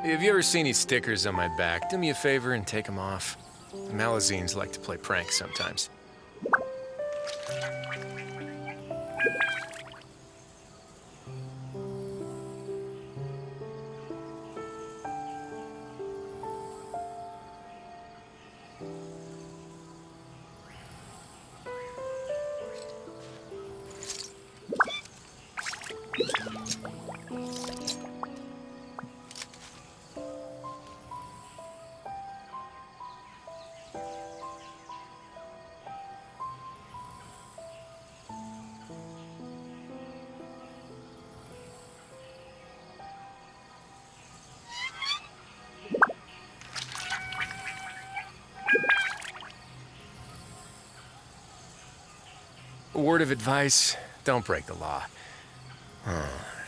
Have you ever seen these stickers on my back? Do me a favor and take them off. Malazines like to play pranks sometimes. A word of advice, don't break the law.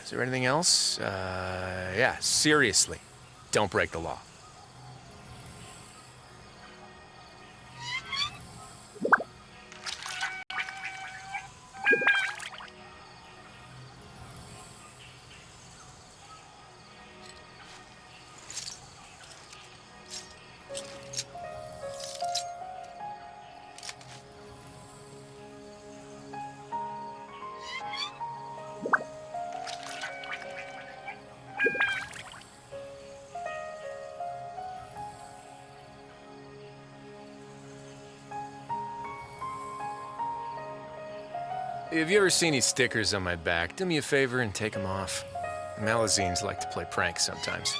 Is there anything else? Yeah, seriously, don't break the law. Have you ever seen these stickers on my back? Do me a favor and take them off. Malazines like to play pranks sometimes.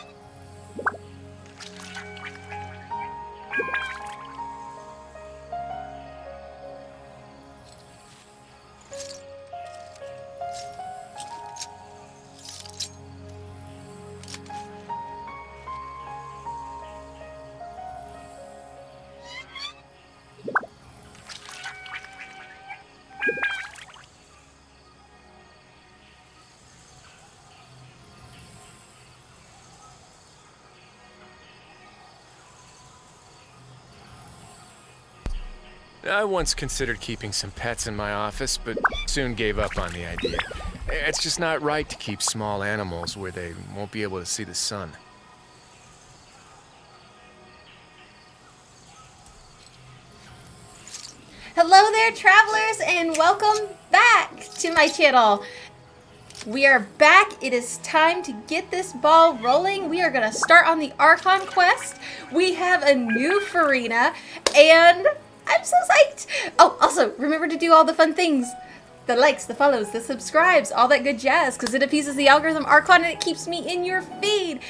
I once considered keeping some pets in my office, but soon gave up on the idea. It's just not right to keep small animals where they won't be able to see the sun. Hello there, travelers, and welcome back to my channel. We are back. It is time to get this ball rolling. We are going to start on the Archon quest. We have a new Farina, and I'm so psyched. Oh, also, remember to do all the fun things. The likes, the follows, the subscribes, all that good jazz, because it appeases the algorithm Archon and it keeps me in your feed.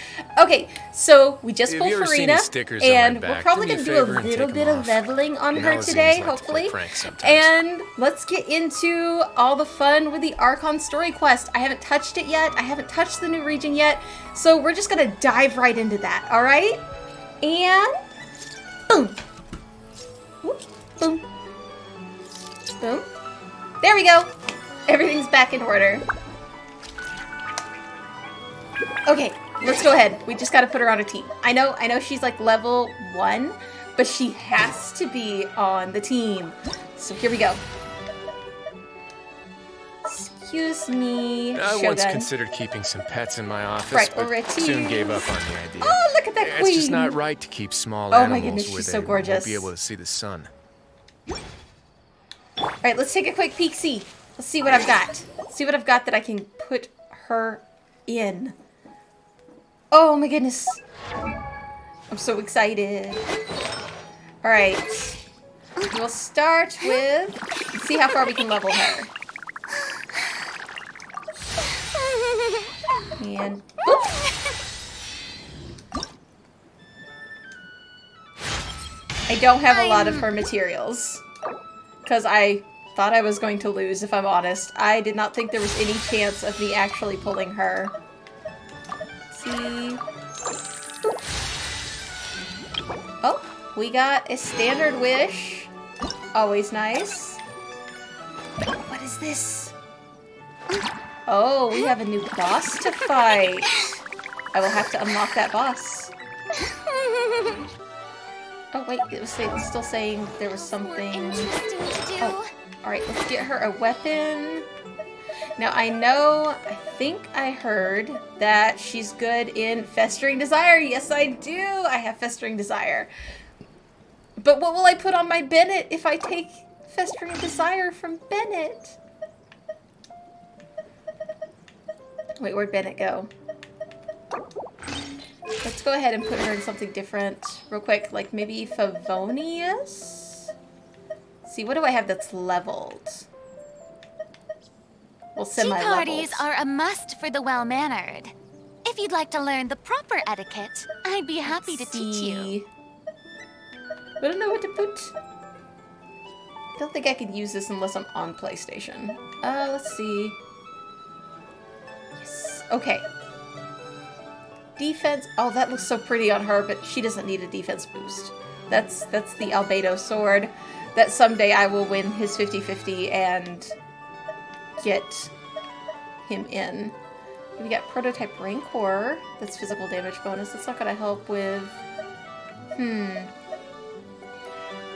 Okay, so we just pulled Farina, and we're probably going to do a little bit of leveling on her today, hopefully. And let's get into all the fun with the Archon story quest. I haven't touched it yet. I haven't touched the new region yet. So we're just going to dive right into that, all right? And boom. Boom. Boom. There we go. Everything's back in order. Okay, let's go ahead. We just got to put her on a team. I know she's like level 1, but she has to be on the team. So here we go. Excuse me, I once considered keeping some pets in my office, but soon gave up on the idea. Oh, look at that queen. It's just not right to keep small animals my goodness, where she's they so gorgeous. won't be able to see the sun. All right, let's take a quick peek-see. Let's see what I've got. See what I've got that I can put her in. Oh my goodness. I'm so excited. All right. We'll start with, let's see how far we can level her. And boop. I don't have a lot of her materials, because I thought I was going to lose, if I'm honest. I did not think there was any chance of me actually pulling her. Let's see. Oh, we got a standard wish. Always nice. What is this? Oh, we have a new boss to fight. I will have to unlock that boss. Oh wait, it was still saying there was something. Oh, all right, let's get her a weapon. Now I think I heard that she's good in Festering Desire. Yes, I do. I have Festering Desire. But what will I put on my Bennett if I take Festering Desire from Bennett? Wait, where'd Bennett go? Let's go ahead and put her in something different real quick. Like maybe Favonius? See, what do I have that's leveled? Well, Tea semi-leveled. parties are a must for the well-mannered. If you'd like to learn the proper etiquette, I'd be happy to teach you. I don't know what to put. I don't think I could use this unless I'm on PlayStation. Let's see. Yes. Okay. Defense. Oh, that looks so pretty on her, but she doesn't need a defense boost. That's the Albedo sword that someday I will win his 50-50 and get him in. We got Prototype Rancor. That's physical damage bonus. That's not going to help with... I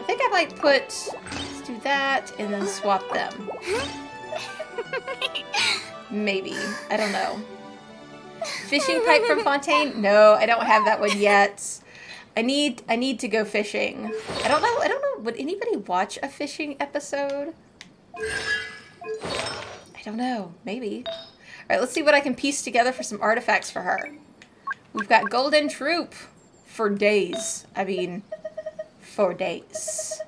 think I might put... Let's do that and then swap them. Maybe. I don't know. Fishing pipe from Fontaine? No, I don't have that one yet. I need to go fishing. I don't know. Would anybody watch a fishing episode? I don't know. Maybe. Alright, let's see what I can piece together for some artifacts for her. We've got Golden Troop for days. I mean, for days.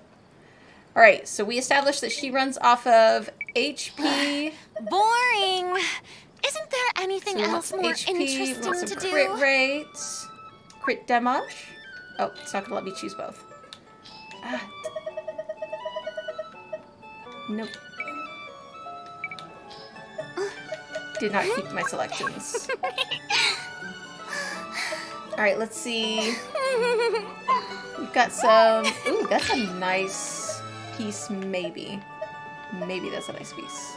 Alright, so we established that she runs off of HP. Boring. Isn't there anything So else more interesting some to crit do? rates. Crit damage. Oh, it's not gonna let me choose both. Ah. Nope. Did not keep my selections. Alright, let's see. We've got some... Ooh, that's a nice piece, maybe. Maybe that's a nice piece.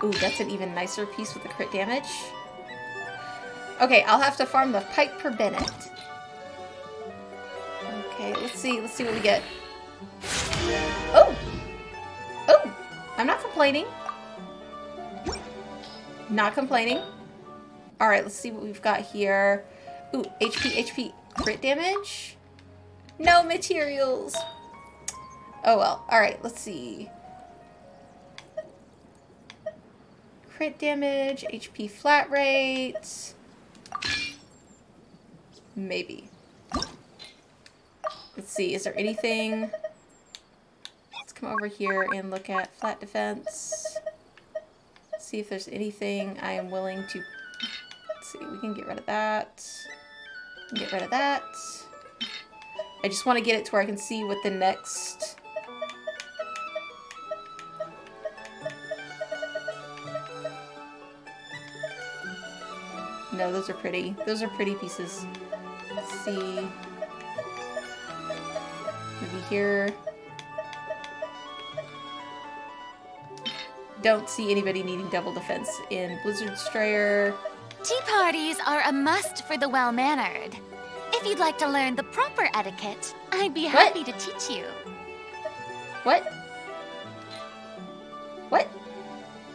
Ooh, that's an even nicer piece with the crit damage. Okay, I'll have to farm the pipe per Bennett. Okay, let's see what we get. Oh! Oh! I'm not complaining. Not complaining. Alright, let's see what we've got here. Ooh, HP, crit damage? No materials! Oh well, alright, let's see. Crit damage, HP flat rate. Maybe. Let's see, is there anything... Let's come over here and look at flat defense. See if there's anything I am willing to... Let's see, we can get rid of that. Get rid of that. I just want to get it to where I can see what the next... No, those are pretty. Those are pretty pieces. Let's see. Maybe here. Don't see anybody needing double defense in Blizzard Strayer. Tea parties are a must for the well-mannered. If you'd like to learn the proper etiquette, I'd be happy to teach you. What? What?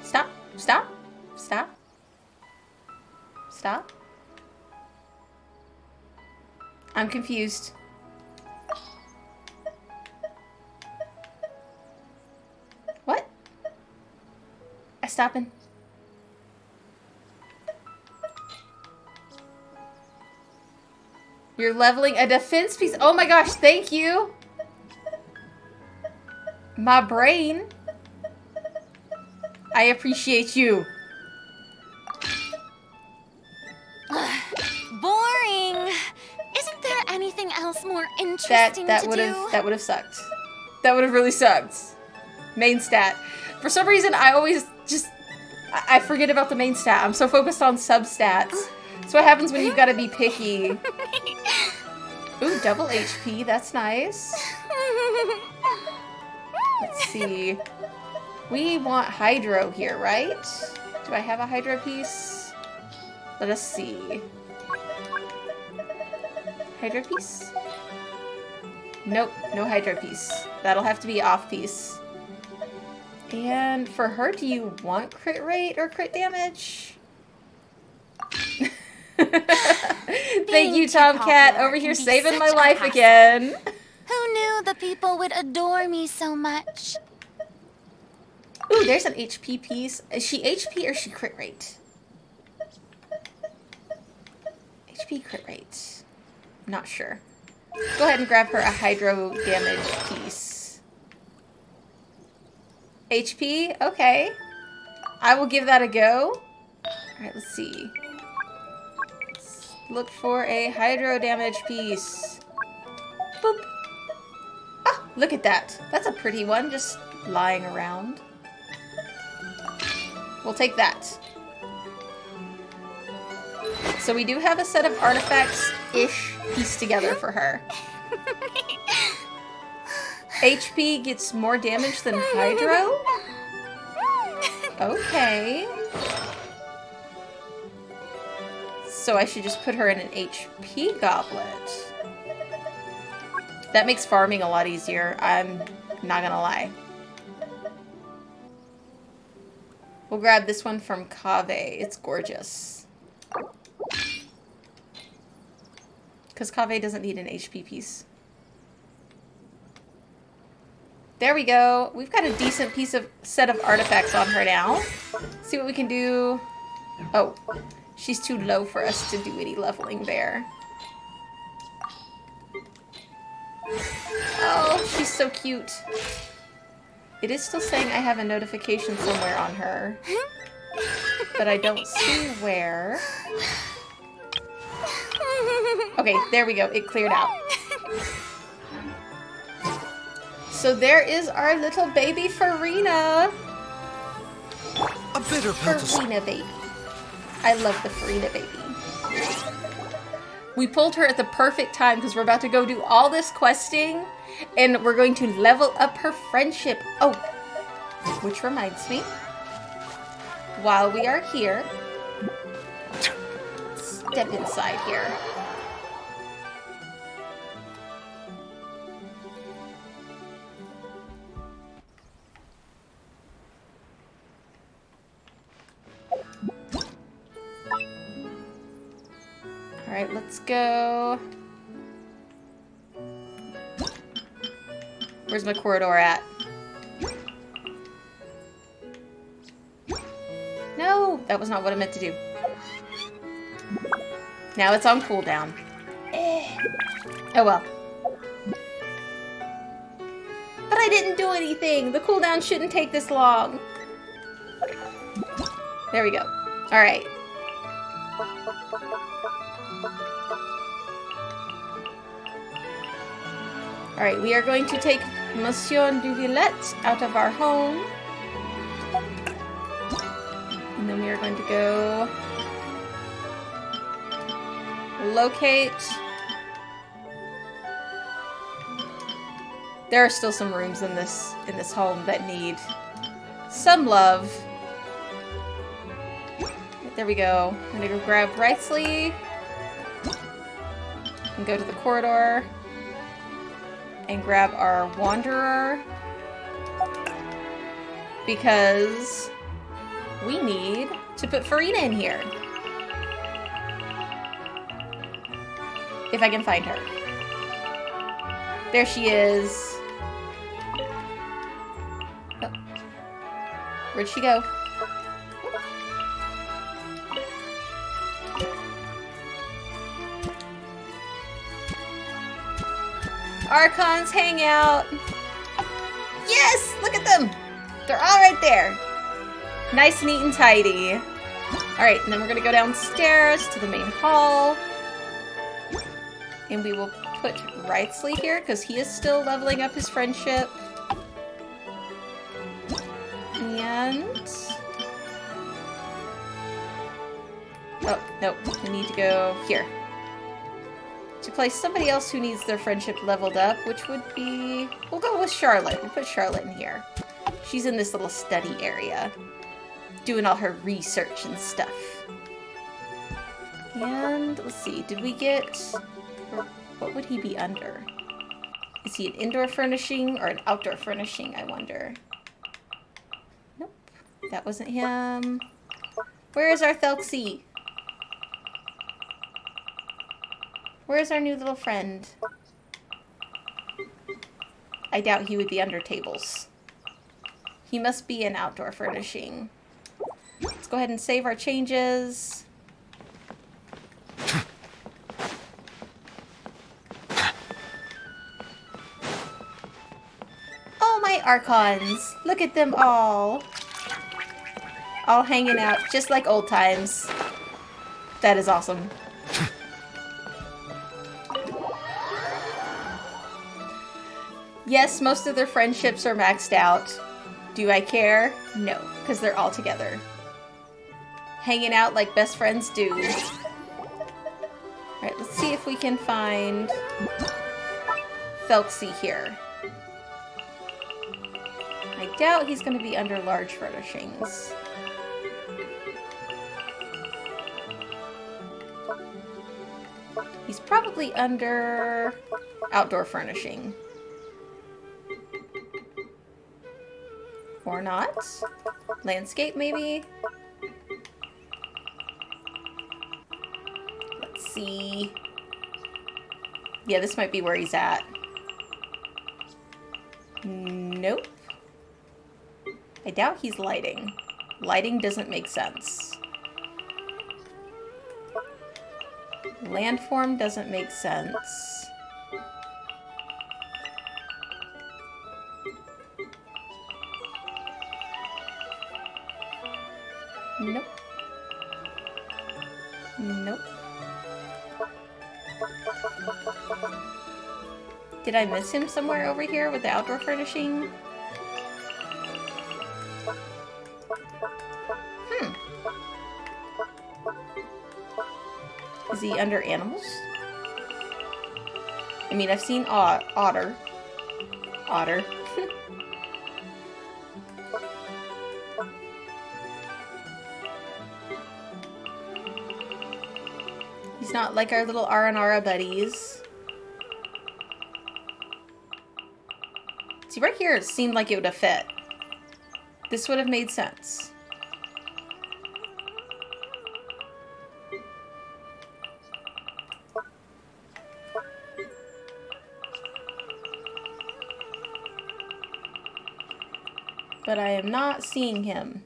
Stop. Stop. Stop. Stop. I'm confused. What? I stopping. You're leveling a defense piece. Oh my gosh, thank you. My brain. I appreciate you. Boring. Isn't there anything else more interesting to do? That would have sucked. That would have really sucked. Main stat. For some reason, I always just... I forget about the main stat. I'm so focused on sub-stats. That's what happens when you've got to be picky. Ooh, double HP. That's nice. Let's see. We want Hydro here, right? Do I have a Hydro piece? Let us see. Hydro piece? Nope, no Hydro piece. That'll have to be off piece. And for her, do you want crit rate or crit damage? Thank you, Tomcat, over here saving my life again. Who knew the people would adore me so much? Ooh, there's an HP piece. Is she HP or is she crit rate? HP crit rate. Not sure. Go ahead and grab her a hydro damage piece. HP? Okay. I will give that a go. Alright, let's see. Let's look for a hydro damage piece. Boop. Ah, look at that. That's a pretty one, just lying around. We'll take that. So we do have a set of artifacts-ish pieced together for her. HP gets more damage than Hydro? Okay. So I should just put her in an HP goblet. That makes farming a lot easier, I'm not gonna lie. We'll grab this one from Kave. It's gorgeous. Because Kave doesn't need an HP piece. There we go. We've got a decent set of artifacts on her now. See what we can do. Oh, she's too low for us to do any leveling there. Oh, she's so cute. It is still saying I have a notification somewhere on her. But I don't see where. Okay, there we go. It cleared out. So there is our little baby Farina. A bitter pill to Farina baby. I love the Farina baby. We pulled her at the perfect time because we're about to go do all this questing and we're going to level up her friendship. Oh, which reminds me, while we are here, step inside here. Alright, let's go. Where's my corridor at? No, that was not what I meant to do. Now it's on cooldown. Oh well. But I didn't do anything. The cooldown shouldn't take this long. There we go. Alright. Alright, we are going to take Monsieur Duvillette out of our home. And then we are going to go locate. There are still some rooms in this home that need some love. There we go. I'm gonna go grab Wrightsley and go to the corridor and grab our Wanderer because we need to put Farina in here. If I can find her. There she is. Oh. Where'd she go? Archons hang out. Yes! Look at them! They're all right there. Nice, neat, and tidy. Alright, and then we're gonna go downstairs to the main hall. And we will put Wrightsley here, because he is still leveling up his friendship. And... oh, nope. We need to go here. To place somebody else who needs their friendship leveled up, which would be... we'll go with Charlotte. We'll put Charlotte in here. She's in this little study area, doing all her research and stuff. And, let's see, did we get... what would he be under? Is he an indoor furnishing or an outdoor furnishing, I wonder? that wasn't him. Where is our Thelxie? Where's our new little friend? I doubt he would be under tables. He must be an outdoor furnishing. Let's go ahead and save our changes. Oh, my Archons. Look at them all. All hanging out just like old times. That is awesome. Yes, most of their friendships are maxed out. Do I care? No, because they're all together. Hanging out like best friends do. Alright, let's see if we can find Thelxie here. I doubt he's going to be under large furnishings. He's probably under outdoor furnishing. Or not. Landscape, maybe? Let's see. Yeah, this might be where he's at. Nope. I doubt he's lighting. Lighting doesn't make sense. Landform doesn't make sense. Nope. Nope. Did I miss him somewhere over here with the outdoor furnishing? Is he under animals? I mean, I've seen otter. Otter. He's not like our little Aranara buddies. See, right here it seemed like it would have fit. This would have made sense. But I am not seeing him.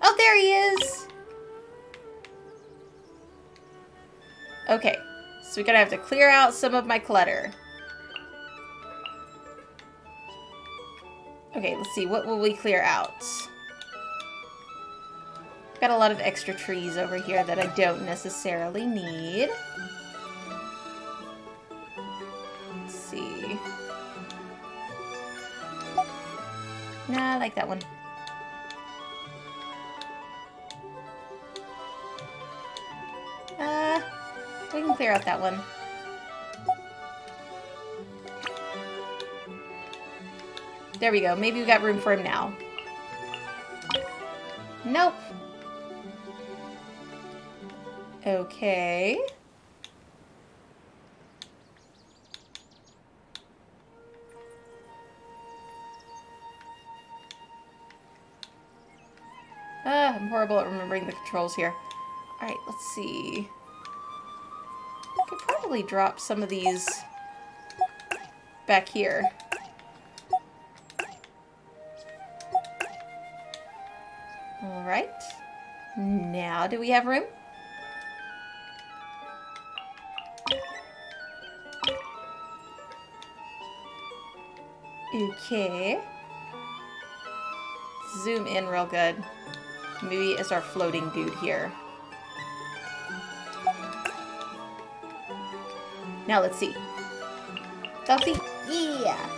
Oh, there he is! Okay, so we're gonna have to clear out some of my clutter. Okay, let's see, what will we clear out? Got a lot of extra trees over here that I don't necessarily need. Let's see. Nah, I like that one. We can clear out that one. There we go. Maybe we got room for him now. Nope. Okay. I'm horrible at remembering the controls here. Alright, let's see. I could probably drop some of these back here. Alright. Now, do we have room? Okay. Zoom in real good. Maybe it's our floating dude here. Now let's see. Thelxie? Yeah!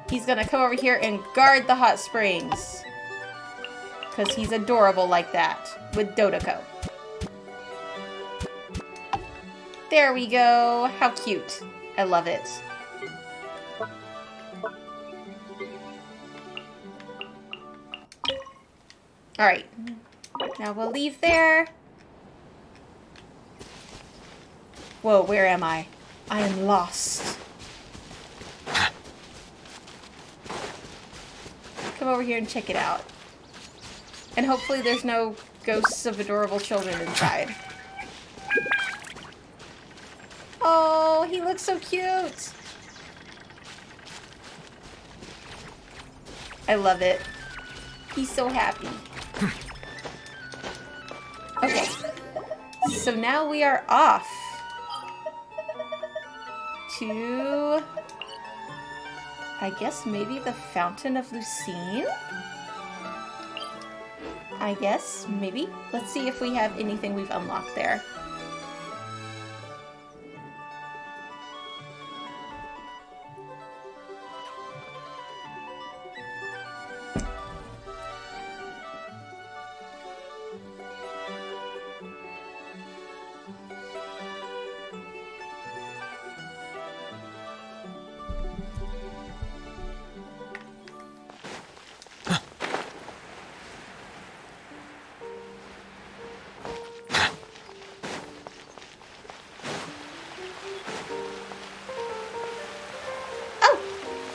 He's gonna come over here and guard the hot springs. Because he's adorable like that. With Dodoko. There we go. How cute. I love it. Alright. Now we'll leave there. Whoa, where am I? I am lost. come over here and check it out. And hopefully there's no ghosts of adorable children inside. Oh, he looks so cute. I love it. He's so happy. Okay. So now we are off to, I guess maybe the Fountain of Lucine? I guess, maybe. Let's see if we have anything we've unlocked there.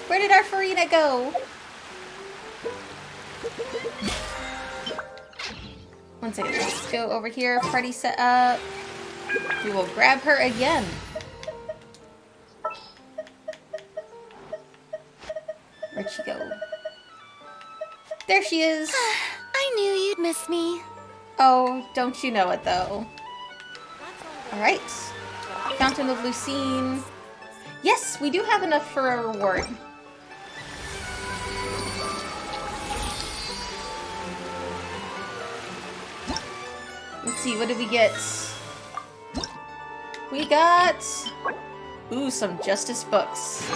Where did our Farina go? One second, let's go over here. Party set up. We will grab her again. Where'd she go? There she is. I knew you'd miss me. Oh, don't you know it though. Alright. Fountain of Lucine. Yes, we do have enough for a reward. Let's see, what did we get? We got... Ooh, some justice books.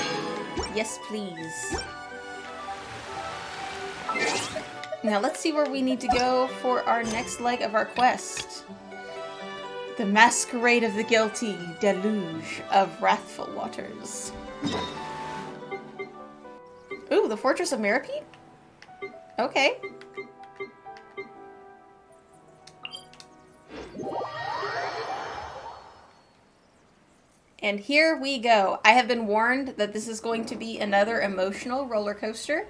Yes, please. Now let's see where we need to go for our next leg of our quest. The Masquerade of the Guilty, Deluge of Wrathful Waters. Ooh, the Fortress of Mirapede? Okay. And here we go. I have been warned that this is going to be another emotional roller coaster,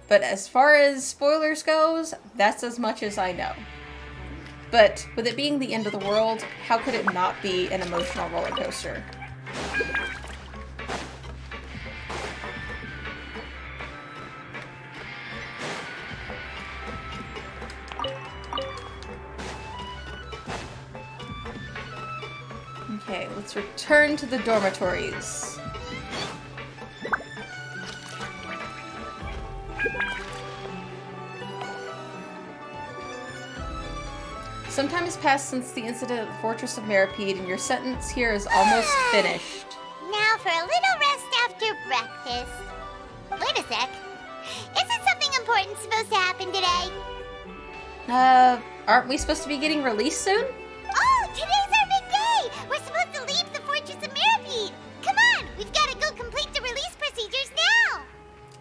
but as far as spoilers goes, that's as much as I know. But with it being the end of the world, how could it not be an emotional roller coaster? Okay, let's return to the dormitories. Some time has passed since the incident at the Fortress of Mirapede, and your sentence here is almost finished. Now for a little rest after breakfast. Wait a sec. Isn't something important supposed to happen today? Aren't we supposed to be getting released soon? Oh, today's our big day! We're supposed to leave the Fortress of Mirapede! Come on, we've got to go complete the release procedures now!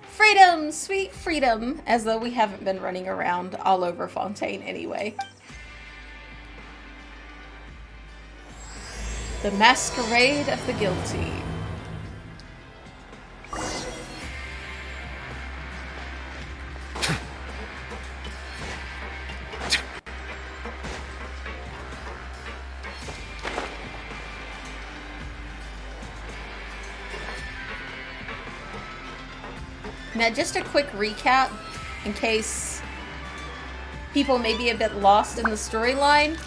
Freedom! Sweet freedom! As though we haven't been running around all over Fontaine anyway. The Masquerade of the Guilty. Now, just a quick recap, in case people may be a bit lost in the storyline.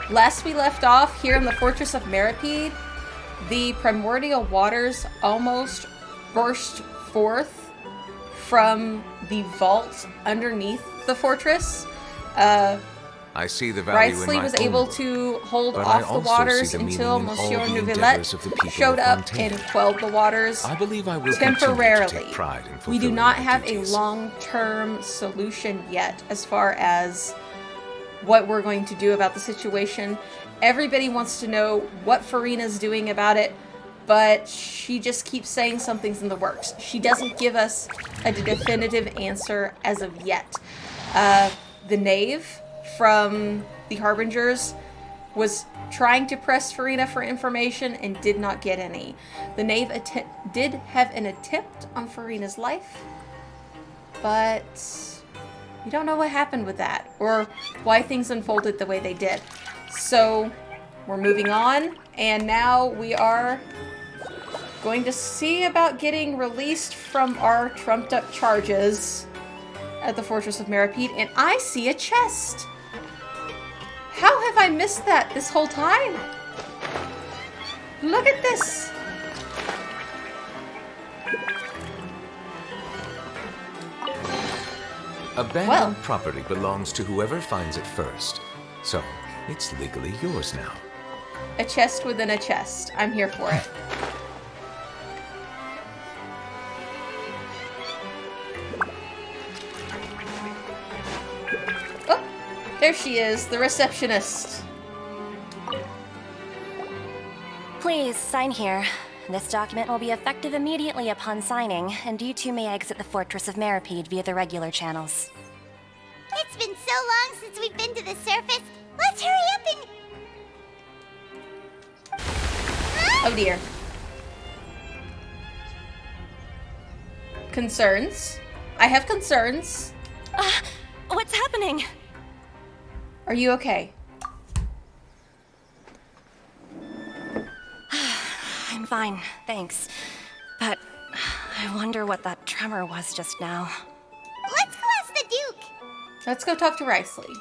Last we left off, here in the Fortress of Mirapede, the primordial waters almost burst forth from the vault underneath the fortress. I see the value in Wrightsley my was own able work, to hold but I off the also waters see the until meaning in all Monsieur the Neuvillette endeavors of the people showed of up Fontaine. and quelled the waters. I believe I will Temporarily. continue to take pride in We do fulfilling not my have a duties. long-term solution yet as far as what we're going to do about the situation. Everybody wants to know what Farina's doing about it, but she just keeps saying something's in the works. She doesn't give us a definitive answer as of yet. The knave from the Harbingers was trying to press Farina for information and did not get any. The knave did have an attempt on Farina's life, but We don't know what happened with that, or why things unfolded the way they did. So, we're moving on, and now we are going to see about getting released from our trumped-up charges at the Fortress of Meripede, and I see a chest! How have I missed that this whole time? Look at this! Abandoned property belongs to whoever finds it first. So, it's legally yours now. A chest within a chest. I'm here for it. Oh, there she is, the receptionist. Please, sign here. This document will be effective immediately upon signing, and you two may exit the Fortress of Meripede via the regular channels. It's been so long since we've been to the surface. Let's hurry up and... Oh dear. Concerns? I have concerns. What's happening? Are you okay? I'm fine, thanks. But I wonder what that tremor was just now. Let's go ask the Duke. Let's go talk to Riceley.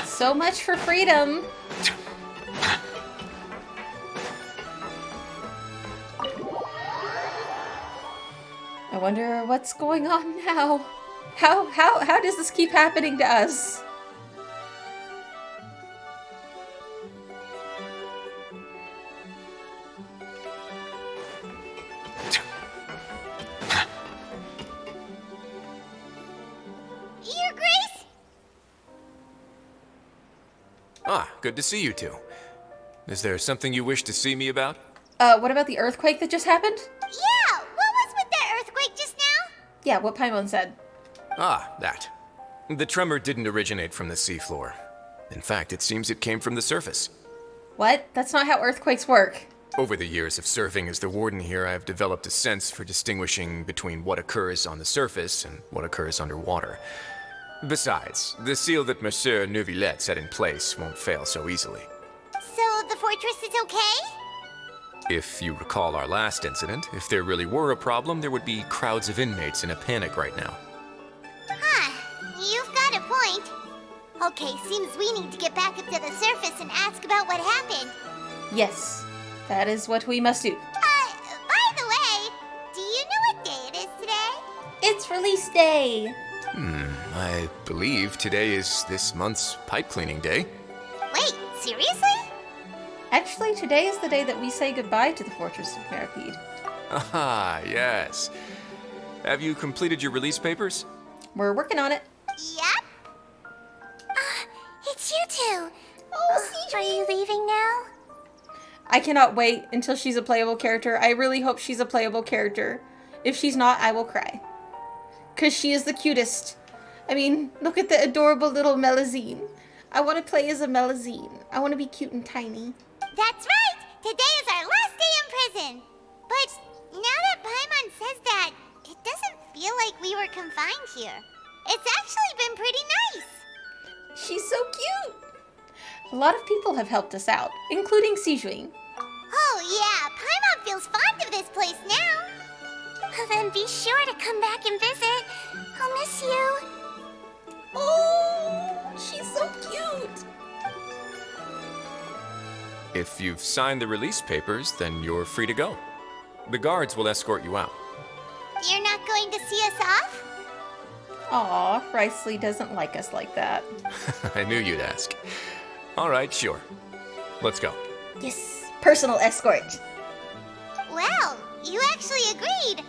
So much for freedom. I wonder what's going on now. How does this keep happening to us? Your Grace? Ah, good to see you two. Is there something you wish to see me about? What about the earthquake that just happened? Yeah, what was with that earthquake just now? Yeah, what Paimon said. Ah, that. The tremor didn't originate from the seafloor. In fact, it seems it came from the surface. What? That's not how earthquakes work. Over the years of serving as the warden here, I have developed a sense for distinguishing between what occurs on the surface and what occurs underwater. Besides, the seal that Monsieur Neuvillette set in place won't fail so easily. So the fortress is okay? If you recall our last incident, if there really were a problem, there would be crowds of inmates in a panic right now. Huh, you've got a point. Okay, seems we need to get back up to the surface and ask about what happened. Yes, that is what we must do. By the way, do you know what day it is today? It's release day. I believe today is this month's pipe cleaning day. Wait, seriously? Actually, today is the day that we say goodbye to the Fortress of Meripede. Ah, yes. Have you completed your release papers? We're working on it. Yep. It's you two. Oh, are you leaving now? I cannot wait until she's a playable character. I really hope she's a playable character. If she's not, I will cry. Because she is the cutest. I mean, look at the adorable little Melazine. I want to play as a Melazine. I want to be cute and tiny. That's right! Today is our last day in prison! But now that Paimon says that, it doesn't feel like we were confined here. It's actually been pretty nice! She's so cute! A lot of people have helped us out, including Sijuing. Oh yeah, Paimon feels fond of this place now! Then be sure to come back and visit. I'll miss you. Oh, she's so cute! If you've signed the release papers, then you're free to go. The guards will escort you out. You're not going to see us off? Aw, Riceley doesn't like us like that. I knew you'd ask. All right, sure. Let's go. Yes, personal escort. Well, you actually agreed.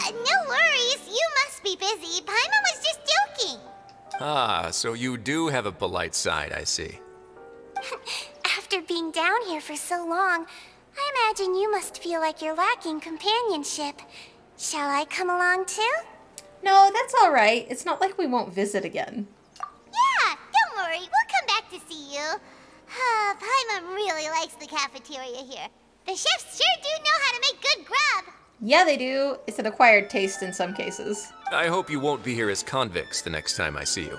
No worries, you must be busy. Paimon was just joking. Ah, so you do have a polite side, I see. After being down here for so long, I imagine you must feel like you're lacking companionship. Shall I come along too? No, that's all right. It's not like we won't visit again. Yeah, don't worry, we'll come back to see you. Paimon really likes the cafeteria here. The chefs sure do know how to make good grub. Yeah, they do. It's an acquired taste in some cases. I hope you won't be here as convicts the next time I see you.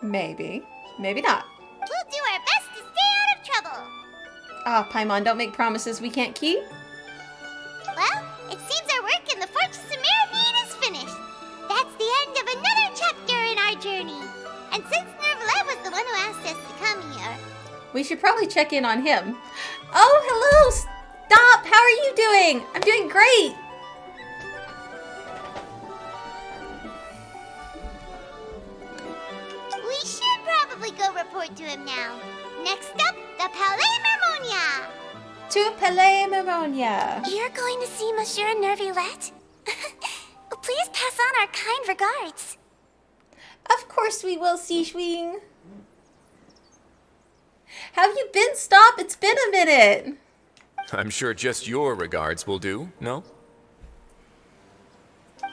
Maybe. Maybe not. We'll do our best to stay out of trouble. Ah, Paimon, don't make promises we can't keep. Well, it seems our work in the Fortress of Maripede is finished. That's the end of another chapter in our journey. And since Nervalet was the one who asked us to come here, We should probably check in on him. Oh, hello! Stop! How are you doing? I'm doing great! we should probably go report to him now. Next up, the Palais Mermonia. To Palais Mermonia. You're going to see Monsieur Nervilette? Please pass on our kind regards. Of course we will, Seashwing. Have you been? Stop! It's been a minute. I'm sure just your regards will do, no?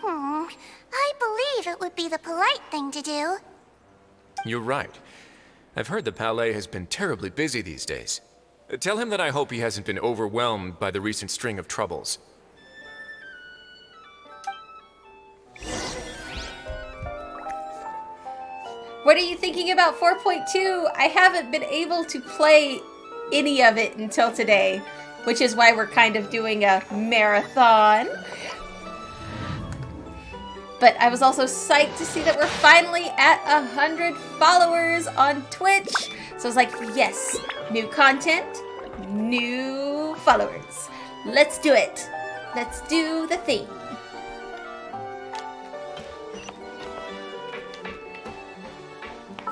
I believe it would be the polite thing to do. You're right. I've heard the Palais has been terribly busy these days. Tell him that I hope he hasn't been overwhelmed by the recent string of troubles. What are you thinking about 4.2? I haven't been able to play any of it until today, which is why we're kind of doing a marathon. But I was also psyched to see that we're finally at 100 followers on Twitch. So I was like, yes, new content, new followers. Let's do it. Let's do the thing.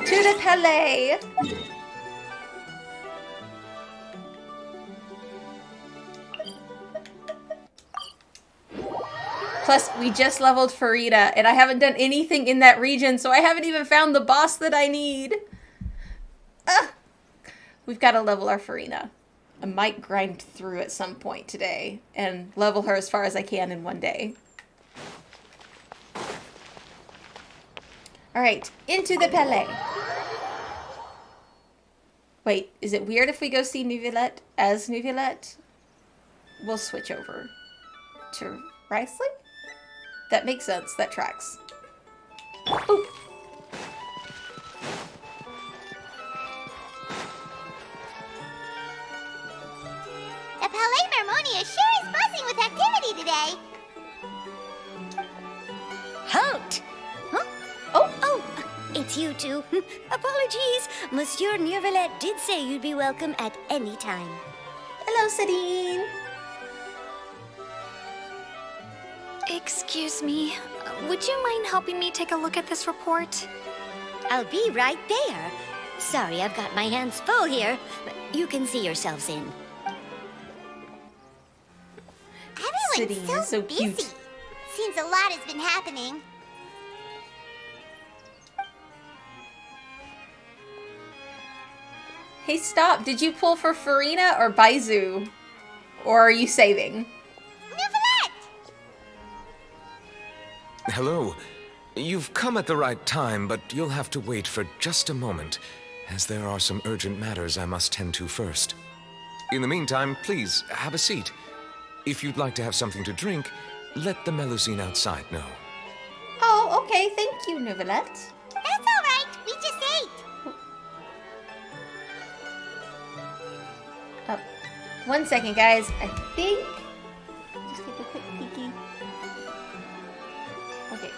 To the Palais. Plus, we just leveled Farida, and I haven't done anything in that region, so I haven't even found the boss that I need. We've got to level our Farina. I might grind through at some point today and level her as far as I can in one day. Alright, into the Palais. Wait, is it weird if we go see Neuvillette as Neuvillette? We'll switch over to Risley? That makes sense. That tracks. Oop. The Palais Mermonia sure is buzzing with activity today. Halt! Huh? Oh, it's you two. Apologies. Monsieur Nervilette did say you'd be welcome at any time. Hello, Sadine. Excuse me, would you mind helping me take a look at this report? I'll be right there. Sorry, I've got my hands full here. You can see yourselves in. Everyone's Sadine so, is so busy. cute. Seems a lot has been happening. Hey, stop. Did you pull for Farina or Baizu? Or are you saving? Neuvillette! Hello. You've come at the right time, but you'll have to wait for just a moment, as there are some urgent matters I must tend to first. In the meantime, please, have a seat. If you'd like to have something to drink, let the Melusine outside know. Oh, okay. Thank you, Neuvillette. That's all right. We just ate. Oh, 1 second, guys. I think... Just take a quick peeky. Okay.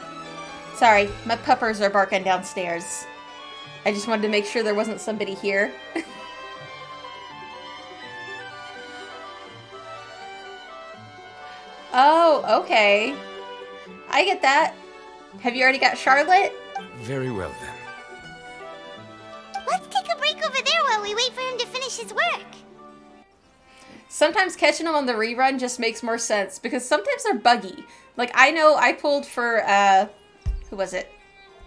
Sorry, my puppers are barking downstairs. I just wanted to make sure there wasn't somebody here. Oh, okay. I get that. Have you already got Charlotte? Very well, then. Let's take a break over there while we wait for him to finish his work. Sometimes catching them on the rerun just makes more sense because sometimes they're buggy. Like, I know I pulled for, who was it?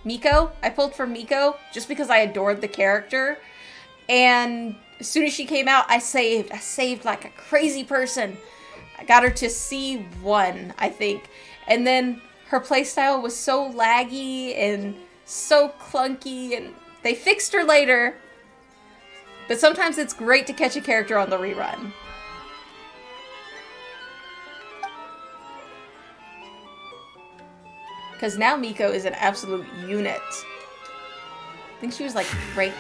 Miko? I pulled for Miko just because I adored the character. And as soon as she came out, I saved like a crazy person. I got her to C1, I think. And then her playstyle was so laggy and so clunky, and they fixed her later. But sometimes it's great to catch a character on the rerun. Because now Miko is an absolute unit. I think she was like rank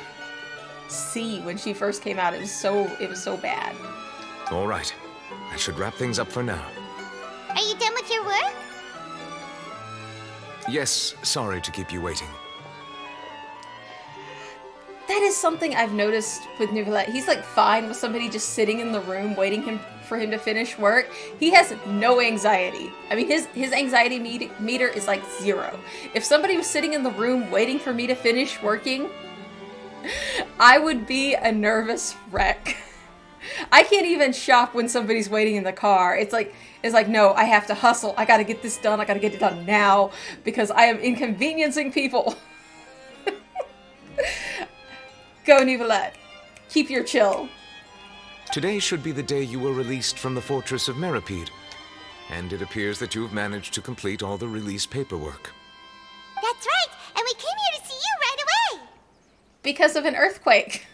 C when she first came out. It was so bad. All right. I should wrap things up for now. Are you done with your work? Yes, sorry to keep you waiting. That is something I've noticed with Neuvillette. He's like fine with somebody just sitting in the room waiting for him to finish work. He has no anxiety. I mean, his anxiety meter is like 0. If somebody was sitting in the room waiting for me to finish working, I would be a nervous wreck. I can't even shop when somebody's waiting in the car. It's like, no, I have to hustle. I gotta get this done. I gotta get it done now because I am inconveniencing people. Go, Neuvillette. Keep your chill. Today should be the day you were released from the Fortress of Meripede, and it appears that you have managed to complete all the release paperwork. That's right, and we came here to see you right away. Because of an earthquake.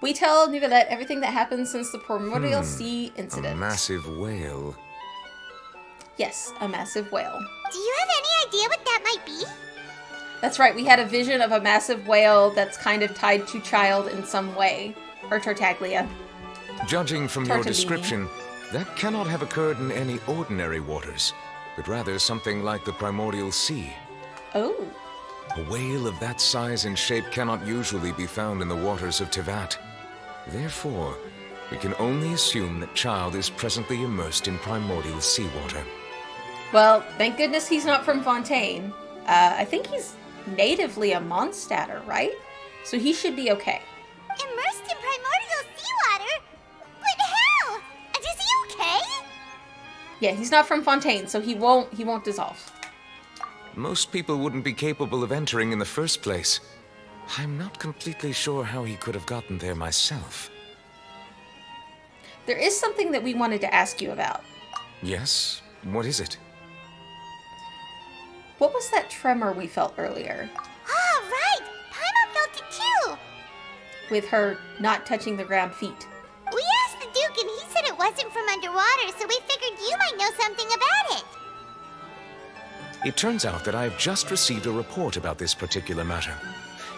We tell Neuvillette everything that happened since the Primordial Sea incident. A massive whale. Yes, a massive whale. Do you have any idea what that might be? That's right, we had a vision of a massive whale that's kind of tied to Child in some way. Or Tartaglia. Judging from your Tartaglia. description, that cannot have occurred in any ordinary waters, but rather something like the Primordial Sea. Oh. A whale of that size and shape cannot usually be found in the waters of Tevat. Therefore, we can only assume that Child is presently immersed in primordial seawater. Well, thank goodness he's not from Fontaine. I think he's natively a Mondstadter, right? So he should be okay. Immersed in primordial seawater? But how? And is he okay? Yeah, he's not from Fontaine, so he won't dissolve. Most people wouldn't be capable of entering in the first place. I'm not completely sure how he could have gotten there myself. There is something that we wanted to ask you about. Yes? What is it? What was that tremor we felt earlier? Oh, right! Paimon felt it too! With her not touching the ground feet. We asked the Duke and he said it wasn't from underwater, so we figured you might know something about it. It turns out that I have just received a report about this particular matter.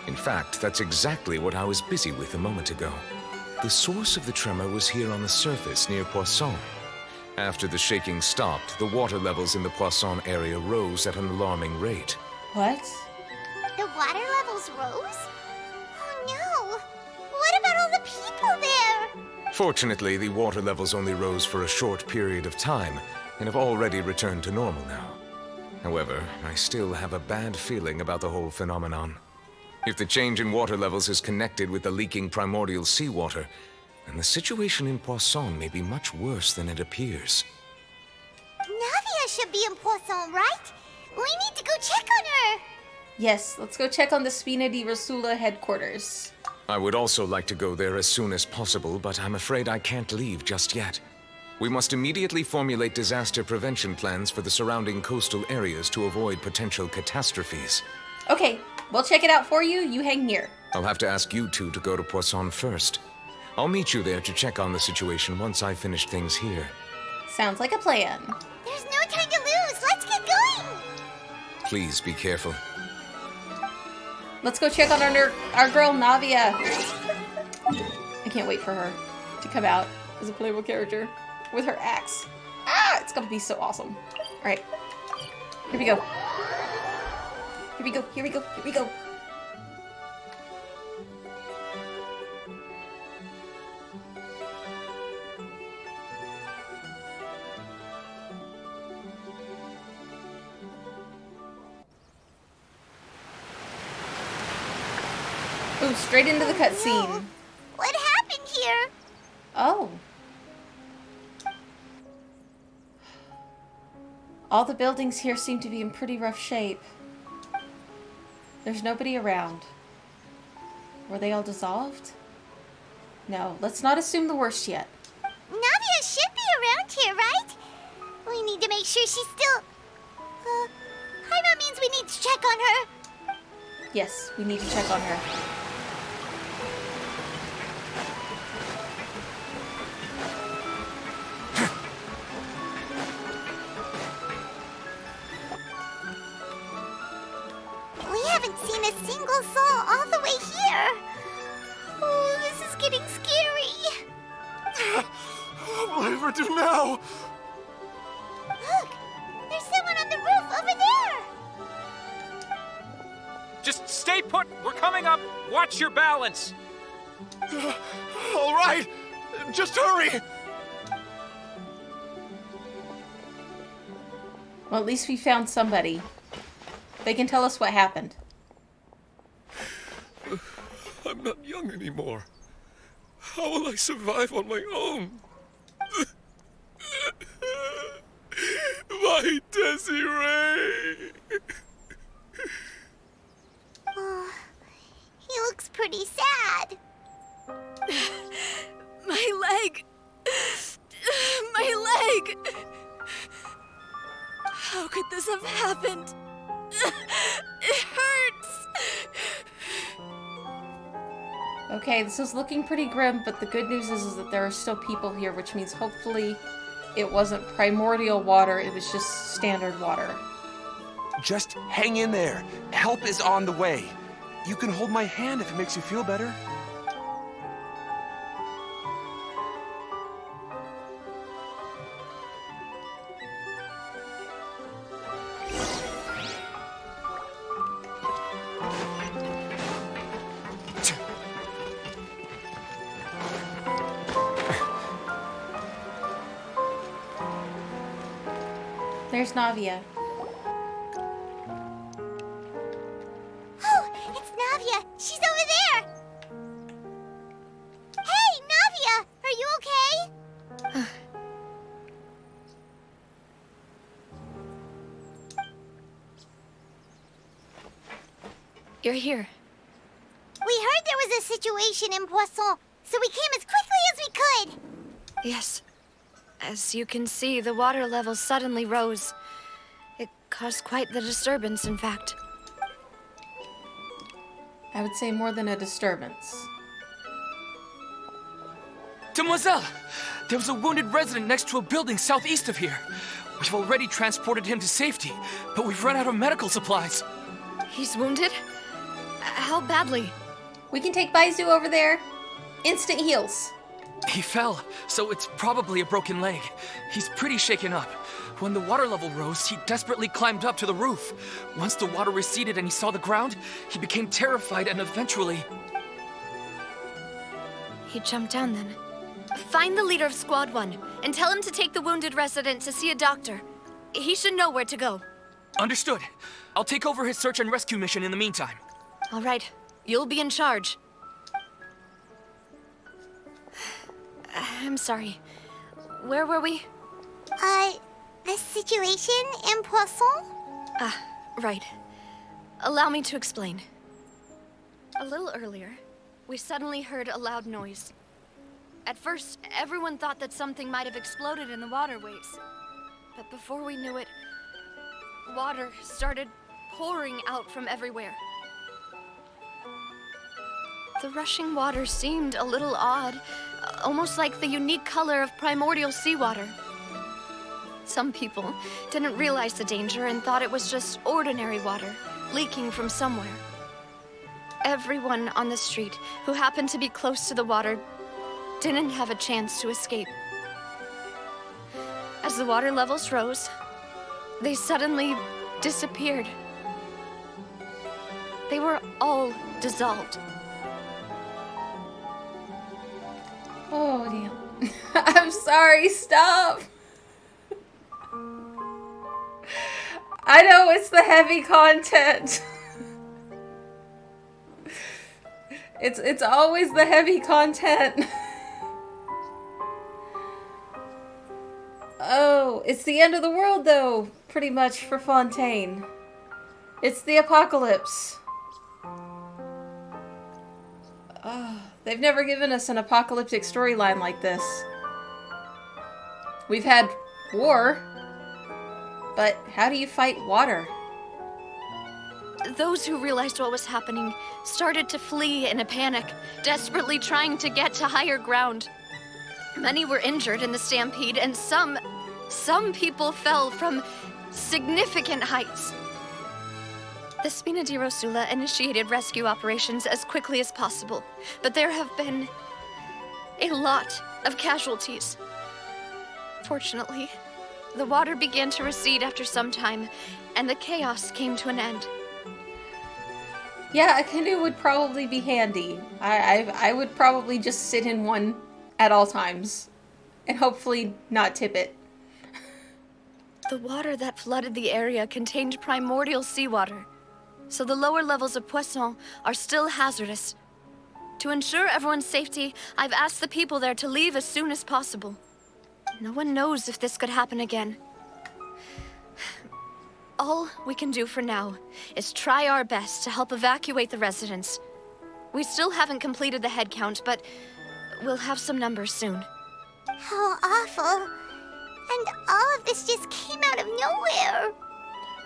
In fact, that's exactly what I was busy with a moment ago. The source of the tremor was here on the surface near Poisson. After the shaking stopped, the water levels in the Poisson area rose at an alarming rate. What? The water levels rose? Oh no! What about all the people there? Fortunately, the water levels only rose for a short period of time and have already returned to normal now. However, I still have a bad feeling about the whole phenomenon. If the change in water levels is connected with the leaking primordial seawater, then the situation in Poisson may be much worse than it appears. Navia should be in Poisson, right? We need to go check on her! Yes, let's go check on the Spina di Rosula headquarters. I would also like to go there as soon as possible, but I'm afraid I can't leave just yet. We must immediately formulate disaster prevention plans for the surrounding coastal areas to avoid potential catastrophes. Okay, we'll check it out for you. You hang here. I'll have to ask you two to go to Poisson first. I'll meet you there to check on the situation once I've finished things here. Sounds like a plan. There's no time to lose! Let's get going! Please be careful. Let's go check on our girl Navia. I can't wait for her to come out as a playable character with her axe. Ah, it's gonna be so awesome. All right, here we go. Here we go. Here we go. Here we go. Ooh, straight into the cutscene. What happened here? Oh. All the buildings here seem to be in pretty rough shape. There's nobody around. Were they all dissolved? No, let's not assume the worst yet. Navia should be around here, right? We need to make sure she's still... Paimon means we need to check on her. Yes, we need to check on her. haven't seen a single soul all the way here. Oh, this is getting scary. What will I ever do now? Look, there's someone on the roof over there. Just stay put. We're coming up. Watch your balance. All right, just hurry. Well, at least we found somebody. They can tell us what happened. I'm not young anymore. How will I survive on my own? My Desiree! Oh, he looks pretty sad. My leg! My leg! How could this have happened? It hurts! Okay, this is looking pretty grim, but the good news is that there are still people here, which means hopefully it wasn't primordial water, it was just standard water. Just hang in there. Help is on the way. You can hold my hand if it makes you feel better. There's Navia. Oh, it's Navia. She's over there. Hey, Navia, are you okay? You're here. We heard there was a situation in Poisson, so we came as quickly as we could. Yes. As you can see, the water level suddenly rose. It caused quite the disturbance, in fact. I would say more than a disturbance. Demoiselle! There was a wounded resident next to a building southeast of here. We've already transported him to safety, but we've run out of medical supplies. He's wounded? How badly? We can take Baizu over there. Instant heals. He fell, so it's probably a broken leg. He's pretty shaken up. When the water level rose, he desperately climbed up to the roof. Once the water receded and he saw the ground, he became terrified and eventually... He jumped down then. Find the leader of Squad 1 and tell him to take the wounded resident to see a doctor. He should know where to go. Understood. I'll take over his search and rescue mission in the meantime. All right. You'll be in charge. I'm sorry. Where were we? The situation in Poisson? Ah, right. Allow me to explain. A little earlier, we suddenly heard a loud noise. At first, everyone thought that something might have exploded in the waterways. But before we knew it, water started pouring out from everywhere. The rushing water seemed a little odd, almost like the unique color of primordial seawater. Some people didn't realize the danger and thought it was just ordinary water leaking from somewhere. Everyone on the street who happened to be close to the water didn't have a chance to escape. As the water levels rose, they suddenly disappeared. They were all dissolved. Oh, damn. I'm sorry, stop. I know it's the heavy content. It's always the heavy content. Oh, it's the end of the world though, pretty much for Fontaine. It's the apocalypse. They've never given us an apocalyptic storyline like this. We've had war, but how do you fight water? Those who realized what was happening started to flee in a panic, desperately trying to get to higher ground. Many were injured in the stampede, and some people fell from significant heights. The Spina di Rosula initiated rescue operations as quickly as possible, but there have been a lot of casualties. Fortunately, the water began to recede after some time, and the chaos came to an end. Yeah, a canoe would probably be handy. I would probably just sit in one at all times, and hopefully not tip it. The water that flooded the area contained primordial seawater, so the lower levels of Poisson are still hazardous. To ensure everyone's safety, I've asked the people there to leave as soon as possible. No one knows if this could happen again. All we can do for now is try our best to help evacuate the residents. We still haven't completed the head count, but we'll have some numbers soon. How awful. And all of this just came out of nowhere.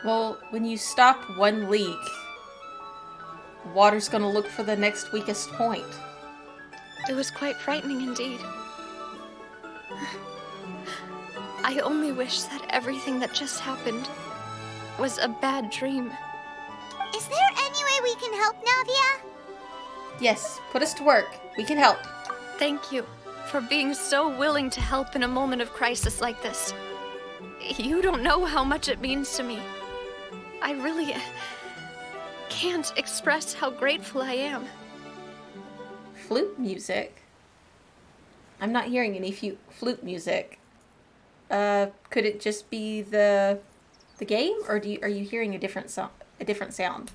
Well, when you stop one leak, water's gonna look for the next weakest point. It was quite frightening indeed. I only wish that everything that just happened was a bad dream. Is there any way we can help, Navia? Yes, put us to work. We can help. Thank you for being so willing to help in a moment of crisis like this. You don't know how much it means to me. I really can't express how grateful I am. Flute music? I'm not hearing any flute music. Could it just be the game, or are you hearing a different sound?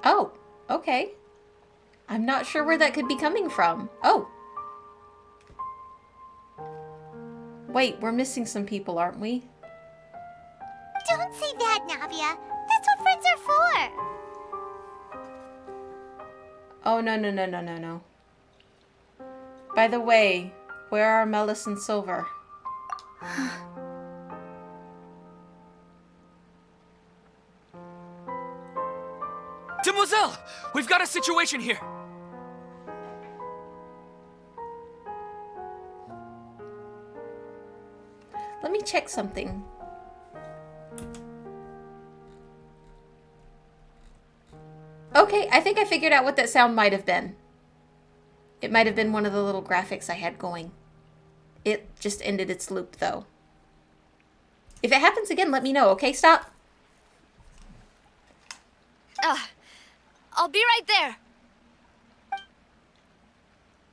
Oh, okay. I'm not sure where that could be coming from. Oh. Wait, we're missing some people, aren't we? Don't say that, Navia. That's what friends are for. Oh, no. By the way, where are Melis and Silver? Demoiselle! We've got a situation here! Let me check something. Okay, I think I figured out what that sound might have been. It might have been one of the little graphics I had going. It just ended its loop, though. If it happens again, let me know, okay? Stop. I'll be right there.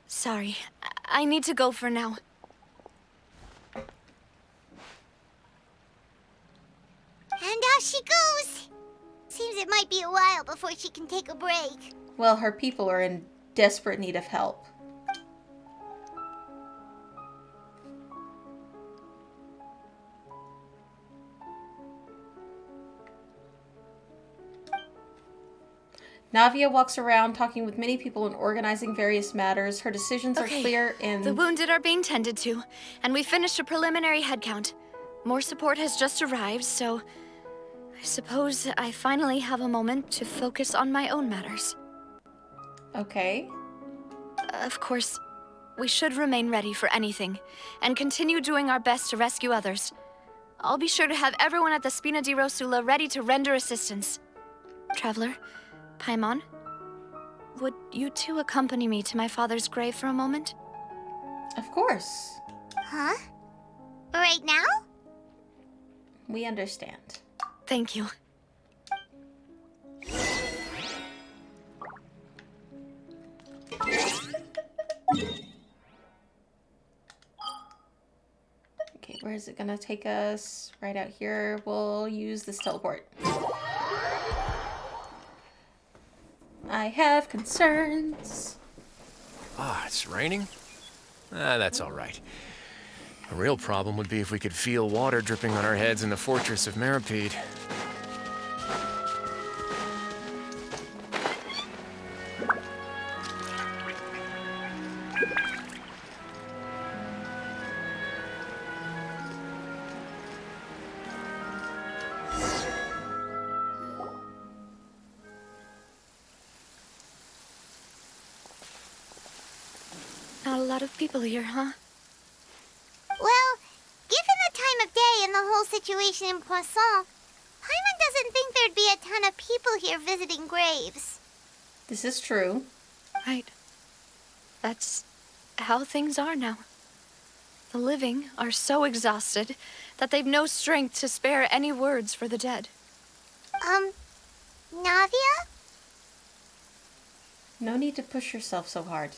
Sorry, I need to go for now. And off she goes. Seems it might be a while before she can take a break. Well, her people are in desperate need of help. Navia walks around talking with many people and organizing various matters. Her decisions are clear and... The wounded are being tended to, and we finished a preliminary head count. More support has just arrived, so I suppose I finally have a moment to focus on my own matters. Okay. Of course, we should remain ready for anything, and continue doing our best to rescue others. I'll be sure to have everyone at the Spina di Rosula ready to render assistance. Traveler, Paimon, would you two accompany me to my father's grave for a moment? Of course. Huh? Right now? We understand. Thank you. Okay, where is it gonna take us? Right out here. We'll use this teleport. I have concerns. Ah, it's raining? That's all right. A real problem would be if we could feel water dripping on our heads in the fortress of Maripede. Not a lot of people here, huh? Well, given the time of day and the whole situation in Poisson, Paimon doesn't think there'd be a ton of people here visiting graves. This is true. Right. That's how things are now. The living are so exhausted that they've no strength to spare any words for the dead. Navia? No need to push yourself so hard.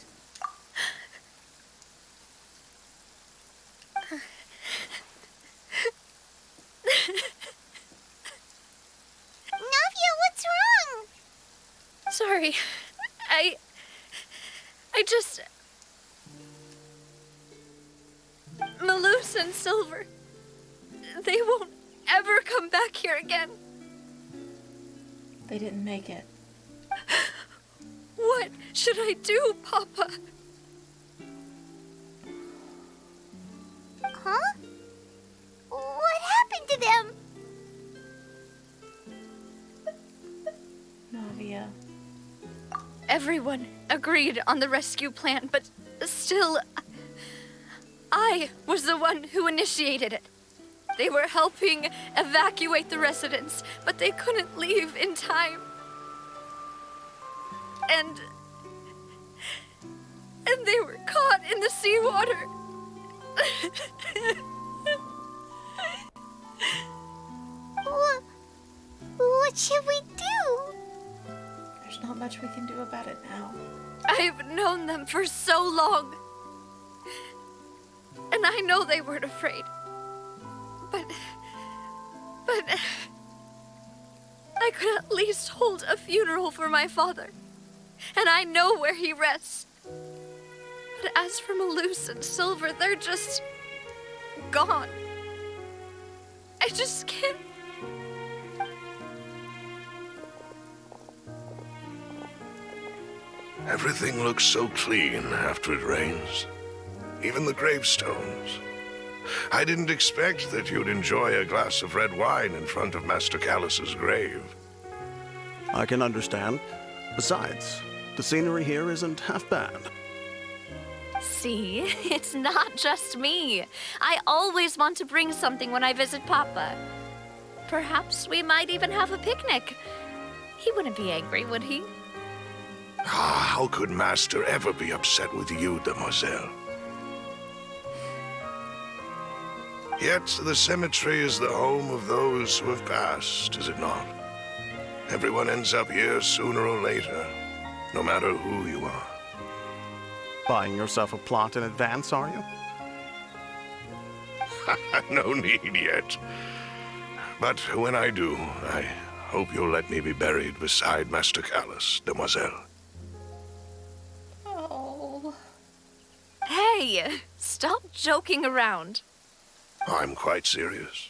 Navia, what's wrong? Sorry. I just... Malus and Silver. They won't ever come back here again. They didn't make it. What should I do, Papa? Huh? What happened to them? Navia. Everyone agreed on the rescue plan, but still, I was the one who initiated it. They were helping evacuate the residents, but they couldn't leave in time. And they were caught in the seawater. What should we do? There's not much we can do about it now. I've known them for so long. And I know they weren't afraid. But I could at least hold a funeral for my father. And I know where he rests. But as for Malus and Silver, they're just gone. I just can't. Everything looks so clean after it rains. Even the gravestones. I didn't expect that you'd enjoy a glass of red wine in front of Master Callus's grave. I can understand. Besides, the scenery here isn't half bad. See, it's not just me. I always want to bring something when I visit Papa. Perhaps we might even have a picnic. He wouldn't be angry, would he? How could Master ever be upset with you, demoiselle? Yet the cemetery is the home of those who have passed, is it not? Everyone ends up here sooner or later, no matter who you are. Buying yourself a plot in advance, are you? No need yet. But when I do, I hope you'll let me be buried beside Master Callus, demoiselle. Oh. Hey, stop joking around. I'm quite serious.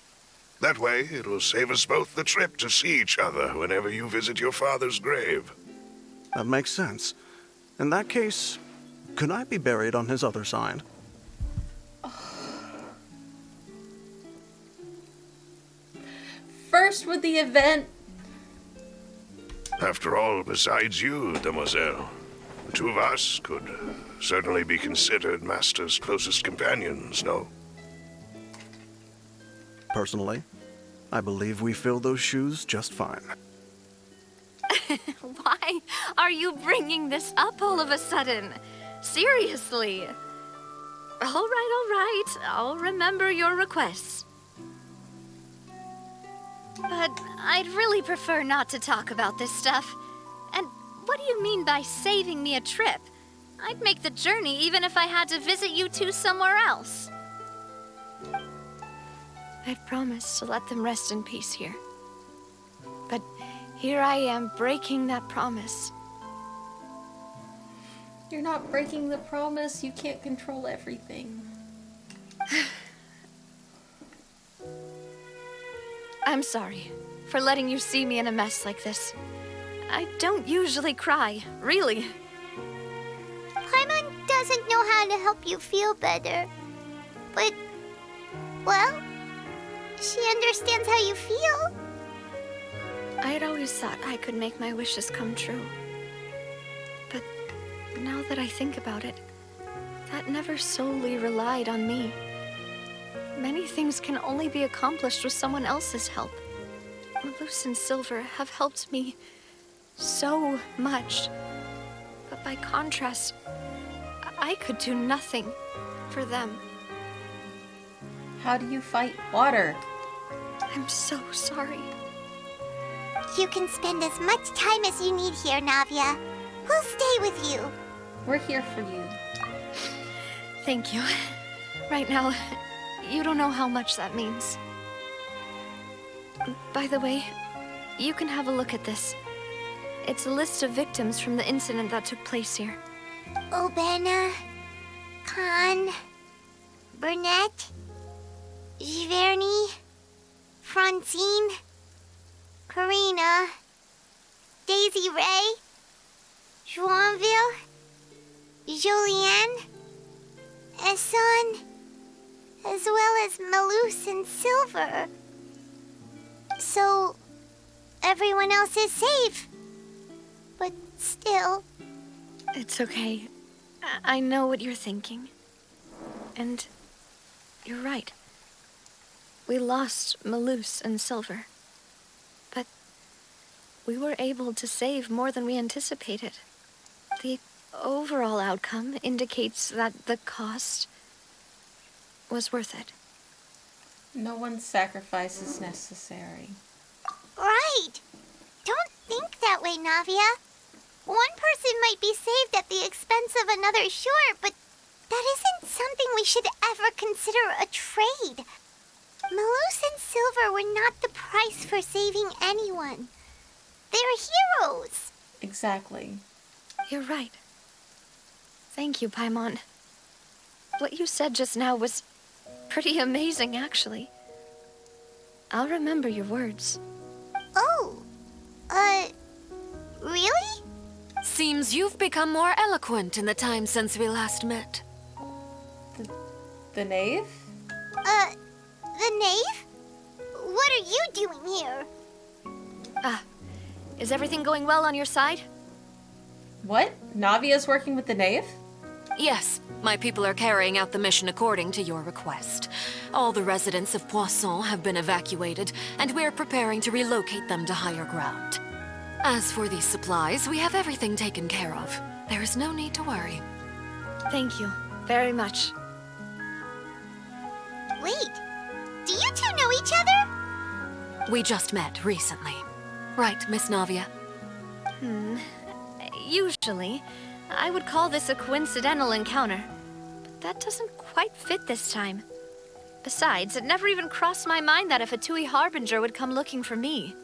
That way, it'll save us both the trip to see each other whenever you visit your father's grave. That makes sense. In that case, could I be buried on his other side? First with the event. After all, besides you, demoiselle, the two of us could certainly be considered Master's closest companions, no? Personally, I believe we fill those shoes just fine. Why are you bringing this up all of a sudden? Seriously. All right. I'll remember your requests. But I'd really prefer not to talk about this stuff. And what do you mean by saving me a trip? I'd make the journey even if I had to visit you two somewhere else. I'd promised to let them rest in peace here. But here I am breaking that promise. You're not breaking the promise. You can't control everything. I'm sorry for letting you see me in a mess like this. I don't usually cry, really. Paimon doesn't know how to help you feel better. But, well, she understands how you feel. I had always thought I could make my wishes come true. But now that I think about it, that never solely relied on me. Many things can only be accomplished with someone else's help. Malus and Silver have helped me so much. But by contrast, I could do nothing for them. How do you fight water? I'm so sorry. You can spend as much time as you need here, Navia. We'll stay with you. We're here for you. Thank you. Right now, you don't know how much that means. By the way, you can have a look at this. It's a list of victims from the incident that took place here. Obena, Khan, Burnett, Giverny, Francine, Karina, Daisy Ray, Joinville, Jolienne, Esson, as well as Malus and Silver. So, everyone else is safe. But still... It's okay. I know what you're thinking. And you're right. We lost Malus and Silver. But we were able to save more than we anticipated. The overall outcome indicates that the cost was worth it. No one's sacrifice is necessary. Right! Don't think that way, Navia. One person might be saved at the expense of another, sure, but that isn't something we should ever consider a trade. Malus and Silver were not the price for saving anyone. They're heroes. Exactly. You're right. Thank you, Paimon. What you said just now was pretty amazing, actually. I'll remember your words. Oh, really? Seems you've become more eloquent in the time since we last met. The knave? The knave? What are you doing here? Is everything going well on your side? What? Navia's working with the knave? Yes, my people are carrying out the mission according to your request. All the residents of Poisson have been evacuated, and we're preparing to relocate them to higher ground. As for these supplies, we have everything taken care of. There is no need to worry. Thank you very much. Wait, do you two know each other? We just met recently. Right, Miss Navia? Usually, I would call this a coincidental encounter. But that doesn't quite fit this time. Besides, it never even crossed my mind that a Fatui Harbinger would come looking for me.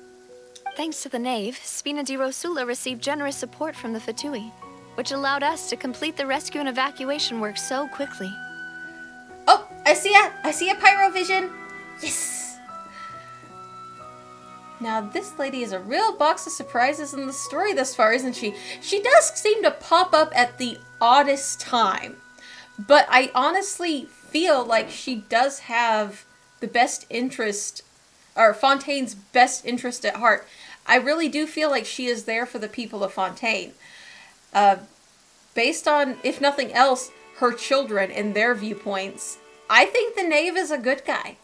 Thanks to the Knave, Spina di Rosula received generous support from the Fatui, which allowed us to complete the rescue and evacuation work so quickly. Oh, I see a pyrovision. Yes. Now this lady is a real box of surprises in the story thus far, isn't she? She does seem to pop up at the oddest time, but I honestly feel like she does have the best interest, or Fontaine's best interest at heart. I really do feel like she is there for the people of Fontaine. Based on, if nothing else, her children and their viewpoints, I think the Knave is a good guy.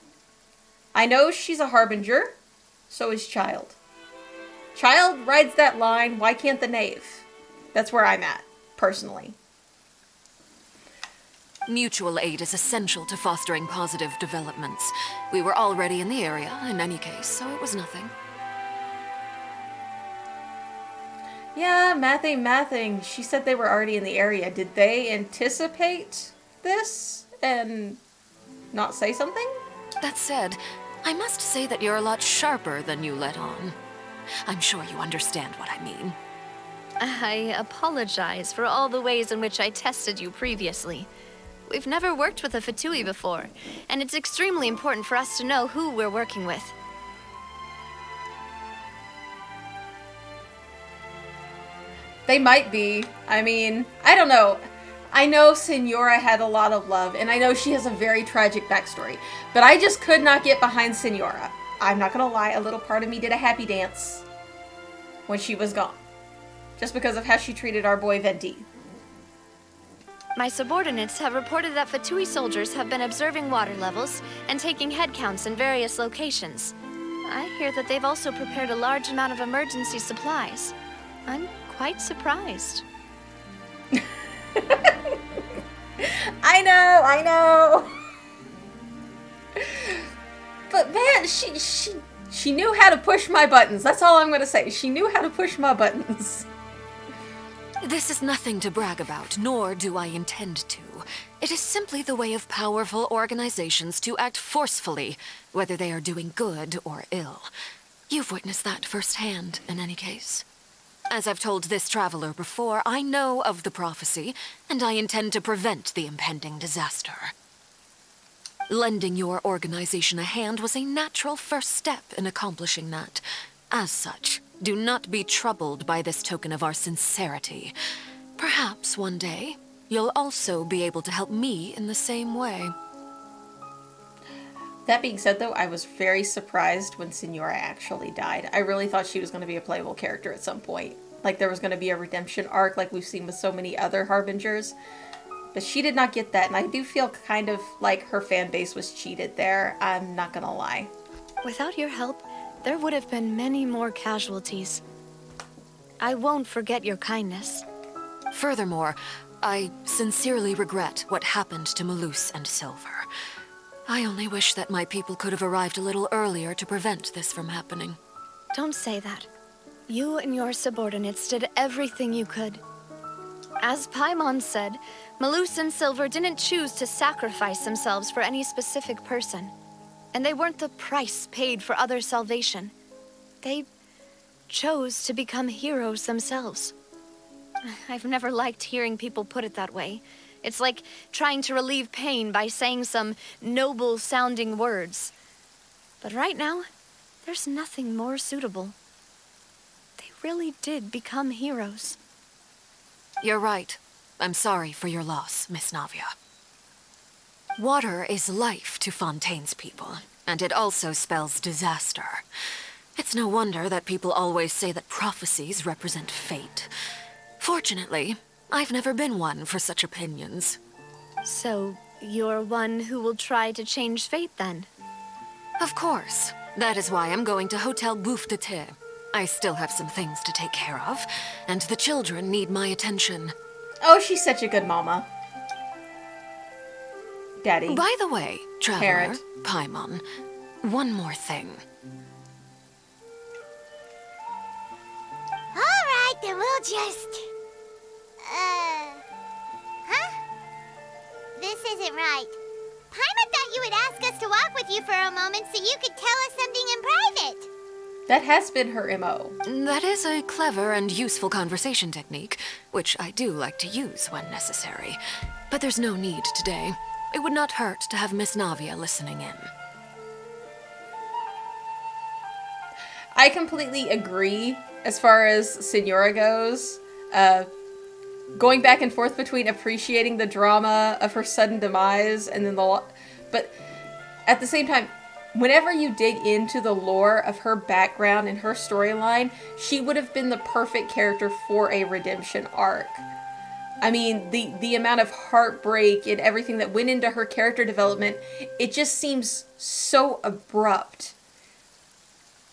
I know she's a Harbinger, so is Child. Child rides that line, why can't the Knave? That's where I'm at, personally. Mutual aid is essential to fostering positive developments. We were already in the area, in any case, so it was nothing. Yeah, mathing. She said they were already in the area. Did they anticipate this and not say something? That said, I must say that you're a lot sharper than you let on. I'm sure you understand what I mean. I apologize for all the ways in which I tested you previously. We've never worked with a Fatui before, and it's extremely important for us to know who we're working with. They might be. I mean, I don't know. I know Senora had a lot of love, and I know she has a very tragic backstory, but I just could not get behind Senora. I'm not gonna lie, a little part of me did a happy dance when she was gone. Just because of how she treated our boy Venti. My subordinates have reported that Fatui soldiers have been observing water levels and taking head counts in various locations. I hear that they've also prepared a large amount of emergency supplies. I'm quite surprised. I know. But man, she knew how to push my buttons. That's all I'm going to say. She knew how to push my buttons. This is nothing to brag about, nor do I intend to. It is simply the way of powerful organizations to act forcefully, whether they are doing good or ill. You've witnessed that firsthand, in any case. As I've told this traveler before, I know of the prophecy, and I intend to prevent the impending disaster. Lending your organization a hand was a natural first step in accomplishing that. As such, do not be troubled by this token of our sincerity. Perhaps one day, you'll also be able to help me in the same way. That being said, though, I was very surprised when Signora actually died. I really thought she was going to be a playable character at some point. Like there was going to be a redemption arc like we've seen with so many other Harbingers. But she did not get that, and I do feel kind of like her fan base was cheated there. I'm not going to lie. Without your help, there would have been many more casualties. I won't forget your kindness. Furthermore, I sincerely regret what happened to Malus and Silver. I only wish that my people could have arrived a little earlier to prevent this from happening. Don't say that. You and your subordinates did everything you could. As Paimon said, Malus and Silver didn't choose to sacrifice themselves for any specific person. And they weren't the price paid for other salvation. They chose to become heroes themselves. I've never liked hearing people put it that way. It's like trying to relieve pain by saying some noble-sounding words. But right now, there's nothing more suitable. They really did become heroes. You're right. I'm sorry for your loss, Miss Navia. Water is life to Fontaine's people, and it also spells disaster. It's no wonder that people always say that prophecies represent fate. Fortunately, I've never been one for such opinions. So, you're one who will try to change fate, then? Of course. That is why I'm going to Hotel Bouffe de Thé. I still have some things to take care of, and the children need my attention. Oh, she's such a good mama. Daddy. By the way, Traveler, Parent. Paimon, one more thing. Alright, then we'll just... Huh? This isn't right. Paimon thought you would ask us to walk with you for a moment so you could tell us something in private. That has been her MO. That is a clever and useful conversation technique, which I do like to use when necessary. But there's no need today. It would not hurt to have Miss Navia listening in. I completely agree as far as Signora goes. Going back and forth between appreciating the drama of her sudden demise and then but at the same time, whenever you dig into the lore of her background and her storyline, she would have been the perfect character for a redemption arc. I mean, the amount of heartbreak and everything that went into her character development, it just seems so abrupt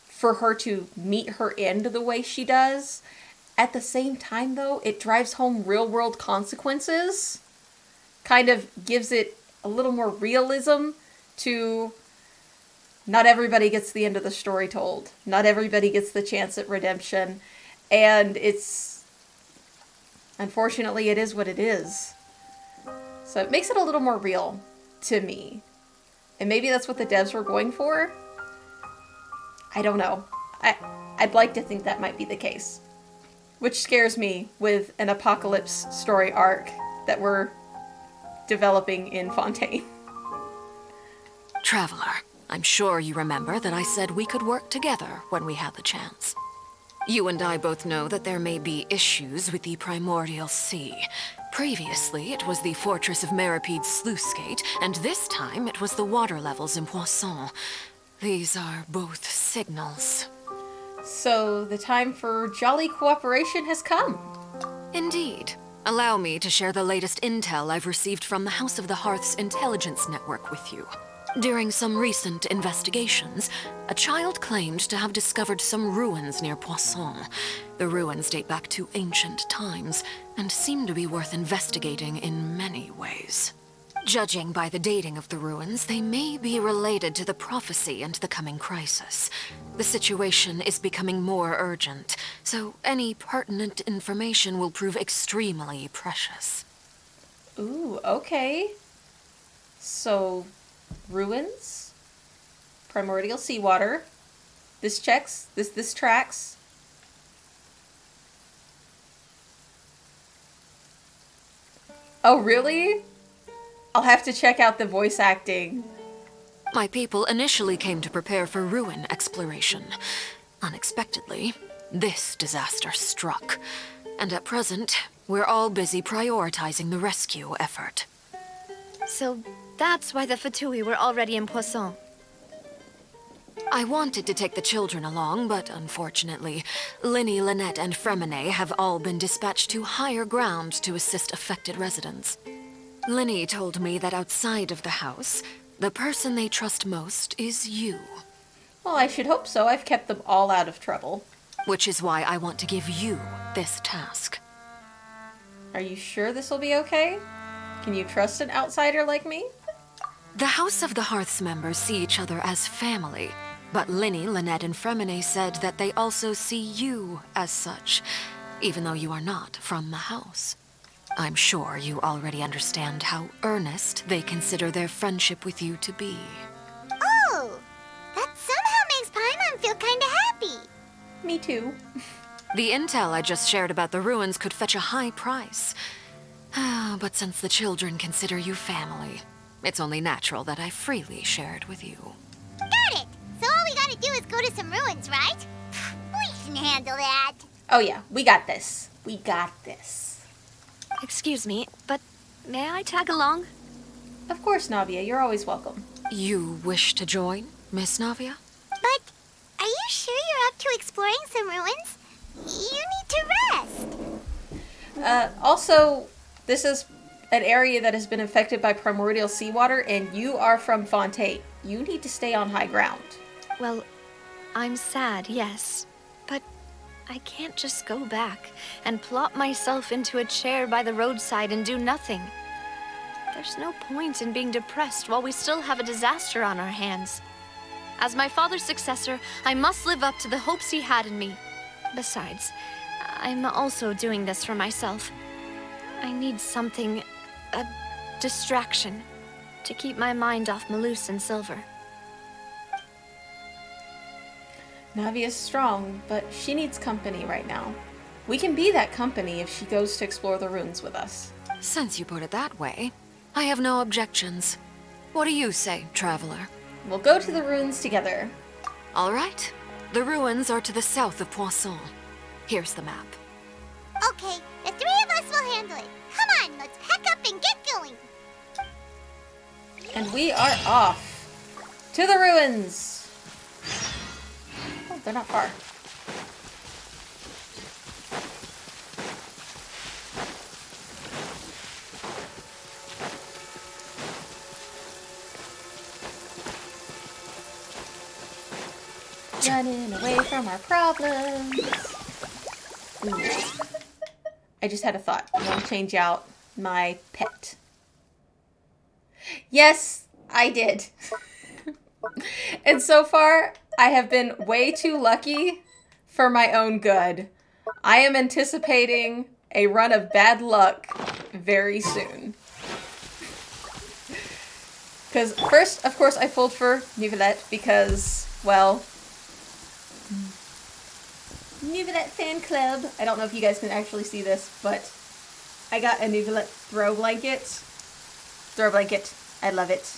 for her to meet her end the way she does. At the same time, though, it drives home real-world consequences. Kind of gives it a little more realism to... Not everybody gets the end of the story told. Not everybody gets the chance at redemption. And it's... Unfortunately, it is what it is. So it makes it a little more real to me. And maybe that's what the devs were going for. I don't know. I'd like to think that might be the case. Which scares me with an apocalypse story arc that we're developing in Fontaine. Traveler, I'm sure you remember that I said we could work together when we had the chance. You and I both know that there may be issues with the Primordial Sea. Previously, it was the Fortress of Meripede's sluice gate, and this time it was the water levels in Poisson. These are both signals. So the time for jolly cooperation has come. Indeed. Allow me to share the latest intel I've received from the House of the Hearth's intelligence network with you. During some recent investigations, a child claimed to have discovered some ruins near Poisson. The ruins date back to ancient times and seem to be worth investigating in many ways. Judging by the dating of the ruins, they may be related to the prophecy and the coming crisis. The situation is becoming more urgent, so any pertinent information will prove extremely precious. Ooh, okay. So, ruins, primordial seawater. This checks. This tracks. Oh, really? I'll have to check out the voice acting. My people initially came to prepare for ruin exploration. Unexpectedly, this disaster struck. And at present, we're all busy prioritizing the rescue effort. So that's why the Fatui were already in Poisson. I wanted to take the children along, but unfortunately, Linny, Lynette, and Fremine have all been dispatched to higher ground to assist affected residents. Linny told me that outside of the house, the person they trust most is you. Well, I should hope so. I've kept them all out of trouble. Which is why I want to give you this task. Are you sure this will be okay? Can you trust an outsider like me? The House of the Hearth's members see each other as family, but Linny, Lynette, and Fremine said that they also see you as such, even though you are not from the house. I'm sure you already understand how earnest they consider their friendship with you to be. Oh, that somehow makes Paimon feel kinda happy. Me too. The intel I just shared about the ruins could fetch a high price. But since the children consider you family, it's only natural that I freely share it with you. Got it! So all we gotta do is go to some ruins, right? We can handle that. Oh yeah, we got this. We got this. Excuse me, but may I tag along? Of course, Navia. You're always welcome. You wish to join, Miss Navia? But are you sure you're up to exploring some ruins? You need to rest. Also, this is an area that has been affected by primordial seawater, and you are from Fontaine. You need to stay on high ground. Well, I'm sad, yes. But I can't just go back and plop myself into a chair by the roadside and do nothing. There's no point in being depressed while we still have a disaster on our hands. As my father's successor, I must live up to the hopes he had in me. Besides, I'm also doing this for myself. I need something, a distraction, to keep my mind off Malus and Silver. Navia's strong, but she needs company right now. We can be that company if she goes to explore the ruins with us. Since you put it that way, I have no objections. What do you say, traveler? We'll go to the ruins together. All right. The ruins are to the south of Poisson. Here's the map. Okay, the three of us will handle it. Come on, let's pack up and get going. And we are off to the ruins. Oh, they're not far. Running away from our problems. Ooh. I just had a thought. I want to change out my pet. Yes, I did. And so far, I have been way too lucky for my own good. I am anticipating a run of bad luck very soon. Because first, of course, I pulled for Neuvillette because, well, Neuvillette fan club. I don't know if you guys can actually see this, but I got a Neuvillette throw blanket. Throw blanket. I love it.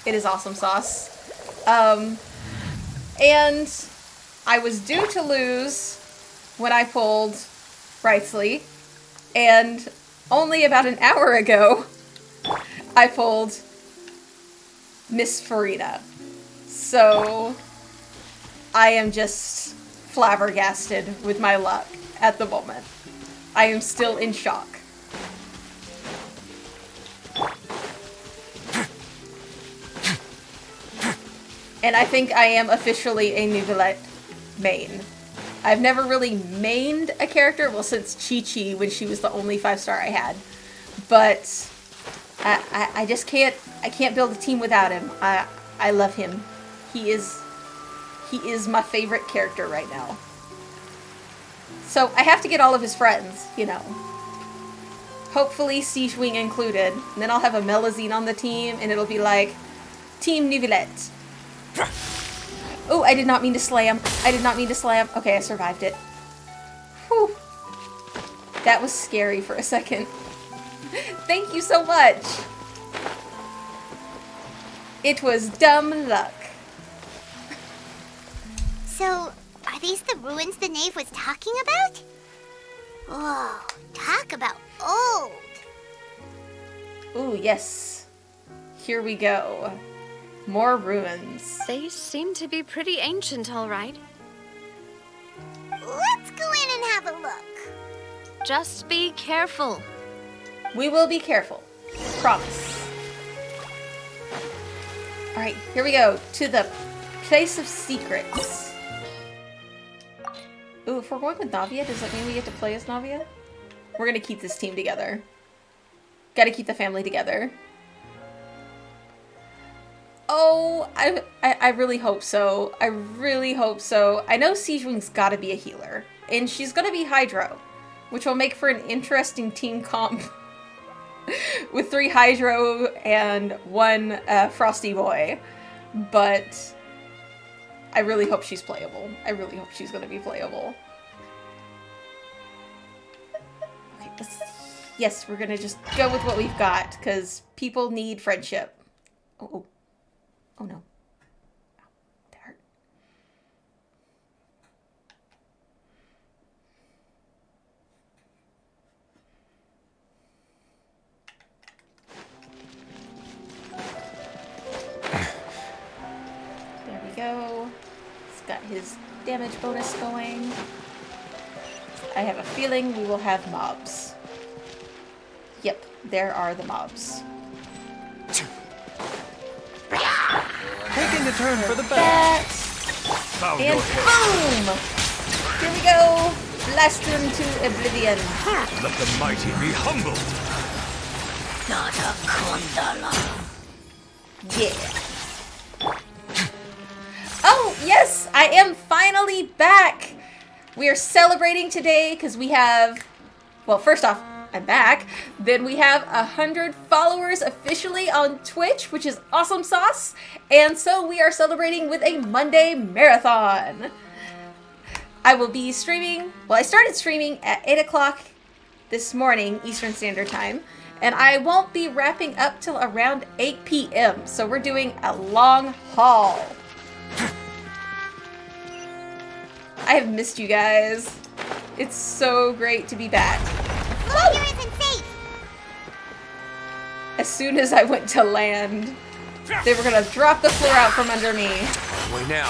It is awesome sauce. And I was due to lose when I pulled Wrightsley, and only about an hour ago, I pulled Miss Farina. So I am just flabbergasted with my luck at the moment. I am still in shock. And I think I am officially a Neuvillette main. I've never really mained a character, well, since Ch.4 when she was the only 5-star I had. But I just can't build a team without him. I love him. He is my favorite character right now. So I have to get all of his friends, you know. Hopefully Siegewing included. And then I'll have a Melazine on the team and it'll be like Team Neuvillette. Oh, I did not mean to slam. I did not mean to slam. Okay, I survived it. Whew. That was scary for a second. Thank you so much. It was dumb luck. So, are these the ruins the knave was talking about? Whoa, talk about old. Ooh, yes. Here we go. More ruins. They seem to be pretty ancient, all right. Let's go in and have a look. Just be careful. We will be careful. Promise. Alright, here we go. To the place of secrets. Ooh, if we're going with Navia, does that mean we get to play as Navia? We're gonna keep this team together. Gotta keep the family together. Oh, I really hope so. I really hope so. I know Siegewing's gotta be a healer. And she's gonna be Hydro, which will make for an interesting team comp. With 3 Hydro and 1 Frosty Boy. But I really hope she's playable. I really hope she's gonna be playable. Okay, yes, we're gonna just go with what we've got, because people need friendship. Oh. Oh no. Ow, that hurt. There we go. He's got his damage bonus going. I have a feeling we will have mobs. Yep, there are the mobs. Taking a turn for the best. And boom! Here we go! Blast them to oblivion. Let the mighty be humbled. Yeah. Oh, yes! I am finally back! We are celebrating today because we have... Well, first off, I'm back. Then we have 100 followers officially on Twitch, which is awesome sauce. And so we are celebrating with a Monday marathon. I will be streaming, well, I started streaming at 8 o'clock this morning, Eastern Standard Time. And I won't be wrapping up till around 8 p.m. So we're doing a long haul. I have missed you guys. It's so great to be back. Floor here isn't safe. As soon as I went to land, they were gonna drop the floor out from under me. Way now.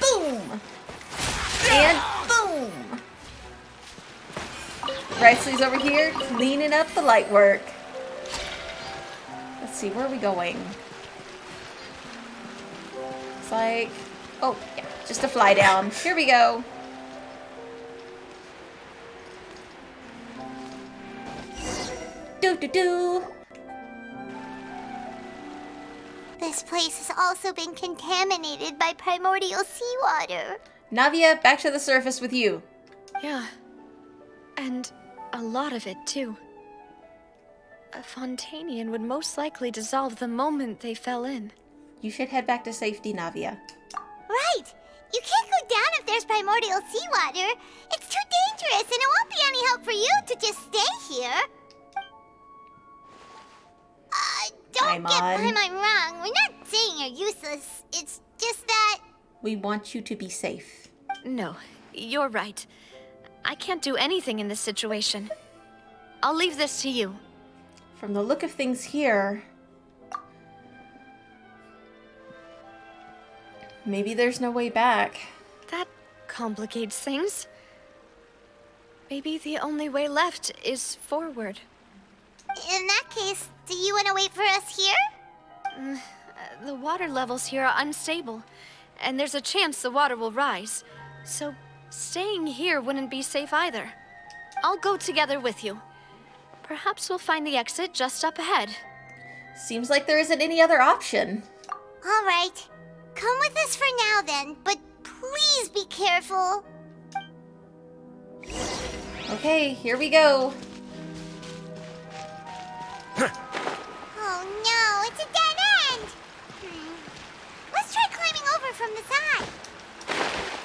Boom! And boom! Wrightsley's over here cleaning up the light work. Let's see, where are we going? It's like, oh yeah, just a fly down. Here we go. Do-do-do. This place has also been contaminated by primordial seawater. Navia, back to the surface with you. Yeah. And a lot of it, too. A Fontanian would most likely dissolve the moment they fell in. You should head back to safety, Navia. Right! You can't go down if there's primordial seawater. It's too dangerous, and it won't be any help for you to just stay here. Don't get Paimon wrong. We're not saying you're useless. It's just that... We want you to be safe. No, you're right. I can't do anything in this situation. I'll leave this to you. From the look of things here... Maybe there's no way back. That complicates things. Maybe the only way left is forward. In that case, do you want to wait for us here? The water levels here are unstable, and there's a chance the water will rise. So staying here wouldn't be safe either. I'll go together with you. Perhaps we'll find the exit just up ahead. Seems like there isn't any other option. All right. Come with us for now then, but please be careful. Okay, here we go. Oh no, it's a dead end! Let's try climbing over from the side.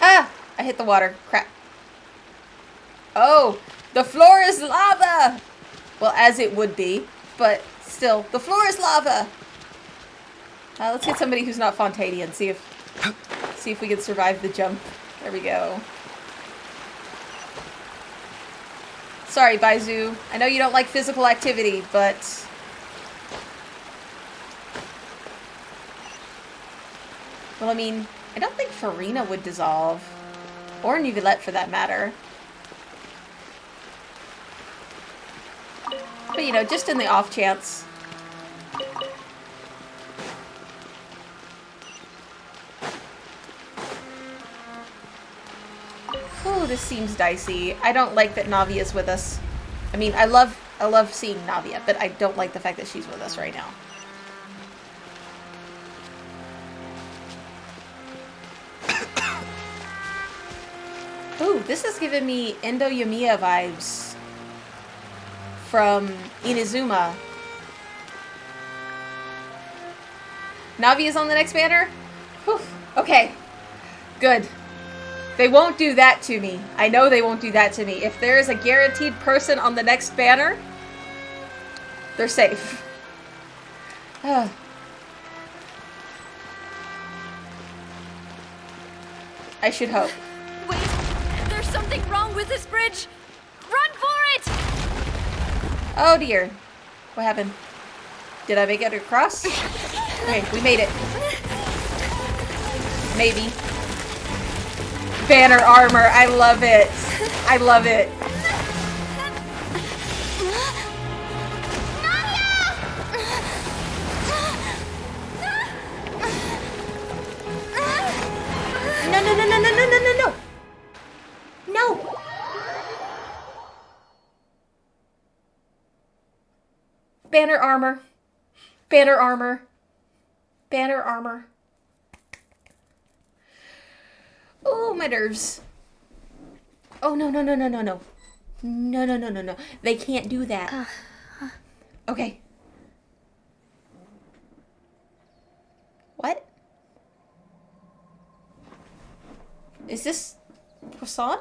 Ah! I hit the water. Crap. Oh! The floor is lava! Well, as it would be, but still, the floor is lava! Let's get somebody who's not Fontaine and see if we can survive the jump. There we go. Sorry, Baizu. I know you don't like physical activity, but... Well, I mean, I don't think Farina would dissolve. Or Neuvillette, for that matter. But, you know, just in the off chance. Oh, this seems dicey. I don't like that Navia's with us. I mean, I love seeing Navia, but I don't like the fact that she's with us right now. Ooh, this is giving me Endo Yamiya vibes from Inazuma. Navia's on the next banner? Whew. Okay, good. They won't do that to me. I know they won't do that to me. If there is a guaranteed person on the next banner, they're safe. I should hope. Wait, there's something wrong with this bridge. Run for it! Oh dear. What happened? Did I make it across? Okay, we made it. Maybe. Banner armor. I love it. I love it. No, no, no, no, no, no, no, no, no. No. Banner armor. Banner armor. Banner armor. Oh, my nerves. Oh, no, no, no, no, no, no. No, no, no, no, no. They can't do that. Okay. What? Is this Croissant?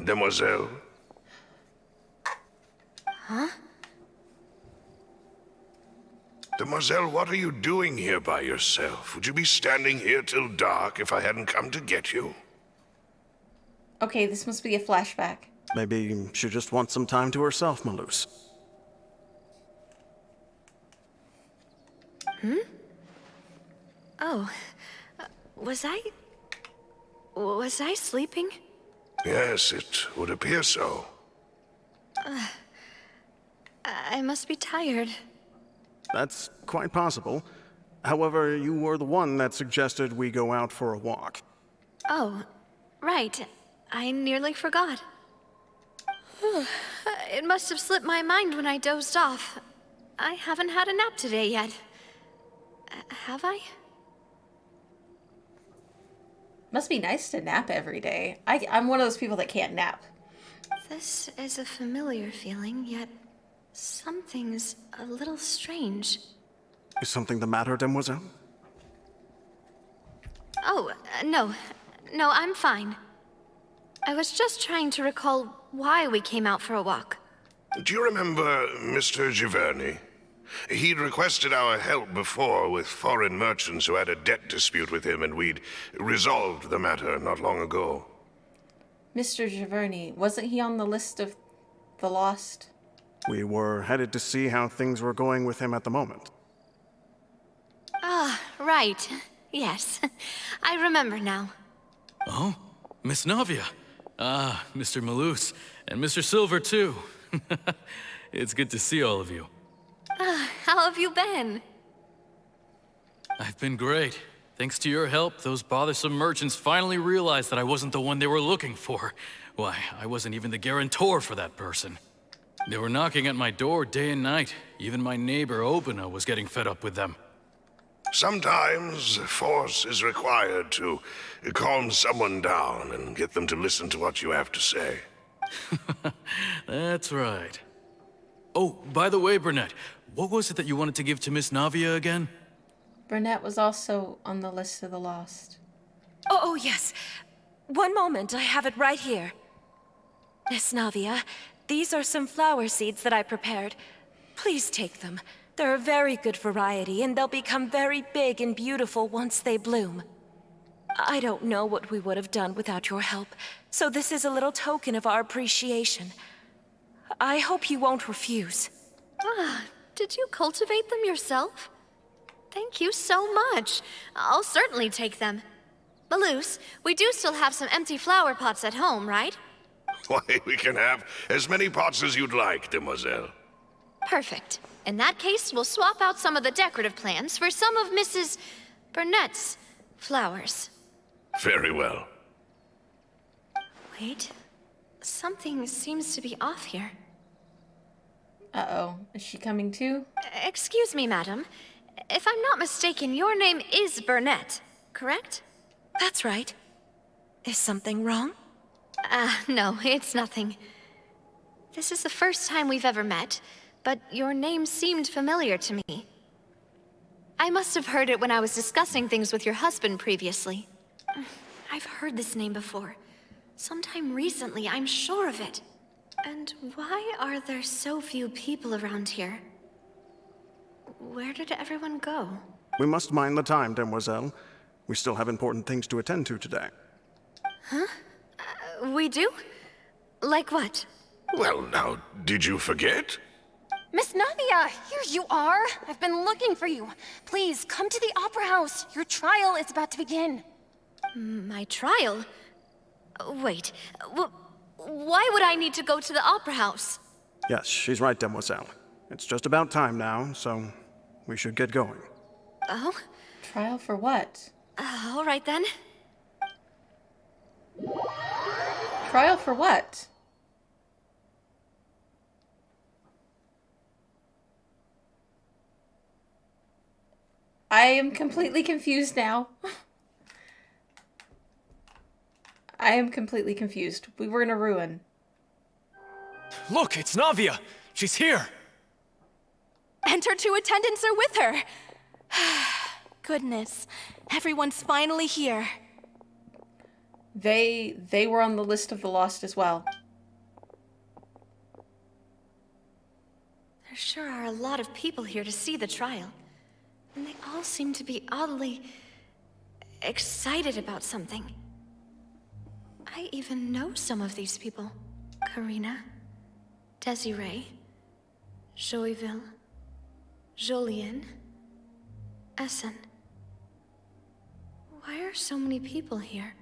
Demoiselle. Huh? Demoiselle, what are you doing here by yourself? Would you be standing here till dark if I hadn't come to get you? Okay, this must be a flashback. Maybe she just wants some time to herself, Malus. Hmm? Oh, was I sleeping? Yes, it would appear so. I must be tired. That's quite possible. However, you were the one that suggested we go out for a walk. Oh, right. I nearly forgot. It must have slipped my mind when I dozed off. I haven't had a nap today yet. Have I? Must be nice to nap every day. I'm one of those people that can't nap. This is a familiar feeling, yet something's a little strange. Is something the matter, Demoiselle? Oh, no. No, I'm fine. I was just trying to recall why we came out for a walk. Do you remember Mr. Giverny? He'd requested our help before with foreign merchants who had a debt dispute with him, and we'd resolved the matter not long ago. Mr. Giverny, wasn't he on the list of the lost? We were headed to see how things were going with him at the moment. Ah, right. Yes. I remember now. Oh, Miss Navia. Ah, Mr. Malus. And Mr. Silver, too. It's good to see all of you. How have you been? I've been great. Thanks to your help, those bothersome merchants finally realized that I wasn't the one they were looking for. Why, I wasn't even the guarantor for that person. They were knocking at my door day and night. Even my neighbor, Obina, was getting fed up with them. Sometimes force is required to calm someone down and get them to listen to what you have to say. That's right. Oh, by the way, Burnett, what was it that you wanted to give to Miss Navia again? Burnett was also on the list of the lost. Oh, yes. One moment, I have it right here. Miss Navia, these are some flower seeds that I prepared. Please take them. They're a very good variety, and they'll become very big and beautiful once they bloom. I don't know what we would have done without your help, so this is a little token of our appreciation. I hope you won't refuse. Ah, did you cultivate them yourself? Thank you so much. I'll certainly take them. Maloose, we do still have some empty flower pots at home, right? Why, we can have as many pots as you'd like, demoiselle. Perfect. In that case, we'll swap out some of the decorative plants for some of Mrs. Burnett's flowers. Very well. Wait. Something seems to be off here. Uh-oh. Is she coming too? Excuse me, madam. If I'm not mistaken, your name is Burnett, correct? That's right. Is something wrong? No, it's nothing. This is the first time we've ever met, but your name seemed familiar to me. I must have heard it when I was discussing things with your husband previously. I've heard this name before. Sometime recently, I'm sure of it. And why are there so few people around here? Where did everyone go? We must mind the time, demoiselle. We still have important things to attend to today. Huh? We do? Like what? Well, now, did you forget? Miss Navia, here you are. I've been looking for you. Please, come to the Opera House. Your trial is about to begin. My trial? Wait, why would I need to go to the Opera House? Yes, she's right, demoiselle. It's just about time now, so we should get going. Oh? Trial for what? All right then. Trial for what? I am completely confused now. I am completely confused. We were in a ruin. Look, it's Navia! She's here! And her two attendants are with her! Goodness, everyone's finally here. They were on the list of the lost as well. There sure are a lot of people here to see the trial. And they all seem to be oddly excited about something. I even know some of these people. Karina, Desiree, Joyville, Jolien, Essen. Why are so many people here?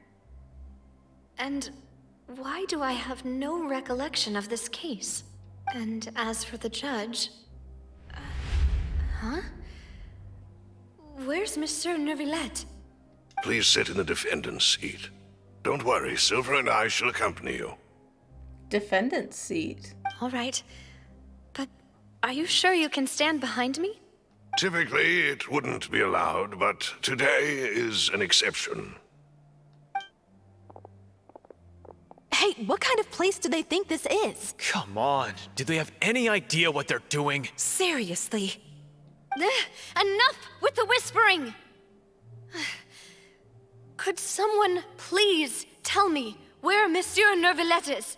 And why do I have no recollection of this case? And as for the judge... huh? Where's Monsieur Neuvillette? Please sit in the defendant's seat. Don't worry, Silver and I shall accompany you. Defendant's seat? All right. But are you sure you can stand behind me? Typically, it wouldn't be allowed, but today is an exception. Hey, what kind of place do they think this is? Come on, do they have any idea what they're doing? Seriously. Enough with the whispering! Could someone please tell me where Monsieur Neuvillette is?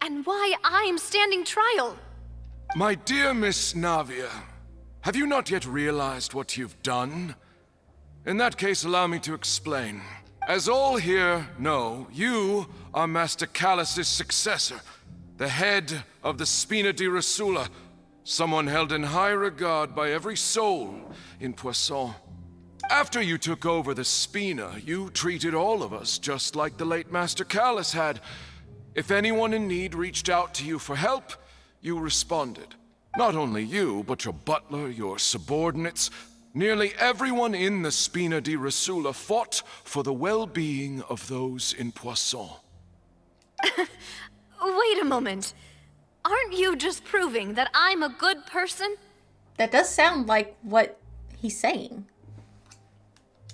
And why I'm standing trial? My dear Miss Navia, have you not yet realized what you've done? In that case, allow me to explain. As all here know, you are Master Callus's successor, the head of the Spina di Rosula, someone held in high regard by every soul in Poisson. After you took over the Spina, you treated all of us just like the late Master Callus had. If anyone in need reached out to you for help, you responded. Not only you, but your butler, your subordinates, Nearly everyone in the Spina di Rasula fought for the well-being of those in Poisson. Wait a moment. Aren't you just proving that I'm a good person? That does sound like what he's saying.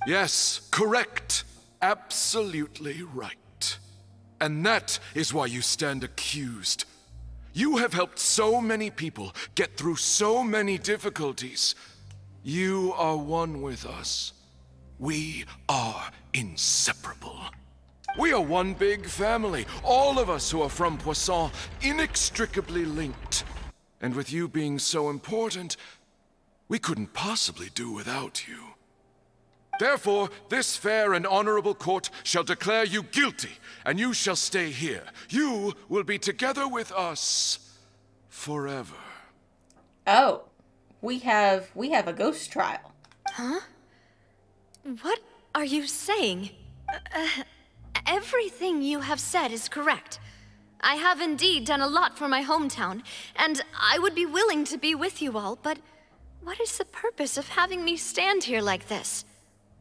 Yes, correct. Absolutely right. And that is why you stand accused. You have helped so many people get through so many difficulties. You are one with us. We are inseparable. We are one big family, all of us who are from Poisson, inextricably linked. And with you being so important, we couldn't possibly do without you. Therefore, this fair and honorable court shall declare you guilty, and you shall stay here. You will be together with us forever. Oh, we have a ghost trial. Huh? What are you saying? Everything you have said is correct. I have indeed done a lot for my hometown, and I would be willing to be with you all, but what is the purpose of having me stand here like this?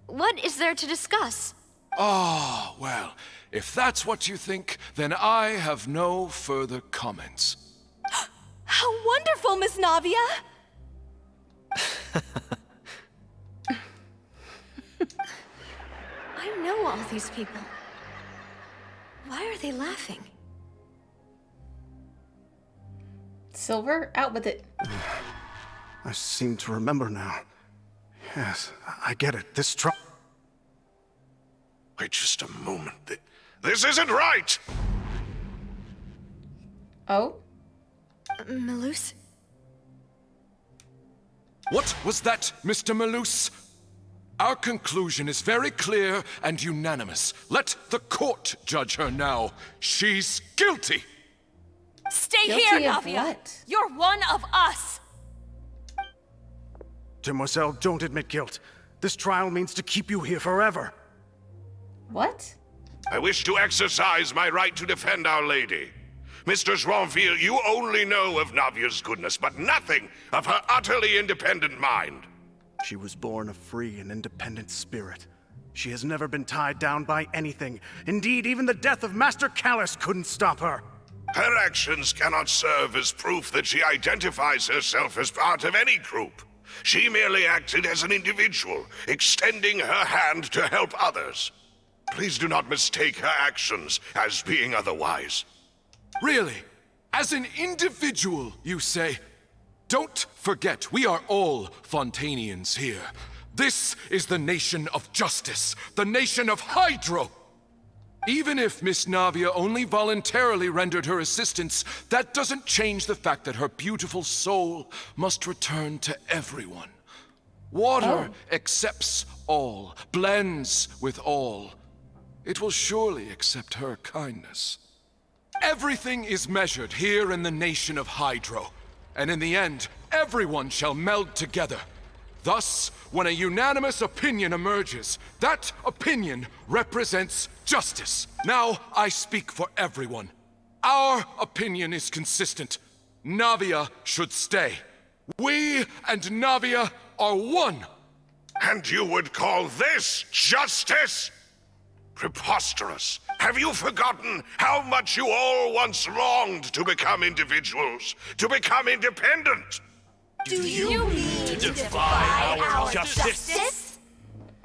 What is there to discuss? Ah, well, if that's what you think, then I have no further comments. How wonderful, Miss Navia! I know all these people. Why are they laughing? Silver, out with it. I seem to remember now. Yes, I get it. This trouble. Wait just a moment. This isn't right! Oh? Malus? What was that, Mr. Malus? Our conclusion is very clear and unanimous. Let the court judge her now. She's guilty! Stay Guilty here, of Navia! what? You're one of us! Demoiselle, don't admit guilt. This trial means to keep you here forever. What? I wish to exercise my right to defend Our Lady. Mr. Joinville, you only know of Navia's goodness, but nothing of her utterly independent mind. She was born a free and independent spirit. She has never been tied down by anything. Indeed, even the death of Master Callus couldn't stop her. Her actions cannot serve as proof that she identifies herself as part of any group. She merely acted as an individual, extending her hand to help others. Please do not mistake her actions as being otherwise. Really? As an individual, you say? Don't forget, we are all Fontanians here. This is the nation of justice, the nation of Hydro. Even if Miss Navia only voluntarily rendered her assistance, that doesn't change the fact that her beautiful soul must return to everyone. Water accepts all, blends with all. It will surely accept her kindness. Everything is measured here in the nation of Hydro, and in the end, everyone shall meld together. Thus, when a unanimous opinion emerges, that opinion represents justice. Now, I speak for everyone. Our opinion is consistent. Navia should stay. We and Navia are one. And you would call this justice? Preposterous. Have you forgotten how much you all once longed to become individuals, to become independent? Do you mean to defy our justice?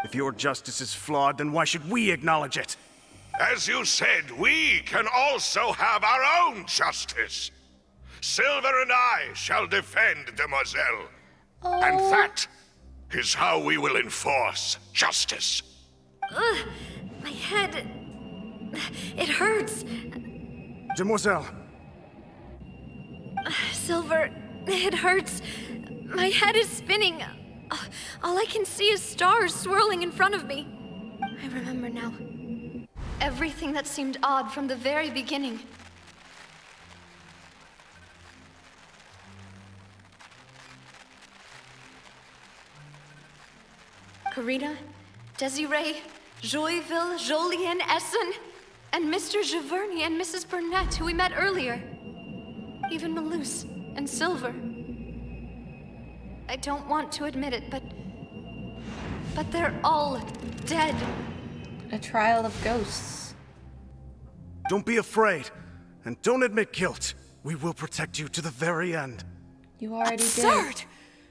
If your justice is flawed, then why should we acknowledge it? As you said, we can also have our own justice. Silver and I shall defend Demoiselle. And that is how we will enforce justice. Ugh, my head... it hurts. Demoiselle. Silver, it hurts. My head is spinning. All I can see is stars swirling in front of me. I remember now. Everything that seemed odd from the very beginning. Karina, Desiree, Joyville, Jolien, Essen, and Mr. Giverny and Mrs. Burnett, who we met earlier. Even Malus and Silver. I don't want to admit it, but But they're all dead. A trial of ghosts. Don't be afraid, and don't admit guilt. We will protect you to the very end. You already Absurd! did.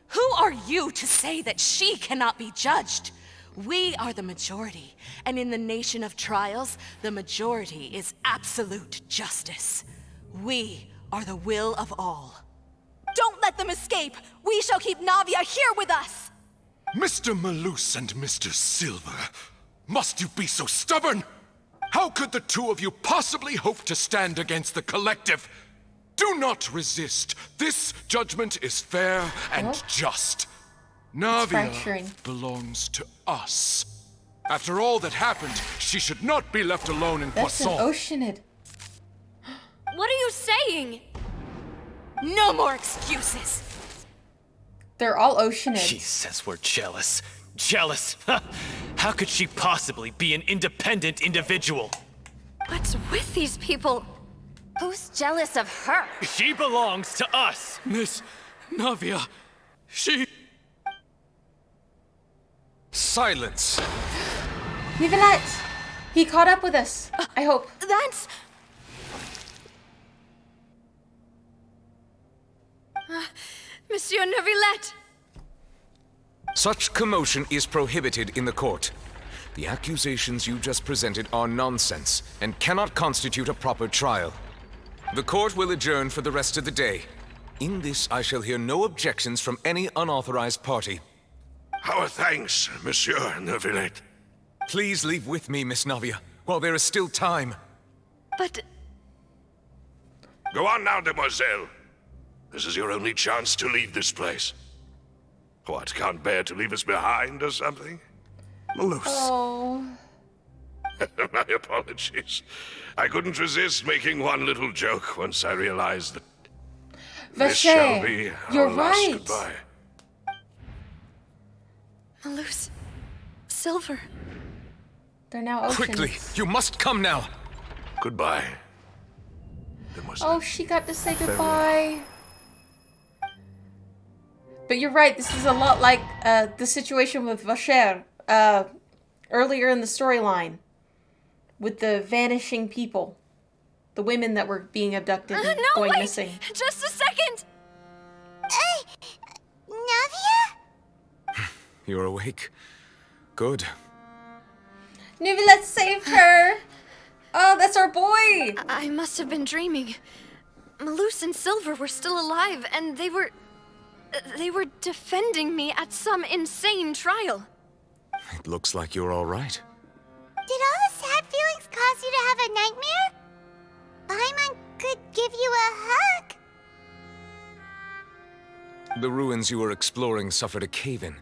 Who are you to say that she cannot be judged? We are the majority, and in the nation of trials, the majority is absolute justice. We are the will of all. Don't let them escape! We shall keep Navia here with us! Mr. Malus and Mr. Silver, must you be so stubborn? How could the two of you possibly hope to stand against the collective? Do not resist. This judgment is fair and just. Navia belongs to us. After all that happened, she should not be left alone in That's an Poisson. Oceanid. What are you saying? No more excuses! They're all Oceanids. She says we're jealous. Jealous? How could she possibly be an independent individual? What's with these people? Who's jealous of her? She belongs to us! Miss Navia, she... Silence! Nicolette! He caught up with us. I hope. That's... Monsieur Neuvillette! Such commotion is prohibited in the court. The accusations you just presented are nonsense and cannot constitute a proper trial. The court will adjourn for the rest of the day. In this, I shall hear no objections from any unauthorized party. Our thanks, Monsieur Neuvillette. Please leave with me, Miss Navia, while there is still time. But... Go on now, demoiselle. This is your only chance to leave this place. What, can't bear to leave us behind or something? Malus. Oh. My apologies. I couldn't resist making one little joke once I realized that this shall be our you're last right. goodbye. Malus... Silver... They're now Oceans. Quickly, you must come now. Goodbye. Oh, she got to say goodbye. But you're right, this is a lot like the situation with Vacher earlier in the storyline. With the vanishing people. The women that were being abducted and going missing. Just a second! Navia? You're awake. Good. Nuvi, let's save her! Oh, that's our boy! I must have been dreaming. Malus and Silver were still alive, and they were defending me at some insane trial. It looks like you're all right. Did all the sad feelings cause you to have a nightmare? Paimon could give you a hug. The ruins you were exploring suffered a cave-in.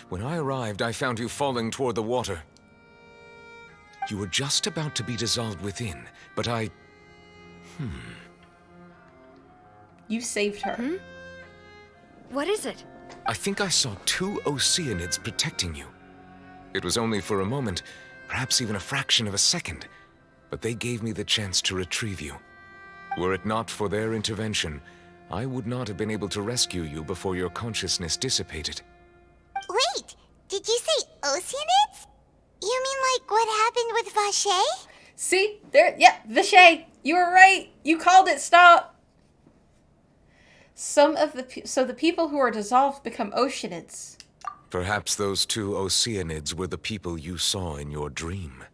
When I arrived, I found you falling toward the water. You were just about to be dissolved within, but I... You saved her. What is it? I think I saw 2 Oceanids protecting you. It was only for a moment, perhaps even a fraction of a second, but they gave me the chance to retrieve you. Were it not for their intervention, I would not have been able to rescue you before your consciousness dissipated. Wait, did you say Oceanids? You mean like what happened with Vacher? See? There, yeah, Vacher. You were right. You called it. Stop. So the people who are dissolved become Oceanids. Perhaps those 2 Oceanids were the people you saw in your dream.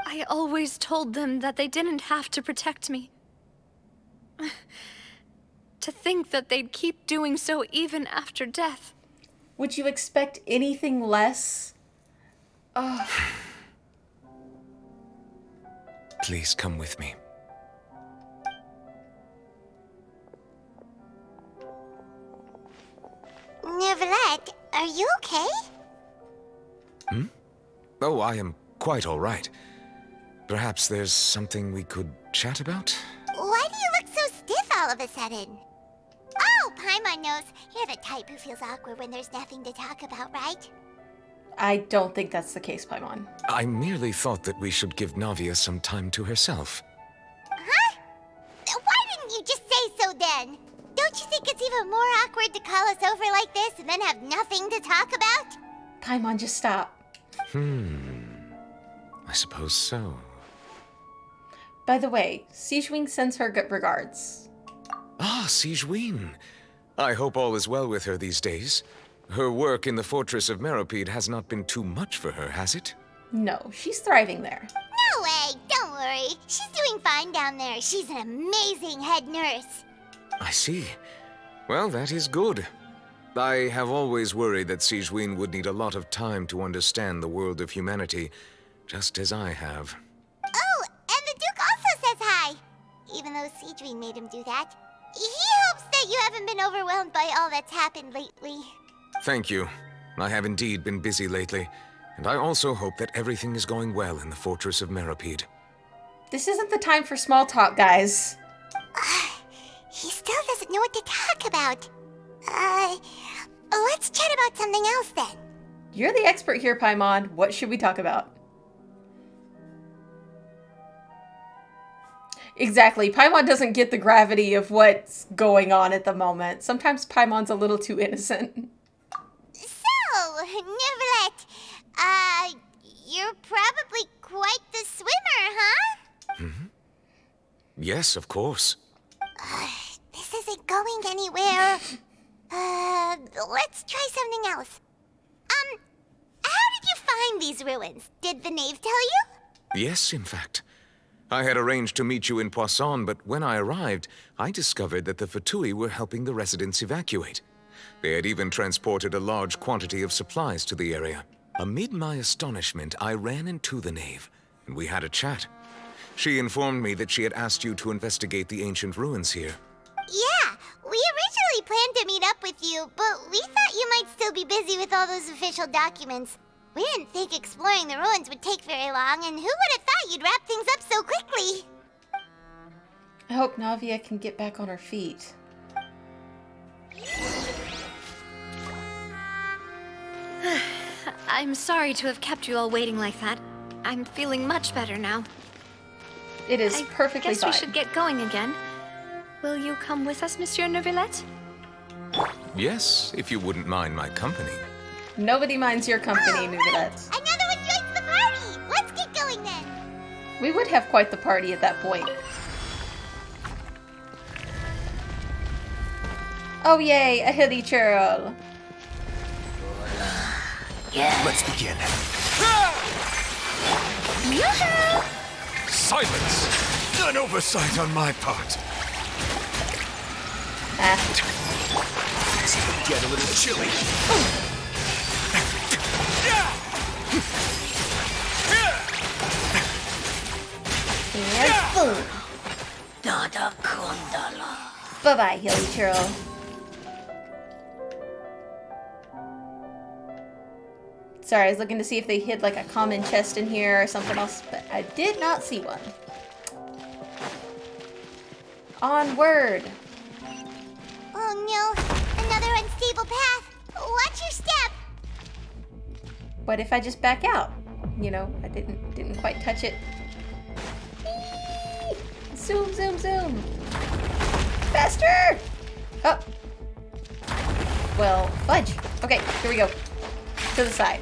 I always told them that they didn't have to protect me. To think that they'd keep doing so even after death. Would you expect anything less? Please come with me. Neuvillette, are you okay? Oh, I am quite all right. Perhaps there's something we could chat about? Why do you look so stiff all of a sudden? Oh, Paimon knows. You're the type who feels awkward when there's nothing to talk about, right? I don't think that's the case, Paimon. I merely thought that we should give Navia some time to herself. Huh? Why didn't you just say so then? Don't Don't you think it's even more awkward to call us over like this and then have nothing to talk about? Paimon, just stop. I suppose so. By the way, Sijwing sends her good regards. Ah, Sijween. I hope all is well with her these days. Her work in the Fortress of Meropide has not been too much for her, has it? No, she's thriving there. No way, don't worry. She's doing fine down there. She's an amazing head nurse. I see. Well, that is good. I have always worried that Sijween would need a lot of time to understand the world of humanity, just as I have. Oh, and the Duke also says hi. Even though Sijween made him do that. He hopes that you haven't been overwhelmed by all that's happened lately. Thank you. I have indeed been busy lately, and I also hope that everything is going well in the Fortress of Meropide. This isn't the time for small talk, guys. He still doesn't know what to talk about. Let's chat about something else then. You're the expert here, Paimon. What should we talk about? Exactly. Paimon doesn't get the gravity of what's going on at the moment. Sometimes Paimon's a little too innocent. So, Neverlet, you're probably quite the swimmer, huh? Yes, of course. This isn't going anywhere. Let's try something else. How did you find these ruins? Did the knave tell you? Yes, in fact. I had arranged to meet you in Poisson, but when I arrived, I discovered that the Fatui were helping the residents evacuate. They had even transported a large quantity of supplies to the area. Amid my astonishment, I ran into the knave, and we had a chat. She informed me that she had asked you to investigate the ancient ruins here. Yeah, we originally planned to meet up with you, but we thought you might still be busy with all those official documents. We didn't think exploring the ruins would take very long, and who would have thought you'd wrap things up so quickly? I hope Navia can get back on her feet. I'm sorry to have kept you all waiting like that. I'm feeling much better now. It is perfectly fine. I guess we should get going again. Will you come with us, Monsieur Neuvillette? Yes, if you wouldn't mind my company. Nobody minds your company, Neuvillette. Another one joins the party! Let's get going then! We would have quite the party at that point. Oh yay, a hilly churl. Yeah. Let's begin. Silence! An oversight on my part. It's gonna get a little chilly. Bye-bye, hilly churl. Sorry, I was looking to see if they hid like a common chest in here or something else, but I did not see one. Onward! Oh no, another unstable path. Watch your step. What if I just back out? You know, I didn't quite touch it. Whee! Zoom, zoom, zoom! Faster! Oh. Well, fudge. Okay, here we go. To the side.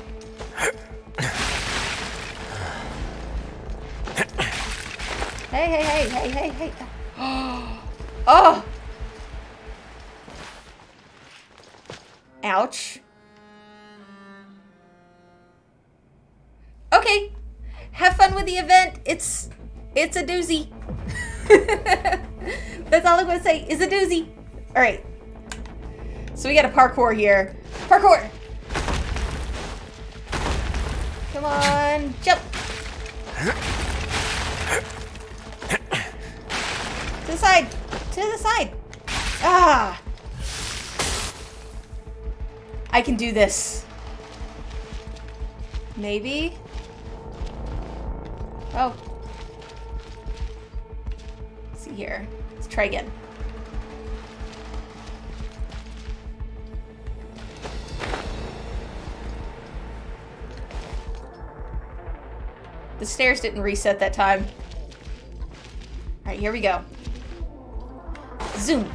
Hey. Oh! Ouch. Okay. Have fun with the event. It's a doozy. That's all I'm gonna say. Is a doozy. Alright. So we got a parkour here. Parkour! Come on, jump! To the side! To the side! Ah! I can do this. Maybe? Oh. Let's see here. Let's try again. The stairs didn't reset that time. Alright, here we go. Zoom.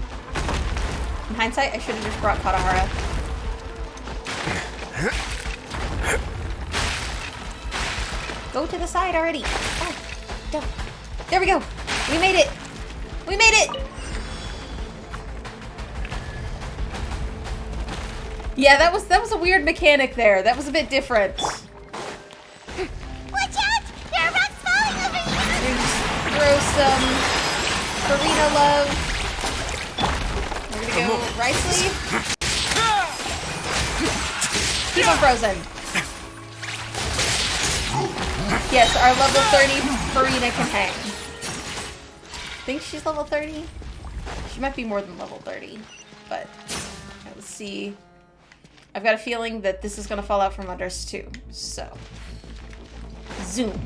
In hindsight, I should have just brought Katahara. Go to the side already. Oh, don't. There we go. We made it. We made it. Yeah, that was a weird mechanic there. That was a bit different. Watch out! There are rocks falling over here! Throw some Farina love. We're gonna go rice leaf. Keep on frozen. Yes, our level 30 Farina can hang. I think she's level 30. She might be more than level 30, but let's see. I've got a feeling that this is gonna fall out from under us too. So, zoom.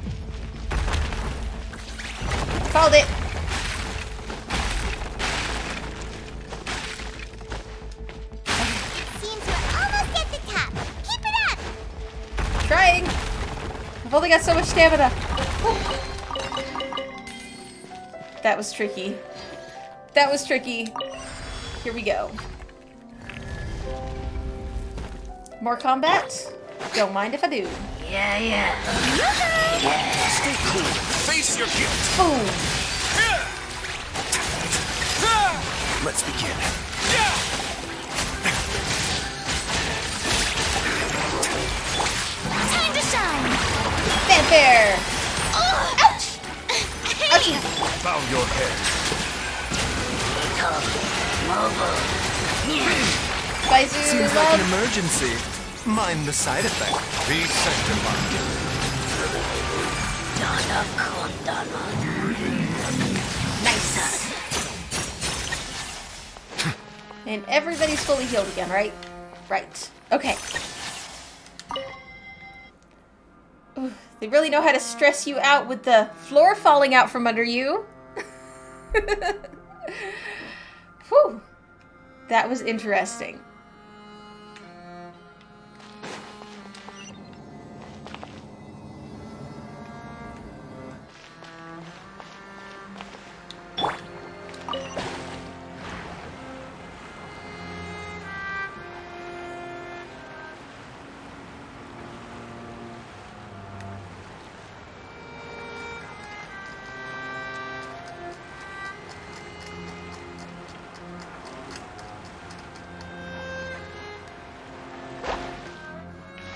Called it. Seems we're almost at the top. Keep it up! Trying. I've only got so much stamina. That was tricky. That was tricky. Here we go. More combat? Don't mind if I do. Yeah. Stay cool. Face your guilt. Boom. Let's begin. Time to shine! Fanfare! Ouch! Ouchie! Bow your head. Baizu, Seems love. like an emergency. Mind the side effect. Be sanctified. Nice. And everybody's fully healed again, right? Right. Okay. Ooh, they really know how to stress you out with the floor falling out from under you. Whew. That was interesting.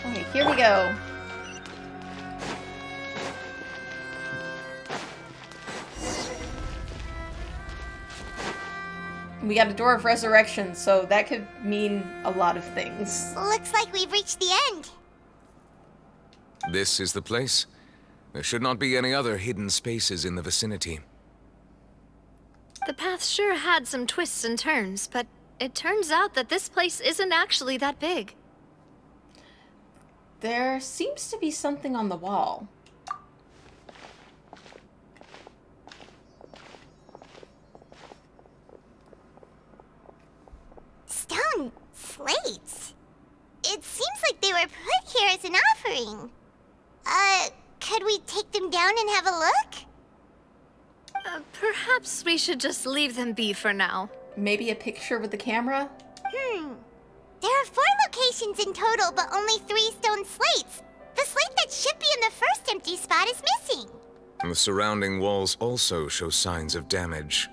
Okay, here we go. We got a door of resurrection, so that could mean a lot of things. Looks like we've reached the end. This is the place. There should not be any other hidden spaces in the vicinity. The path sure had some twists and turns, but it turns out that this place isn't actually that big. There seems to be something on the wall. Stone slates. It seems like they were put here as an offering. Could we take them down and have a look? Perhaps we should just leave them be for now. Maybe a picture with the camera? There are 4 locations in total, but only 3 stone slates. The slate that should be in the first empty spot is missing. The surrounding walls also show signs of damage.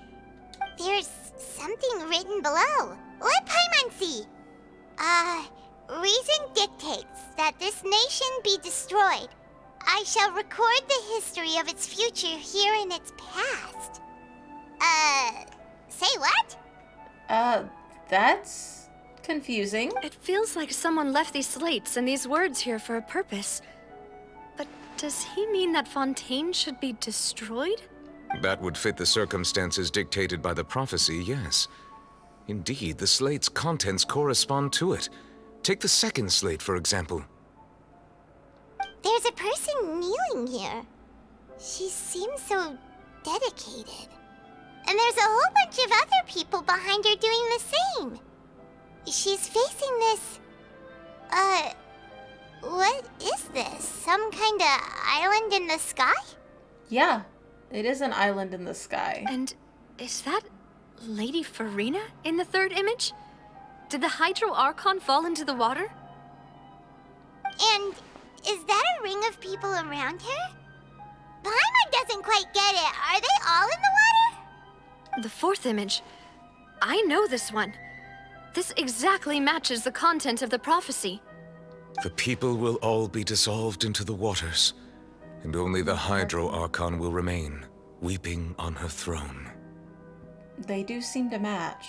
There's something written below. Let Paimon see. Reason dictates that this nation be destroyed. I shall record the history of its future here in its past. Say what? That's confusing. It feels like someone left these slates and these words here for a purpose. But does he mean that Fontaine should be destroyed? That would fit the circumstances dictated by the prophecy, yes. Indeed, the slate's contents correspond to it. Take the second slate, for example. There's a person kneeling here. She seems so dedicated. And there's a whole bunch of other people behind her doing the same. She's facing this... what is this? Some kind of island in the sky? Yeah, it is an island in the sky. And is that Lady Farina in the third image? Did the Hydro Archon fall into the water? And is that a ring of people around her? Paimon doesn't quite get it. Are they all in the water? The fourth image. I know this one. This exactly matches the content of the prophecy. The people will all be dissolved into the waters, and only the Hydro Archon will remain, weeping on her throne. They do seem to match.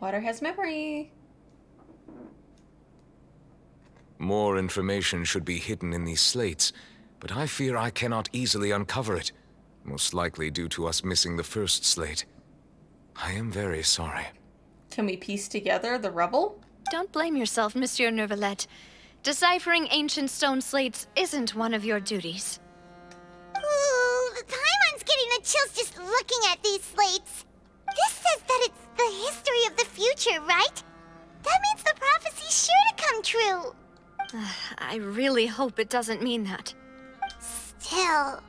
Water has memory. More information should be hidden in these slates, but I fear I cannot easily uncover it, most likely due to us missing the first slate. I am very sorry. Can we piece together the rubble? Don't blame yourself, Monsieur Neuvillette. Deciphering ancient stone slates isn't one of your duties. Ooh, Paimon's getting the chills just looking at these slates. This says that it's the history of the future, right? That means the prophecy's sure to come true. I really hope it doesn't mean that. Still,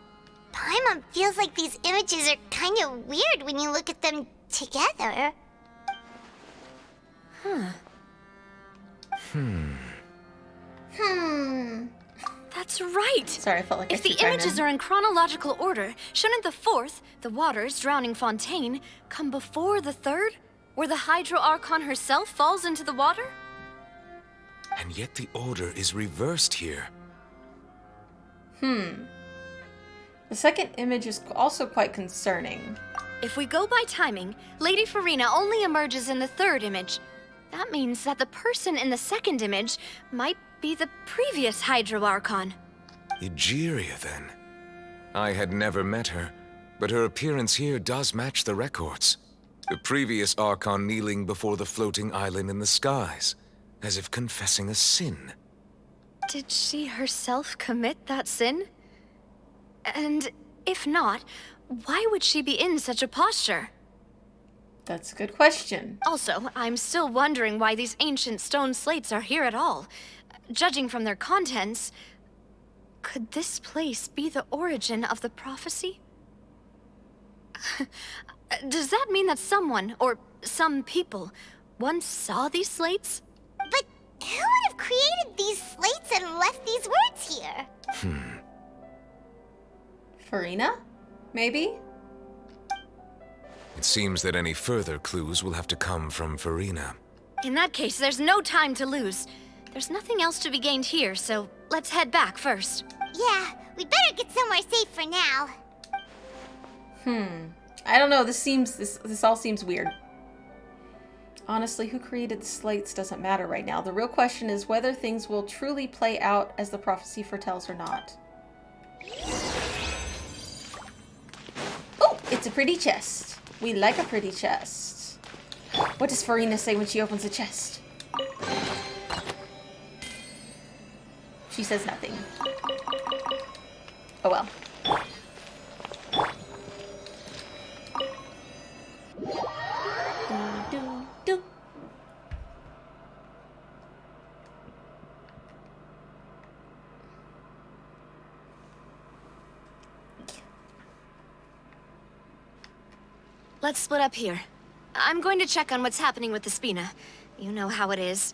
Paimon feels like these images are kind of weird when you look at them together. That's right. Sorry, I felt like if the images are in chronological order, shouldn't the fourth, the waters drowning Fontaine, come before the third, where the Hydro Archon herself falls into the water? And yet the order is reversed here. The second image is also quite concerning. If we go by timing, Lady Farina only emerges in the third image. That means that the person in the second image might be the previous Hydro Archon. Egeria, then. I had never met her, but her appearance here does match the records. The previous Archon kneeling before the floating island in the skies, as if confessing a sin. Did she herself commit that sin? And if not, why would she be in such a posture? That's a good question. Also, I'm still wondering why these ancient stone slates are here at all. Judging from their contents, could this place be the origin of the prophecy? Does that mean that someone, or some people, once saw these slates? But who would have created these slates and left these words here? Farina? Maybe? It seems that any further clues will have to come from Farina. In that case, there's no time to lose. There's nothing else to be gained here, so let's head back first. Yeah, we better get somewhere safe for now. I don't know, this all seems weird. Honestly, who created the slates doesn't matter right now. The real question is whether things will truly play out as the prophecy foretells or not. Oh, it's a pretty chest. We like a pretty chest. What does Farina say when she opens a chest? She says nothing. Oh well. Do. Let's split up here. I'm going to check on what's happening with the Spina. You know how it is.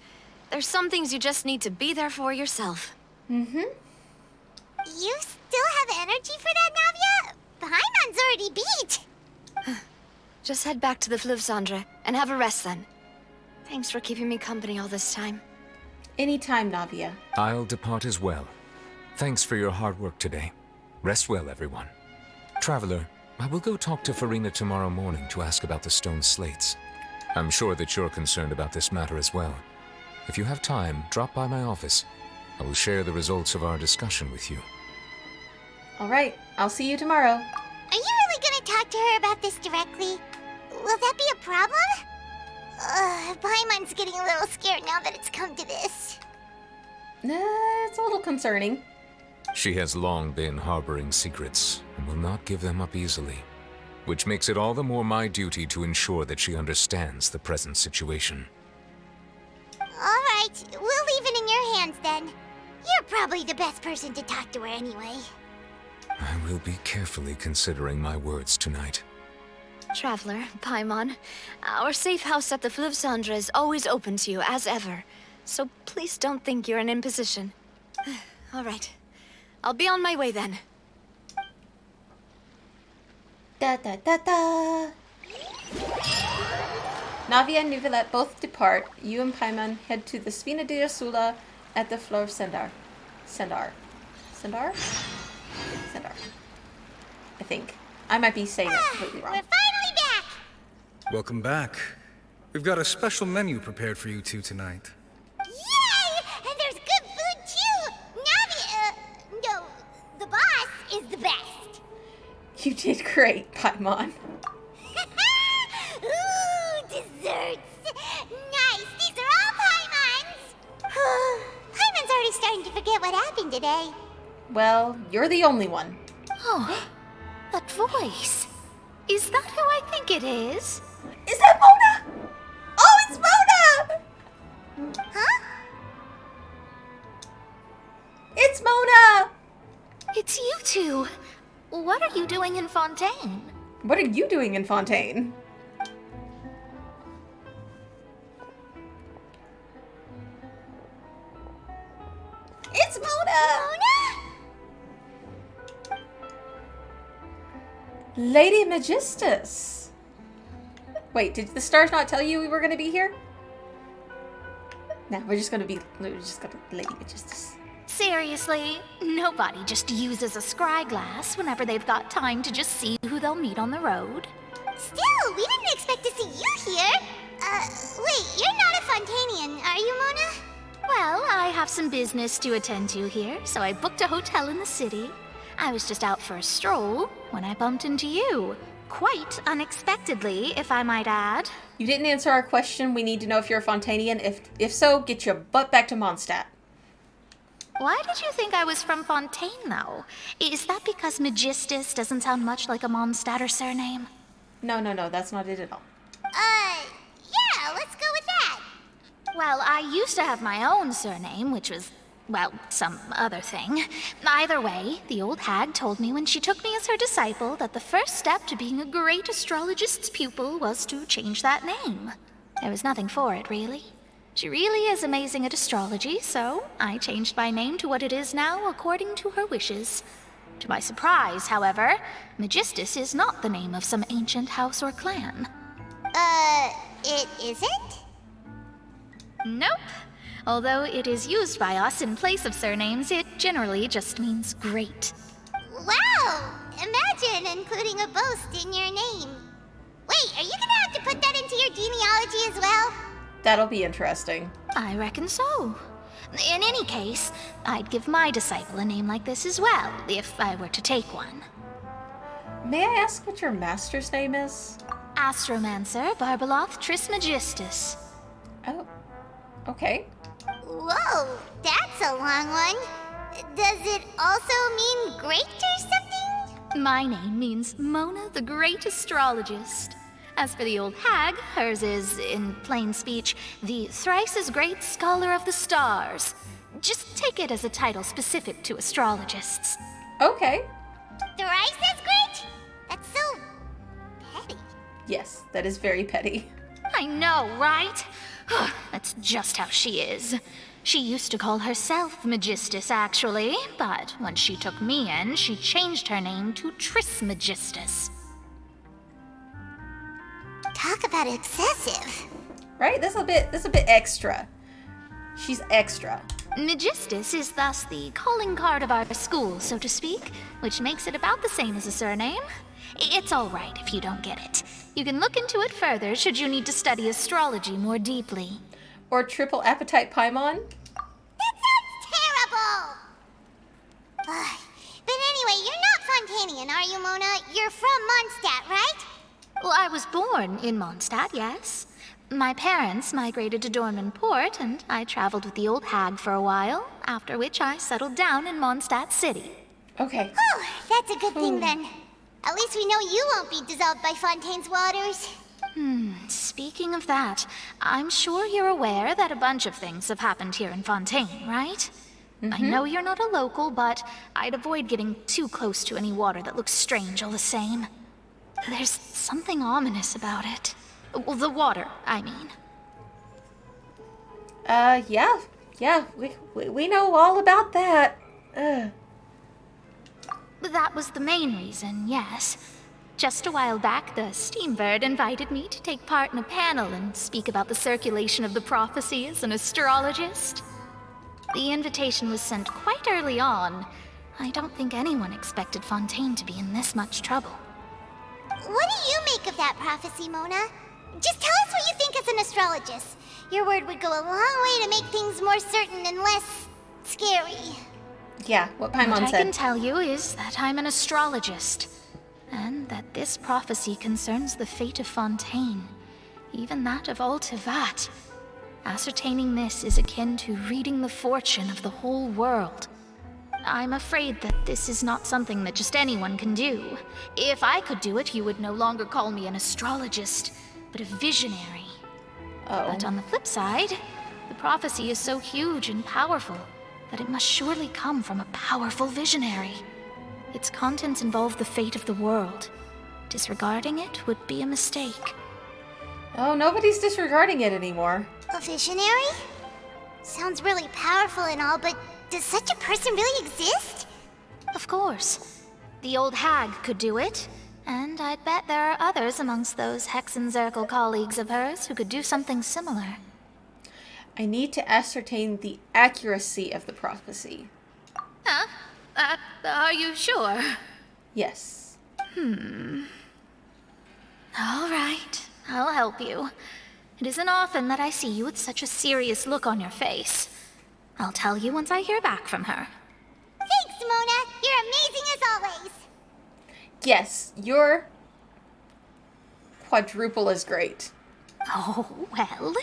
There's some things you just need to be there for yourself. You still have energy for that, Navia? Paimon's already beat. Just head back to the Fleuve Cendre and have a rest then. Thanks for keeping me company all this time. Anytime, Navia. I'll depart as well. Thanks for your hard work today. Rest well, everyone. Traveler, I will go talk to Farina tomorrow morning to ask about the stone slates. I'm sure that you're concerned about this matter as well. If you have time, drop by my office. I will share the results of our discussion with you. Alright, I'll see you tomorrow. Are you really gonna talk to her about this directly? Will that be a problem? Paimon's getting a little scared now that it's come to this. It's a little concerning. She has long been harboring secrets and will not give them up easily, which makes it all the more my duty to ensure that she understands the present situation. Alright. Alright, we'll leave it in your hands then. You're probably the best person to talk to her anyway. I will be carefully considering my words tonight. Traveler, Paimon, our safe house at the Fleuve Cendre is always open to you, as ever. So please don't think you're an imposition. All right. I'll be on my way then. Da da da da. Navia and Neuvillette both depart. You and Paimon head to the Spina di Rosula at the Fleuve Cendre. Cendre? I think. I might be saying it completely wrong. We're finally back! Welcome back. We've got a special menu prepared for you two tonight. Yay! And there's good food too! Navi, no, the boss is the best. You did great, Paimon. Ooh, desserts! Nice! These are all Paimon's! Paimon's already starting to forget what happened today. Well, you're the only one. Oh, that voice. Is that who I think it is? Is that Mona? Oh, it's Mona! Huh? It's Mona! It's you two. What are you doing in Fontaine? What are you doing in Fontaine? It's Mona! Lady Magistus. Wait, did the stars not tell you we were going to be here? No, we're just going to Lady Magistus. Seriously, nobody just uses a scry glass whenever they've got time to just see who they'll meet on the road. Still, we didn't expect to see you here. Wait, you're not a Fontanian, are you, Mona? Well, I have some business to attend to here, so I booked a hotel in the city. I was just out for a stroll when I bumped into you. Quite unexpectedly, if I might add. You didn't answer our question. We need to know if you're a Fontanian. If so, get your butt back to Mondstadt. Why did you think I was from Fontaine, though? Is that because Magistus doesn't sound much like a Mondstadter surname? No, that's not it at all. Yeah, let's go with that. Well, I used to have my own surname, which was, well, some other thing. Either way, the old hag told me when she took me as her disciple that the first step to being a great astrologist's pupil was to change that name. There was nothing for it, really. She really is amazing at astrology, so I changed my name to what it is now according to her wishes. To my surprise, however, Magistus is not the name of some ancient house or clan. It isn't? Nope. Although it is used by us in place of surnames, it generally just means great. Wow! Imagine including a boast in your name. Wait, are you gonna have to put that into your genealogy as well? That'll be interesting. I reckon so. In any case, I'd give my disciple a name like this as well, if I were to take one. May I ask what your master's name is? Astromancer Barbeloth Trismegistus. Oh, okay. Whoa, that's a long one. Does it also mean great or something? My name means Mona the Great Astrologist. As for the old hag, hers is, in plain speech, the thrice-as-great Scholar of the Stars. Just take it as a title specific to astrologists. Okay. Thrice as great? That's so petty. Yes, that is very petty. I know, right? That's just how she is. She used to call herself Magistus, actually, but when she took me in, she changed her name to Trismegistus. Talk about excessive. Right? That's a bit extra. She's extra. Magistus is thus the calling card of our school, so to speak, which makes it about the same as a surname. It's all right if you don't get it. You can look into it further should you need to study astrology more deeply. Or triple appetite Paimon? That sounds terrible! But anyway, you're not Fontanian, are you, Mona? You're from Mondstadt, right? Well, I was born in Mondstadt, yes. My parents migrated to Dornman Port, and I traveled with the old hag for a while, after which I settled down in Mondstadt City. Okay. Oh, that's a good thing then. At least we know you won't be dissolved by Fontaine's waters. Speaking of that, I'm sure you're aware that a bunch of things have happened here in Fontaine, right? I know you're not a local, but I'd avoid getting too close to any water that looks strange all the same. There's something ominous about it. Well, the water, I mean. Yeah, we know all about that. That was the main reason, yes. Just a while back, the Steambird invited me to take part in a panel and speak about the circulation of the prophecy as an astrologist. The invitation was sent quite early on. I don't think anyone expected Fontaine to be in this much trouble. What do you make of that prophecy, Mona? Just tell us what you think as an astrologist. Your word would go a long way to make things more certain and less scary. Yeah, what Paimon said. What I can tell you is that I'm an astrologist, and that this prophecy concerns the fate of Fontaine, even that of all Tevat. Ascertaining this is akin to reading the fortune of the whole world. I'm afraid that this is not something that just anyone can do. If I could do it, you would no longer call me an astrologist, but a visionary. But on the flip side, the prophecy is so huge and powerful that it must surely come from a powerful visionary. Its contents involve the fate of the world. Disregarding it would be a mistake. Oh, nobody's disregarding it anymore. A visionary? Sounds really powerful and all, but does such a person really exist? Of course. The old hag could do it, and I'd bet there are others amongst those Hexenzirkel colleagues of hers who could do something similar. I need to ascertain the accuracy of the prophecy. Huh? Are you sure? Yes. All right, I'll help you. It isn't often that I see you with such a serious look on your face. I'll tell you once I hear back from her. Thanks, Mona. You're amazing as always. Yes, your quadruple is great. Oh, well,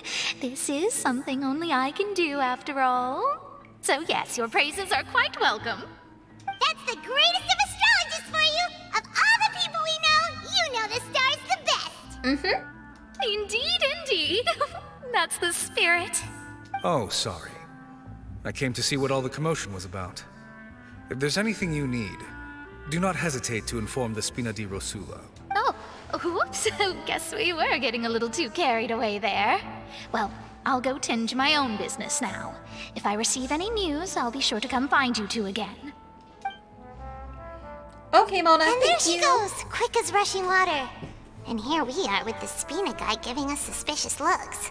this is something only I can do after all. So yes, your praises are quite welcome. That's the greatest of astrologists for you! Of all the people we know, you know the star's the best! Indeed. That's the spirit. Oh, sorry. I came to see what all the commotion was about. If there's anything you need, do not hesitate to inform the Spina di Rosula. Oh, whoops. Guess we were getting a little too carried away there. Well, I'll go tend to my own business now. If I receive any news, I'll be sure to come find you two again. Okay, Mona, and there thank you. she goes, quick as rushing water. And here we are with the Spina guy giving us suspicious looks.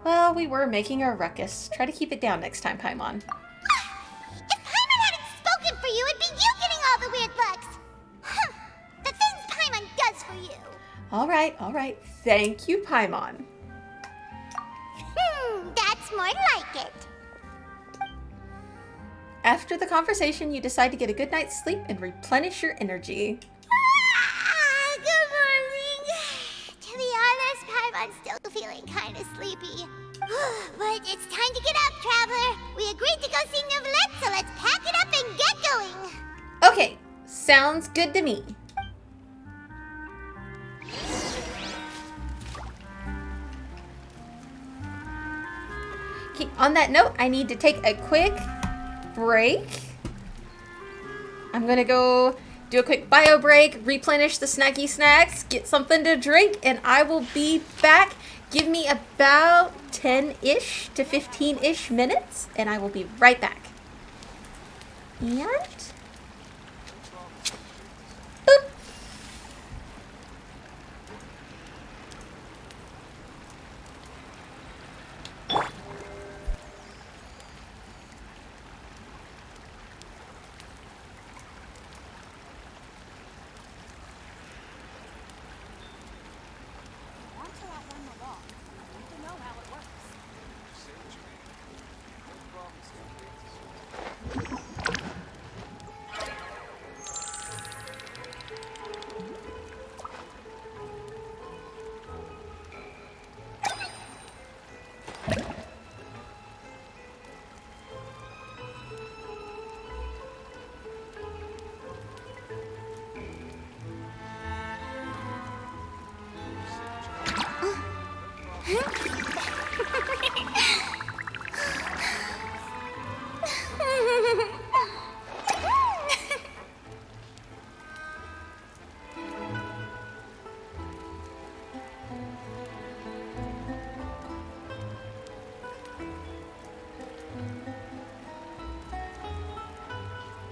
Well, we were making a ruckus. Try to keep it down next time, Paimon. If Paimon hadn't spoken for you, it'd be you getting all the weird looks. Huh. The things Paimon does for you. All right. Thank you, Paimon. That's more like it. After the conversation, you decide to get a good night's sleep and replenish your energy. Good morning. To be honest, Paimon's still feeling kind of sleepy. But it's time to get up, traveler. We agreed to go see Neuvillette, so let's pack it up and get going. Okay, sounds good to me. Okay, on that note, I need to take a quick break. I'm gonna go do a quick bio break, replenish the snacky snacks, get something to drink, and I will be back. Give me about 10-ish to 15-ish minutes, and I will be right back. And boop.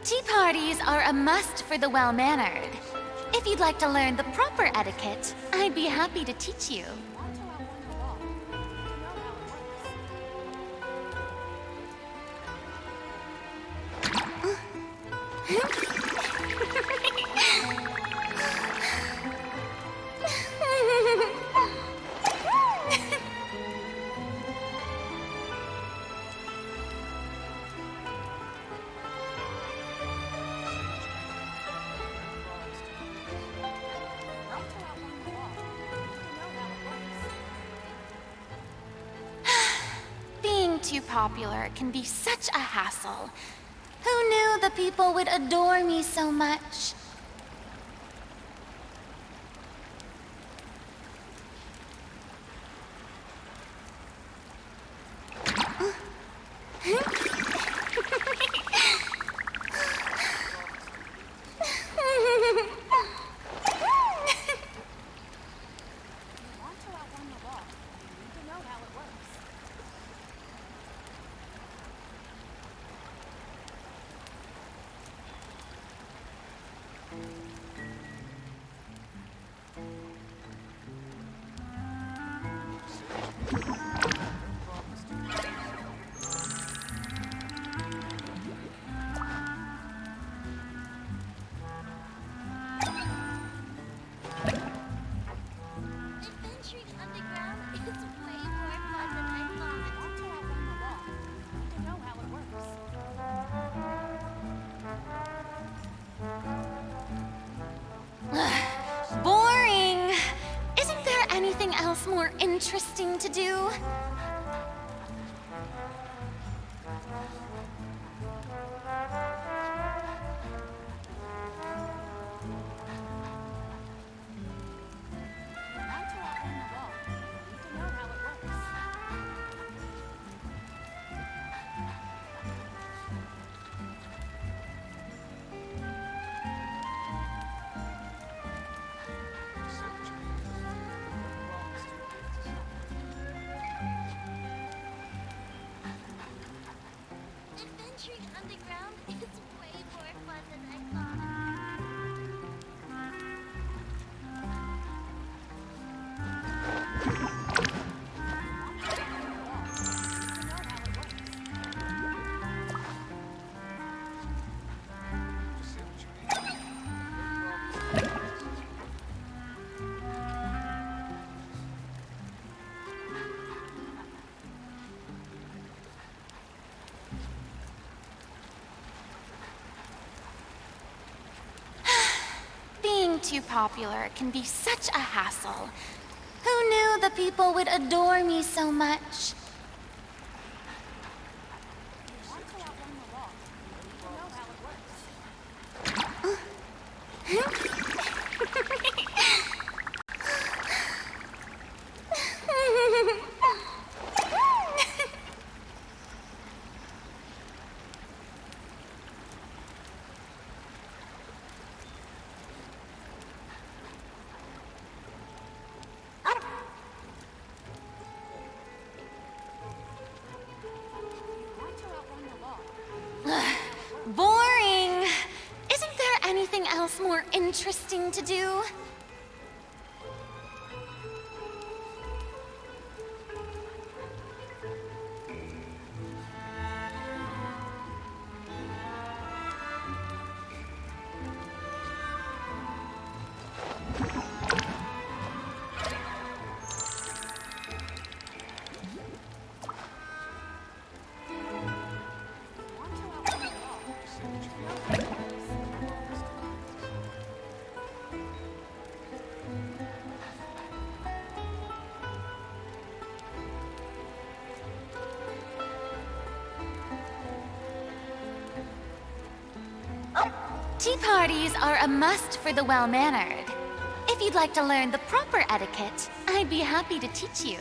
Tea parties are a must for the well-mannered. If you'd like to learn the proper etiquette, I'd be happy to teach you. Being too popular can be such a hassle. Who knew the people would adore me so much? Boring! Isn't there anything else more interesting to do? Underground is way more fun than I thought. Being too popular can be such a hassle. Who knew the people would adore me so much? Boring! Isn't there anything else more interesting to do? Tea parties are a must for the well-mannered. If you'd like to learn the proper etiquette, I'd be happy to teach you.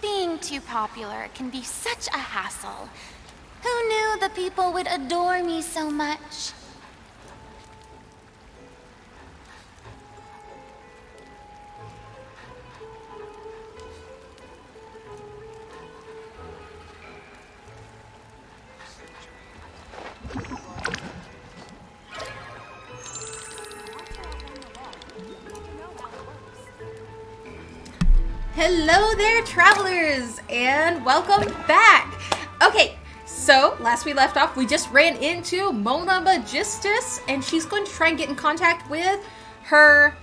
Being too popular can be such a hassle. Who knew the people would adore me so much? Hello there, travelers, and welcome back. Okay, so last we left off, we just ran into Mona Magistus, and she's going to try and get in contact with her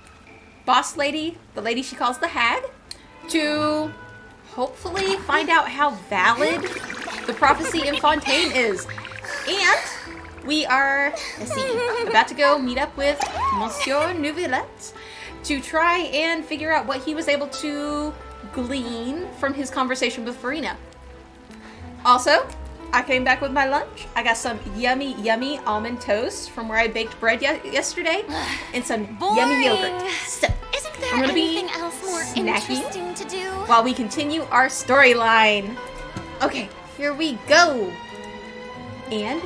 boss lady, the lady she calls the Hag, to hopefully find out how valid the prophecy in Fontaine is. And we are, let's see, about to go meet up with Monsieur Neuvillette to try and figure out what he was able to glean from his conversation with Farina. Also, I came back with my lunch. I got some yummy, yummy almond toast from where I baked bread yesterday, and some yummy yogurt. So, Isn't there I'm gonna be anything else more snacking interesting to do? while we continue our storyline. Okay, here we go. And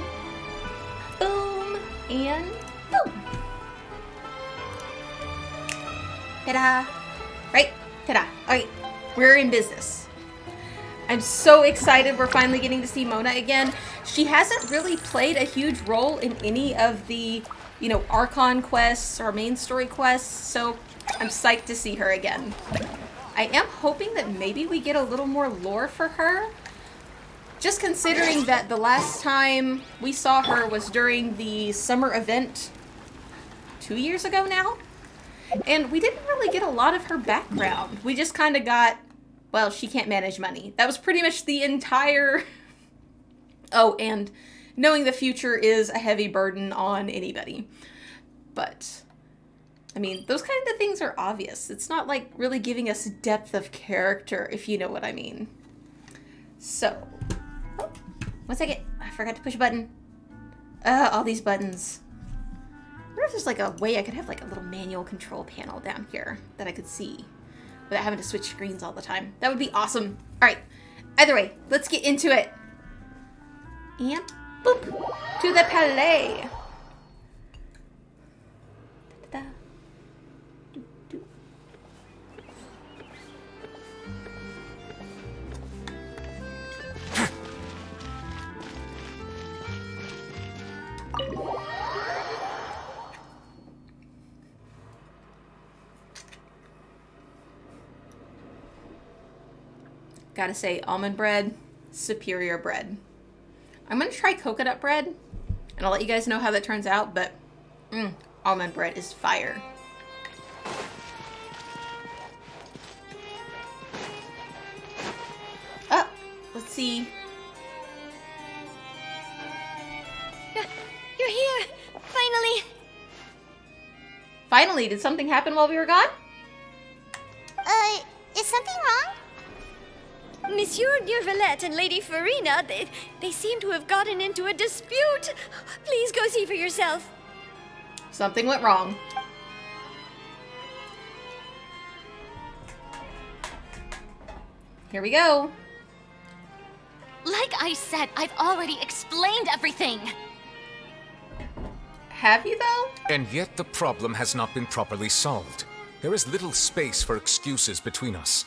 boom, and boom. Ta-da! Right? Ta-da! Okay, we're in business. I'm so excited we're finally getting to see Mona again. She hasn't really played a huge role in any of the, Archon quests or main story quests, so I'm psyched to see her again. I am hoping that maybe we get a little more lore for her. Just considering that the last time we saw her was during the summer event 2 years ago now. And we didn't really get a lot of her background. We just kind of got, well, she can't manage money. That was pretty much the entire... Oh, and knowing the future is a heavy burden on anybody. But, I mean, those kind of things are obvious. It's not like really giving us depth of character, if you know what I mean. So, oh, 1 second. I forgot to push a button. All these buttons. wonder if there's like a way I could have like a little manual control panel down here that I could see without having to switch screens all the time. That would be awesome. All right. Either way, let's get into it. And boop to the palais. Da-da-da. Doo-doo. Gotta say, almond bread, superior bread. I'm gonna try coconut bread, and I'll let you guys know how that turns out, but almond bread is fire. Oh, let's see. You're here! Finally! Finally, did something happen while we were gone? Is something wrong? Monsieur Neuvillette and Lady Farina, they seem to have gotten into a dispute. Please go see for yourself. Something went wrong. Here we go. Like I said, I've already explained everything. Have you, though? And yet the problem has not been properly solved. There is little space for excuses between us.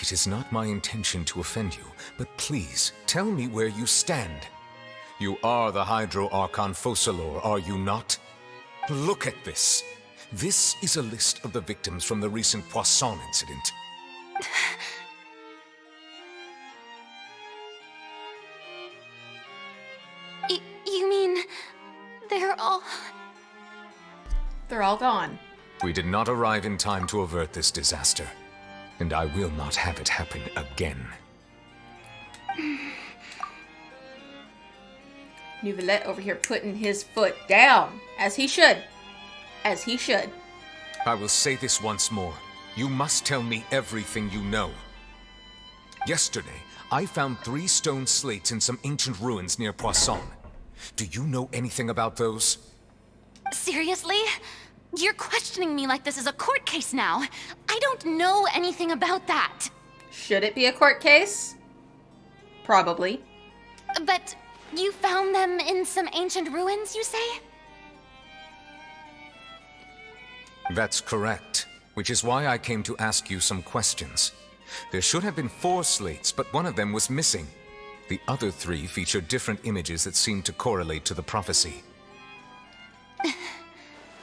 It is not my intention to offend you, but please, tell me where you stand. You are the Hydro Archon Focalor, are you not? Look at this. This is a list of the victims from the recent Poisson incident. You mean they're all... They're all gone. We did not arrive in time to avert this disaster, and I will not have it happen again. Neuvillette over here putting his foot down, as he should. As he should. I will say this once more. You must tell me everything you know. Yesterday, I found 3 stone slates in some ancient ruins near Poisson. Do you know anything about those? Seriously? You're questioning me like this is a court case now. I don't know anything about that. Should it be a court case? Probably. But you found them in some ancient ruins, you say? That's correct, which is why I came to ask you some questions. There should have been 4 slates, but one of them was missing. The other 3 featured different images that seemed to correlate to the prophecy.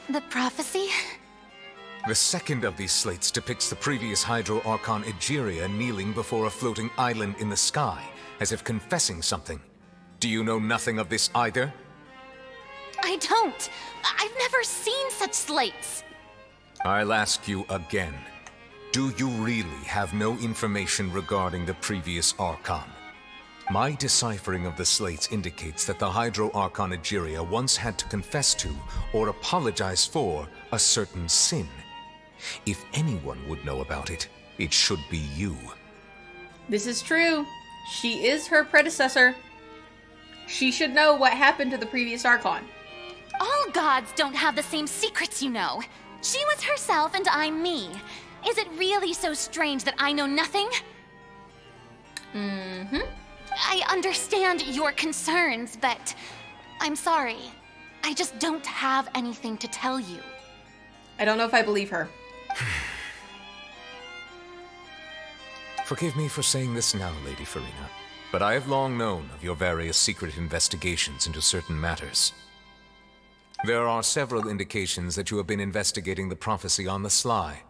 The prophecy? The second of these slates depicts the previous Hydro Archon Egeria kneeling before a floating island in the sky, as if confessing something. Do you know nothing of this either? I don't. I've never seen such slates. I'll ask you again. Do you really have no information regarding the previous Archon? My deciphering of the slates indicates that the Hydro Archon Egeria once had to confess to, or apologize for, a certain sin. If anyone would know about it, it should be you. This is true. She is her predecessor. She should know what happened to the previous Archon. All gods don't have the same secrets, you know. She was herself and I'm me. Is it really so strange that I know nothing? Mm-hmm. I understand your concerns, but I'm sorry. I just don't have anything to tell you. I don't know if I believe her. Forgive me for saying this now, Lady Farina, but I have long known of your various secret investigations into certain matters. There are several indications that you have been investigating the prophecy on the sly.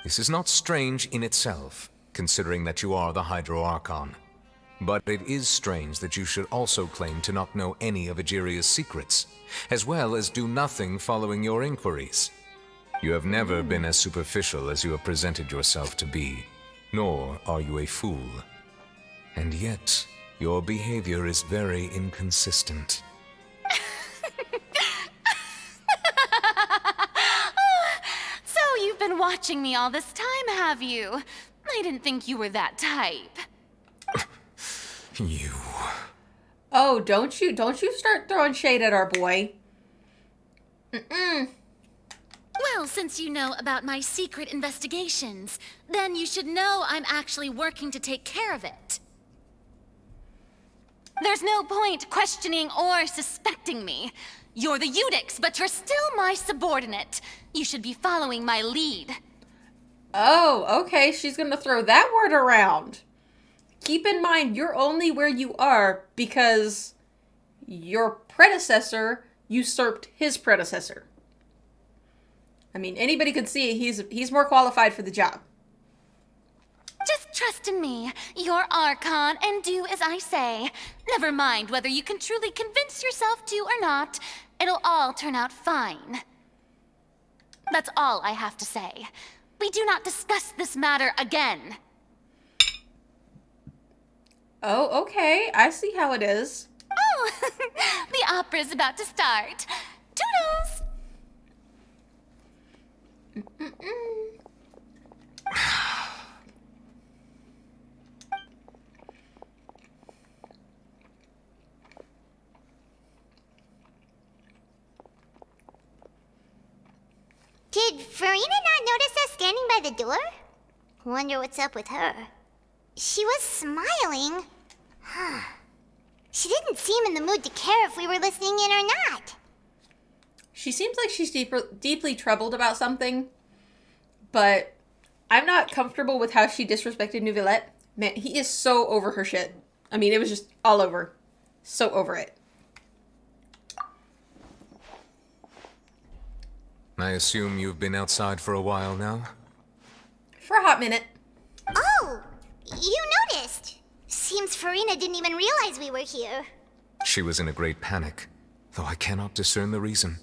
This is not strange in itself, considering that you are the Hydro Archon. But it is strange that you should also claim to not know any of Egeria's secrets, as well as do nothing following your inquiries. You have never been as superficial as you have presented yourself to be, nor are you a fool. And yet, your behavior is very inconsistent. So you've been watching me all this time, have you? I didn't think you were that type. You... Oh, don't you start throwing shade at our boy. Well, since you know about my secret investigations, then you should know I'm actually working to take care of it. There's no point questioning or suspecting me. You're the Eudix, but you're still my subordinate. You should be following my lead. Oh, okay. She's gonna throw that word around. Keep in mind, you're only where you are because your predecessor usurped his predecessor. I mean, anybody could see he's more qualified for the job. Just trust in me. You're Archon, and do as I say. Never mind whether you can truly convince yourself to or not. It'll all turn out fine. That's all I have to say. We do not discuss this matter again. Oh, okay. I see how it is. Oh, the opera's about to start. Toodles! Did Farina not notice us standing by the door? Wonder what's up with her. She was smiling. Huh. She didn't seem in the mood to care if we were listening in or not. She seems like she's deeply troubled about something, but I'm not comfortable with how she disrespected Neuvillette. Man, he is so over her shit. I mean, it was just all over. So over it. I assume you've been outside for a while now? For a hot minute. Oh, you noticed. Seems Farina didn't even realize we were here. She was in a great panic, though I cannot discern the reason.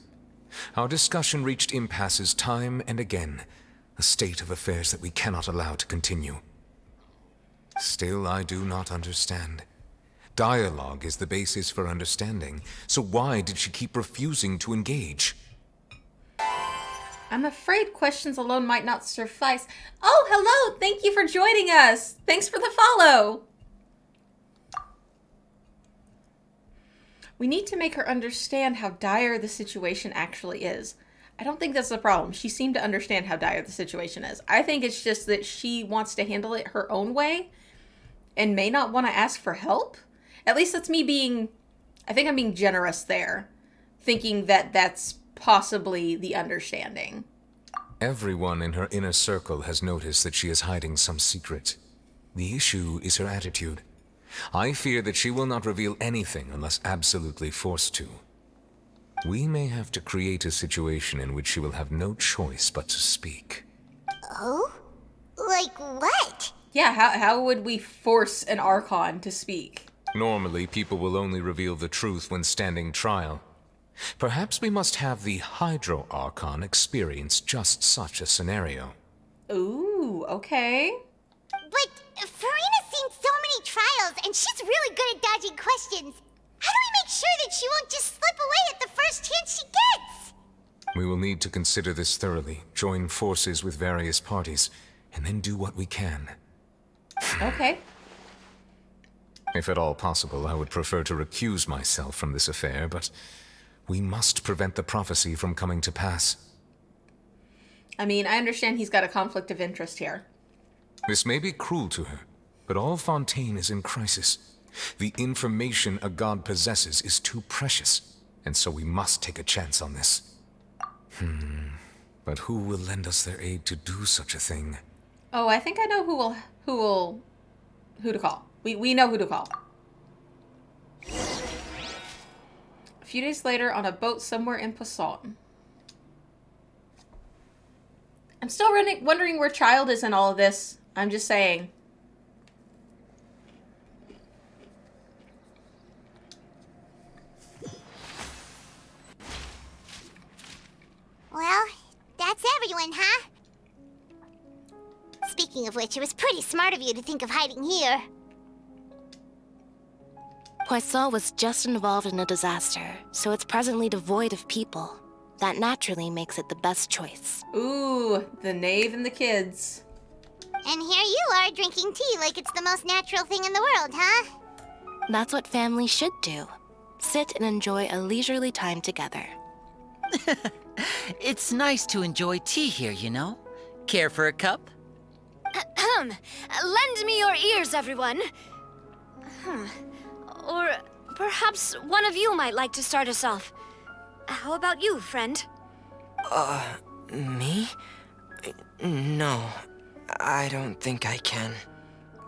Our discussion reached impasses time and again, a state of affairs that we cannot allow to continue. Still, I do not understand. Dialogue is the basis for understanding, so why did she keep refusing to engage? I'm afraid questions alone might not suffice. Oh, hello! Thank you for joining us! Thanks for the follow! We need to make her understand how dire the situation actually is. I don't think that's the problem. She seemed to understand how dire the situation is. I think it's just that she wants to handle it her own way and may not want to ask for help. At least that's me being... I think I'm being generous there, thinking that that's possibly the understanding. Everyone in her inner circle has noticed that she is hiding some secret. The issue is her attitude. I fear that she will not reveal anything unless absolutely forced to. We may have to create a situation in which she will have no choice but to speak. Oh? Like what? Yeah, how would we force an Archon to speak? Normally, people will only reveal the truth when standing trial. Perhaps we must have the Hydro Archon experience just such a scenario. Ooh, okay. But Farina's seen so many trials, and she's really good at dodging questions. How do we make sure that she won't just slip away at the first chance she gets? We will need to consider this thoroughly, join forces with various parties, and then do what we can. Okay. If at all possible, I would prefer to recuse myself from this affair, but we must prevent the prophecy from coming to pass. I mean, I understand he's got a conflict of interest here. This may be cruel to her, but all Fontaine is in crisis. The information a god possesses is too precious, and so we must take a chance on this. But who will lend us their aid to do such a thing? Oh, I think I know who to call. We know who to call. A few days later, on a boat somewhere in Poisson. I'm still wondering where Child is in all of this. I'm just saying. Well, that's everyone, huh? Speaking of which, it was pretty smart of you to think of hiding here. Poisson was just involved in a disaster, so it's presently devoid of people. That naturally makes it the best choice. Ooh, the knave and the kids. And here you are drinking tea like it's the most natural thing in the world, huh? That's what families should do. Sit and enjoy a leisurely time together. It's nice to enjoy tea here, you know? Care for a cup? Lend me your ears, everyone. Or perhaps one of you might like to start us off. How about you, friend? Me? No, I don't think I can.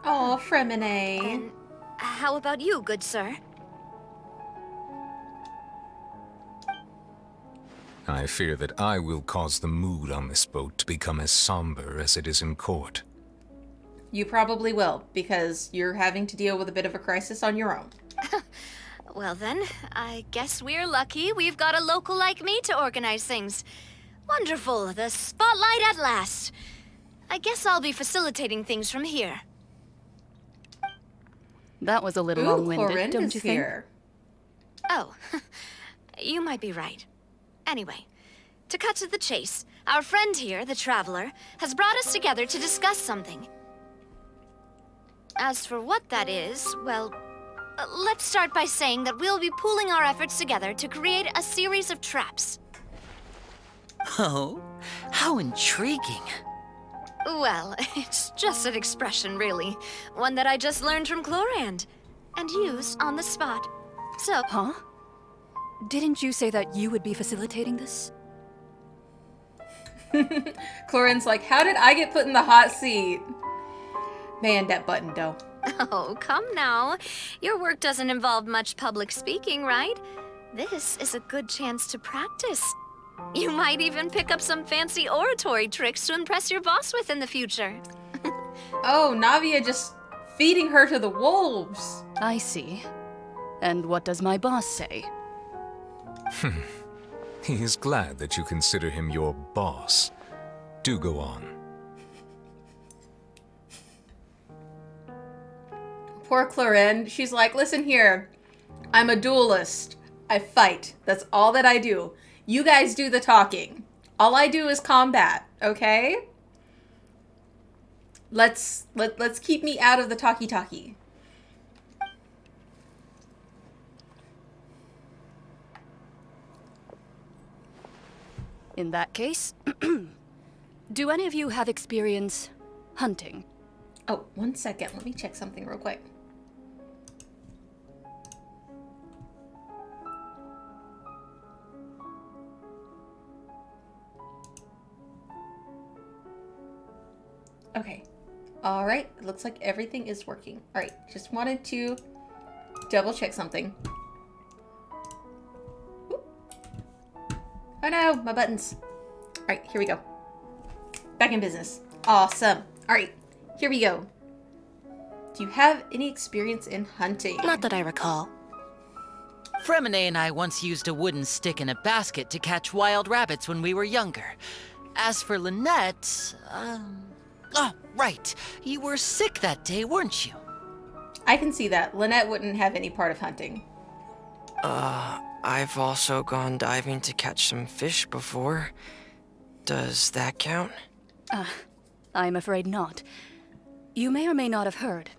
Oh, Fremine. Then how about you, good sir? I fear that I will cause the mood on this boat to become as somber as it is in court. You probably will, because you're having to deal with a bit of a crisis on your own. Well then, I guess we're lucky we've got a local like me to organize things. Wonderful, the spotlight at last. I guess I'll be facilitating things from here. That was a little long-winded, don't you think? Here. Oh, you might be right. Anyway, to cut to the chase, our friend here, the Traveler, has brought us together to discuss something. As for what that is, well, let's start by saying that we'll be pooling our efforts together to create a series of traps. Oh, how intriguing. Well, it's just an expression, really. One that I just learned from Chlorand, and used on the spot. So... Huh? Didn't you say that you would be facilitating this? Chlorand's like, how did I get put in the hot seat? Man, that button, though. Oh, come now. Your work doesn't involve much public speaking, right? This is a good chance to practice. You might even pick up some fancy oratory tricks to impress your boss with in the future. Oh, Navia just feeding her to the wolves. I see. And what does my boss say? He is glad that you consider him your boss. Do go on. Poor Chlorand. She's like, listen here. I'm a duelist. I fight. That's all that I do. You guys do the talking. All I do is combat, okay? Let's keep me out of the talkie-talkie. In that case, do any of you have experience hunting? Oh, 1 second. Let me check something real quick. Okay. All right. It looks like everything is working. All right. Just wanted to double check something. Oop. Oh no, my buttons. All right, here we go. Back in business. Awesome. All right, here we go. Do you have any experience in hunting? Not that I recall. Fremine and I once used a wooden stick in a basket to catch wild rabbits when we were younger. As for Lynette, oh, right. You were sick that day, weren't you? I can see that. Lynette wouldn't have any part of hunting. I've also gone diving to catch some fish before. Does that count? I'm afraid not. You may or may not have heard,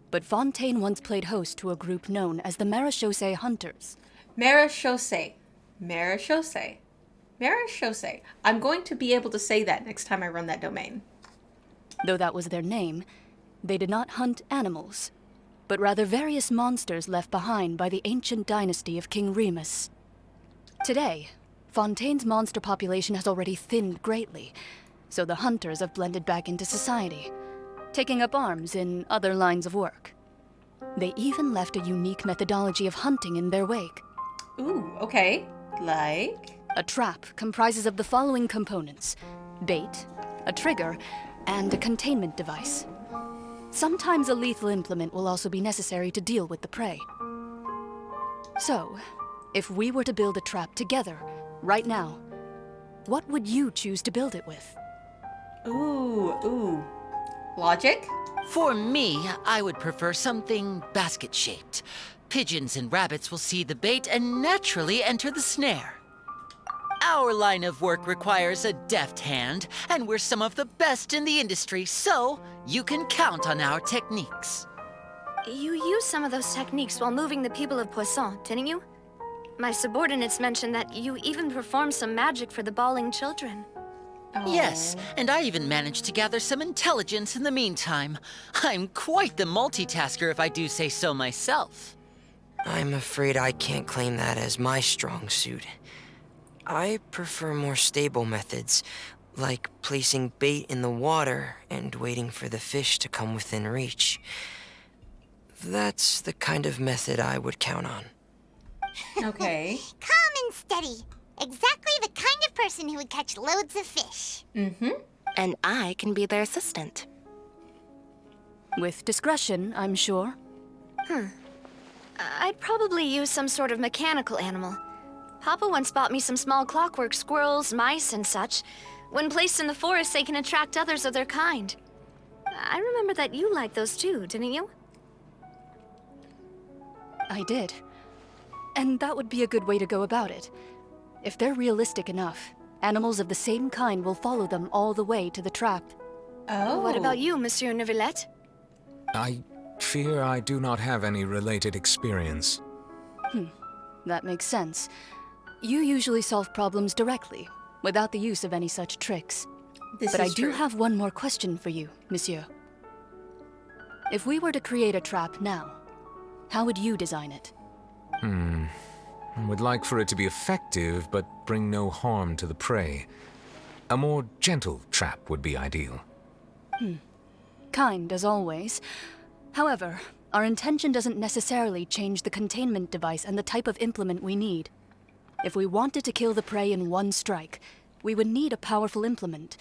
but Fontaine once played host to a group known as the Marechaussee Hunters. Marechaussee. Marechaussee. Marechaussee. I'm going to be able to say that next time I run that domain. Though that was their name, they did not hunt animals, but rather various monsters left behind by the ancient dynasty of King Remus. Today, Fontaine's monster population has already thinned greatly, so the hunters have blended back into society, taking up arms in other lines of work. They even left a unique methodology of hunting in their wake. Ooh, okay. Like? A trap comprises of the following components: bait, a trigger, and a containment device. Sometimes a lethal implement will also be necessary to deal with the prey. So, if we were to build a trap together, right now, what would you choose to build it with? Ooh. Logic? For me, I would prefer something basket-shaped. Pigeons and rabbits will see the bait and naturally enter the snare. Our line of work requires a deft hand, and we're some of the best in the industry, so you can count on our techniques. You used some of those techniques while moving the people of Poisson, didn't you? My subordinates mentioned that you even perform some magic for the bawling children. Yes, and I even managed to gather some intelligence in the meantime. I'm quite the multitasker if I do say so myself. I'm afraid I can't claim that as my strong suit. I prefer more stable methods, like placing bait in the water and waiting for the fish to come within reach. That's the kind of method I would count on. Okay. Calm and steady. Exactly the kind of person who would catch loads of fish. Mm-hmm. And I can be their assistant. With discretion, I'm sure. I'd probably use some sort of mechanical animal. Papa once bought me some small clockwork squirrels, mice, and such. When placed in the forest, they can attract others of their kind. I remember that you liked those too, didn't you? I did. And that would be a good way to go about it. If they're realistic enough, animals of the same kind will follow them all the way to the trap. Oh. What about you, Monsieur Neuvillette? I fear I do not have any related experience. That makes sense. You usually solve problems directly, without the use of any such tricks. But I do have one more question for you, Monsieur. If we were to create a trap now, how would you design it? I would like for it to be effective, but bring no harm to the prey. A more gentle trap would be ideal. Kind, as always. However, our intention doesn't necessarily change the containment device and the type of implement we need. If we wanted to kill the prey in one strike, we would need a powerful implement.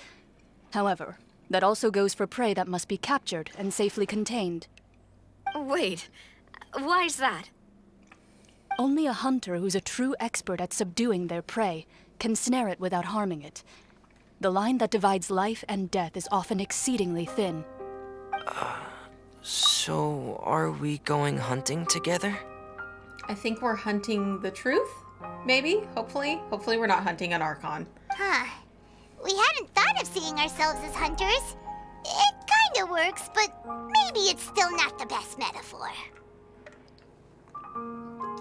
However, that also goes for prey that must be captured and safely contained. Wait, why's that? Only a hunter who's a true expert at subduing their prey can snare it without harming it. The line that divides life and death is often exceedingly thin. So, are we going hunting together? I think we're hunting the truth? Maybe? Hopefully? Hopefully we're not hunting an Archon. Huh. We hadn't thought of seeing ourselves as hunters. It kinda works, but maybe it's still not the best metaphor.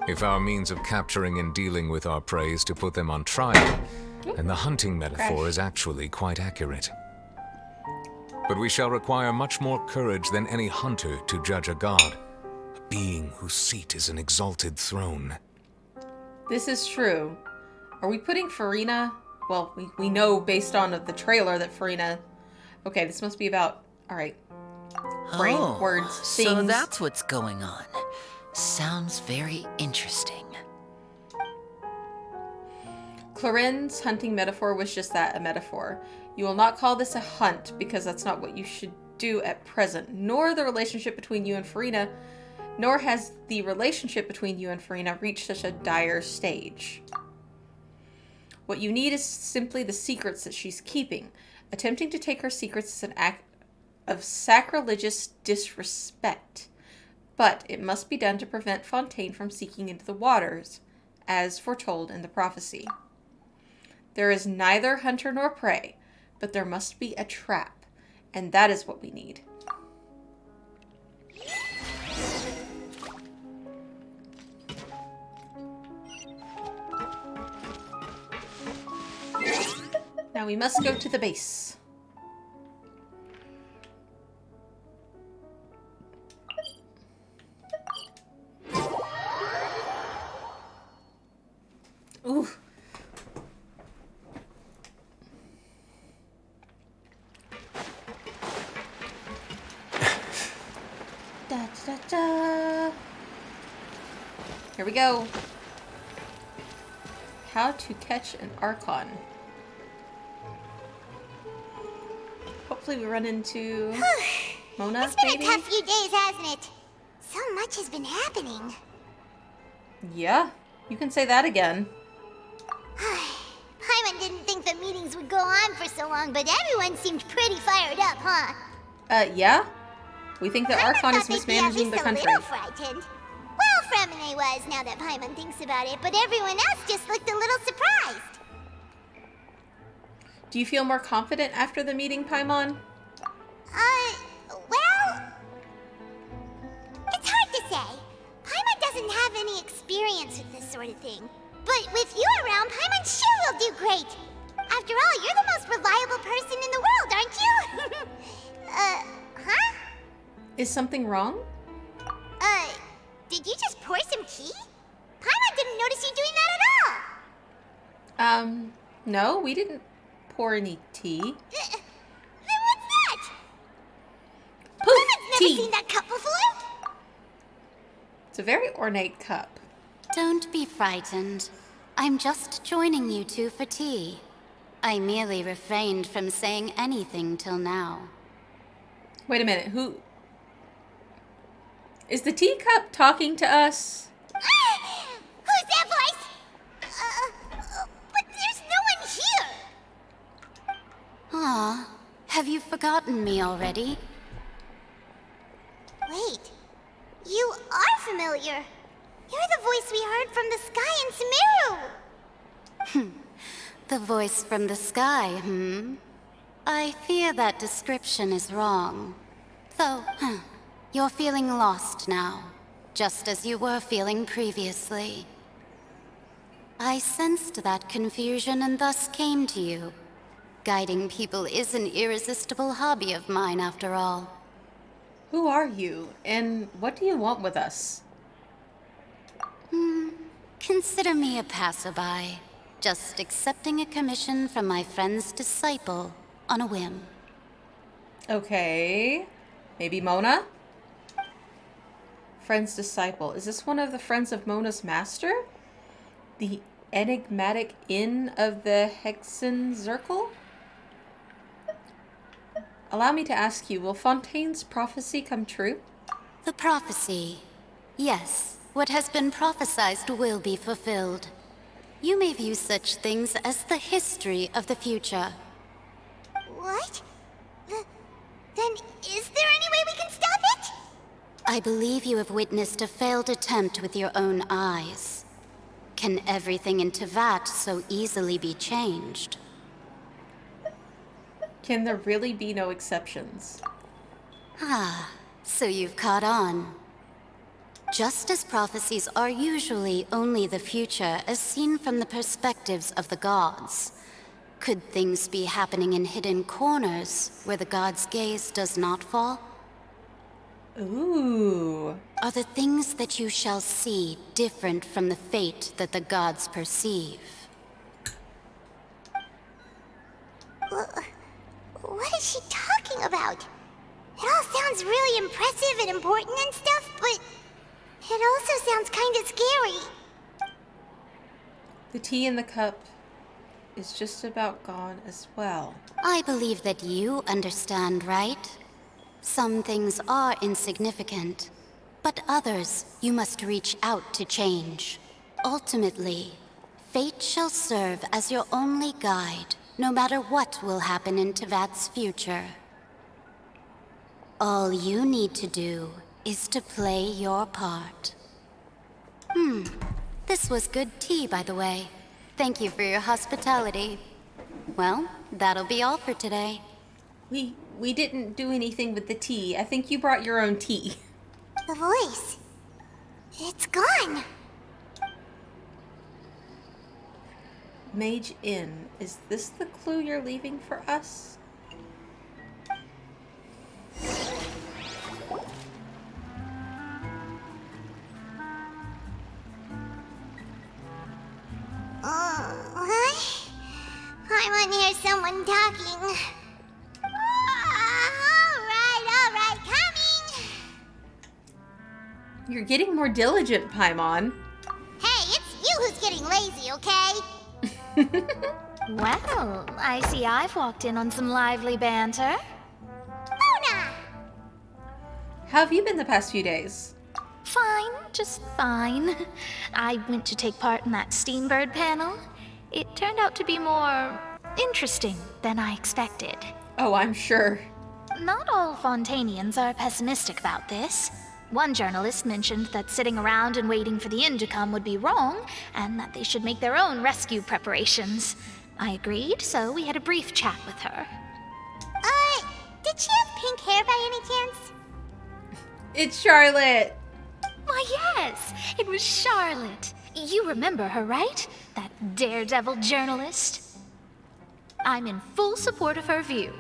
If our means of capturing and dealing with our prey is to put them on trial, then the hunting metaphor is actually quite accurate. But we shall require much more courage than any hunter to judge a god, a being whose seat is an exalted throne. This is true. Are we putting Farina? Well, we know based on the trailer that Farina... Okay, this must be about... Alright. Brain, words, things. So that's what's going on. Sounds very interesting. Clarenne's hunting metaphor was just that, a metaphor. You will not call this a hunt, because that's not what you should do at present, nor the relationship between you and Farina, nor has the relationship between you and Farina reached such a dire stage. What you need is simply the secrets that she's keeping. Attempting to take her secrets is an act of sacrilegious disrespect. But it must be done to prevent Fontaine from seeking into the waters, as foretold in the prophecy. There is neither hunter nor prey, but there must be a trap, and that is what we need. Now we must go to the base. Ooh. Da, da, da. Here we go. How to catch an Archon. Hopefully we run into Mona, It's been maybe? a tough few days, hasn't it? So much has been happening. Yeah, you can say that again. Paimon didn't think the meetings would go on for so long, but everyone seemed pretty fired up, huh? Yeah? We think that Archon is Thought they'd be at mismanaging the least country. a little frightened. Well, Fremine was, now that Paimon thinks about it, but everyone else just looked a little surprised. Do you feel more confident after the meeting, Paimon? Well... It's hard to say. Paimon doesn't have any experience with this sort of thing. But with you around, Paimon sure will do great. After all, you're the most reliable person in the world, aren't you? Huh? Is something wrong? Did you just pour some tea? Paimon didn't notice you doing that at all. No, we didn't pour any tea. Then what's that? Poof, Paimon's tea. never seen that cup before. It's a very ornate cup. Don't be frightened. I'm just joining you two for tea. I merely refrained from saying anything till now. Wait a minute, who... Is the teacup talking to us? Who's that voice? But there's no one here. Ah, have you forgotten me already? Wait, you are familiar. You're the voice we heard from the sky in Sumeru. The voice from the sky, I fear that description is wrong. So, you're feeling lost now, just as you were feeling previously. I sensed that confusion and thus came to you. Guiding people is an irresistible hobby of mine, after all. Who are you, and what do you want with us? Consider me a passerby, just accepting a commission from my friend's disciple on a whim. Okay, maybe Mona? Friend's disciple. Is this one of the friends of Mona's master? The enigmatic inn of the Hexenzirkel? Allow me to ask you, will Fontaine's prophecy come true? The prophecy. Yes, what has been prophesied will be fulfilled. You may view such things as the history of the future. What? Then is there any way we can stop it? I believe you have witnessed a failed attempt with your own eyes. Can everything in Tevat so easily be changed? Can there really be no exceptions? Ah, so you've caught on. Just as prophecies are usually only the future as seen from the perspectives of the gods, could things be happening in hidden corners where the gods' gaze does not fall? Ooh. Are the things that you shall see different from the fate that the gods perceive? What is she talking about? It all sounds really impressive and important and stuff, but it also sounds kind of scary. The tea in the cup is just about gone as well. I believe that you understand, right? Some things are insignificant, but others you must reach out to change. Ultimately, fate shall serve as your only guide, no matter what will happen in Tevat's future. All you need to do is to play your part. This was good tea, by the way. Thank you for your hospitality. Well, that'll be all for today. We didn't do anything with the tea. I think you brought your own tea. The voice. It's gone. Mage Inn. Is this the clue you're leaving for us? What? I want to hear someone talking. All right, coming. You're getting more diligent, Paimon. Hey, it's you who's getting lazy, okay? Well, I see I've walked in on some lively banter. Mona! How have you been the past few days? Fine, just fine. I went to take part in that Steambird panel. It turned out to be more interesting than I expected. Oh, I'm sure. Not all Fontainians are pessimistic about this. One journalist mentioned that sitting around and waiting for the end to come would be wrong, and that they should make their own rescue preparations. I agreed, so we had a brief chat with her. Did she have pink hair by any chance? It's Charlotte! Why, yes, it was Charlotte. You remember her, right? That daredevil journalist? I'm in full support of her view.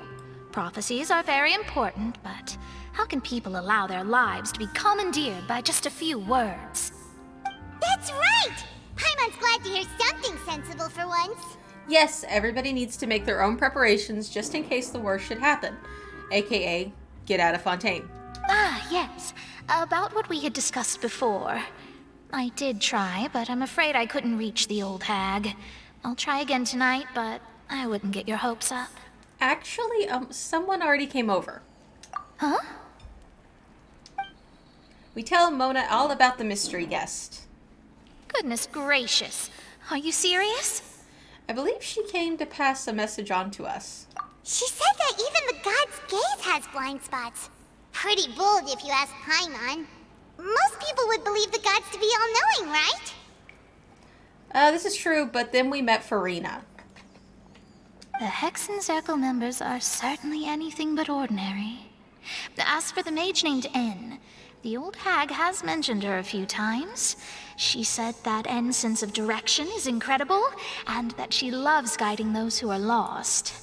Prophecies are very important, but how can people allow their lives to be commandeered by just a few words? That's right! Paimon's glad to hear something sensible for once. Yes, everybody needs to make their own preparations just in case the worst should happen. AKA, get out of Fontaine. Ah, yes. About what we had discussed before. I did try, but I'm afraid I couldn't reach the old hag. I'll try again tonight, but I wouldn't get your hopes up. Actually, someone already came over. Huh? We tell Mona all about the mystery guest. Goodness gracious. Are you serious? I believe she came to pass a message on to us. She said that even the god's gaze has blind spots. Pretty bold if you ask Paimon. Most people would believe the gods to be all-knowing, right? This is true, but then we met Farina. The Hexen Circle members are certainly anything but ordinary. As for the mage named N, the old hag has mentioned her a few times. She said that N's sense of direction is incredible, and that she loves guiding those who are lost.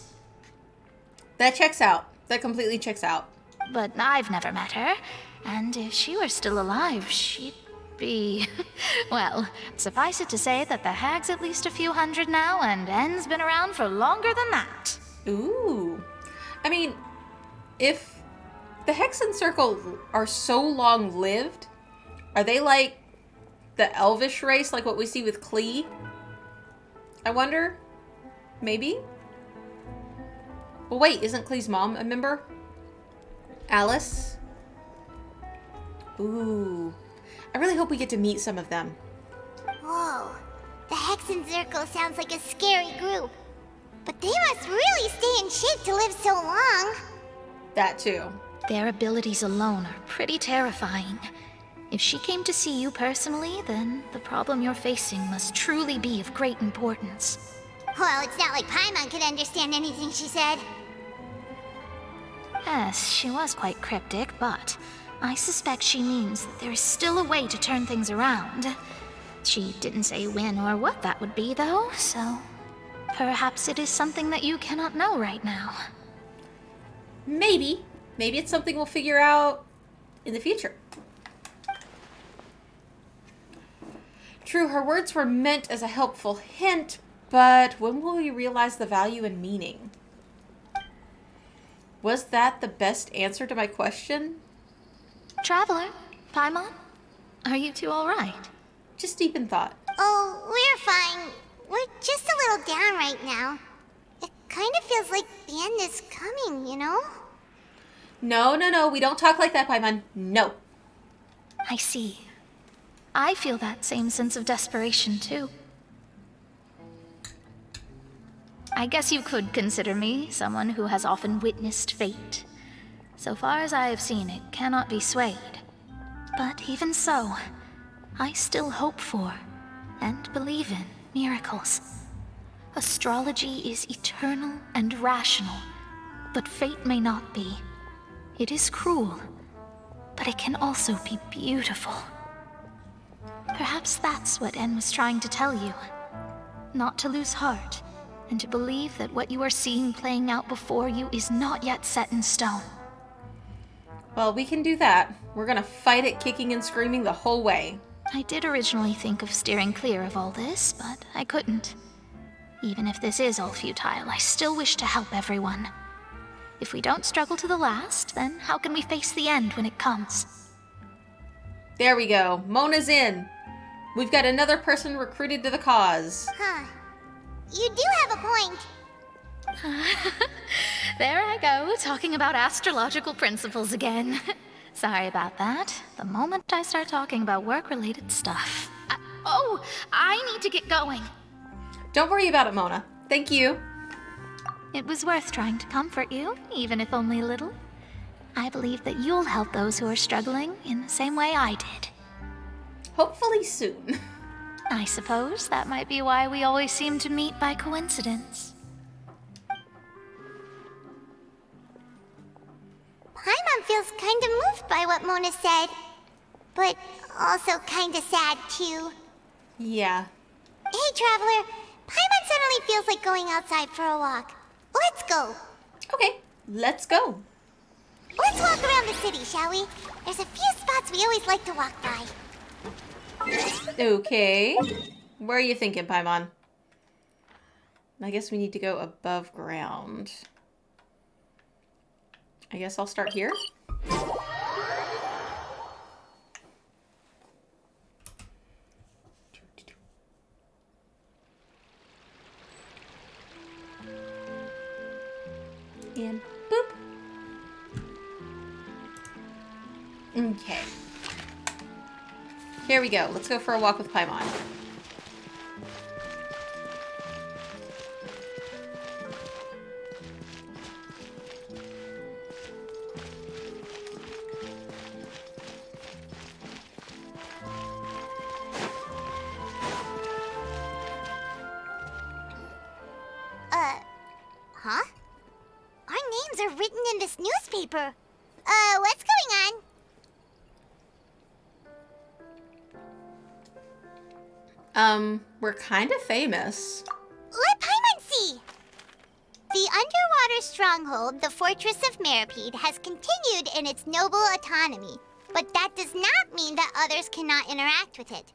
That checks out. That completely checks out. But I've never met her, and if she were still alive, she'd be... Well, suffice it to say that the hag's at least a few hundred now, and N's been around for longer than that. Ooh. I mean, if the Hexen Circle are so long-lived, are they like the Elvish race, like what we see with Klee? I wonder. Maybe? Well, wait, isn't Klee's mom a member? Alice? Ooh. I really hope we get to meet some of them. Whoa. The Hexen Circle sounds like a scary group. But they must really stay in shape to live so long. That too. Their abilities alone are pretty terrifying. If she came to see you personally, then the problem you're facing must truly be of great importance. Well, it's not like Paimon could understand anything she said. Yes, she was quite cryptic, but I suspect she means that there is still a way to turn things around. She didn't say when or what that would be, though, so perhaps it is something that you cannot know right now. Maybe. Maybe it's something we'll figure out in the future. True, her words were meant as a helpful hint, but when will we realize the value and meaning? Was that the best answer to my question? Traveler, Paimon, are you two all right? Just deep in thought. Oh, we're fine. We're just a little down right now. It kind of feels like the end is coming, you know? No, we don't talk like that, Paimon. No. I see. I feel that same sense of desperation, too. I guess you could consider me someone who has often witnessed fate. So far as I have seen, it cannot be swayed. But even so, I still hope for, and believe in, miracles. Astrology is eternal and rational, but fate may not be. It is cruel, but it can also be beautiful. Perhaps that's what N was trying to tell you. Not to lose heart, and to believe that what you are seeing playing out before you is not yet set in stone. Well, we can do that. We're gonna fight it kicking and screaming the whole way. I did originally think of steering clear of all this, but I couldn't. Even if this is all futile, I still wish to help everyone. If we don't struggle to the last, then how can we face the end when it comes? There we go. Mona's in. We've got another person recruited to the cause. Huh. You do have a point. There I go, talking about astrological principles again. Sorry about that. The moment I start talking about work-related stuff. I need to get going. Don't worry about it, Mona. Thank you. It was worth trying to comfort you, even if only a little. I believe that you'll help those who are struggling in the same way I did. Hopefully soon. I suppose that might be why we always seem to meet by coincidence. Paimon feels kind of moved by what Mona said, but also kind of sad too. Yeah. Hey, Traveler. Paimon suddenly feels like going outside for a walk. Let's go. Okay, let's go. Let's walk around the city, shall we? There's a few spots we always like to walk by. Okay. Where are you thinking, Paimon? I guess we need to go above ground. I guess I'll start here. And boop. Okay. Here we go. Let's go for a walk with Paimon. Huh? Our names are written in this newspaper. What's going on? We're kind of famous. Let Paimon see! The underwater stronghold, the Fortress of Meripede, has continued in its noble autonomy, but that does not mean that others cannot interact with it.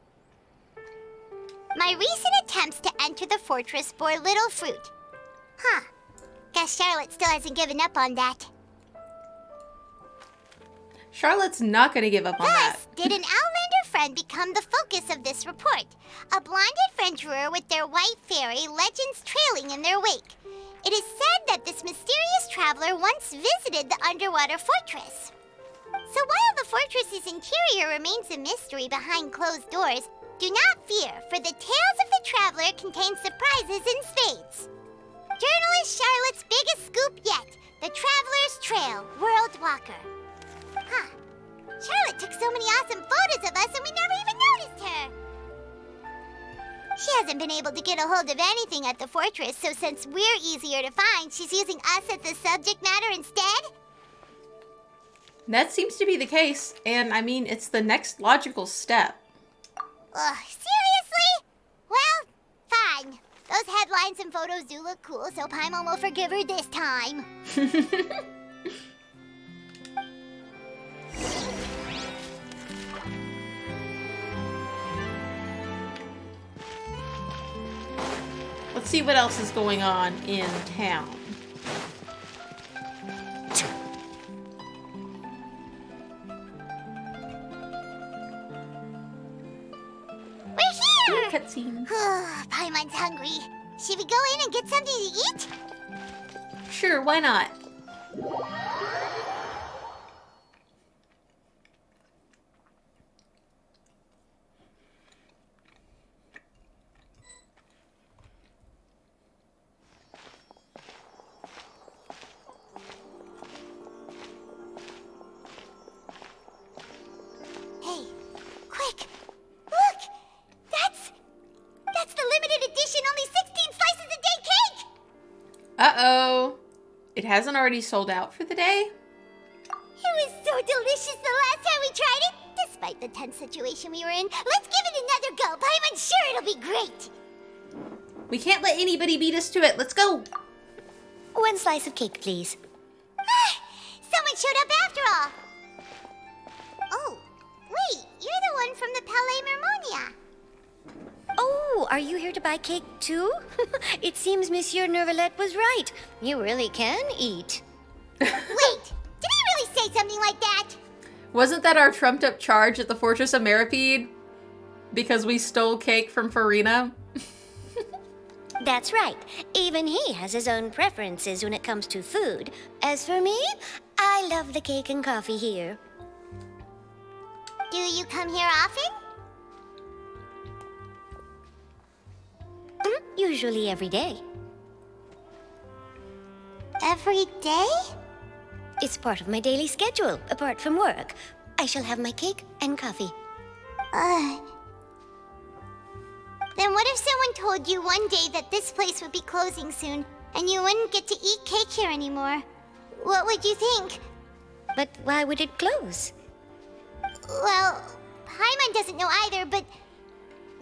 My recent attempts to enter the fortress bore little fruit. Huh. Guess Charlotte still hasn't given up on that. Charlotte's not going to give up on that. Thus, did an Outlander friend become the focus of this report? A blonde adventurer with their white fairy, legends trailing in their wake. It is said that this mysterious traveler once visited the underwater fortress. So while the fortress's interior remains a mystery behind closed doors, do not fear, for the tales of the traveler contain surprises in spades. Journalist Charlotte's biggest scoop yet, the Traveler's Trail, World Walker. Huh. Charlotte took so many awesome photos of us and we never even noticed her. She hasn't been able to get a hold of anything at the fortress, so since we're easier to find, she's using us as the subject matter instead? That seems to be the case, and I mean, it's the next logical step. Ugh, seriously? Well, fine. Those headlines and photos do look cool, so Paimon will forgive her this time. Let's see what else is going on in town. We're here! Cutscene. Paimon's hungry. Should we go in and get something to eat? Sure, why not? Hey, quick! Look! That's the limited edition only 16 slices a day cake! Uh-oh. It hasn't already sold out for the day? It was so delicious the last time we tried it. Despite the tense situation we were in, let's give it another go. Paimon's sure it'll be great. We can't let anybody beat us to it. Let's go. 1 slice of cake, please. Someone showed up after all. Oh, wait, you're the one from the Palais Mermonia. Oh, are you here to buy cake too? It seems Monsieur Nervalette was right. You really can eat. Wait, did he really say something like that? Wasn't that our trumped up charge at the Fortress of Meripede? Because we stole cake from Farina? That's right. Even he has his own preferences when it comes to food. As for me, I love the cake and coffee here. Do you come here often? Usually every day. Every day? It's part of my daily schedule, apart from work. I shall have my cake and coffee. Then what if someone told you one day that this place would be closing soon, and you wouldn't get to eat cake here anymore? What would you think? But why would it close? Well, Paimon doesn't know either, but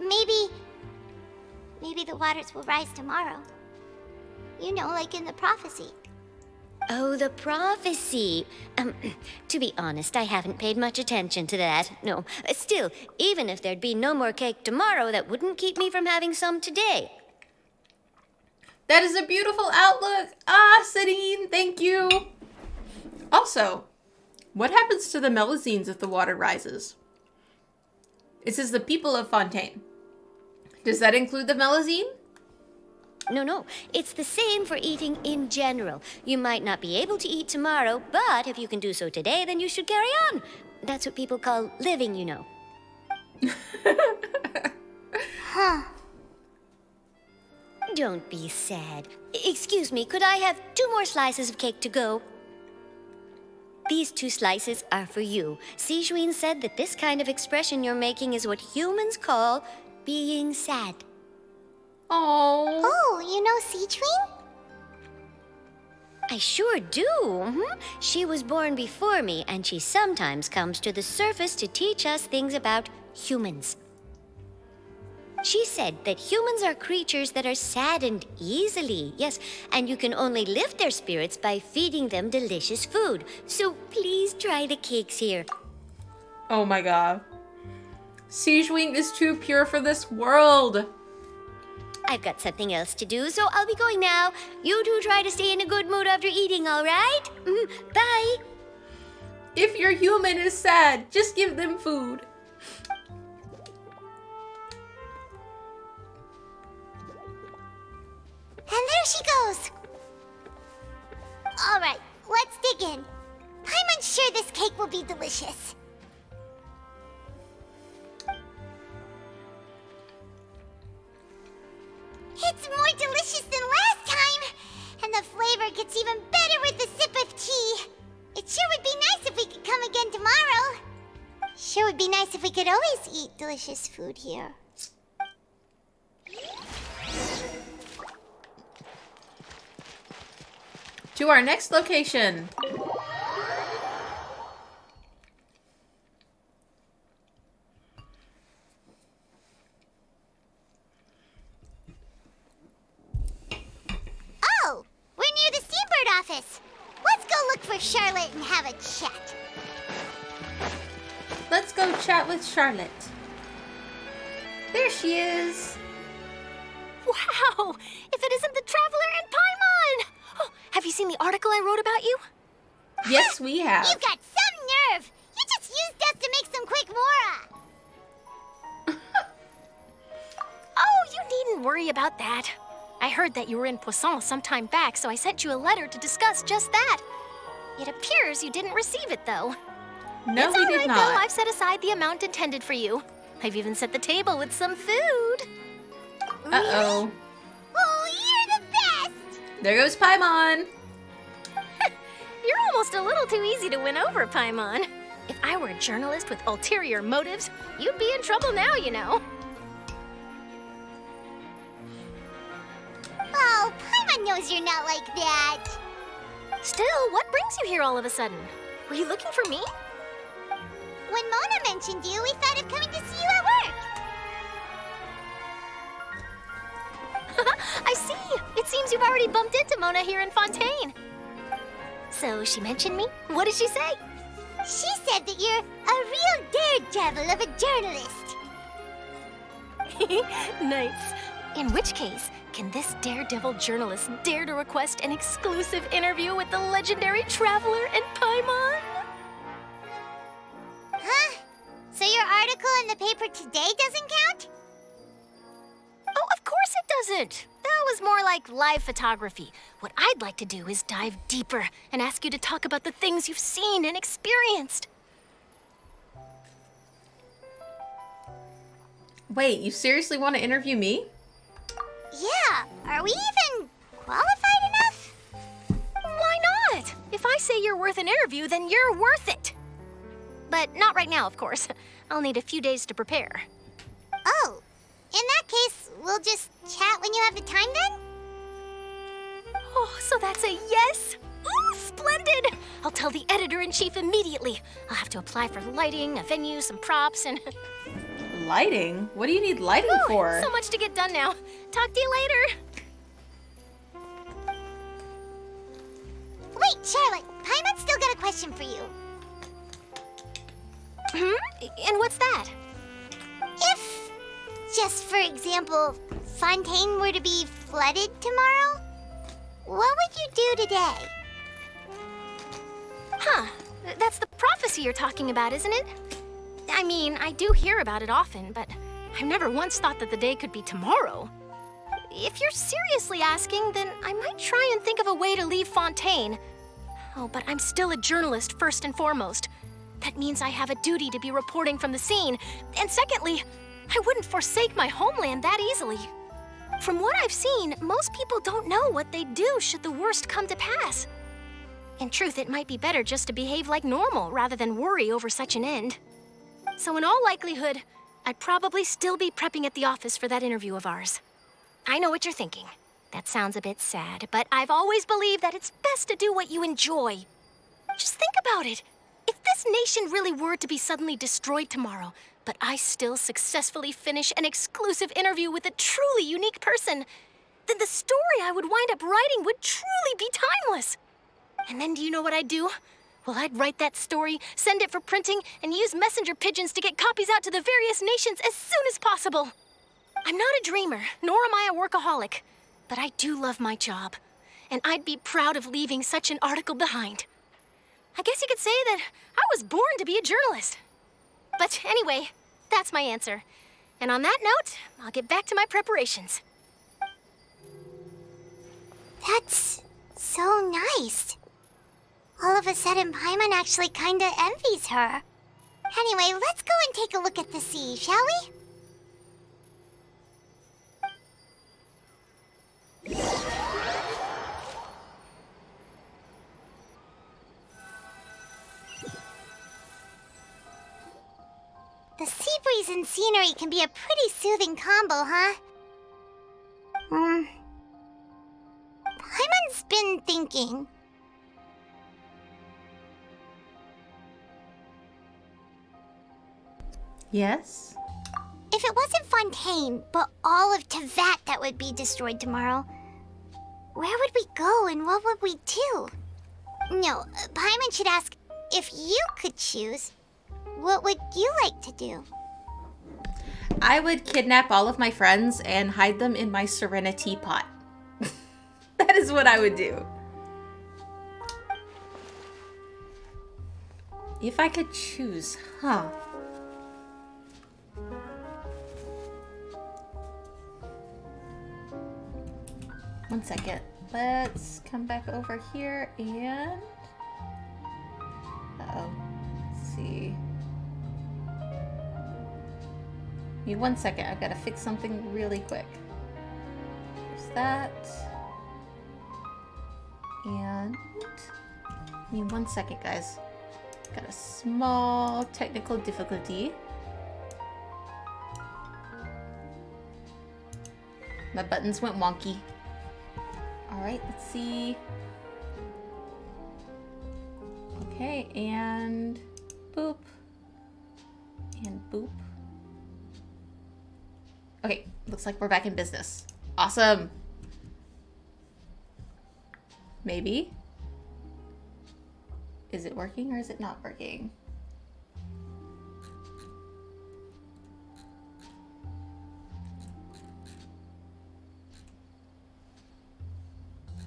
Maybe the waters will rise tomorrow. You know, like in the prophecy. Oh, the prophecy. To be honest, I haven't paid much attention to that. No. Still, even if there'd be no more cake tomorrow, that wouldn't keep me from having some today. That is a beautiful outlook. Sadine, thank you. Also, what happens to the Melusines if the water rises? It says the people of Fontaine. Does that include the Melusine? No. It's the same for eating in general. You might not be able to eat tomorrow, but if you can do so today, then you should carry on. That's what people call living, you know. Huh. Don't be sad. Excuse me, could I have 2 more slices of cake to go? These 2 slices are for you. Sijuin said that this kind of expression you're making is what humans call being sad. Oh, you know Sijuin? I sure do. She was born before me, and she sometimes comes to the surface to teach us things about humans. She said that humans are creatures that are saddened easily, yes, and you can only lift their spirits by feeding them delicious food. So please try the cakes here. Oh my god. Sijuin is too pure for this world. I've got something else to do, so I'll be going now. You 2 try to stay in a good mood after eating, all right? Bye. If your human is sad, just give them food. And there she goes. All right, let's dig in. Paimon's sure this cake will be delicious. It's more delicious than last time, and the flavor gets even better with the sip of tea. It sure would be nice if we could come again tomorrow. Sure would be nice if we could always eat delicious food here. To our next location. Oh, we're near the Steambird office. Let's go look for Charlotte and have a chat. Let's go chat with Charlotte. There she is. Wow! If it isn't the Traveler and Paimon! Oh, have you seen the article I wrote about you? Yes, we have. You've got some nerve. You just used us to make some quick mora. Oh, you needn't worry about that. I heard that you were in Poisson some time back, so I sent you a letter to discuss just that. It appears you didn't receive it, though. No, it's we all did right, not. Though. I've set aside the amount intended for you. I've even set the table with some food. Uh-oh. Oh, you're the best! There goes Paimon. You're almost a little too easy to win over, Paimon. If I were a journalist with ulterior motives, you'd be in trouble now, you know. Oh, Paimon knows you're not like that. Still, what brings you here all of a sudden? Were you looking for me? When Mona mentioned you, we thought of coming to see you at work. I see. It seems you've already bumped into Mona here in Fontaine. So she mentioned me? What did she say? She said that you're a real daredevil of a journalist. Nice. In which case, can this daredevil journalist dare to request an exclusive interview with the legendary Traveler and Paimon? Huh? So your article in the paper today doesn't count? Oh, of course it doesn't. That was more like live photography. What I'd like to do is dive deeper and ask you to talk about the things you've seen and experienced. Wait, you seriously want to interview me? Yeah, are we even qualified enough? Why not? If I say you're worth an interview, then you're worth it. But not right now, of course. I'll need a few days to prepare. Oh, in that case, we'll just chat when you have the time then? Oh, so that's a yes? Ooh, splendid! I'll tell the editor-in-chief immediately. I'll have to apply for lighting, a venue, some props, and... Lighting? What do you need lighting for? So much to get done now. Talk to you later. Wait, Charlotte. Paimon's still got a question for you. And what's that? If, just for example, Fontaine were to be flooded tomorrow, what would you do today? Huh. That's the prophecy you're talking about, isn't it? I mean, I do hear about it often, but I've never once thought that the day could be tomorrow. If you're seriously asking, then I might try and think of a way to leave Fontaine. Oh, but I'm still a journalist first and foremost. That means I have a duty to be reporting from the scene. And secondly, I wouldn't forsake my homeland that easily. From what I've seen, most people don't know what they'd do should the worst come to pass. In truth, it might be better just to behave like normal rather than worry over such an end. So in all likelihood, I'd probably still be prepping at the office for that interview of ours. I know what you're thinking. That sounds a bit sad, but I've always believed that it's best to do what you enjoy. Just think about it. If this nation really were to be suddenly destroyed tomorrow, but I still successfully finish an exclusive interview with a truly unique person, then the story I would wind up writing would truly be timeless. And then do you know what I'd do? Well, I'd write that story, send it for printing, and use messenger pigeons to get copies out to the various nations as soon as possible. I'm not a dreamer, nor am I a workaholic, but I do love my job, and I'd be proud of leaving such an article behind. I guess you could say that I was born to be a journalist. But anyway, that's my answer. And on that note, I'll get back to my preparations. That's so nice. All of a sudden, Paimon actually kinda envies her. Anyway, let's go and take a look at the sea, shall we? The sea breeze and scenery can be a pretty soothing combo, huh? Paimon's been thinking. Yes? If it wasn't Fontaine, but all of Tevat that would be destroyed tomorrow, where would we go and what would we do? No, Paimon should ask, if you could choose, what would you like to do? I would kidnap all of my friends and hide them in my Serenity pot. That is what I would do. If I could choose, huh? One second. Let's come back over here and... Uh-oh. Let's see. Give me 1 second. I've got to fix something really quick. There's that. And... Give me 1 second, guys. Got a small technical difficulty. My buttons went wonky. Alright, let's see. Okay, and boop. And boop. Okay, looks like we're back in business. Awesome. Maybe. Is it working or is it not working?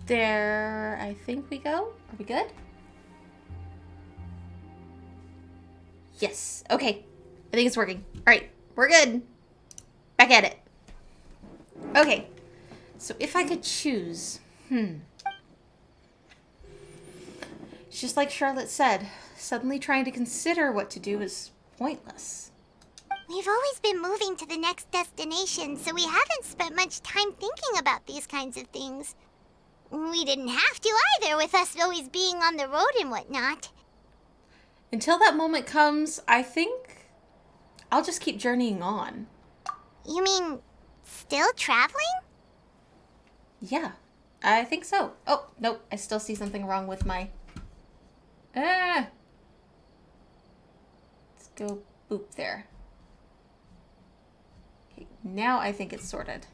There, I think we go. Are we good? Yes. Okay. I think it's working. All right. We're good. Back at it. Okay. So if I could choose, it's just like Charlotte said, suddenly trying to consider what to do is pointless. We've always been moving to the next destination, so we haven't spent much time thinking about these kinds of things. We didn't have to either, with us always being on the road and whatnot. Until that moment comes, I think I'll just keep journeying on. You mean still traveling? Yeah, I think so. Oh, nope, I still see something wrong with my... Let's go boop there. Now I think it's sorted.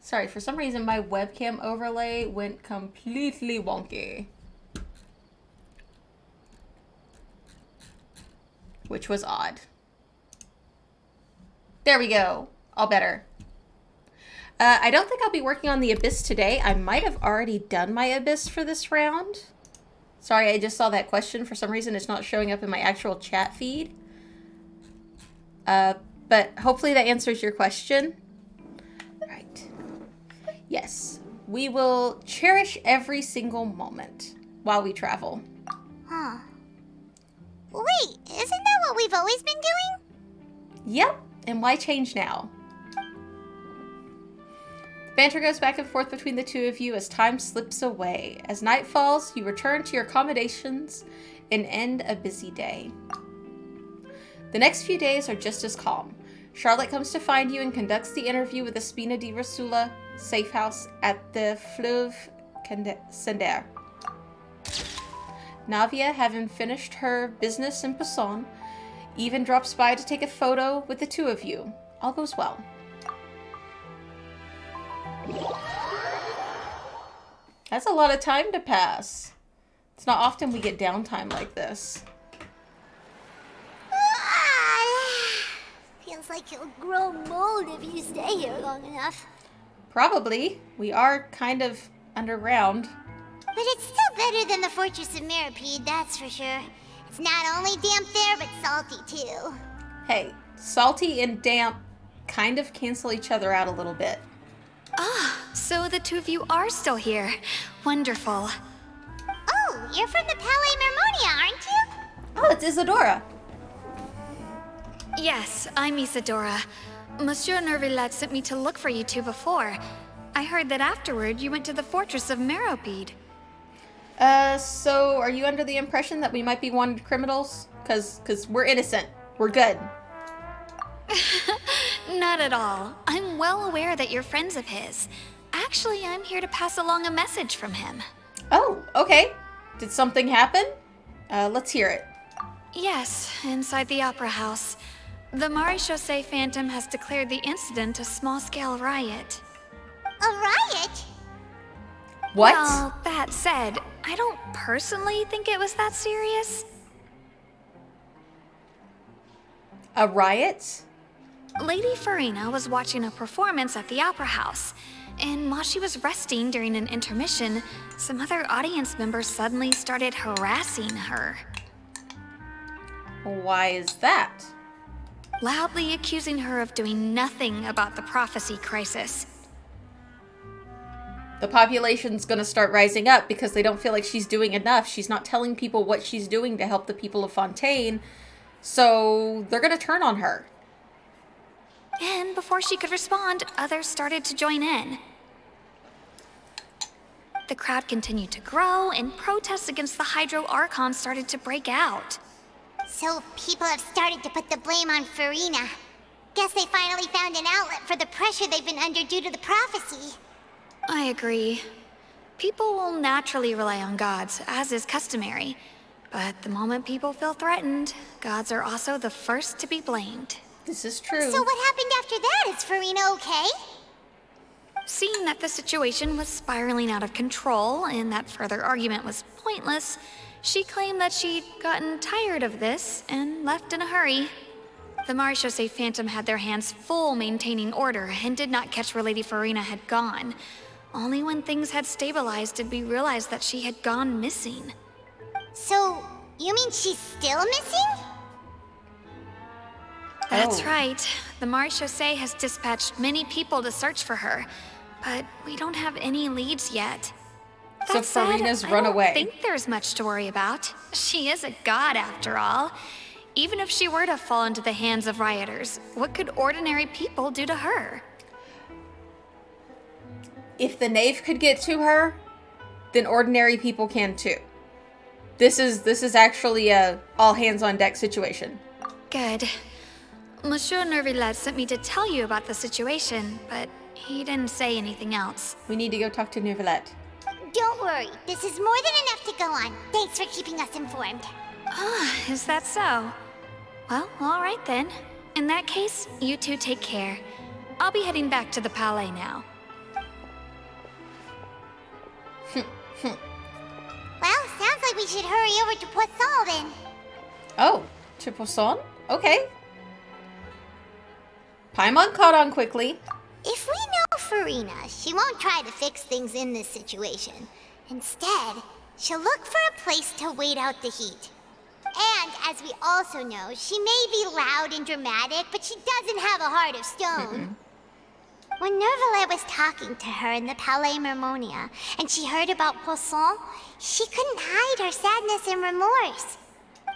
Sorry, for some reason my webcam overlay went completely wonky. Which was odd. There we go. All better. I don't think I'll be working on the Abyss today. I might have already done my Abyss for this round. Sorry, I just saw that question. For some reason, it's not showing up in my actual chat feed. But hopefully that answers your question. Right. Yes. We will cherish every single moment while we travel. Huh. Wait, isn't that what we've always been doing? Yep. And why change now? Banter goes back and forth between the two of you as time slips away. As night falls, you return to your accommodations and end a busy day. The next few days are just as calm. Charlotte comes to find you and conducts the interview with the Spina di Rosula safe house at the Fleuve Sender. Navia, having finished her business in Poisson, even drops by to take a photo with the two of you. All goes well. That's a lot of time to pass. It's not often we get downtime like this. Feels like you'll grow mold if you stay here long enough. Probably. We are kind of underground. But it's still better than the Fortress of Mirapede, that's for sure. It's not only damp there, but salty too. Hey, salty and damp kind of cancel each other out a little bit. Ah, so the two of you are still here. Wonderful. Oh, you're from the Palais Mermonia, aren't you? Oh, it's Isadora. Yes, I'm Isadora. Monsieur Nervillet sent me to look for you two before. I heard that afterward you went to the Fortress of Meropide. So are you under the impression that we might be wanted criminals? Cause we're innocent. We're good. Not at all. I'm well aware that you're friends of his. Actually, I'm here to pass along a message from him. Oh, okay. Did something happen? Let's hear it. Yes, inside the Opera House. The Maréchaussée Phantom has declared the incident a small-scale riot. A riot? What? Well, that said, I don't personally think it was that serious. A riot? Lady Farina was watching a performance at the Opera House, and while she was resting during an intermission, some other audience members suddenly started harassing her. Why is that? Loudly accusing her of doing nothing about the prophecy crisis. The population's gonna start rising up because they don't feel like she's doing enough. She's not telling people what she's doing to help the people of Fontaine, so they're gonna turn on her. And before she could respond, others started to join in. The crowd continued to grow, and protests against the Hydro Archon started to break out. So people have started to put the blame on Farina. Guess they finally found an outlet for the pressure they've been under due to the prophecy. I agree. People will naturally rely on gods, as is customary. But the moment people feel threatened, gods are also the first to be blamed. This is true. So what happened after that? Is Farina okay? Seeing that the situation was spiraling out of control and that further argument was pointless, she claimed that she'd gotten tired of this and left in a hurry. The Maréchaussée Phantom had their hands full maintaining order and did not catch where Lady Farina had gone. Only when things had stabilized did we realize that she had gone missing. So, you mean she's still missing? That's right. The Maréchaussée has dispatched many people to search for her, but we don't have any leads yet. So That said, Farina's run away. I don't think there's much to worry about. She is a god after all. Even if she were to fall into the hands of rioters, what could ordinary people do to her? If the knave could get to her, then ordinary people can too. This is actually a all hands on deck situation. Good. Monsieur Nervillet sent me to tell you about the situation, but he didn't say anything else. We need to go talk to Nervillet. Don't worry, this is more than enough to go on. Thanks for keeping us informed. Ah, is that so? Well, all right then. In that case, you two take care. I'll be heading back to the Palais now. Well, sounds like we should hurry over to Poisson then. Oh, to Poisson? Okay. Paimon caught on quickly. If we know Farina, she won't try to fix things in this situation. Instead, she'll look for a place to wait out the heat. And, as we also know, she may be loud and dramatic, but she doesn't have a heart of stone. When Nervalet was talking to her in the Palais Mermonia, and she heard about Poisson, she couldn't hide her sadness and remorse.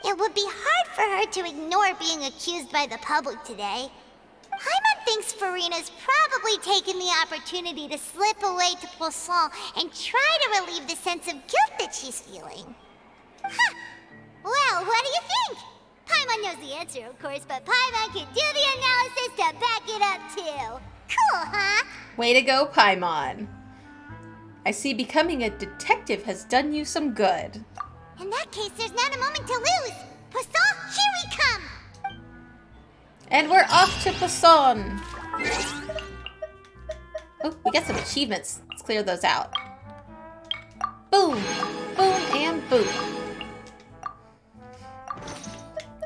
It would be hard for her to ignore being accused by the public today. Paimon thinks Farina's probably taken the opportunity to slip away to Poisson and try to relieve the sense of guilt that she's feeling. Huh. Well, what do you think? Paimon knows the answer, of course, but Paimon can do the analysis to back it up, too. Cool, huh? Way to go, Paimon. I see becoming a detective has done you some good. In that case, there's not a moment to lose. Poisson, here we come! And we're off to Poisson. Oh, we got some achievements. Let's clear those out. Boom, boom, and boom.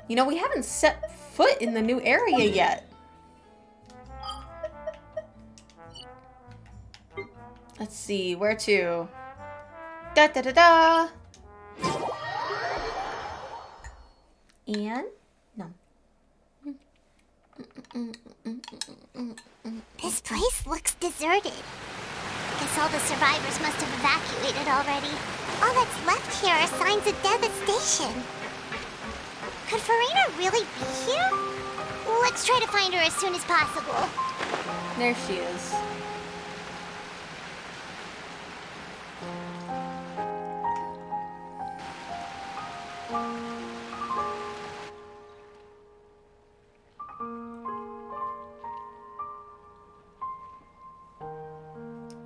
You know, we haven't set foot in the new area yet. Let's see, where to? Da-da-da-da! And? No. This place looks deserted. Guess all the survivors must have evacuated already. All that's left here are signs of devastation. Could Farina really be here? Let's try to find her as soon as possible. There she is.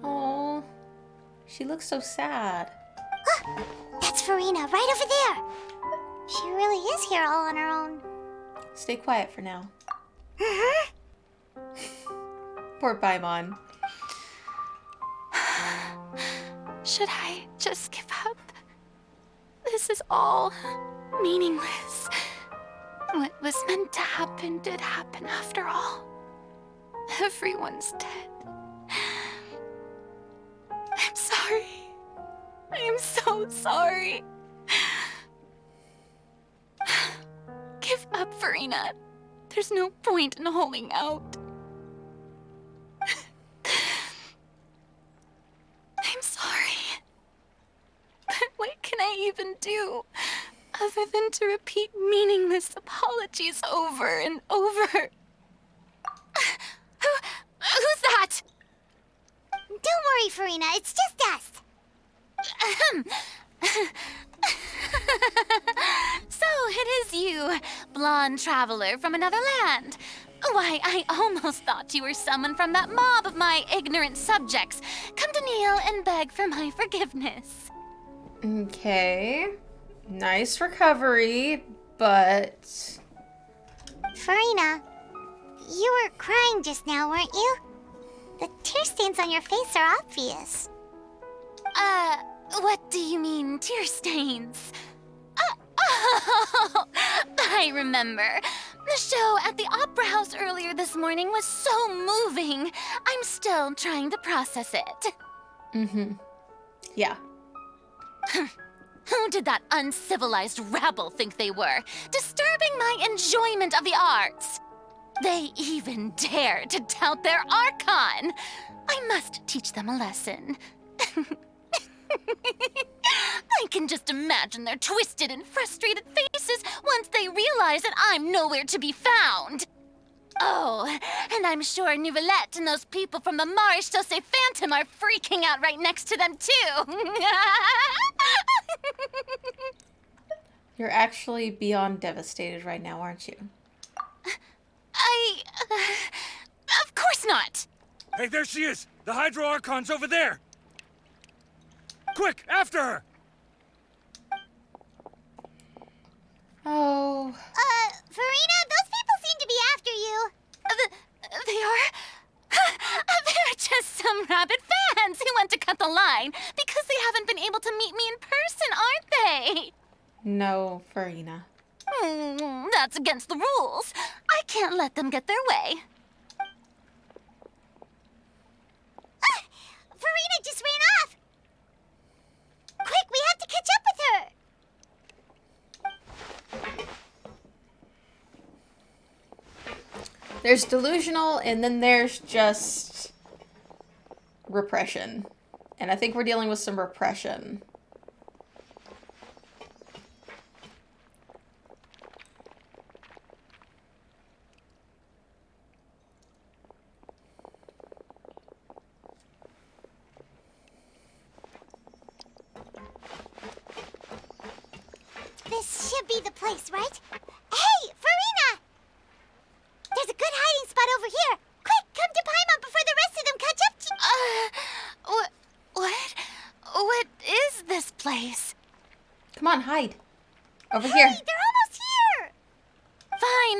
Oh, she looks so sad. That's Farina, right over there. She really is here all on her own. Stay quiet for now. Poor Paimon. Should I just give up? This is all meaningless. What was meant to happen did happen after all. Everyone's dead. I'm sorry. I am so sorry. Give up, Farina. There's no point in holding out. I'm sorry. But what can I even do other than to repeat meaningless apologies over and over? Who's that? Don't worry, Farina. It's just us. So it is you, blonde traveler from another land. Why, I almost thought you were someone from that mob of my ignorant subjects. Come to kneel and beg for my forgiveness. Okay. Nice recovery, but... Farina, you were crying just now, weren't you? The tear stains on your face are obvious. What do you mean, tear stains? Oh, I remember. The show at the Opera House earlier this morning was so moving. I'm still trying to process it. Mm-hmm. Yeah. Who did that uncivilized rabble think they were, disturbing my enjoyment of the arts? They even dare to doubt their Archon. I must teach them a lesson. I can just imagine their twisted and frustrated faces once they realize that I'm nowhere to be found. Oh, and I'm sure Nouvellette and those people from the Marche Chaussee Phantom are freaking out right next to them, too. You're actually beyond devastated right now, aren't you? Of course not. Hey, there she is! The Hydro Archon's over there! Quick, after her! Oh. Farina, those people seem to be after you? They are... They're just some rabid fans who want to cut the line because they haven't been able to meet me in person, aren't they? No, Farina. That's against the rules. I can't let them get their way. Farina just ran off! Quick, we have to catch up with her! There's delusional, and then there's just repression. And I think we're dealing with some repression. This should be the place, right? Hey, Farina! There's a good hiding spot over here. Quick, come to Paimon before the rest of them catch up to you. What is this place? Come on, hide. Over Hey, here. they're almost here!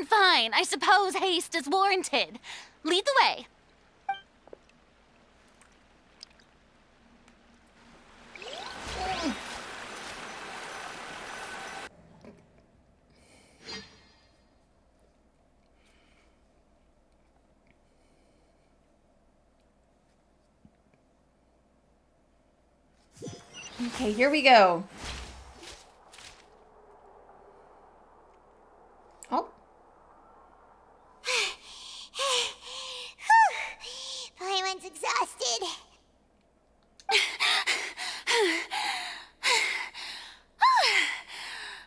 Fine. I suppose haste is warranted. Lead the way. Okay, here we go. Oh. Paimon's exhausted.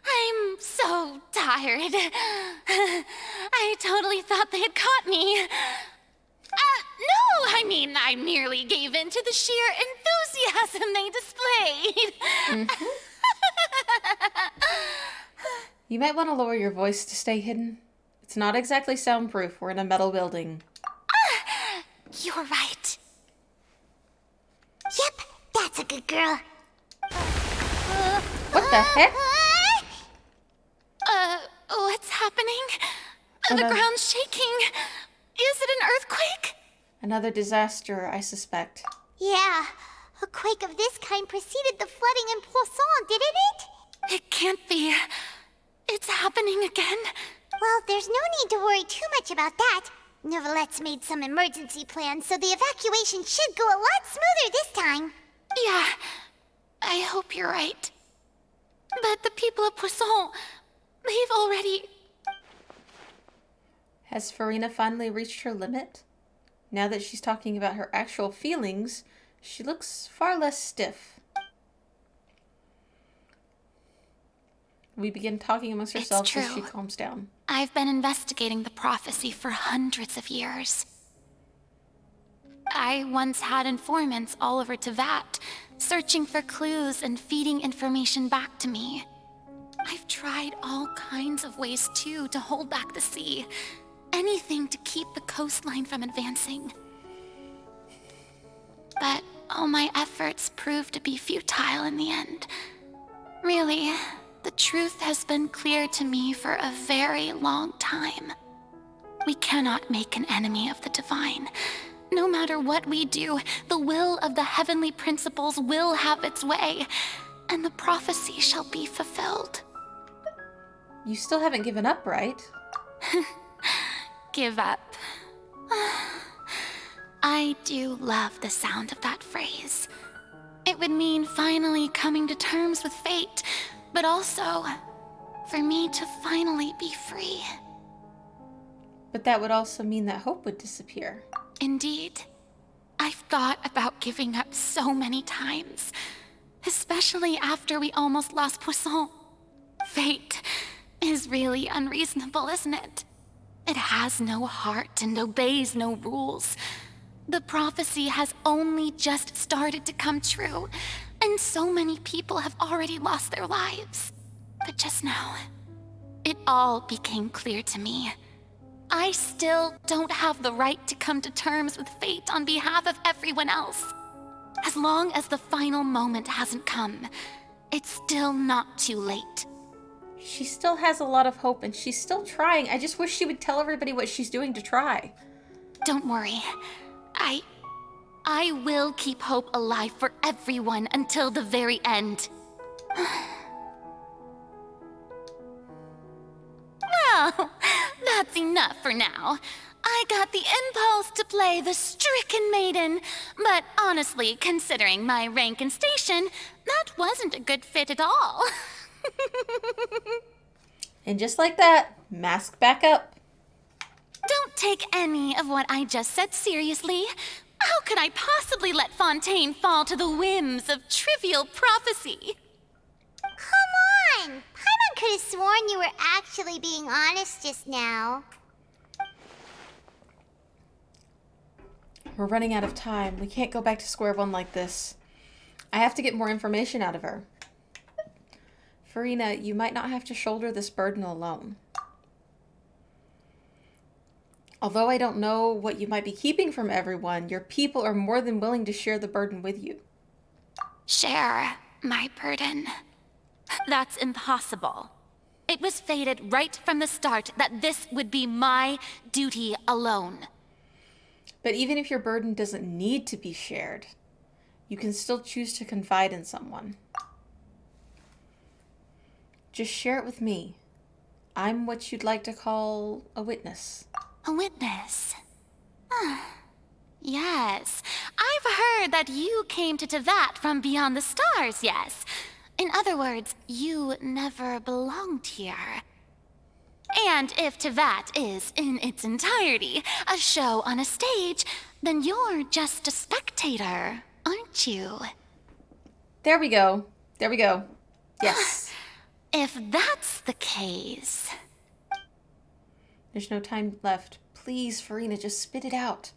I'm so tired. I totally thought they had caught me. No, I mean, I merely gave in to the sheer enthusiasm they displayed. You might want to lower your voice to stay hidden. It's not exactly soundproof. We're in a metal building. You're right. Yep, that's a good girl. What the heck? What's happening? The ground's shaking. Is it an earthquake? Another disaster, I suspect. Yeah, a quake of this kind preceded the flooding in Poisson, didn't it? It can't be. It's happening again. Well, there's no need to worry too much about that. Neverlette's made some emergency plans, so the evacuation should go a lot smoother this time. Yeah, I hope you're right. But the people of Poisson, they've already... Has Farina finally reached her limit? Now that she's talking about her actual feelings, she looks far less stiff. We begin talking amongst ourselves as she calms down. I've been investigating the prophecy for hundreds of years. I once had informants all over Tevat, searching for clues and feeding information back to me. I've tried all kinds of ways, too, to hold back the sea. Anything to keep the coastline from advancing. But all my efforts proved to be futile in the end. Really, the truth has been clear to me for a very long time. We cannot make an enemy of the divine. No matter what we do, the will of the heavenly principles will have its way, and the prophecy shall be fulfilled. You still haven't given up, right? Give up. I do love the sound of that phrase. It would mean finally coming to terms with fate, but also for me to finally be free. But that would also mean that hope would disappear. Indeed. I've thought about giving up so many times, especially after we almost lost Poisson. Fate is really unreasonable, isn't it? It has no heart and obeys no rules. The prophecy has only just started to come true, and so many people have already lost their lives. But just now, it all became clear to me. I still don't have the right to come to terms with fate on behalf of everyone else. As long as the final moment hasn't come, it's still not too late. She still has a lot of hope and she's still trying. I just wish she would tell everybody what she's doing to try. Don't worry. I will keep hope alive for everyone until the very end. Well, that's enough for now. I got the impulse to play the stricken maiden, but honestly, considering my rank and station, that wasn't a good fit at all. And just like that, mask back up. Don't take any of what I just said seriously. How could I possibly let Fontaine fall to the whims of trivial prophecy? Come on! Paimon could have sworn you were actually being honest just now. We're running out of time. We can't go back to square one like this. I have to get more information out of her. Farina, you might not have to shoulder this burden alone. Although I don't know what you might be keeping from everyone, your people are more than willing to share the burden with you. Share my burden. That's impossible. It was fated right from the start that this would be my duty alone. But even if your burden doesn't need to be shared, you can still choose to confide in someone. Just share it with me. I'm what you'd like to call a witness. A witness? Yes. I've heard that you came to Tevat from beyond the stars, yes. In other words, you never belonged here. And if Tevat is, in its entirety, a show on a stage, then you're just a spectator, aren't you? There we go. There we go. Yes. If that's the case... There's no time left. Please, Farina, just spit it out.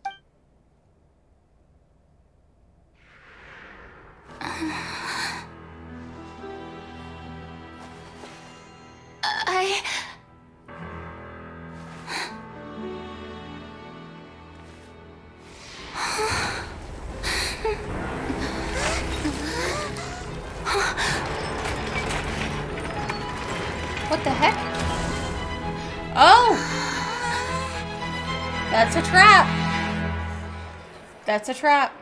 What the heck? Oh! That's a trap. That's a trap.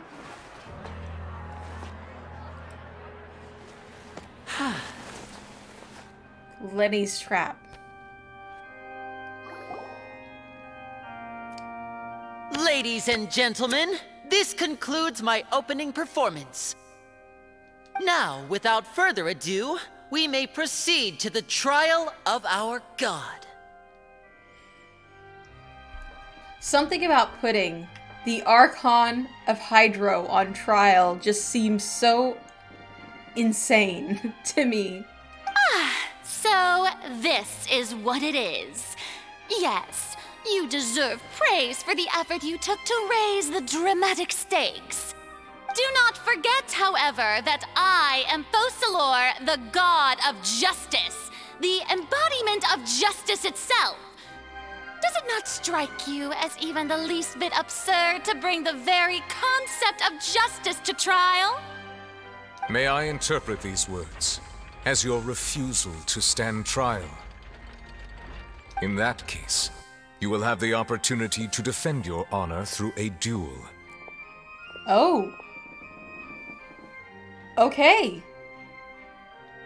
Lenny's trap. Ladies and gentlemen, this concludes my opening performance. Now, without further ado, we may proceed to the trial of our god. Something about putting the Archon of Hydro on trial just seems so insane to me. So this is what it is. Yes, you deserve praise for the effort you took to raise the dramatic stakes. Do not forget, however, that I am Focalor, the god of justice, the embodiment of justice itself. Does it not strike you as even the least bit absurd to bring the very concept of justice to trial? May I interpret these words as your refusal to stand trial? In that case, you will have the opportunity to defend your honor through a duel. Oh. Okay.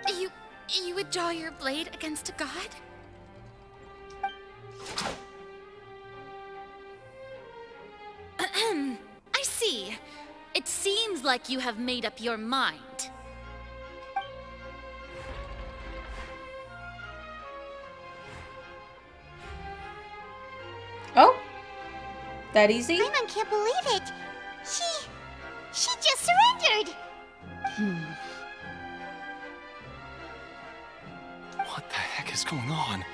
You would draw your blade against a god? I see. It seems like you have made up your mind. Oh? That easy? Paimon can't believe it. She just surrendered. What the heck is going on?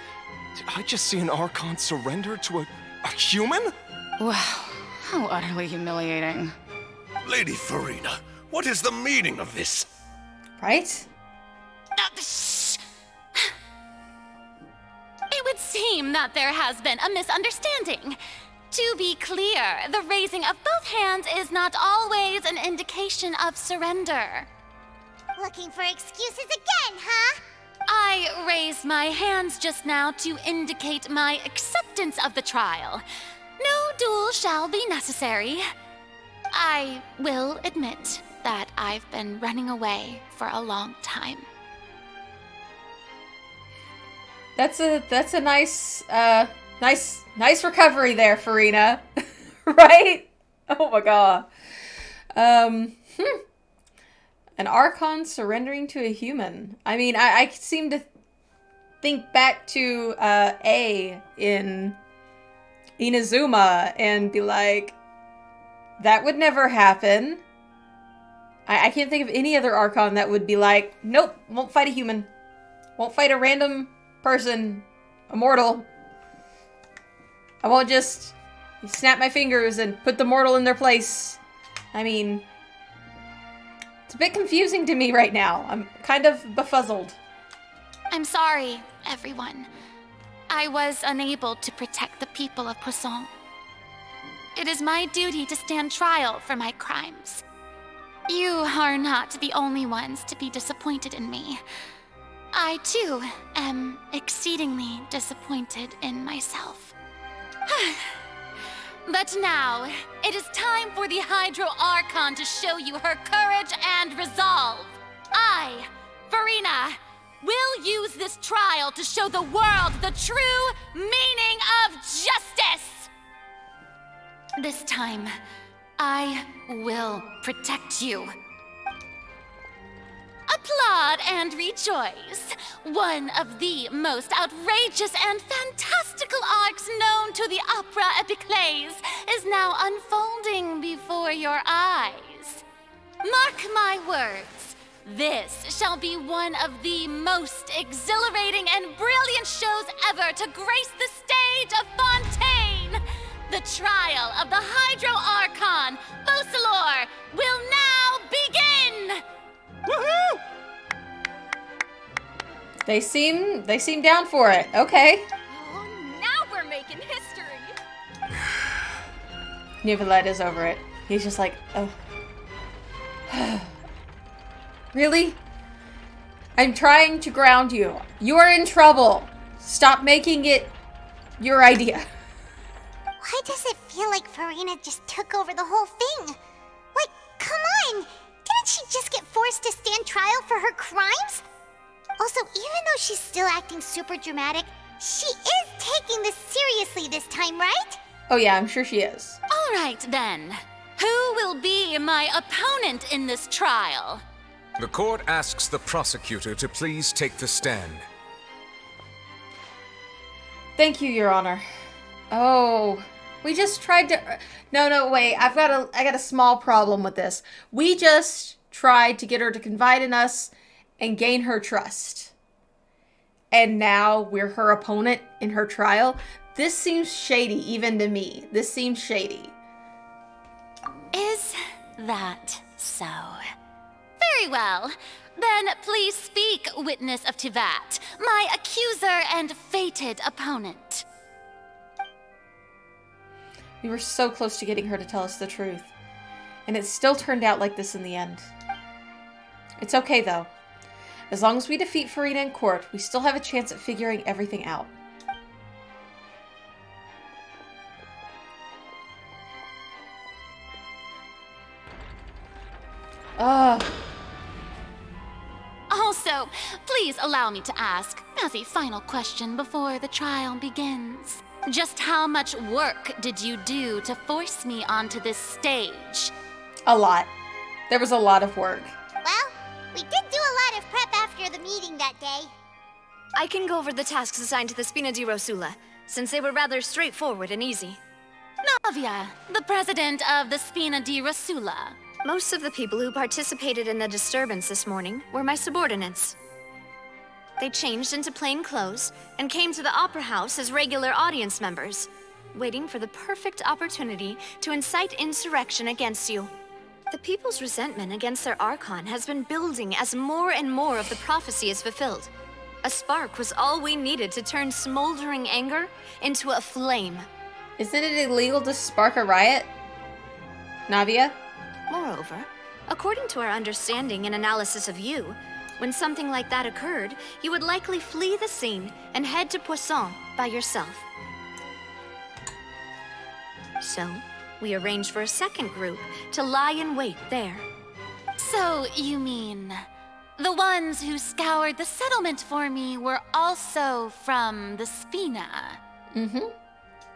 Did I just see an Archon surrender to a human? Wow, how utterly humiliating. Lady Farina, what is the meaning of this? Right? It would seem that there has been a misunderstanding. To be clear, the raising of both hands is not always an indication of surrender. Looking for excuses again, huh? I raised my hands just now to indicate my acceptance of the trial. No duel shall be necessary. I will admit that I've been running away for a long time. That's a nice recovery there, Farina. Right? Oh my god. An Archon surrendering to a human. I mean, I seem to think back to A in Inazuma and be like, that would never happen. I can't think of any other Archon that would be like, nope, won't fight a human. Won't fight a random person, a mortal. I won't just snap my fingers and put the mortal in their place. I mean, it's a bit confusing to me right now. I'm kind of befuzzled. I'm sorry, everyone. I was unable to protect the people of Poisson. It is my duty to stand trial for my crimes. You are not the only ones to be disappointed in me. I, too, am exceedingly disappointed in myself. But now, it is time for the Hydro Archon to show you her courage and resolve. I, Farina, will use this trial to show the world the true meaning of justice! This time, I will protect you. Applaud and rejoice. One of the most outrageous and fantastical arcs known to the opera epiclese is now unfolding before your eyes. Mark my words, this shall be one of the most exhilarating and brilliant shows ever to grace the stage of Fontaine. The trial of the Hydro Archon, Focalor, will now begin! Woohoo! They seem down for it. Okay. Oh, now we're making history. Nicolette is over it. He's just like, oh. Really? I'm trying to ground you. You are in trouble. Stop making it your idea. Why does it feel like Farina just took over the whole thing? Like, come on! Didn't she just get forced to stand trial for her crimes? Also, even though she's still acting super dramatic, she is taking this seriously this time, right? Oh yeah, I'm sure she is. All right, then. Who will be my opponent in this trial? The court asks the prosecutor to please take the stand. Thank you, Your Honor. Oh, we just tried to... No, wait. I got a small problem with this. We just tried to get her to confide in us and gain her trust. And now we're her opponent in her trial? This seems shady, even to me. This seems shady. Is that so? Very well. Then please speak, witness of Tivat, my accuser and fated opponent. We were so close to getting her to tell us the truth. And it still turned out like this in the end. It's okay, though. As long as we defeat Farina in court, we still have a chance at figuring everything out. Also, please allow me to ask, as a final question before the trial begins, just how much work did you do to force me onto this stage? A lot. There was a lot of work. Well, we did do a lot of prep after the meeting that day. I can go over the tasks assigned to the Spina di Rosula, since they were rather straightforward and easy. Navia, the president of the Spina di Rosula. Most of the people who participated in the disturbance this morning were my subordinates. They changed into plain clothes and came to the Opera House as regular audience members, waiting for the perfect opportunity to incite insurrection against you. The people's resentment against their Archon has been building as more and more of the prophecy is fulfilled. A spark was all we needed to turn smoldering anger into a flame. Isn't it illegal to spark a riot? Navia? Moreover, according to our understanding and analysis of you, when something like that occurred, you would likely flee the scene and head to Poisson by yourself. So, we arranged for a second group to lie in wait there. So, you mean the ones who scoured the settlement for me were also from the Spina? Mm-hmm.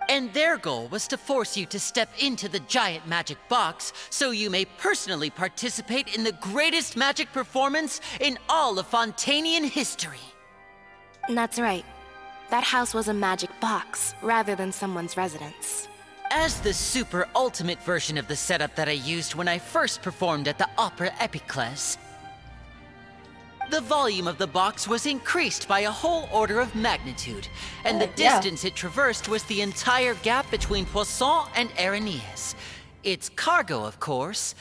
And their goal was to force you to step into the giant magic box so you may personally participate in the greatest magic performance in all of Fontanian history. That's right. That house was a magic box rather than someone's residence. As the super ultimate version of the setup that I used when I first performed at the Opera Epiclese, the volume of the box was increased by a whole order of magnitude, and the distance it traversed was the entire gap between Poisson and Aranias. Its cargo, of course,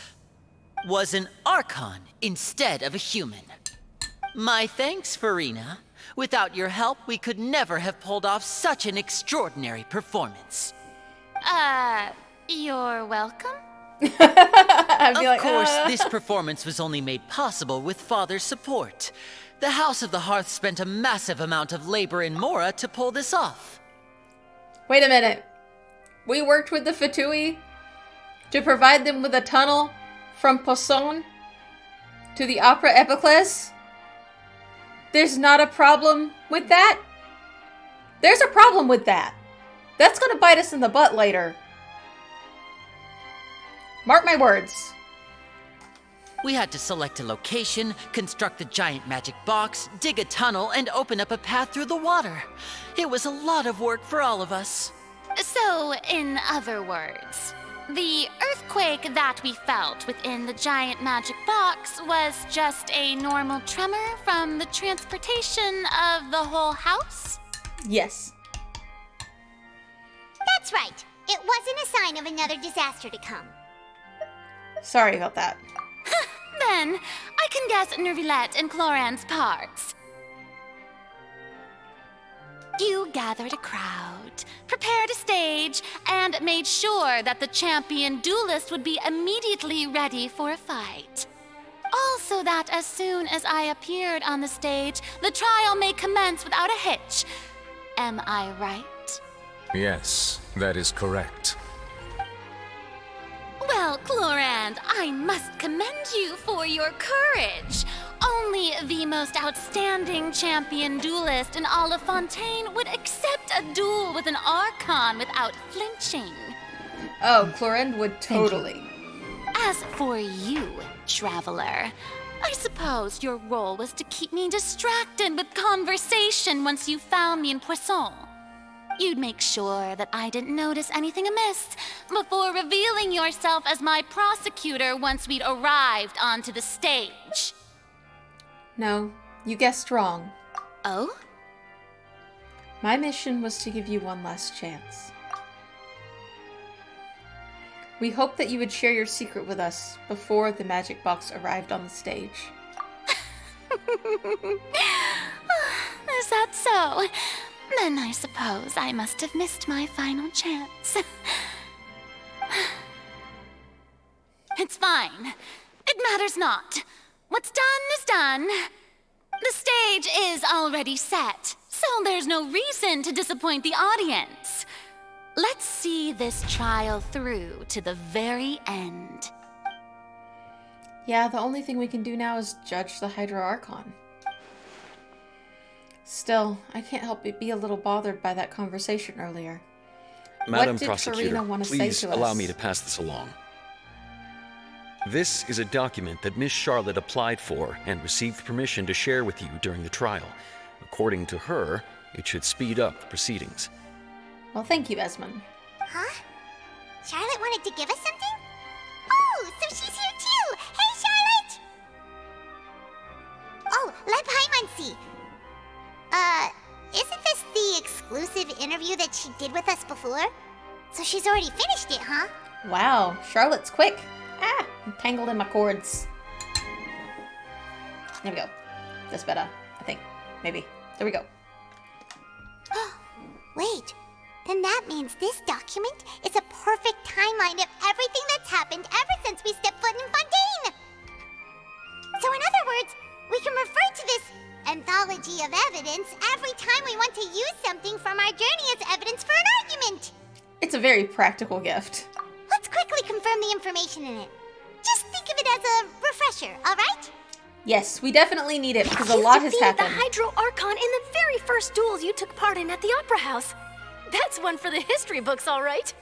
was an Archon instead of a human. My thanks, Farina. Without your help, we could never have pulled off such an extraordinary performance. You're welcome? Of course, this performance was only made possible with Father's support. The House of the Hearth spent a massive amount of labor in Mora to pull this off. Wait a minute. We worked with the Fatui to provide them with a tunnel from Poisson to the Opera Epiclese? There's not a problem with that? There's a problem with that. That's gonna bite us in the butt later. Mark my words. We had to select a location, construct the giant magic box, dig a tunnel, and open up a path through the water. It was a lot of work for all of us. So, in other words, the earthquake that we felt within the giant magic box was just a normal tremor from the transportation of the whole house? Yes. That's right. It wasn't a sign of another disaster to come. Sorry about that. Then, I can guess Nervilette and Cloran's parts. You gathered a crowd, prepared a stage, and made sure that the champion duelist would be immediately ready for a fight. Also that as soon as I appeared on the stage, the trial may commence without a hitch. Am I right? Yes, that is correct. Well, Clorand, I must commend you for your courage. Only the most outstanding champion duelist in all of Fontaine would accept a duel with an Archon without flinching. Oh, Clorand would totally. As for you, Traveler, I suppose your role was to keep me distracted with conversation once you found me in Poisson. You'd make sure that I didn't notice anything amiss before revealing yourself as my prosecutor once we'd arrived onto the stage. No, you guessed wrong. Oh? My mission was to give you one last chance. We hoped that you would share your secret with us before the magic box arrived on the stage. Is that so? Then I suppose I must have missed my final chance. It's fine. It matters not. What's done is done. The stage is already set, so there's no reason to disappoint the audience. Let's see this trial through to the very end. Yeah, the only thing we can do now is judge the Hydra Archon. Still, I can't help but be a little bothered by that conversation earlier. Madam What did Prosecutor, Farina want to say please to allow us? me to pass this along. This is a document that Miss Charlotte applied for and received permission to share with you during the trial. According to her, it should speed up the proceedings. Well, thank you, Esmond. Huh? Charlotte wanted to give us something? Oh, so she's here too! Hey, Charlotte! Oh, let Paimon see. Isn't this the exclusive interview that she did with us before? So she's already finished it, huh? Wow, Charlotte's quick. Ah, I'm tangled in my cords. There we go. That's better, I think. Maybe. There we go. Wait, then that means this document is a perfect timeline of everything that's happened ever since we stepped foot in Fontaine! So in other words, we can refer to this anthology of evidence every time we want to use something from our journey as evidence for an argument. It's a very practical gift. Let's quickly confirm the information in it. Just think of it as a refresher, alright? Yes, we definitely need it because a lot has happened. You defeated the Hydro Archon in the very first duel you took part in at the Opera House. That's one for the history books, all right.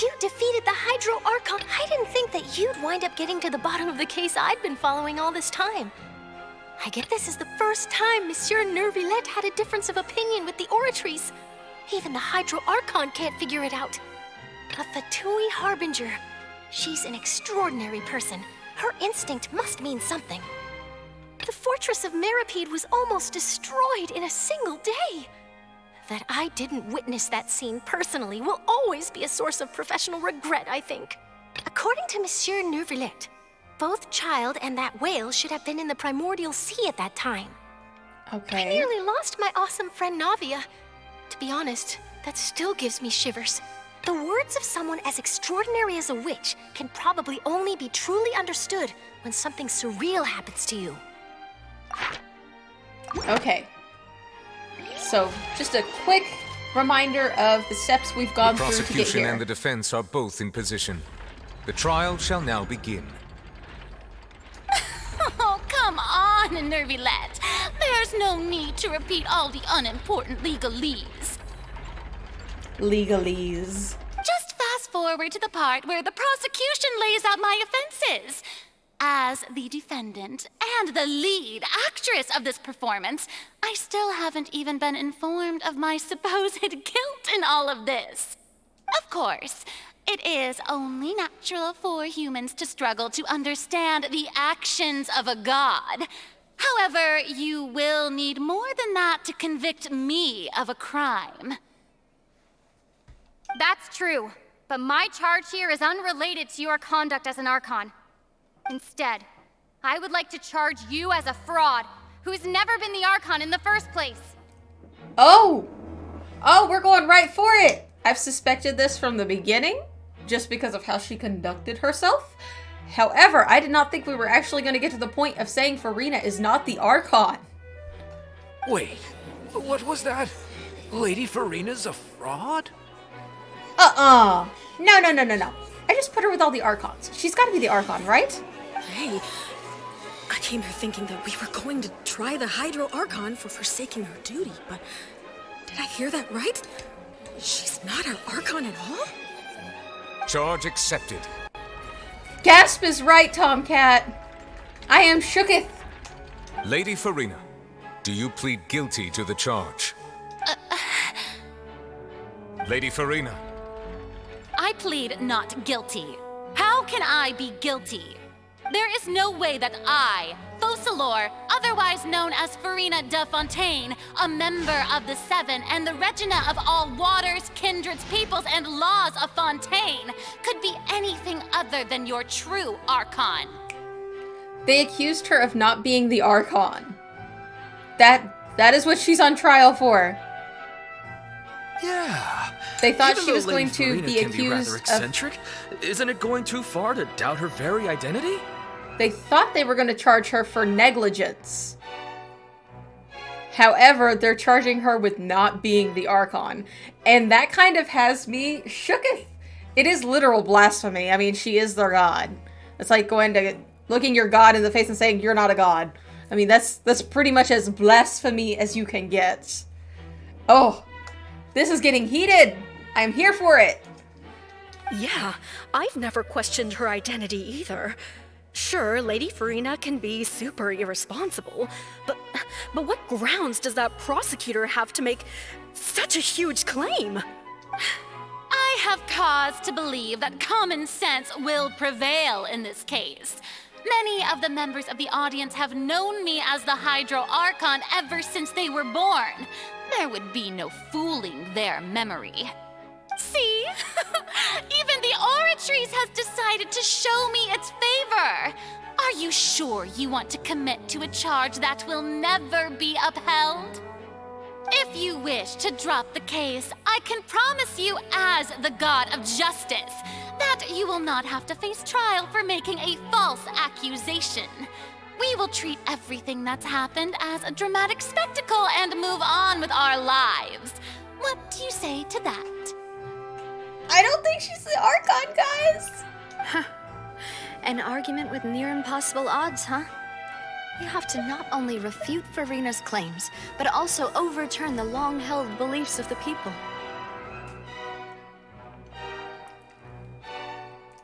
You defeated the Hydro Archon. I didn't think that you'd wind up getting to the bottom of the case I'd been following all this time. I get this is the first time Monsieur Nervillette had a difference of opinion with the Oratrice. Even the Hydro Archon can't figure it out. A Fatui Harbinger. She's an extraordinary person. Her instinct must mean something. The fortress of Meripede was almost destroyed in a single day. That I didn't witness that scene personally will always be a source of professional regret, I think. According to Monsieur Nervillette, both Child and that whale should have been in the Primordial Sea at that time. Okay. I nearly lost my awesome friend Navia. To be honest, that still gives me shivers. The words of someone as extraordinary as a witch can probably only be truly understood when something surreal happens to you. Okay. So, just a quick reminder of the steps we've gone The through to get prosecution here. and the defense are both in position. The trial shall now begin. Oh, come on, Nervillette. There's no need to repeat all the unimportant legalese. Legalese. Just fast forward to the part where the prosecution lays out my offenses. As the defendant and the lead actress of this performance, I still haven't even been informed of my supposed guilt in all of this. Of course, it is only natural for humans to struggle to understand the actions of a god. However, you will need more than that to convict me of a crime. That's true, but my charge here is unrelated to your conduct as an Archon. Instead, I would like to charge you as a fraud who's never been the Archon in the first place. Oh! Oh, we're going right for it! I've suspected this from the beginning, just because of how she conducted herself. However, I did not think we were actually going to get to the point of saying Farina is not the Archon. Wait, what was that? Lady Farina's a fraud? No. I just put her with all the Archons. She's got to be the Archon, right? Hey, I came here thinking that we were going to try the Hydro Archon for forsaking her duty, but did I hear that right? She's not our Archon at all? Charge accepted. Gasp is right, Tomcat. I am shooketh. Lady Farina, do you plead guilty to the charge? Lady Farina. I plead not guilty. How can I be guilty? There is no way that I, Focalor, otherwise known as Farina de Fontaine, a member of the Seven and the Regina of all waters, kindreds, peoples, and laws of Fontaine, could be anything other than your true Archon. They accused her of not being the Archon. That is what she's on trial for. Yeah. They thought Even she was though going Lady to Farina be can accused rather eccentric, isn't it going too far to doubt her very identity? They thought they were going to charge her for negligence. However, they're charging her with not being the Archon. And that kind of has me shooketh. It is literal blasphemy. I mean, she is their god. It's like looking your god in the face and saying, you're not a god. I mean, that's pretty much as blasphemy as you can get. Oh, this is getting heated. I'm here for it. Yeah, I've never questioned her identity either. Sure, Lady Farina can be super irresponsible, but what grounds does that prosecutor have to make such a huge claim? I have cause to believe that common sense will prevail in this case. Many of the members of the audience have known me as the Hydro Archon ever since they were born. There would be no fooling their memory. See? Even the Oratrice has decided to show me its favor. Are you sure you want to commit to a charge that will never be upheld? If you wish to drop the case, I can promise you as the God of Justice that you will not have to face trial for making a false accusation. We will treat everything that's happened as a dramatic spectacle and move on with our lives. What do you say to that? I don't think she's the Archon, guys! An argument with near impossible odds, huh? You have to not only refute Farina's claims, but also overturn the long-held beliefs of the people.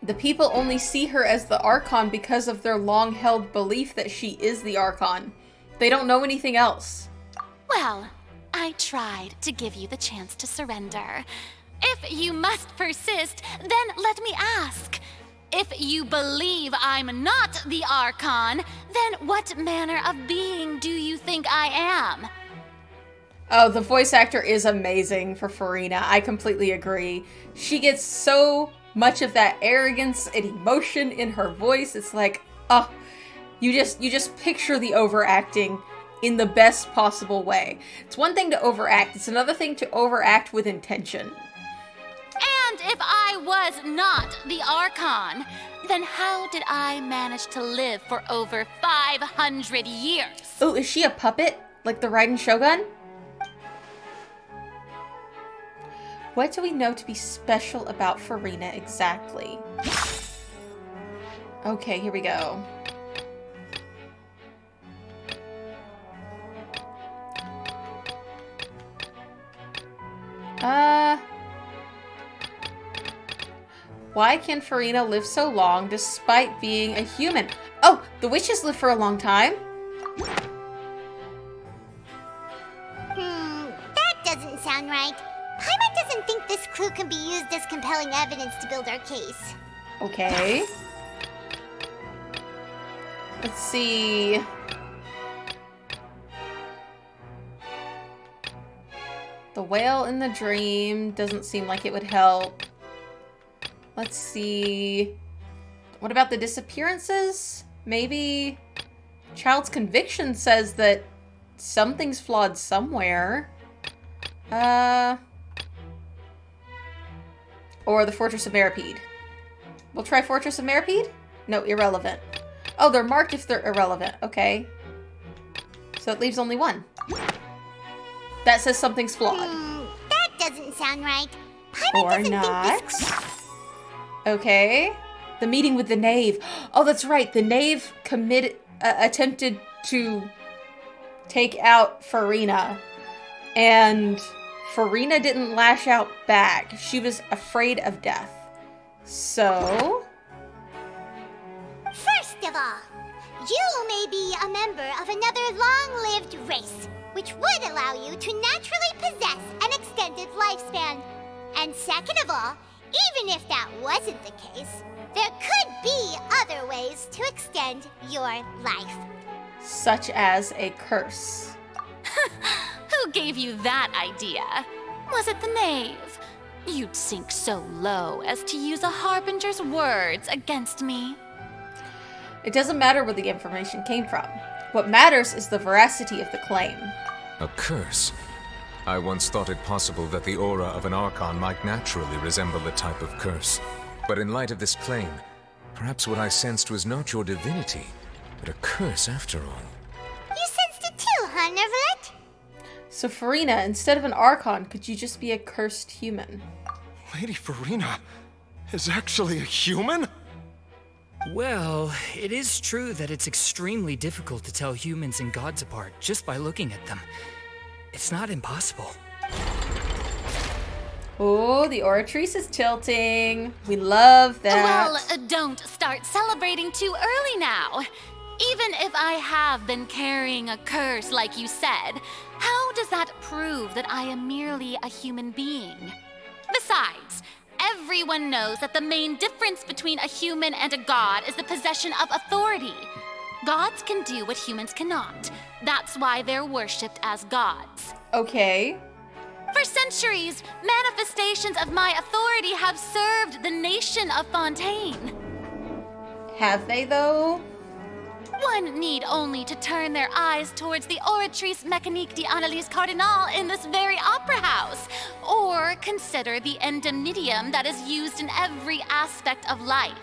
The people only see her as the Archon because of their long-held belief that she is the Archon. They don't know anything else. Well, I tried to give you the chance to surrender. If you must persist, then let me ask. If you believe I'm not the Archon, then what manner of being do you think I am? Oh, the voice actor is amazing for Farina. I completely agree. She gets so much of that arrogance and emotion in her voice. It's like, oh, you just picture the overacting in the best possible way. It's one thing to overact. It's another thing to overact with intention. And if I was not the Archon, then how did I manage to live for over 500 years? Oh, is she a puppet? Like the Raiden Shogun? What do we know to be special about Farina exactly? Okay, here we go. Why can Farina live so long despite being a human? Oh, the witches live for a long time? That doesn't sound right. Paimon doesn't think this clue can be used as compelling evidence to build our case. Okay. Let's see. The whale in the dream doesn't seem like it would help. Let's see. What about the disappearances? Maybe Child's conviction says that something's flawed somewhere. Or the Fortress of Meripede. We'll try Fortress of Meripede? No, irrelevant. Oh, they're marked if they're irrelevant. Okay. So it leaves only one. That says something's flawed. That doesn't sound right. Paimon Or doesn't not. think this... Okay. The meeting with the knave. Oh, that's right. The knave attempted to take out Farina. And Farina didn't lash out back. She was afraid of death. So... First of all, you may be a member of another long-lived race, which would allow you to naturally possess an extended lifespan. And second of all, even if that wasn't the case, there could be other ways to extend your life. Such as a curse. Who gave you that idea? Was it the knave? You'd sink so low as to use a harbinger's words against me. It doesn't matter where the information came from. What matters is the veracity of the claim. A curse? I once thought it possible that the aura of an Archon might naturally resemble a type of curse. But in light of this claim, perhaps what I sensed was not your divinity, but a curse after all. You sensed it too, huh, Neverlet? So Farina, instead of an Archon, could you just be a cursed human? Lady Farina is actually a human? Well, it is true that it's extremely difficult to tell humans and gods apart just by looking at them. It's not impossible. Oh, the Oratrice is tilting. We love that. Well, don't start celebrating too early now. Even if I have been carrying a curse like you said, how does that prove that I am merely a human being? Besides, everyone knows that the main difference between a human and a god is the possession of authority. Gods can do what humans cannot. That's why they're worshipped as gods. Okay. For centuries, manifestations of my authority have served the nation of Fontaine. Have they, though? One need only to turn their eyes towards the Oratrice Mécanique d'Analyse Cardinal in this very opera house, or consider the endemnitium that is used in every aspect of life.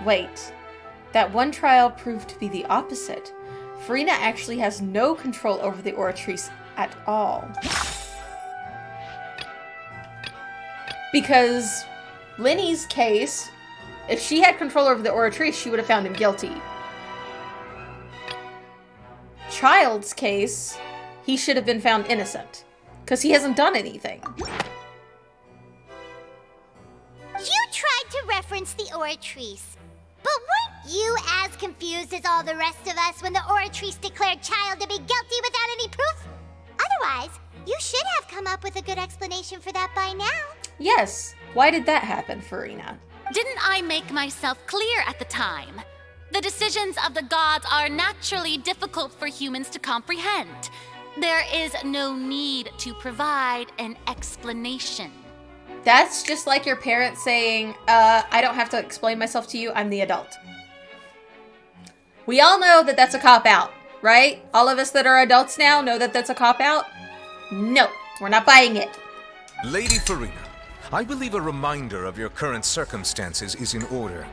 wait. That one trial proved to be the opposite. Farina actually has no control over the Oratrice at all. Because Lenny's case, if she had control over the Oratrice, she would have found him guilty. Child's case, he should have been found innocent. Because he hasn't done anything. You tried to reference the Oratrice. But weren't you as confused as all the rest of us when the Oratrice declared Child to be guilty without any proof? Otherwise, you should have come up with a good explanation for that by now. Yes. Why did that happen, Farina? Didn't I make myself clear at the time? The decisions of the gods are naturally difficult for humans to comprehend. There is no need to provide an explanation. That's just like your parents saying, I don't have to explain myself to you, I'm the adult. We all know that that's a cop-out, right? All of us that are adults now know that that's a cop-out? No, we're not buying it. Lady Farina, I believe a reminder of your current circumstances is in order.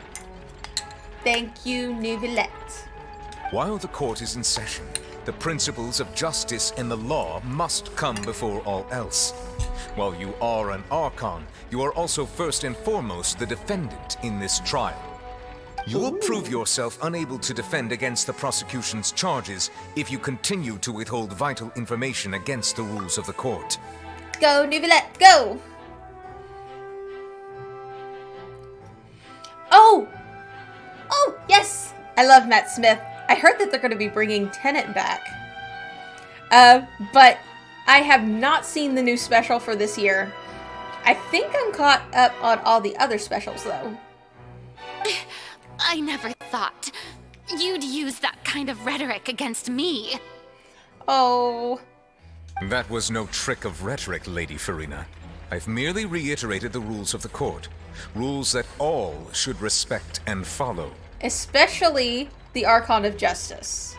Thank you, Nouvellette. While the court is in session, the principles of justice and the law must come before all else. While you are an Archon, you are also first and foremost the defendant in this trial. You will prove yourself unable to defend against the prosecution's charges if you continue to withhold vital information against the rules of the court. Go, Nouvellette, go! Oh! Oh, yes! I love Matt Smith. I heard that they're going to be bringing Tennant back. But I have not seen the new special for this year. I think I'm caught up on all the other specials, though. I never thought you'd use that kind of rhetoric against me. Oh. That was no trick of rhetoric, Lady Farina. I've merely reiterated the rules of the court. Rules that all should respect and follow. Especially the Archon of Justice.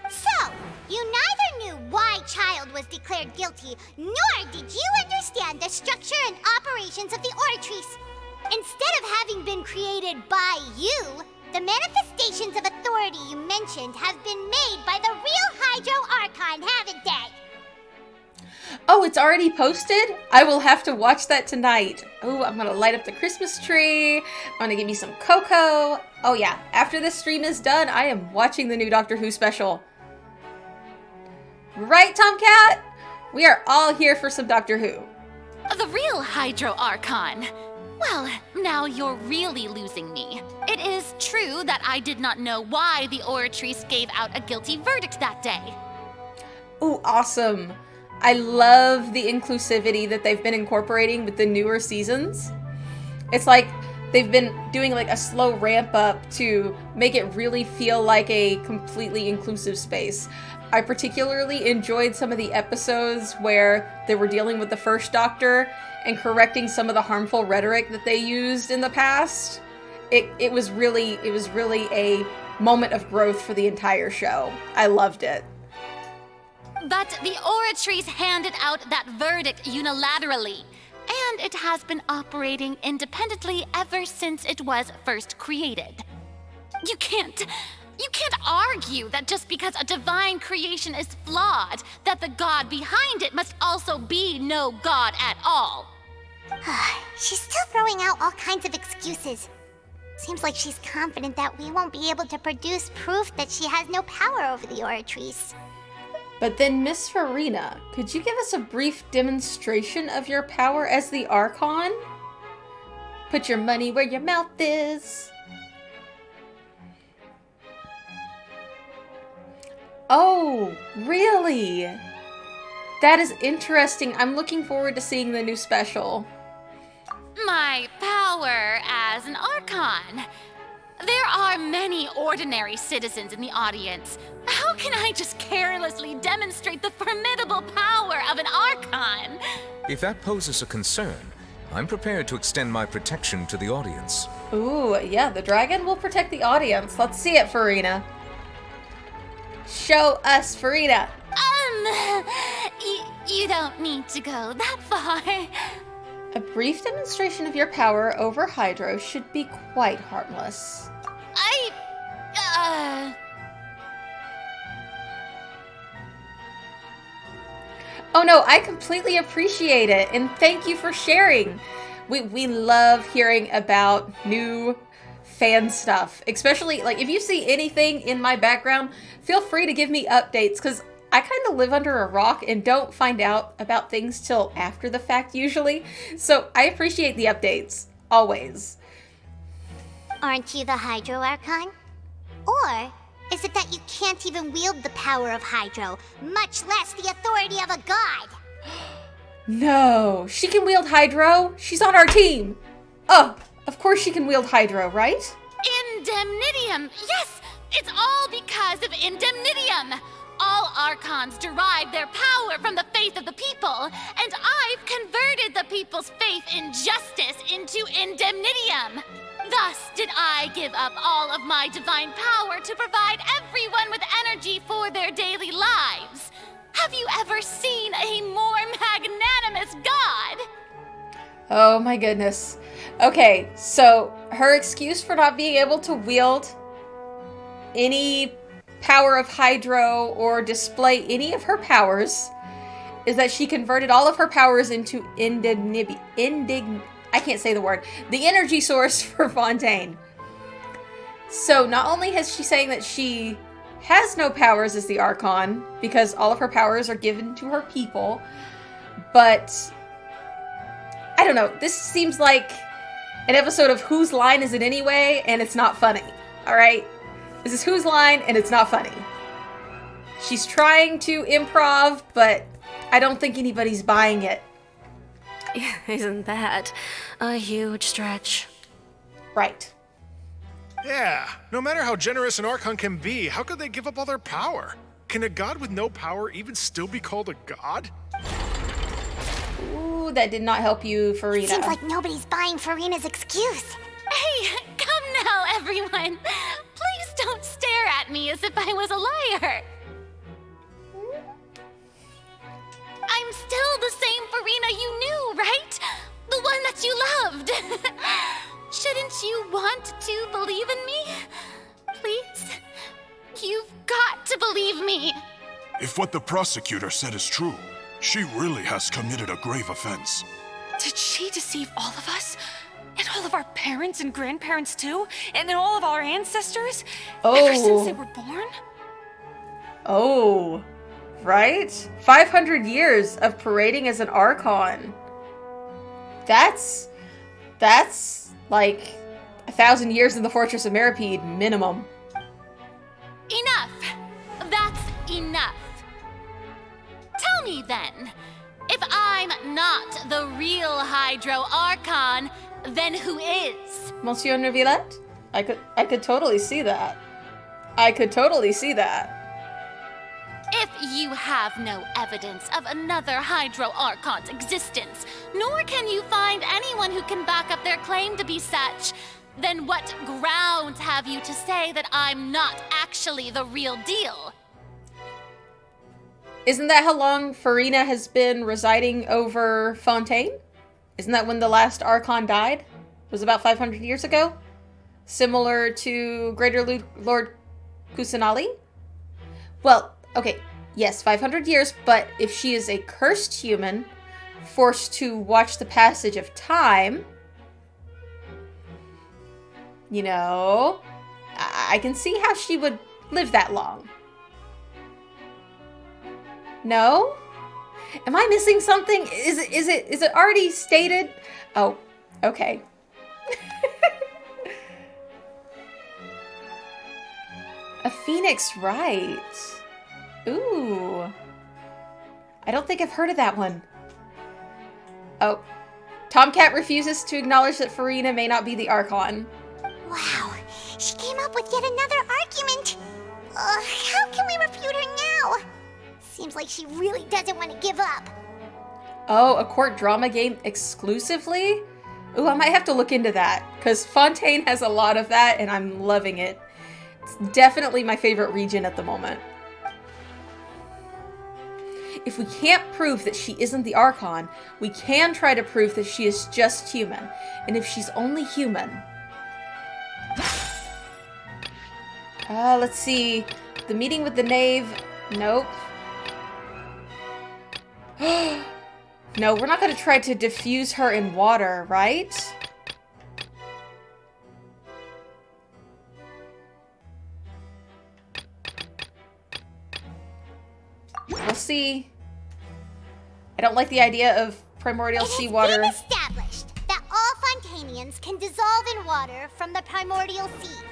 So, you neither knew why Child was declared guilty, nor did you understand the structure and operations of the Oratrice. Instead of having been created by you, the manifestations of authority you mentioned have been made by the real Hydro Archon, haven't they? Oh, it's already posted? I will have to watch that tonight. Oh, I'm gonna light up the Christmas tree. I'm gonna give me some cocoa. Oh yeah, after this stream is done, I am watching the new Doctor Who special. Right, Tomcat? We are all here for some Doctor Who. The real Hydro Archon. Well, now you're really losing me. It is true that I did not know why the Oratrice gave out a guilty verdict that day. Ooh, awesome. I love the inclusivity that they've been incorporating with the newer seasons. It's like they've been doing like a slow ramp up to make it really feel like a completely inclusive space. I particularly enjoyed some of the episodes where they were dealing with the First Doctor and correcting some of the harmful rhetoric that they used in the past. It was really a moment of growth for the entire show. I loved it. But the Oratrice handed out that verdict unilaterally, and it has been operating independently ever since it was first created. You can't argue that just because a divine creation is flawed, that the god behind it must also be no god at all. She's still throwing out all kinds of excuses. Seems like she's confident that we won't be able to produce proof that she has no power over the Oratrice. But then, Miss Farina, could you give us a brief demonstration of your power as the Archon? Put your money where your mouth is. Oh, really? That is interesting. I'm looking forward to seeing the new special. My power as an Archon. There are many ordinary citizens in the audience. How can I just carelessly demonstrate the formidable power of an Archon? If that poses a concern, I'm prepared to extend my protection to the audience. Ooh, yeah, the dragon will protect the audience. Let's see it, Farina. Show us, Farina. You don't need to go that far. A brief demonstration of your power over Hydro should be quite harmless. Oh no, I completely appreciate it, and thank you for sharing. We love hearing about new fan stuff, especially like if you see anything in my background, feel free to give me updates, because I kind of live under a rock and don't find out about things till after the fact usually. So I appreciate the updates, always. Aren't you the Hydro Archon? Or is it that you can't even wield the power of Hydro, much less the authority of a god? No, she can wield Hydro. She's on our team. Oh, of course she can wield Hydro, right? Indemnitium! Yes! It's all because of Indemnitium! All Archons derive their power from the faith of the people, and I've converted the people's faith in justice into Indemnitium. Thus did I give up all of my divine power to provide everyone with energy for their daily lives. Have you ever seen a more magnanimous god? Oh my goodness. Okay, so her excuse for not being able to wield any power of Hydro or display any of her powers is that she converted all of her powers into I can't say the word. The energy source for Fontaine. So not only is she saying that she has no powers as the Archon, because all of her powers are given to her people, but I don't know. This seems like an episode of Whose Line Is It Anyway? And it's not funny. Alright? This is Whose Line and it's not funny. She's trying to improv, but I don't think anybody's buying it. Isn't that a huge stretch? Right. Yeah, no matter how generous an Archon can be, how could they give up all their power? Can a god with no power even still be called a god? Ooh, that did not help you, Farina. Seems like nobody's buying Farina's excuse. Hey, come now, everyone. Please don't stare at me as if I was a liar. I'm still the same Farina you knew, right? The one that you loved. Shouldn't you want to believe in me? Please? You've got to believe me. If what the prosecutor said is true, she really has committed a grave offense. Did she deceive all of us? And all of our parents and grandparents too? And then all of our ancestors? Ever since they were born? Oh, right? 500 years of parading as an Archon. That's like 1,000 years in the Fortress of Meripede, minimum. Enough. That's enough. Tell me then, if I'm not the real Hydro Archon, then who is? Monsieur Neuvillette? I could totally see that. I could totally see that. If you have no evidence of another Hydro Archon's existence, nor can you find anyone who can back up their claim to be such, then what grounds have you to say that I'm not actually the real deal? Isn't that how long Farina has been residing over Fontaine? Isn't that when the last Archon died? It was about 500 years ago? Similar to Greater Lord Kusanali? Well, okay, yes, 500 years, but if she is a cursed human, forced to watch the passage of time, you know, I can see how she would live that long. No? Am I missing something? Is it already stated? Oh, okay. A phoenix, right. Ooh. I don't think I've heard of that one. Oh. Tomcat refuses to acknowledge that Farina may not be the Archon. Wow, she came up with yet another argument. How can we refute her now? Seems like she really doesn't want to give up. Oh, a court drama game exclusively? Ooh, I might have to look into that, because Fontaine has a lot of that, and I'm loving it. It's definitely my favorite region at the moment. if we can't prove that she isn't the Archon, we can try to prove that she is just human. And if she's only human... let's see. The meeting with the knave. Nope. No, we're not going to try to diffuse her in water, right? We'll see. I don't like the idea of primordial seawater. It has been established that all Fontanians can dissolve in water from the primordial sea.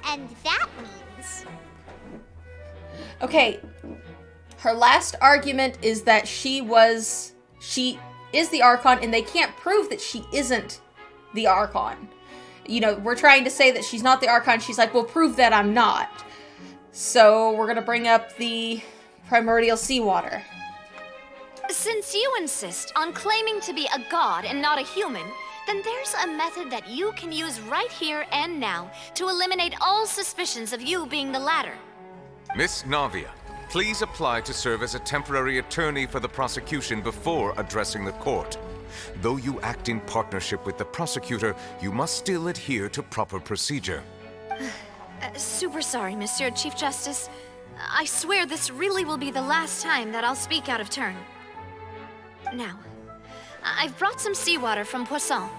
And that means... Okay. Her last argument is that she is the Archon, and they can't prove that she isn't the Archon. You know, we're trying to say that she's not the Archon. She's like, well, prove that I'm not. So we're going to bring up the primordial seawater. Since you insist on claiming to be a god and not a human, then there's a method that you can use right here and now to eliminate all suspicions of you being the latter. Miss Navia, please apply to serve as a temporary attorney for the prosecution before addressing the court. Though you act in partnership with the prosecutor, you must still adhere to proper procedure. Super sorry, Monsieur Chief Justice. I swear this really will be the last time that I'll speak out of turn. Now, I've brought some seawater from Poisson.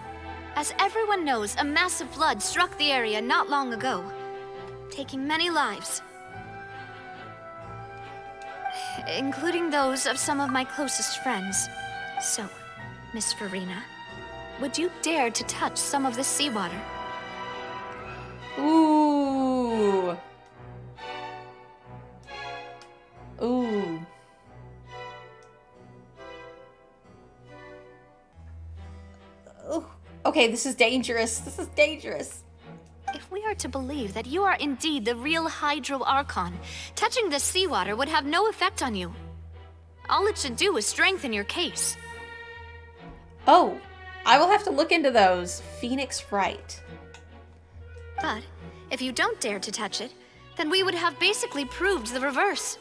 As everyone knows, a massive flood struck the area not long ago, taking many lives. Including those of some of my closest friends. So, Miss Farina, would you dare to touch some of this seawater? Ooh. Ooh. Ooh. Okay, this is dangerous. This is dangerous. If we are to believe that you are indeed the real Hydro Archon, touching this seawater would have no effect on you. All it should do is strengthen your case. Oh, I will have to look into those. Phoenix Wright. But if you don't dare to touch it, then we would have basically proved the reverse.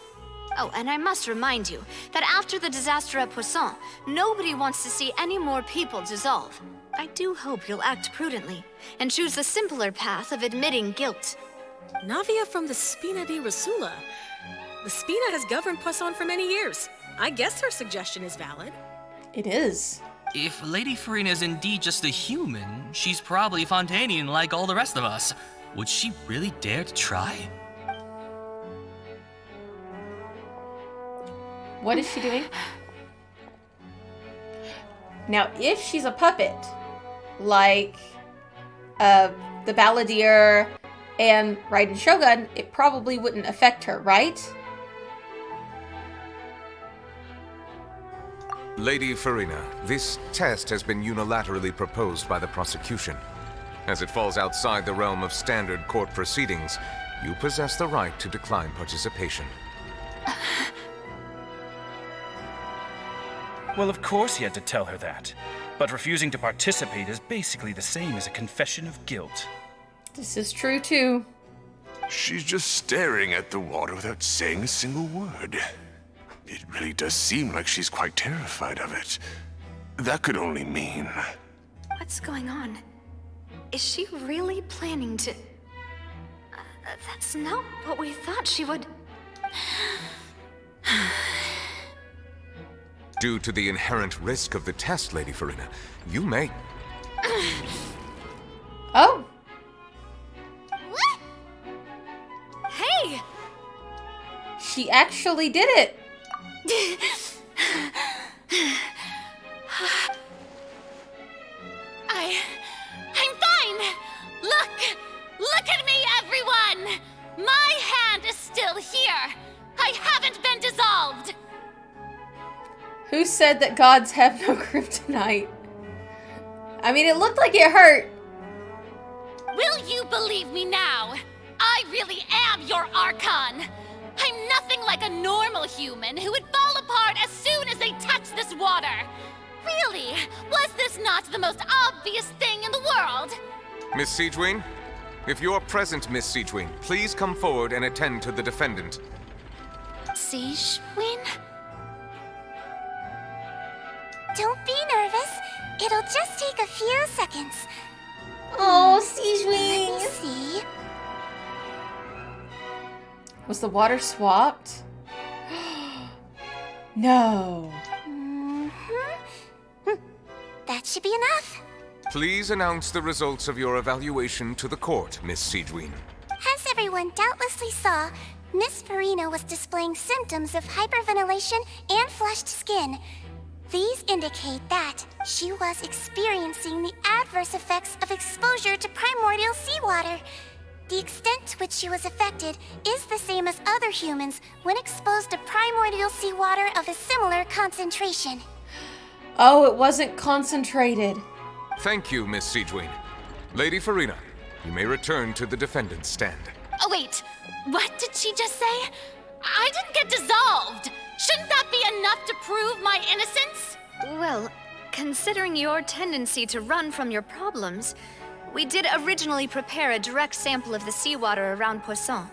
Oh, and I must remind you that after the disaster at Poisson, nobody wants to see any more people dissolve. I do hope you'll act prudently and choose the simpler path of admitting guilt. Navia from the Spina di Rosula. The Spina has governed Poisson for many years. I guess her suggestion is valid. It is. If Lady Farina is indeed just a human, she's probably Fontanian like all the rest of us. Would she really dare to try? What is she doing? Now, if she's a puppet, like the Balladeer and Raiden Shogun, it probably wouldn't affect her, right? Lady Farina, this test has been unilaterally proposed by the prosecution. As it falls outside the realm of standard court proceedings, you possess the right to decline participation. Well, of course he had to tell her that. But refusing to participate is basically the same as a confession of guilt. This is true, too. She's just staring at the water without saying a single word. It really does seem like she's quite terrified of it. That could only mean... What's going on? Is she really planning to... that's not what we thought she would... Due to the inherent risk of the test, Lady Farina, you may... Oh! What? Hey! She actually did it! I'm fine! Look at me, everyone! My hand is still here! I haven't been dissolved! Who said that gods have no kryptonite? I mean, it looked like it hurt. Will you believe me now? I really am your Archon! I'm nothing like a normal human who would fall apart as soon as they touch this water! Really? Was this not the most obvious thing in the world? Miss Siegewing? If you're present, Miss Siegewing, please come forward and attend to the defendant. Siegewing? Don't be nervous. It'll just take a few seconds. Oh, Siege Wing! Let me see. Was the water swapped? No. That should be enough. Please announce the results of your evaluation to the court, Miss Siegewien. As everyone doubtlessly saw, Miss Farina was displaying symptoms of hyperventilation and flushed skin. These indicate that she was experiencing the adverse effects of exposure to primordial seawater. The extent to which she was affected is the same as other humans when exposed to primordial seawater of a similar concentration. Oh, it wasn't concentrated. Thank you, Miss Siegewien. Lady Farina, you may return to the defendant's stand. Oh, wait. What did she just say? I didn't get dissolved. Shouldn't that be enough to prove my innocence? Well, considering your tendency to run from your problems, we did originally prepare a direct sample of the seawater around Poisson.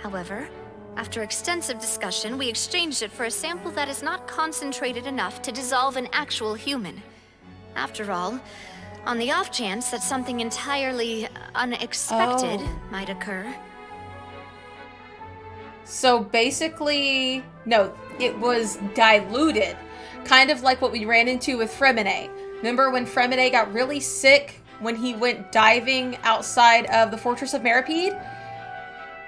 However, after extensive discussion, we exchanged it for a sample that is not concentrated enough to dissolve an actual human. After all, on the off chance that something entirely unexpected might occur. So basically, no, it was diluted. Kind of like what we ran into with Fremine. Remember when Fremine got really sick when he went diving outside of the Fortress of Meripede?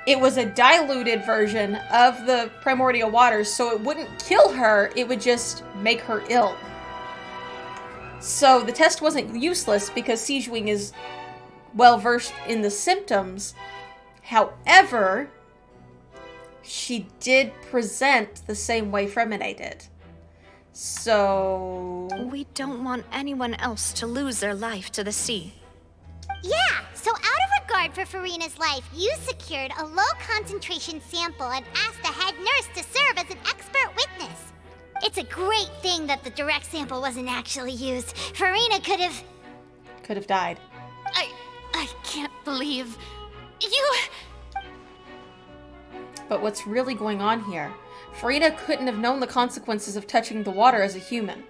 It was a diluted version of the primordial waters, so it wouldn't kill her, it would just make her ill. So the test wasn't useless because Siege Wing is well versed in the symptoms. However, she did present the same way Fremine did. So... we don't want anyone else to lose their life to the sea. Yeah, so out of regard for Farina's life, you secured a low-concentration sample and asked the head nurse to serve as an expert witness. It's a great thing that the direct sample wasn't actually used. Farina could have died. I can't believe you... But what's really going on here? Farina couldn't have known the consequences of touching the water as a human.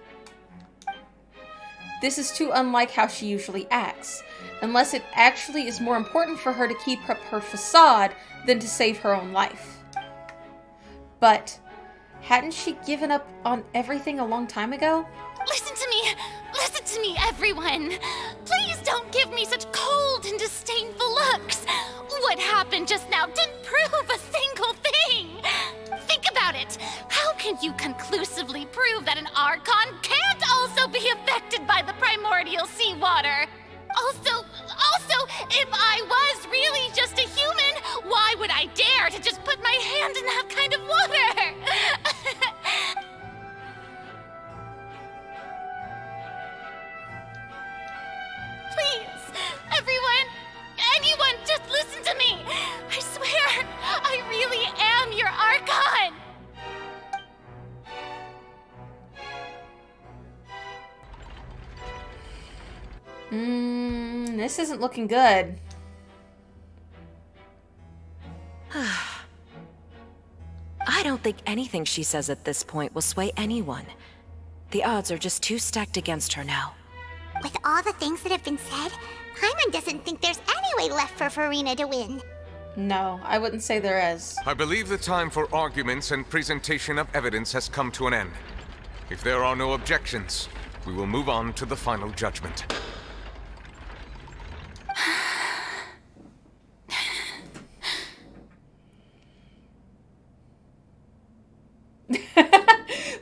This is too unlike how she usually acts, unless it actually is more important for her to keep up her facade than to save her own life. But hadn't she given up on everything a long time ago? Listen to me, everyone. Please don't give me such cold and disdainful looks. What happened just now didn't prove a single thing. Think about it. How can you conclusively prove that an Archon can't also be affected by the primordial seawater? Also, if I was really just a human, why would I dare to just put my hand in that kind of water? Please, everyone, anyone, just listen to me. I swear, I really am your Archon. This isn't looking good. I don't think anything she says at this point will sway anyone. The odds are just too stacked against her now. With all the things that have been said, Paimon doesn't think there's any way left for Farina to win. No, I wouldn't say there is. I believe the time for arguments and presentation of evidence has come to an end. If there are no objections, we will move on to the final judgment.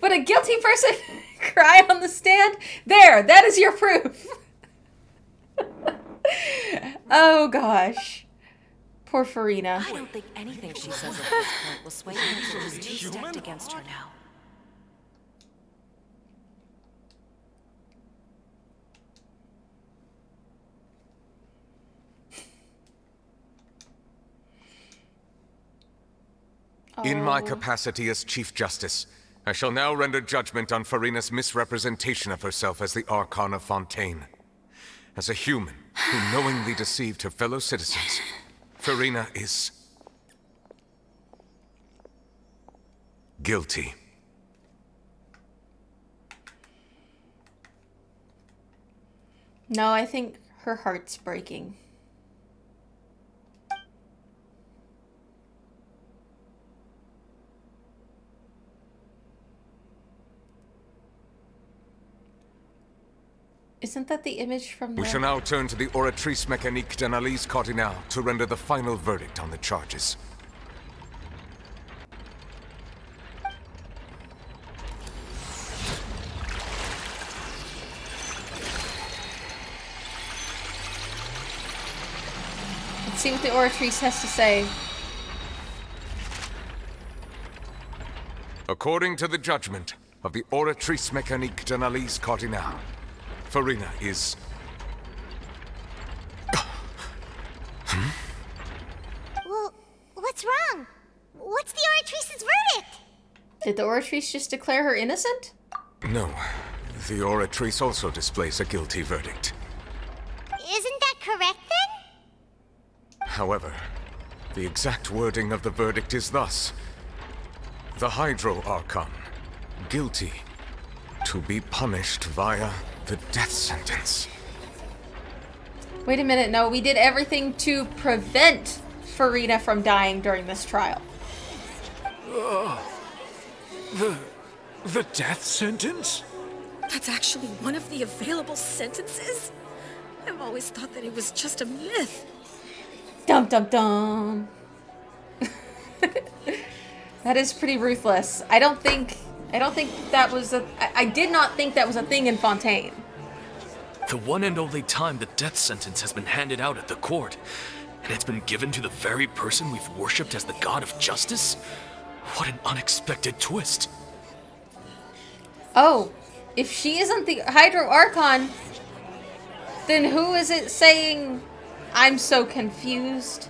Would a guilty person cry on the stand? There, that is your proof. Oh gosh. Poor Farina. I don't think anything she says at this point will sway anyone. She's too stacked against her now. In my capacity as Chief Justice, I shall now render judgment on Farina's misrepresentation of herself as the Archon of Fontaine. As a human who knowingly deceived her fellow citizens, Farina is guilty. No, I think her heart's breaking. Isn't that the image from the... We shall now turn to the Oratrice Mécanique d'Analyse Cardinale to render the final verdict on the charges. Let's see what the Oratrice has to say. According to the judgment of the Oratrice Mécanique d'Analyse Cardinale, Farina is... Well, what's wrong? What's the Oratrice's verdict? Did the Oratrice just declare her innocent? No. The Oratrice also displays a guilty verdict. Isn't that correct then? However, the exact wording of the verdict is thus. The Hydro Archon, guilty, to be punished via the death sentence. Wait a minute, no, we did everything to prevent Farina from dying during this trial. The death sentence? That's actually one of the available sentences? I've always thought that it was just a myth. Dum dum dum. That is pretty ruthless. I don't think that was a... I did not think that was a thing in Fontaine. The one and only time the death sentence has been handed out at the court, and it's been given to the very person we've worshipped as the god of justice? What an unexpected twist. Oh, if she isn't the Hydro Archon, then who is it saying, I'm so confused?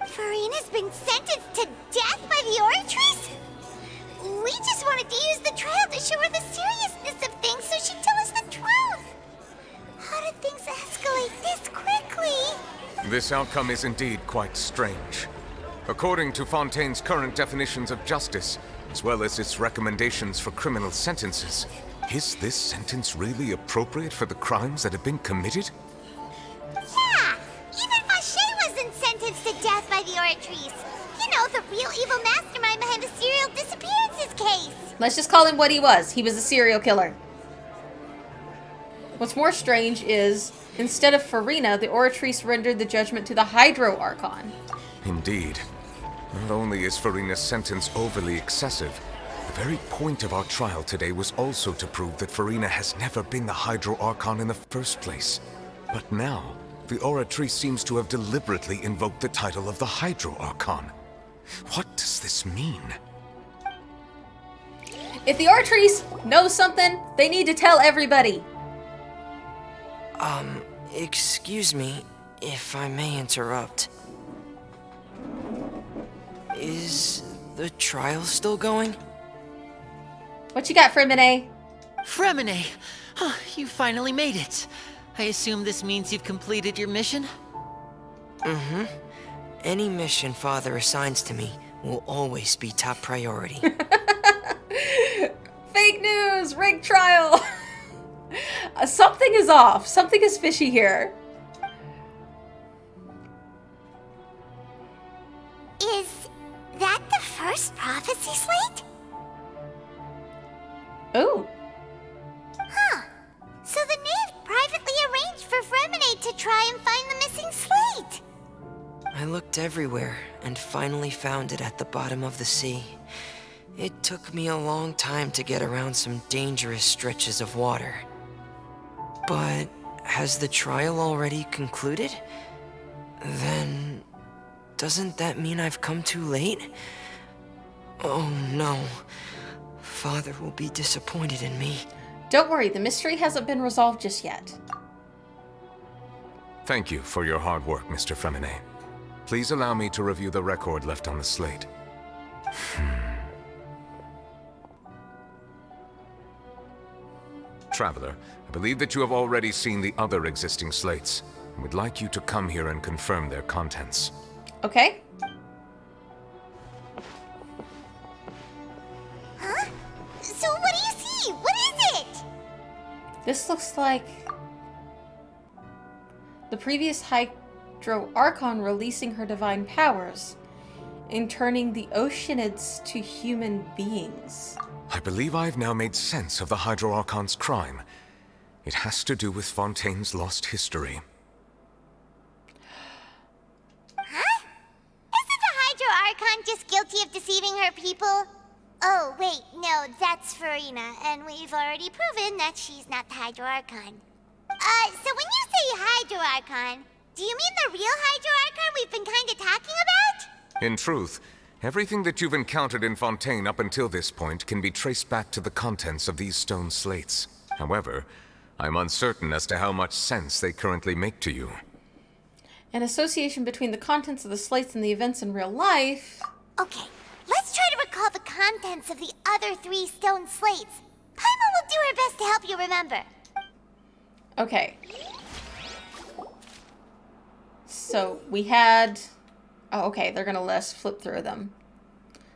Farina's been sentenced to death by the Oratrice? We just wanted to use the trial to show her the seriousness of things so she'd tell us the truth. How did things escalate this quickly? This outcome is indeed quite strange. According to Fontaine's current definitions of justice, as well as its recommendations for criminal sentences, is this sentence really appropriate for the crimes that have been committed? Yeah, even Vacher wasn't sentenced to death by the Oratrice. You know, the real evil mastermind behind the serial disappearances case. Let's just call him what he was. He was a serial killer. What's more strange is, instead of Farina, the Oratrice rendered the judgment to the Hydro Archon. Indeed. Not only is Farina's sentence overly excessive, the very point of our trial today was also to prove that Farina has never been the Hydro Archon in the first place. But now, the Oratrice seems to have deliberately invoked the title of the Hydro Archon. What does this mean? If the Oratrice knows something, they need to tell everybody. Excuse me, if I may interrupt. Is the trial still going? What you got, Fremine? Fremine! Oh, you finally made it. I assume this means you've completed your mission? Mm-hmm. Any mission Father assigns to me will always be top priority. Fake news! Rigged trial! Something is off. Something is fishy here. Is that the first prophecy slate? Oh. Huh. So the knave privately arranged for Fremine to try and find the missing slate. I looked everywhere and finally found it at the bottom of the sea. It took me a long time to get around some dangerous stretches of water. But has the trial already concluded? Then doesn't that mean I've come too late? Oh no. Father will be disappointed in me. Don't worry, the mystery hasn't been resolved just yet. Thank you for your hard work, Mr. Fremine. Please allow me to review the record left on the slate. Traveler, I believe that you have already seen the other existing slates, and would like you to come here and confirm their contents. Okay. Huh? So what do you see? What is it? This looks like the previous Hydro Archon releasing her divine powers and turning the Oceanids to human beings. I believe I've now made sense of the Hydro Archon's crime. It has to do with Fontaine's lost history. Huh? Isn't the Hydro Archon just guilty of deceiving her people? Oh, wait, no, that's Farina, and we've already proven that she's not the Hydro Archon. So when you say Hydro Archon, do you mean the real Hydro Archon we've been kinda talking about? In truth, everything that you've encountered in Fontaine up until this point can be traced back to the contents of these stone slates. However, I'm uncertain as to how much sense they currently make to you. An association between the contents of the slates and the events in real life... Okay, let's try to recall the contents of the other 3 stone slates. Paimon will do her best to help you remember. Okay. So, we had... Oh, okay, they're gonna let us flip through them.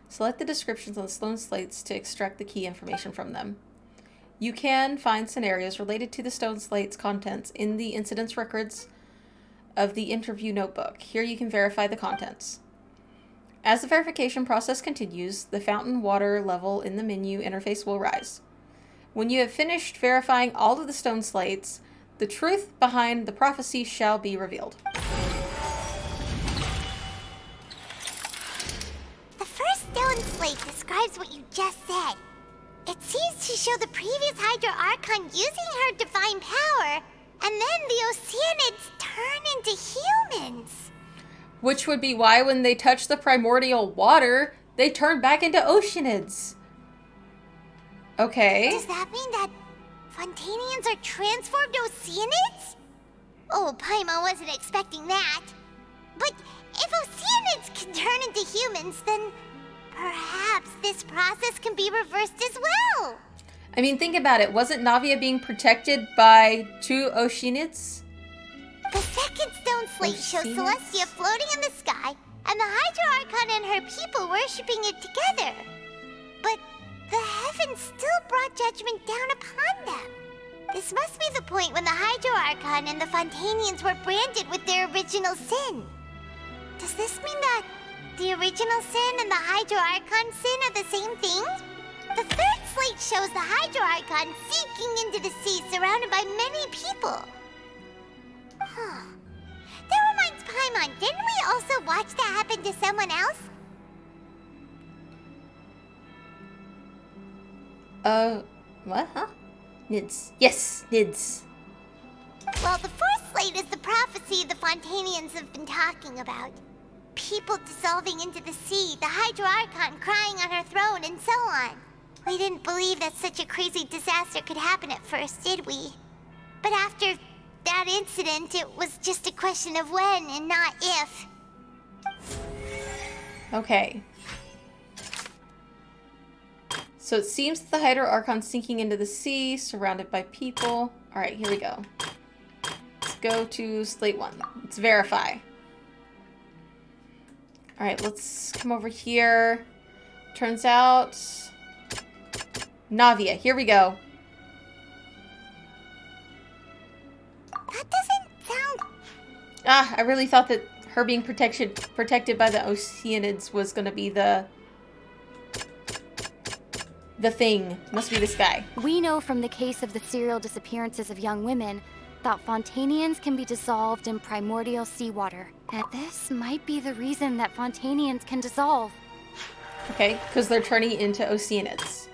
Select the descriptions on the stone slates to extract the key information from them. You can find scenarios related to the stone slate's contents in the incidents records of the interview notebook. Here you can verify the contents. As the verification process continues, the fountain water level in the menu interface will rise. When you have finished verifying all of the stone slates, the truth behind the prophecy shall be revealed. The first stone slate describes what you just said. It seems to show the previous Hydro Archon using her divine power, and then the Oceanids turn into humans. Which would be why when they touch the primordial water, they turn back into Oceanids. Okay. Does that mean that Fontainians are transformed Oceanids? Oh, Paimon wasn't expecting that. But if Oceanids can turn into humans, then perhaps this process can be reversed as well. I mean, think about it. Wasn't Navia being protected by 2 Oceanids? The second stone slate shows Celestia floating in the sky, and the Hydro Archon and her people worshipping it together. But the heavens still brought judgment down upon them. This must be the point when the Hydro Archon and the Fontainians were branded with their original sin. Does this mean that the original sin and the Hydro Archon sin are the same thing? The third slate shows the Hydro Archon sinking into the sea surrounded by many people. Huh. That reminds Paimon, didn't we also watch that happen to someone else? What, huh? Nids. Yes, Nids. Well, the fourth slate is the prophecy the Fontainians have been talking about. People dissolving into the sea, the Hydro Archon crying on her throne, and so on. We didn't believe that such a crazy disaster could happen at first, did we? But after that incident, it was just a question of when and not if. Okay. So it seems that the Hydro Archon sinking into the sea, surrounded by people. Alright, here we go. Let's go to slate 1. Let's verify. Alright, let's come over here. Turns out... Navia, here we go. That doesn't sound... Ah, I really thought that her being protected by the Oceanids was gonna be the thing. Must be this guy. We know from the case of the serial disappearances of young women that Fontainians can be dissolved in primordial seawater. And this might be the reason that Fontainians can dissolve. Okay, because they're turning into Oceanids.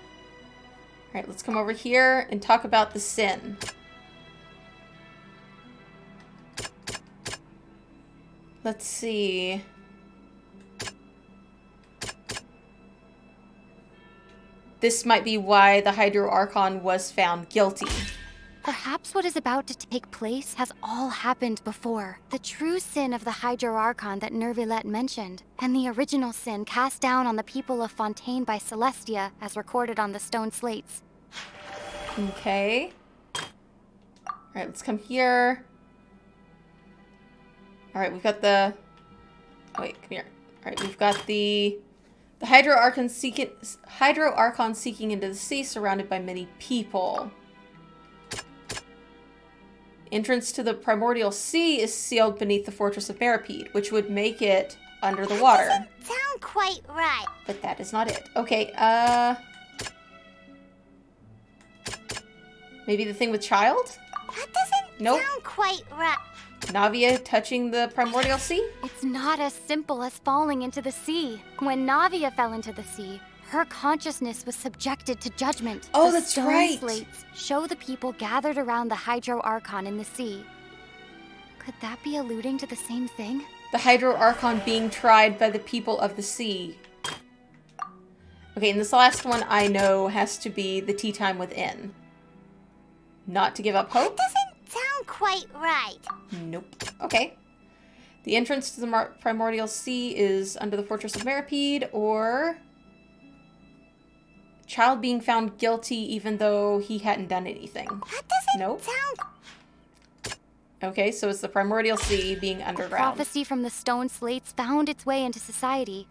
Alright, let's come over here and talk about the sin. Let's see. This might be why the Hydro Archon was found guilty. Perhaps what is about to take place has all happened before. The true sin of the Hydro Archon that Nervilette mentioned, and the original sin cast down on the people of Fontaine by Celestia, as recorded on the stone slates. Okay. Alright, let's come here. Alright, we've got the... Wait, come here. Alright, we've got the Hydro Archon seeking into the sea, surrounded by many people. Entrance to the Primordial Sea is sealed beneath the Fortress of Meropide, which would make it under the water. Sound quite right. But that is not it. Okay, maybe the thing with Child? That doesn't sound quite right. Navia touching the Primordial Sea? It's not as simple as falling into the sea. When Navia fell into the sea, her consciousness was subjected to judgment. Oh, The that's stone right. slates show the people gathered around the Hydro Archon in the sea. Could that be alluding to the same thing? The Hydro Archon being tried by the people of the sea. Okay, and this last one I know has to be the Tea Time Within. Not to give up hope? That doesn't sound quite right. Nope. Okay. The entrance to the Primordial Sea is under the Fortress of Meropide, or Child being found guilty even though he hadn't done anything. That doesn't Nope. sound... Okay, so it's the Primordial Sea being underground. Prophecy from the stone slates found its way into society,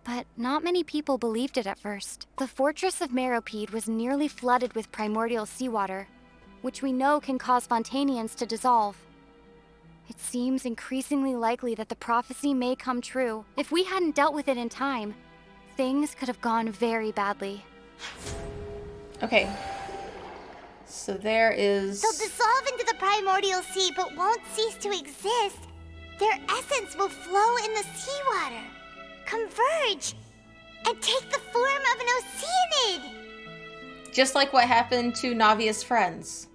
but not many people believed it at first. The Fortress of Meropide was nearly flooded with primordial seawater, which we know can cause Fontanians to dissolve. It seems increasingly likely that the prophecy may come true. If we hadn't dealt with it in time, things could have gone very badly. Okay. So there is... They'll dissolve into the Primordial Sea but won't cease to exist. Their essence will flow in the seawater, converge, and take the form of an Oceanid. Just like what happened to Navia's friends.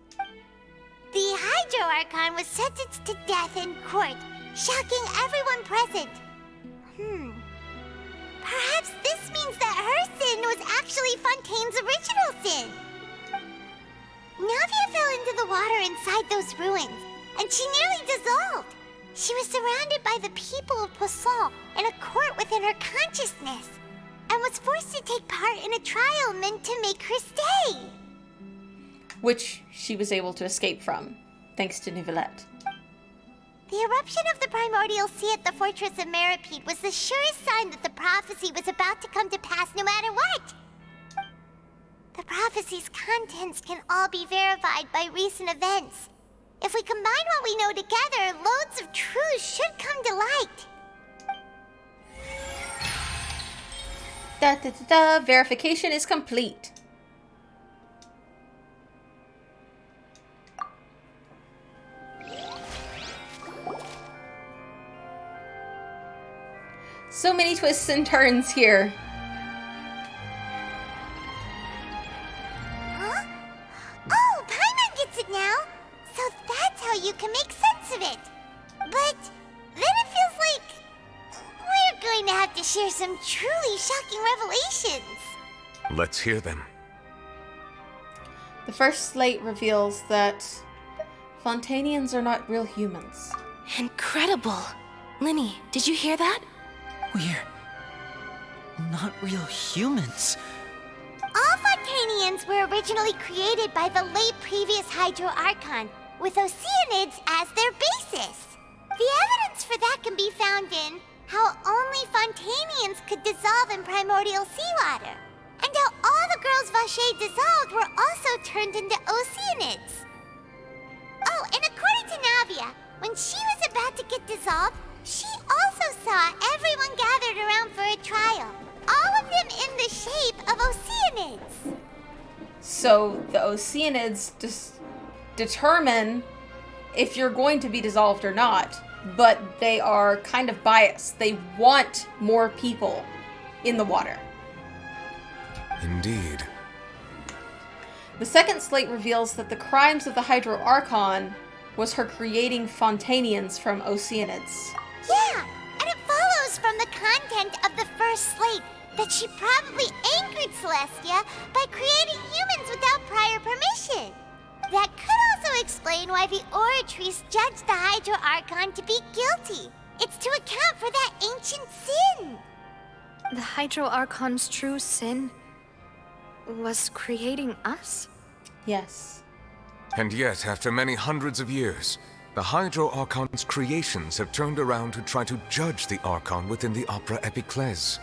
The Hydro Archon was sentenced to death in court, shocking everyone present. Perhaps this means that her sin was actually Fontaine's original sin. Navia fell into the water inside those ruins, and she nearly dissolved. She was surrounded by the people of Poisson in a court within her consciousness, and was forced to take part in a trial meant to make her stay. Which she was able to escape from, thanks to Nivelette. The eruption of the Primordial Sea at the Fortress of Meropide was the surest sign that the prophecy was about to come to pass no matter what. The prophecy's contents can all be verified by recent events. If we combine what we know together, loads of truths should come to light. Verification is complete. So many twists and turns here. Huh? Oh, Paimon gets it now. So that's how you can make sense of it. But then it feels like we're going to have to share some truly shocking revelations. Let's hear them. The first slate reveals that Fontanians are not real humans. Incredible. Linny, did you hear that? We're not real humans. All Fontanians were originally created by the late previous Hydro Archon, with Oceanids as their basis. The evidence for that can be found in how only Fontanians could dissolve in primordial seawater, and how all the girls Vacher dissolved were also turned into Oceanids. Oh, and according to Navia, when she was about to get dissolved, she also saw everyone gathered around for a trial, all of them in the shape of Oceanids. So the Oceanids determine if you're going to be dissolved or not, but they are kind of biased. They want more people in the water. Indeed. The second slate reveals that the crimes of the Hydro Archon was her creating Fontanians from Oceanids. Yeah, and it follows from the content of the first slate that she probably angered Celestia by creating humans without prior permission. That could also explain why the Oratrice judged the Hydro Archon to be guilty. It's to account for that ancient sin. The Hydro Archon's true sin was creating us? Yes. And yet, after many hundreds of years, the Hydro Archon's creations have turned around to try to judge the Archon within the Opera Epiclese.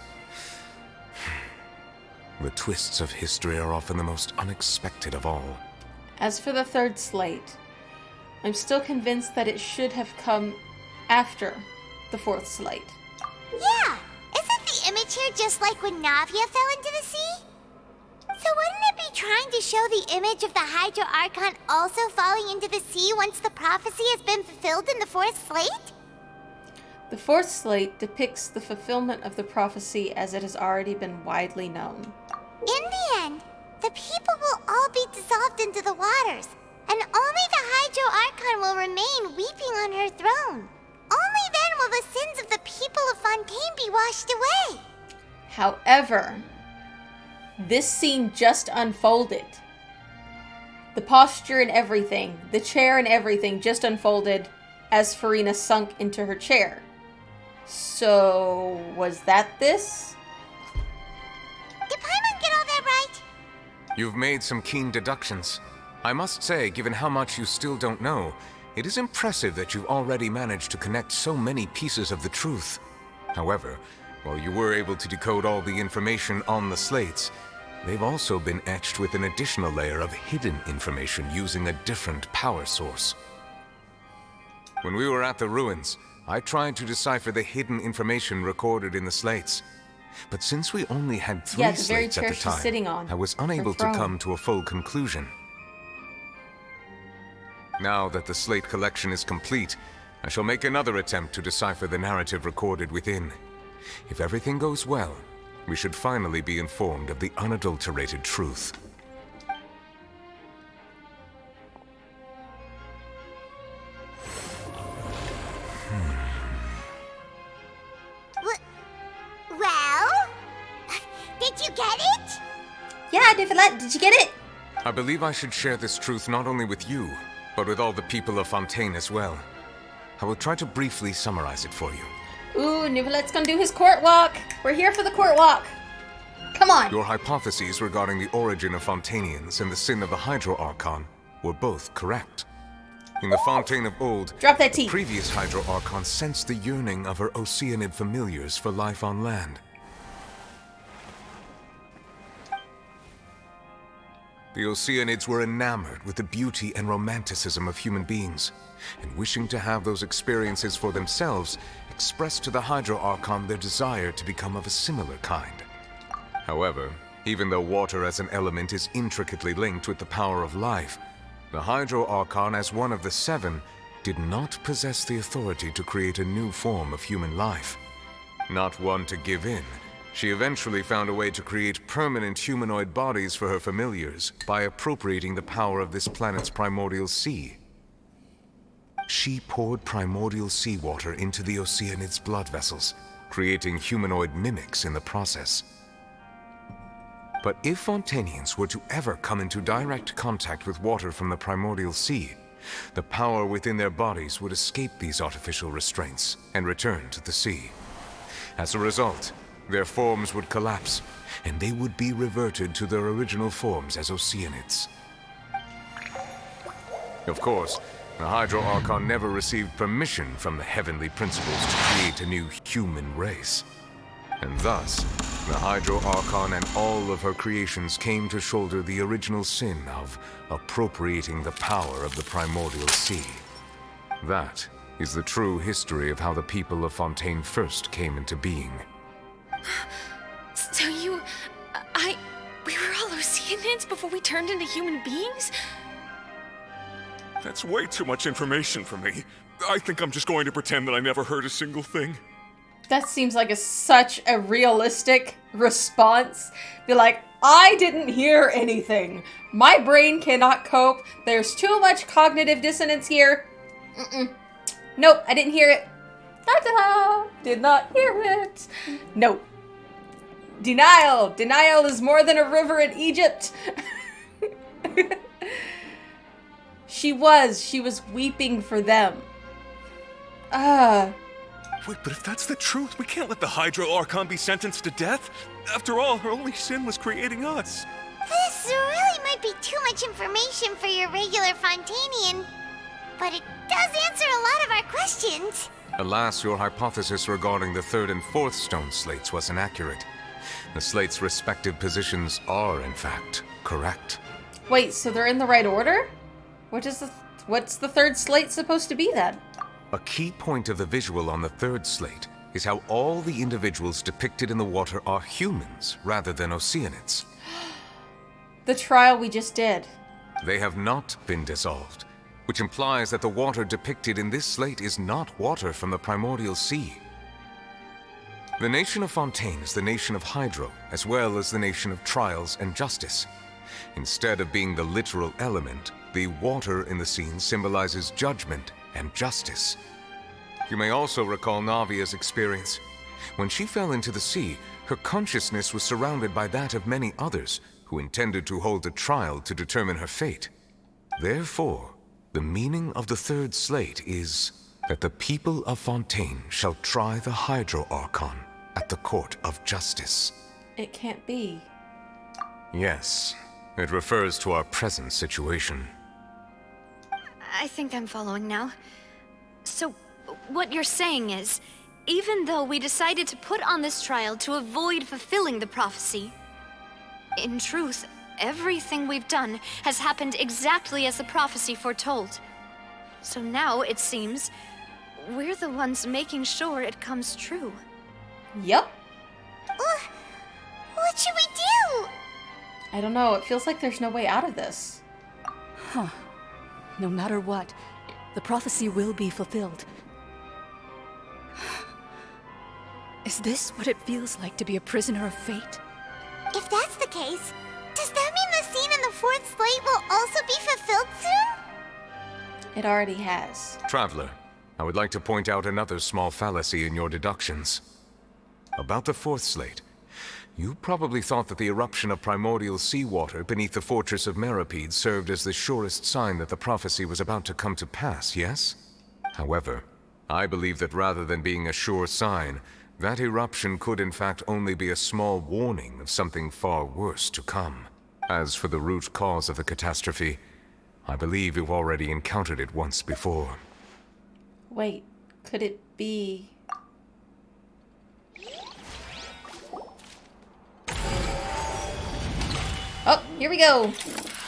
The twists of history are often the most unexpected of all. As for the third slate, I'm still convinced that it should have come after the fourth slate. Yeah! Isn't the image here just like when Navia fell into the sea? So wouldn't it be trying to show the image of the Hydro Archon also falling into the sea once the prophecy has been fulfilled in the fourth slate? The fourth slate depicts the fulfillment of the prophecy as it has already been widely known. In the end, the people will all be dissolved into the waters, and only the Hydro Archon will remain weeping on her throne. Only then will the sins of the people of Fontaine be washed away. However, this scene just unfolded. The posture and everything, the chair and everything just unfolded as Furina sunk into her chair. So, was that this? Did Paimon get all that right? You've made some keen deductions. I must say, given how much you still don't know, it is impressive that you've already managed to connect so many pieces of the truth. However, while you were able to decode all the information on the slates, they've also been etched with an additional layer of hidden information using a different power source. When we were at the ruins, I tried to decipher the hidden information recorded in the slates. But since we only had 3 the very slates at chair the she's time, sitting on, I was her unable to throne. come to a full conclusion. Now that the slate collection is complete, I shall make another attempt to decipher the narrative recorded within. If everything goes well, we should finally be informed of the unadulterated truth. Well? Did you get it? Yeah, Nicolette, did you get it? I believe I should share this truth not only with you, but with all the people of Fontaine as well. I will try to briefly summarize it for you. Ooh, Nicolette's gonna do his court walk. We're here for the court walk. Come on. Your hypotheses regarding the origin of Fontainians and the sin of the Hydro Archon were both correct. In the Fontaine of old, Drop that the tea. previous Hydro Archon sensed the yearning of her Oceanid familiars for life on land. The Oceanids were enamored with the beauty and romanticism of human beings, and wishing to have those experiences for themselves, expressed to the Hydro Archon their desire to become of a similar kind. However, even though water as an element is intricately linked with the power of life, the Hydro Archon, as one of the 7, did not possess the authority to create a new form of human life. Not one to give in, she eventually found a way to create permanent humanoid bodies for her familiars by appropriating the power of this planet's primordial sea. She poured primordial seawater into the Oceanids' blood vessels, creating humanoid mimics in the process. But if Fontainians were to ever come into direct contact with water from the primordial sea, the power within their bodies would escape these artificial restraints and return to the sea. As a result, their forms would collapse, and they would be reverted to their original forms as Oceanids. Of course, the Hydro Archon never received permission from the heavenly principles to create a new human race. And thus, the Hydro Archon and all of her creations came to shoulder the original sin of appropriating the power of the primordial sea. That is the true history of how the people of Fontaine first came into being. So we were all Oceanids before we turned into human beings? That's way too much information for me. I think I'm just going to pretend that I never heard a single thing. That seems like such a realistic response. Be like, I didn't hear anything. My brain cannot cope. There's too much cognitive dissonance here. Nope, I didn't hear it. Ta-da! Did not hear it. Nope. Denial. Denial is more than a river in Egypt. She was weeping for them. Wait, but if that's the truth, we can't let the Hydro Archon be sentenced to death. After all, her only sin was creating us. This really might be too much information for your regular Fontainian, but it does answer a lot of our questions. Alas, your hypothesis regarding the 3rd and 4th stone slates was inaccurate. The slates' respective positions are, in fact, correct. Wait, so they're in the right order? What does What's the third slate supposed to be then? A key point of the visual on the third slate is how all the individuals depicted in the water are humans rather than Oceanids. The trial we just did. They have not been dissolved, which implies that the water depicted in this slate is not water from the primordial sea. The nation of Fontaine is the nation of Hydro, as well as the nation of Trials and Justice. Instead of being the literal element, the water in the scene symbolizes judgment and justice. You may also recall Navia's experience. When she fell into the sea, her consciousness was surrounded by that of many others who intended to hold a trial to determine her fate. Therefore, the meaning of the third slate is that the people of Fontaine shall try the Hydro Archon at the court of justice. It can't be. Yes, it refers to our present situation. I think I'm following now. So, what you're saying is, even though we decided to put on this trial to avoid fulfilling the prophecy, in truth, everything we've done has happened exactly as the prophecy foretold. So now, it seems, we're the ones making sure it comes true. Yep. What should we do? I don't know. It feels like there's no way out of this. Huh. No matter what, the prophecy will be fulfilled. Is this what it feels like to be a prisoner of fate? If that's the case, does that mean the scene in the fourth slate will also be fulfilled soon? It already has. Traveler, I would like to point out another small fallacy in your deductions. About the fourth slate, you probably thought that the eruption of primordial seawater beneath the fortress of Meripede served as the surest sign that the prophecy was about to come to pass, yes? However, I believe that rather than being a sure sign, that eruption could in fact only be a small warning of something far worse to come. As for the root cause of the catastrophe, I believe you've already encountered it once before. Wait, could it be... Oh, here we go.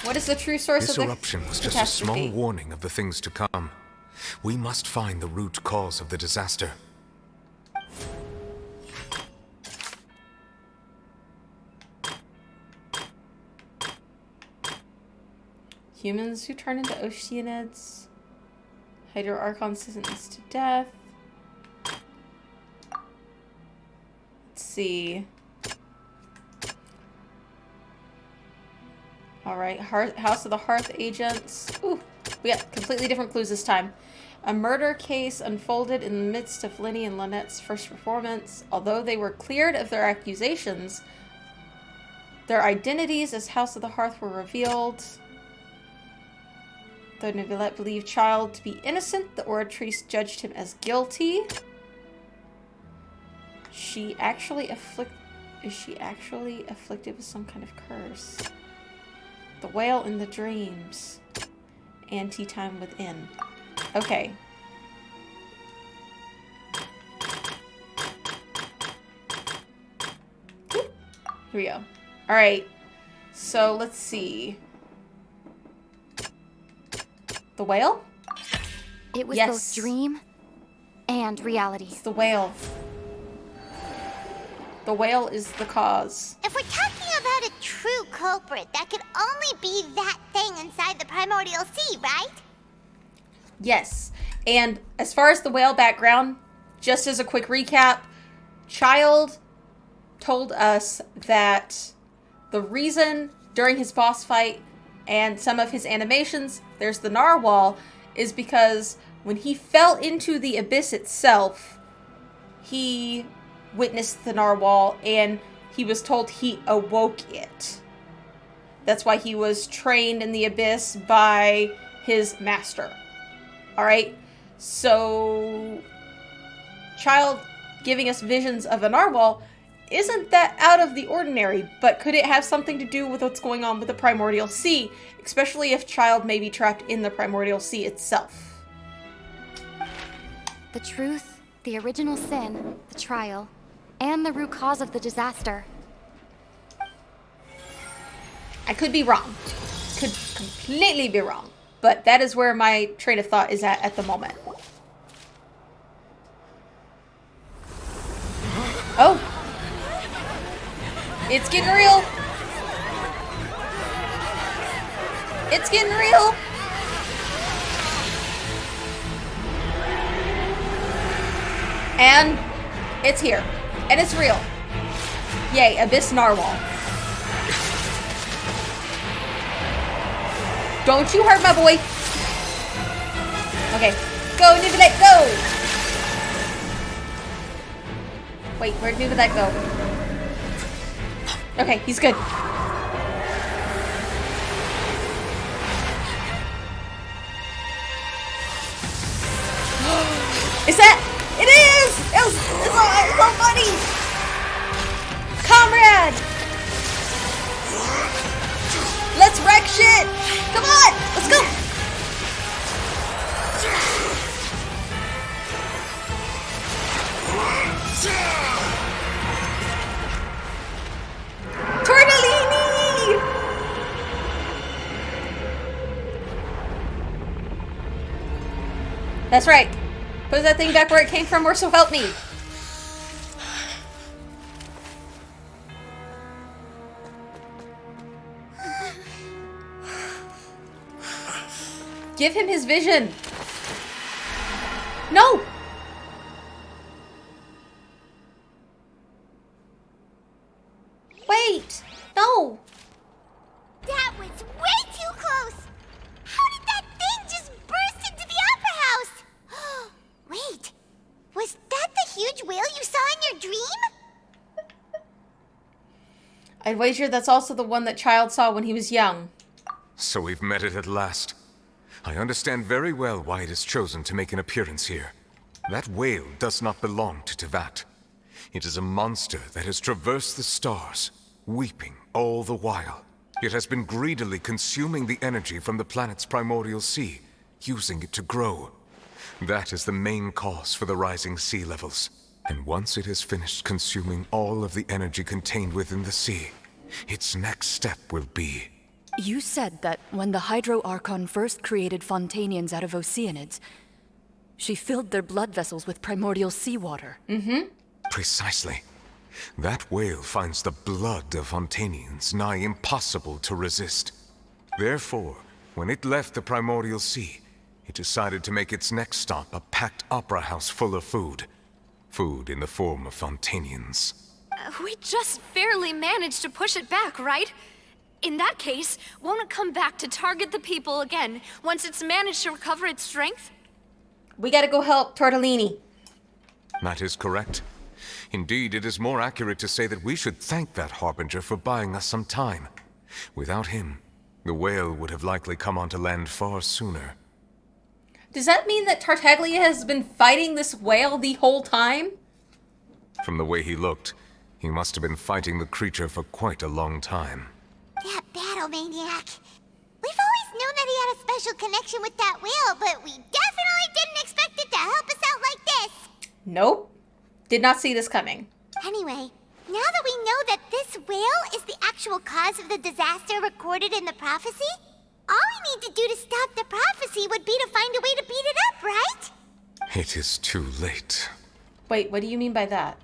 What is the true source of the catastrophe? This eruption was just a small warning of the things to come. We must find the root cause of the disaster. Humans who turn into Oceanids. Hydro Archon sentenced to death. Let's see. Alright, House of the Hearth agents. Ooh, we got completely different clues this time. A murder case unfolded in the midst of Lenny and Lynette's first performance. Although they were cleared of their accusations, their identities as House of the Hearth were revealed. Though Neuvillette believed Child to be innocent, the Oratrice judged him as guilty. Is she actually afflicted with some kind of curse? The Whale in the Dreams. And Tea Time Within. Okay. Here we go. Alright. So, let's see. The whale? It was both dream and reality. It's the whale. The whale is the cause. If we're talking about a true culprit, that could only be that thing inside the primordial sea, right? Yes. And as far as the whale background, just as a quick recap, Child told us that the reason during his boss fight and some of his animations, there's the narwhal, is because when he fell into the abyss itself, he witnessed the narwhal and he was told he awoke it. That's why he was trained in the abyss by his master. Alright? So, Child giving us visions of a narwhal isn't that out of the ordinary, but could it have something to do with what's going on with the primordial sea, especially if Child may be trapped in the primordial sea itself? The truth, the original sin, the trial, and the root cause of the disaster. I could be wrong. Could completely be wrong. But that is where my train of thought is at the moment. Oh! It's getting real! It's getting real! And it's here. And it's real. Yay, Abyss Narwhal. Don't you hurt my boy. Okay. Go, Nuvalet, go! Wait, where'd Nuvalet go? Okay, he's good. Is that? It is! It's all funny! Comrade! Let's wreck shit! Come on! Let's go! Tortellini! That's right. Put that thing back where it came from, or so help me. Give him his vision. No! Wait! No! That was way too close! How did that thing just burst into the Opera House? Wait, was that the huge whale you saw in your dream? I'd wager that's also the one that Child saw when he was young. So we've met it at last. I understand very well why it has chosen to make an appearance here. That whale does not belong to Tevat. It is a monster that has traversed the stars, weeping all the while. It has been greedily consuming the energy from the planet's primordial sea, using it to grow. That is the main cause for the rising sea levels. And once it has finished consuming all of the energy contained within the sea, its next step will be... You said that when the Hydro Archon first created Fontanians out of Oceanids, she filled their blood vessels with primordial seawater. Mm-hmm. Precisely. That whale finds the blood of Fontanians nigh impossible to resist. Therefore, when it left the primordial sea, it decided to make its next stop a packed opera house full of food. Food in the form of Fontanians. We just barely managed to push it back, right? In that case, won't it come back to target the people again once it's managed to recover its strength? We gotta go help Tortellini. That is correct. Indeed, it is more accurate to say that we should thank that Harbinger for buying us some time. Without him, the whale would have likely come onto land far sooner. Does that mean that Tartaglia has been fighting this whale the whole time? From the way he looked, he must have been fighting the creature for quite a long time. That battle maniac. We've always known that he had a special connection with that whale, but we definitely didn't expect it to help us out like this. Nope. Did not see this coming. Anyway, now that we know that this whale is the actual cause of the disaster recorded in the prophecy, all we need to do to stop the prophecy would be to find a way to beat it up, right? It is too late. Wait, what do you mean by that?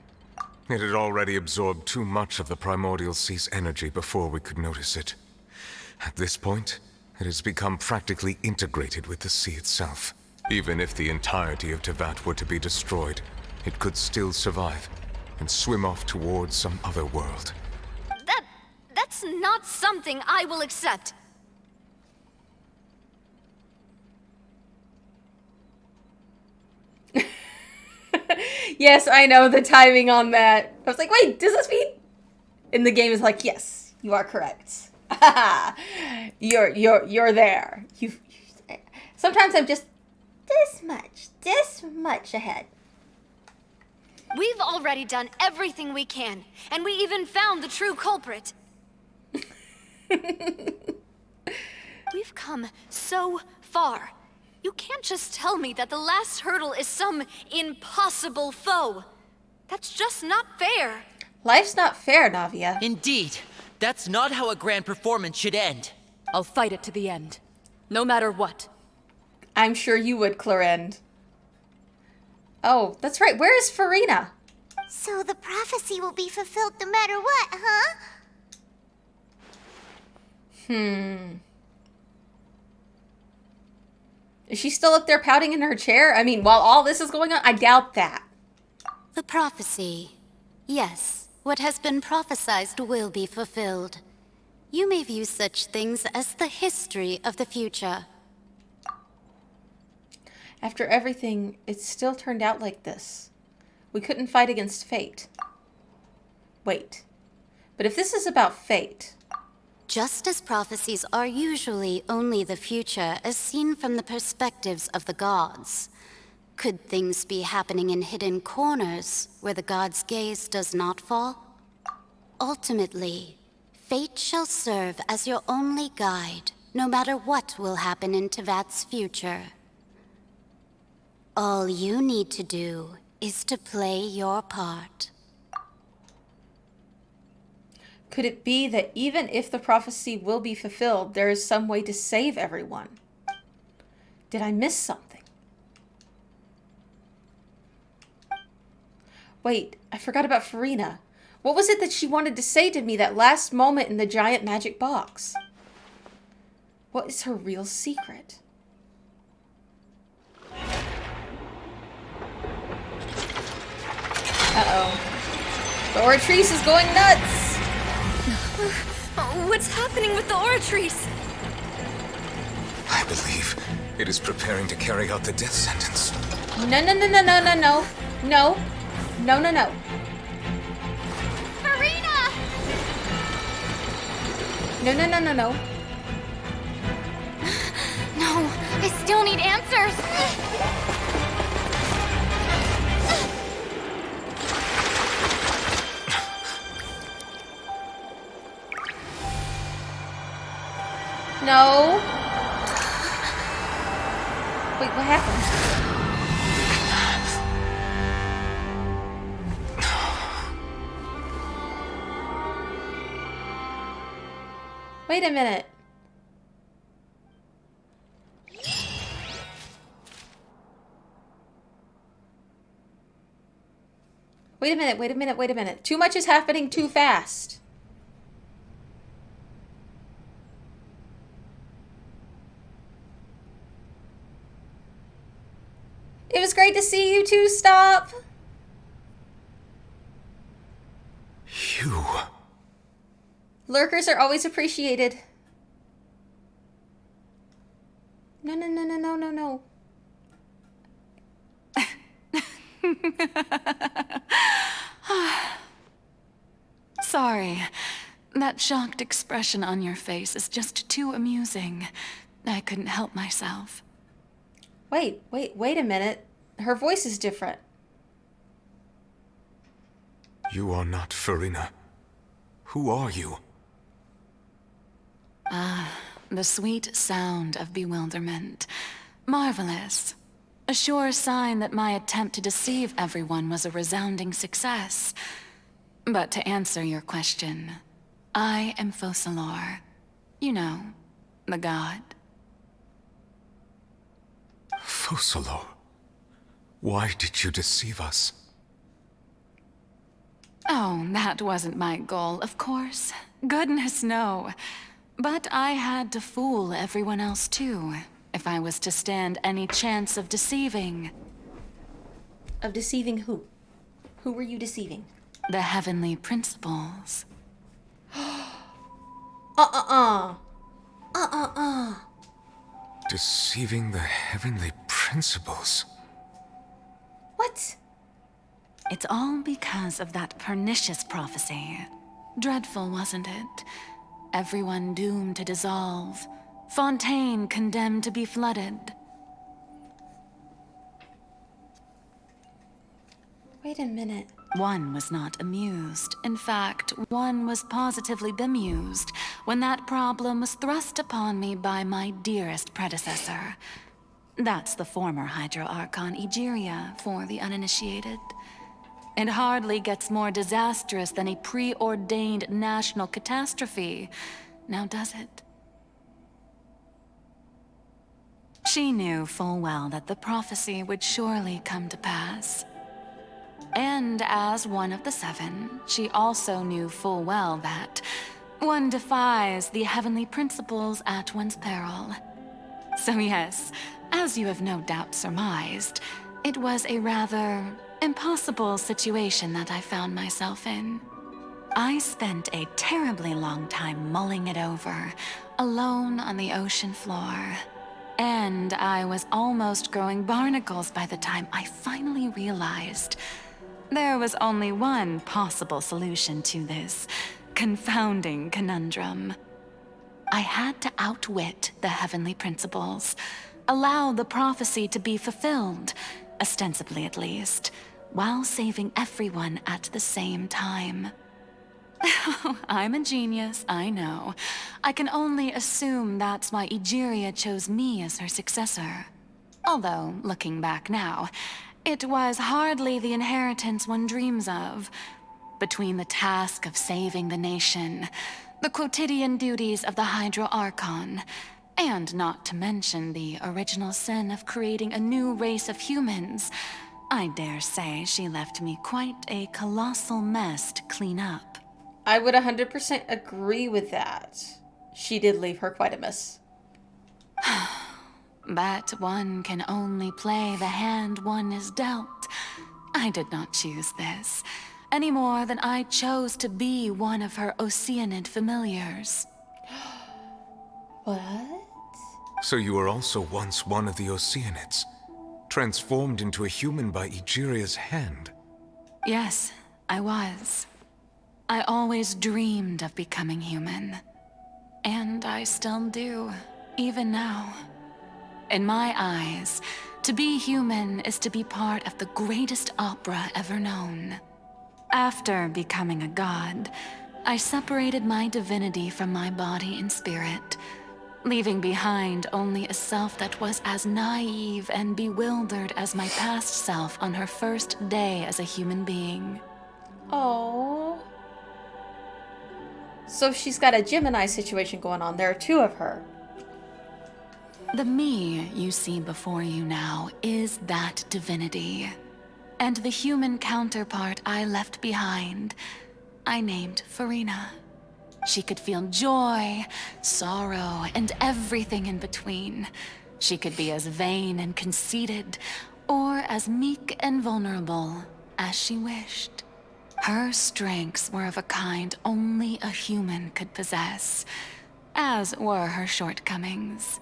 It had already absorbed too much of the primordial sea's energy before we could notice it. At this point, it has become practically integrated with the sea itself. Even if the entirety of Tevat were to be destroyed, it could still survive and swim off towards some other world. That's not something I will accept. Yes, I know the timing on that. I was like, wait, does this mean? And the game is like, yes, you are correct. you're there. Sometimes I'm just this much ahead. We've already done everything we can, and we even found the true culprit. We've come so far. You can't just tell me that the last hurdle is some impossible foe. That's just not fair. Life's not fair, Navia. Indeed. That's not how a grand performance should end. I'll fight it to the end. No matter what. I'm sure you would, Clarend. Oh, that's right. Where is Farina? So the prophecy will be fulfilled no matter what, huh? Is she still up there pouting in her chair? I mean, while all this is going on? I doubt that. The prophecy. Yes, what has been prophesied will be fulfilled. You may view such things as the history of the future. After everything, it still turned out like this. We couldn't fight against fate. Wait. But if this is about fate... Just as prophecies are usually only the future as seen from the perspectives of the gods, could things be happening in hidden corners where the gods' gaze does not fall? Ultimately, fate shall serve as your only guide, no matter what will happen in Tevat's future. All you need to do is to play your part. Could it be that even if the prophecy will be fulfilled, there is some way to save everyone? Did I miss something? Wait, I forgot about Farina. What was it that she wanted to say to me that last moment in the giant magic box? What is her real secret? Uh-oh. The Oratrice is going nuts! What's happening with the Oratrice? I believe it is preparing to carry out the death sentence. No, no, no, no, no, no, no. No. No, no, no. Farina! No, no, no, no, no. No, I still need answers. No. Wait, what happened? Wait a minute. Wait a minute, wait a minute, wait a minute. Too much is happening too fast. It was great to see you two. Stop. You. Lurkers are always appreciated. No, no, no, no, no, no, no. Sorry. That shocked expression on your face is just too amusing. I couldn't help myself. Wait a minute. Her voice is different. You are not Farina. Who are you? The sweet sound of bewilderment. Marvelous. A sure sign that my attempt to deceive everyone was a resounding success. But to answer your question, I am Focalor. You know, the god. Focalor. Why did you deceive us? Oh, that wasn't my goal, of course. Goodness, no. But I had to fool everyone else too, if I was to stand any chance of deceiving. Of deceiving who? Who were you deceiving? The heavenly principles. Deceiving the heavenly principles? What? It's all because of that pernicious prophecy. Dreadful, wasn't it? Everyone doomed to dissolve. Fontaine condemned to be flooded. Wait a minute. One was not amused. In fact, one was positively bemused when that problem was thrust upon me by my dearest predecessor. That's the former Hydro Archon Egeria, for the uninitiated. It hardly gets more disastrous than a preordained national catastrophe, now does it? She knew full well that the prophecy would surely come to pass. And as one of the seven, she also knew full well that one defies the heavenly principles at one's peril. So yes, as you have no doubt surmised, it was a rather impossible situation that I found myself in. I spent a terribly long time mulling it over, alone on the ocean floor. And I was almost growing barnacles by the time I finally realized there was only one possible solution to this confounding conundrum. I had to outwit the heavenly principles, allow the prophecy to be fulfilled, ostensibly at least, while saving everyone at the same time. I'm a genius, I know. I can only assume that's why Egeria chose me as her successor. Although, looking back now, it was hardly the inheritance one dreams of. Between the task of saving the nation, the quotidian duties of the Hydro Archon, and not to mention the original sin of creating a new race of humans, I dare say she left me quite a colossal mess to clean up. I would 100% agree with that. She did leave her quite a mess. But one can only play the hand one is dealt. I did not choose this, any more than I chose to be one of her Oceanid familiars. What? So you were also once one of the Oceanids, transformed into a human by Egeria's hand. Yes, I was. I always dreamed of becoming human. And I still do, even now. In my eyes, to be human is to be part of the greatest opera ever known. After becoming a god, I separated my divinity from my body and spirit, leaving behind only a self that was as naive and bewildered as my past self on her first day as a human being. Oh. So she's got a Gemini situation going on. There are two of her. The me you see before you now is that divinity. And the human counterpart I left behind, I named Farina. She could feel joy, sorrow, and everything in between. She could be as vain and conceited, or as meek and vulnerable as she wished. Her strengths were of a kind only a human could possess, as were her shortcomings.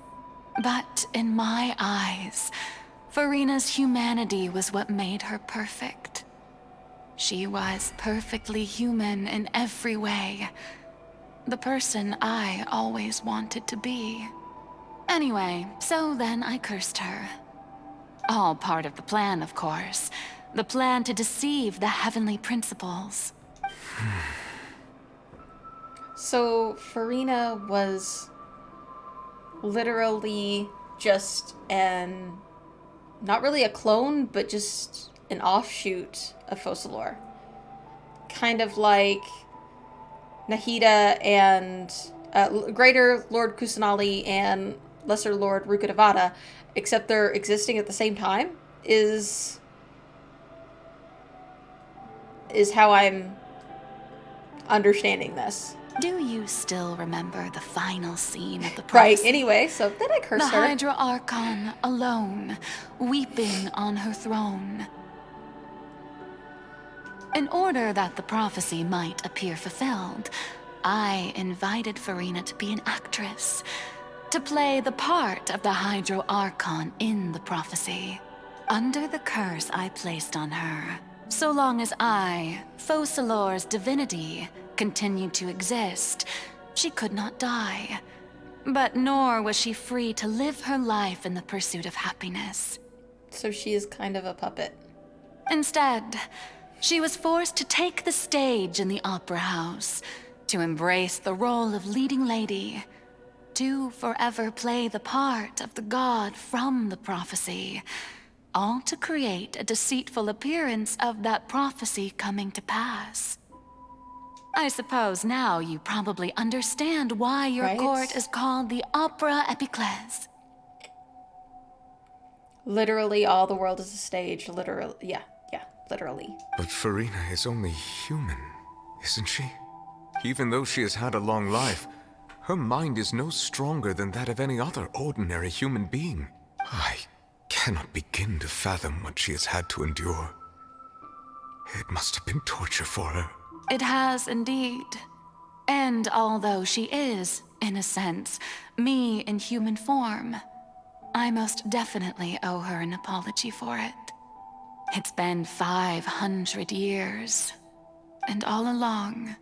But in my eyes, Farina's humanity was what made her perfect. She was perfectly human in every way. The person I always wanted to be. Anyway, so then I cursed her. All part of the plan, of course. The plan to deceive the heavenly principles. So Farina was literally just not really a clone, but just an offshoot of Focalors. Kind of like Nahida and Greater Lord Kusanali and Lesser Lord Rukkhadevata, except they're existing at the same time, is how I'm understanding this. Do you still remember the final scene of the prophecy? Right, anyway, so then I curse her. The Hydra Archon, alone, weeping on her throne. In order that the prophecy might appear fulfilled, I invited Farina to be an actress, to play the part of the Hydro Archon in the prophecy, under the curse I placed on her. So long as I, Focalors' divinity, continued to exist, she could not die. But nor was she free to live her life in the pursuit of happiness. So she is kind of a puppet. Instead, she was forced to take the stage in the opera house, to embrace the role of leading lady, to forever play the part of the god from the prophecy, all to create a deceitful appearance of that prophecy coming to pass. I suppose now you probably understand why your court is called the Opera Epiclese. Literally, all the world is a stage. Literally, yeah, literally. But Farina is only human, isn't she? Even though she has had a long life, her mind is no stronger than that of any other ordinary human being. I cannot begin to fathom what she has had to endure. It must have been torture for her. It has indeed. And although she is, in a sense, me in human form, I most definitely owe her an apology for it. It's been 500 years, and all along,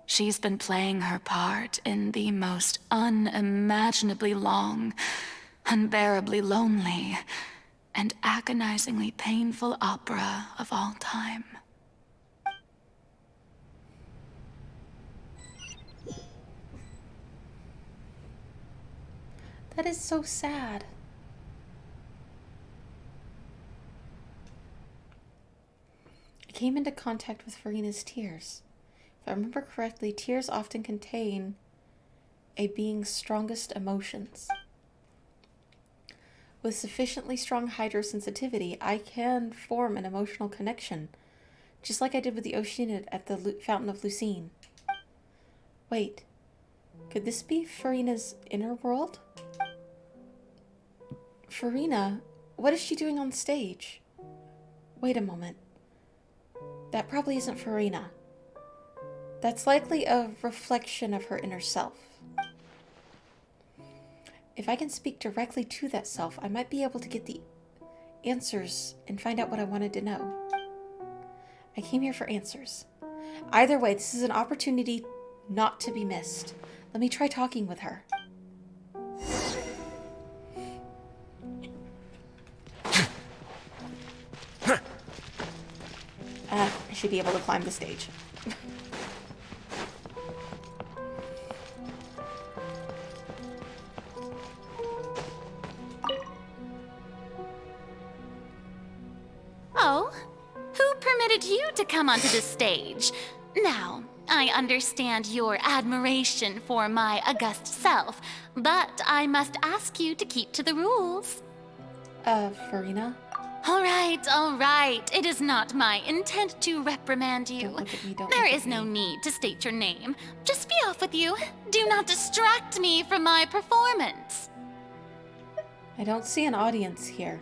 she's been playing her part in the most unimaginably long, unbearably lonely, and agonizingly painful opera of all time. That is so sad. I came into contact with Farina's tears. If I remember correctly, tears often contain a being's strongest emotions. With sufficiently strong hydrosensitivity, I can form an emotional connection, just like I did with the Oceanid at the Fountain of Lucine. Wait, could this be Farina's inner world? Farina, what is she doing on stage? Wait a moment. That probably isn't Farina. That's likely a reflection of her inner self. If I can speak directly to that self, I might be able to get the answers and find out what I wanted to know. I came here for answers. Either way, this is an opportunity not to be missed. Let me try talking with her. I should be able to climb the stage. Oh, who permitted you to come onto the stage? Now, I understand your admiration for my august self, but I must ask you to keep to the rules. Farina? All right. It is not my intent to reprimand you. Don't look at me, There is no need to state your name. Just be off with you. Do not distract me from my performance. I don't see an audience here.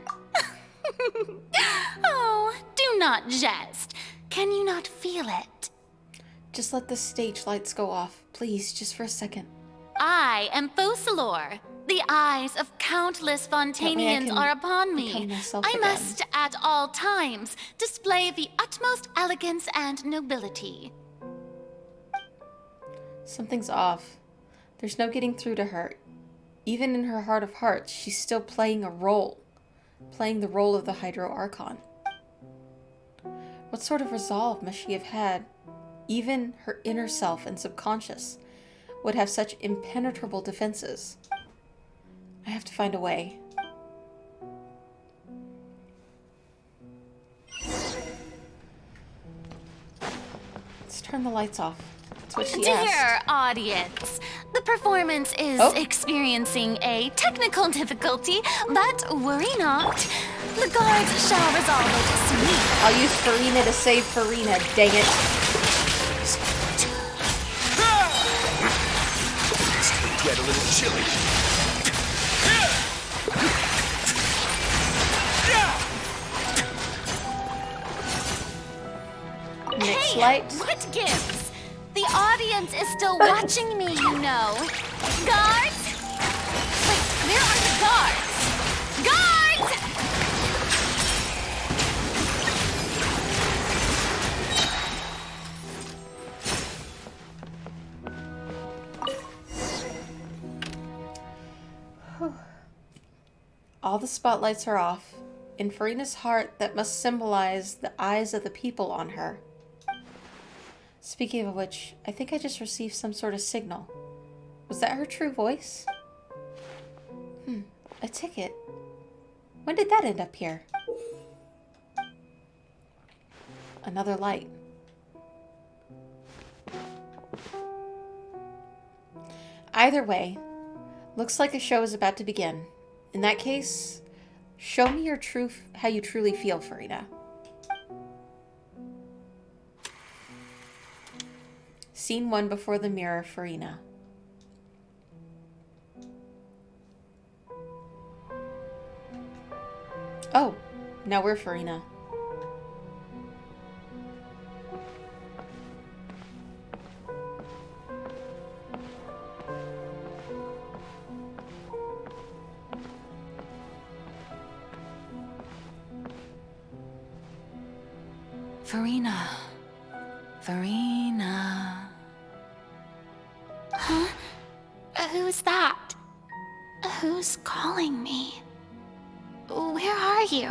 Oh, do not jest. Can you not feel it? Just let the stage lights go off, please, just for a second. I am Focalor. The eyes of countless Fontanians are upon me. I must, at all times, display the utmost elegance and nobility. Something's off. There's no getting through to her. Even in her heart of hearts, she's still playing a role. Playing the role of the Hydro Archon. What sort of resolve must she have had? Even her inner self and subconscious would have such impenetrable defenses. I have to find a way. Let's turn the lights off. That's what she asked. Dear audience, the performance is experiencing a technical difficulty, but worry not. The guards shall resolve it soon. I'll use Farina to save Farina, dang it. Get a little chilly. Next light. What gives? The audience is still watching me, you know. Guards? Wait, where are the guards? Guards! All the spotlights are off. In Farina's heart, that must symbolize the eyes of the people on her. Speaking of which, I think I just received some sort of signal. Was that her true voice? A ticket. When did that end up here? Another light. Either way, looks like a show is about to begin. In that case, Show me your how you truly feel, Farina. Scene 1 before the mirror, Farina. Oh, now we're Farina. Farina. Farina. Huh? Who's that? Who's calling me? Where are you?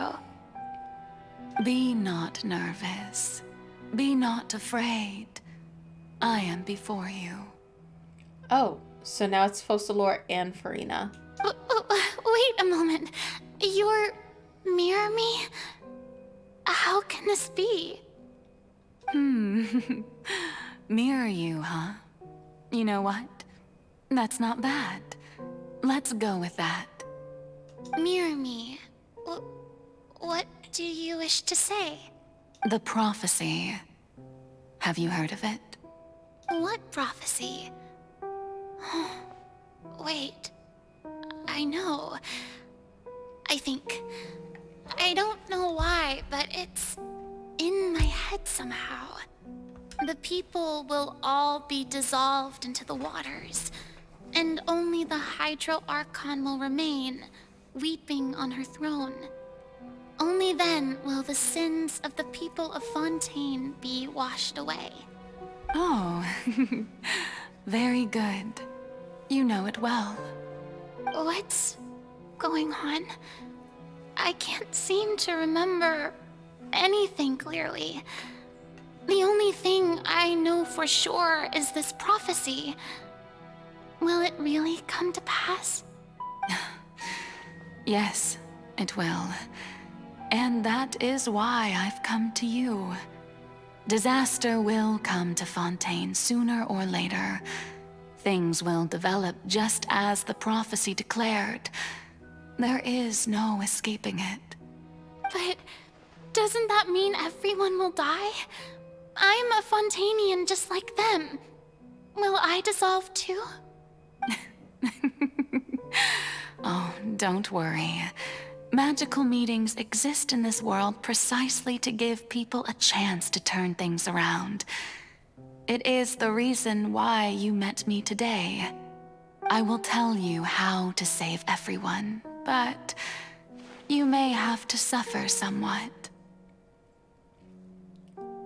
Be not nervous. Be not afraid. I am before you. Oh, so now it's Focalor and Farina. Wait a moment. You're mirror me? How can this be? Mirror you, huh? You know what? That's not bad. Let's go with that. Mirror me. What do you wish to say? The prophecy. Have you heard of it? What prophecy? Wait. I know. I think. I don't know why, but it's in my head somehow. The people will all be dissolved into the waters, and only the Hydro Archon will remain, weeping on her throne. Only then will the sins of the people of Fontaine be washed away. Oh, very good. You know it well. What's going on? I can't seem to remember anything clearly. The only thing I know for sure is this prophecy. Will it really come to pass? Yes, it will. And that is why I've come to you. Disaster will come to Fontaine sooner or later. Things will develop just as the prophecy declared. There is no escaping it. But doesn't that mean everyone will die? I'm a Fontainian just like them. Will I dissolve too? Oh, don't worry. Magical meetings exist in this world precisely to give people a chance to turn things around. It is the reason why you met me today. I will tell you how to save everyone, but you may have to suffer somewhat.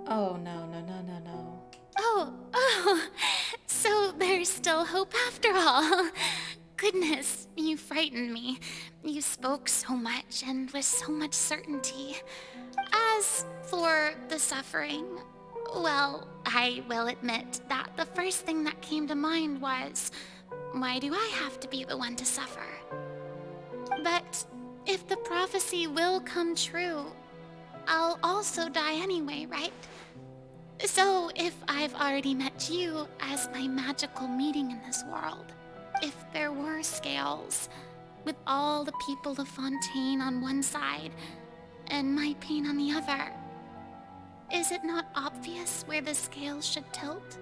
Oh, no. Oh, so there's still hope after all. Goodness, you frightened me. You spoke so much and with so much certainty. As for the suffering, well, I will admit that the first thing that came to mind was, why do I have to be the one to suffer? But if the prophecy will come true, I'll also die anyway, right? So if I've already met you as my magical meeting in this world, if there were scales, with all the people of Fontaine on one side, and my pain on the other, is it not obvious where the scales should tilt?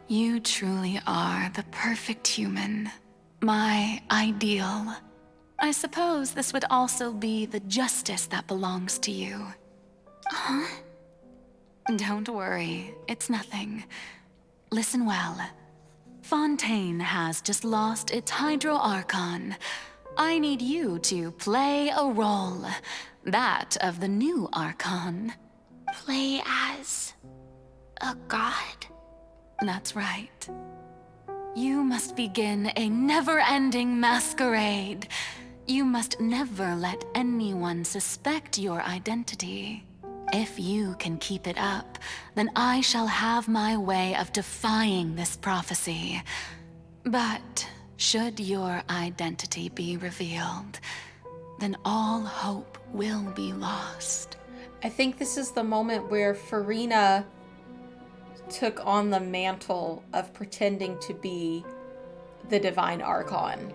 You truly are the perfect human. My ideal. I suppose this would also be the justice that belongs to you. Huh? Don't worry, it's nothing. Listen well. Fontaine has just lost its Hydro Archon. I need you to play a role. That of the new Archon. Play as a god? That's right. You must begin a never-ending masquerade. You must never let anyone suspect your identity. If you can keep it up, then I shall have my way of defying this prophecy. But should your identity be revealed, then all hope will be lost. I think this is the moment where Farina took on the mantle of pretending to be the Divine Archon.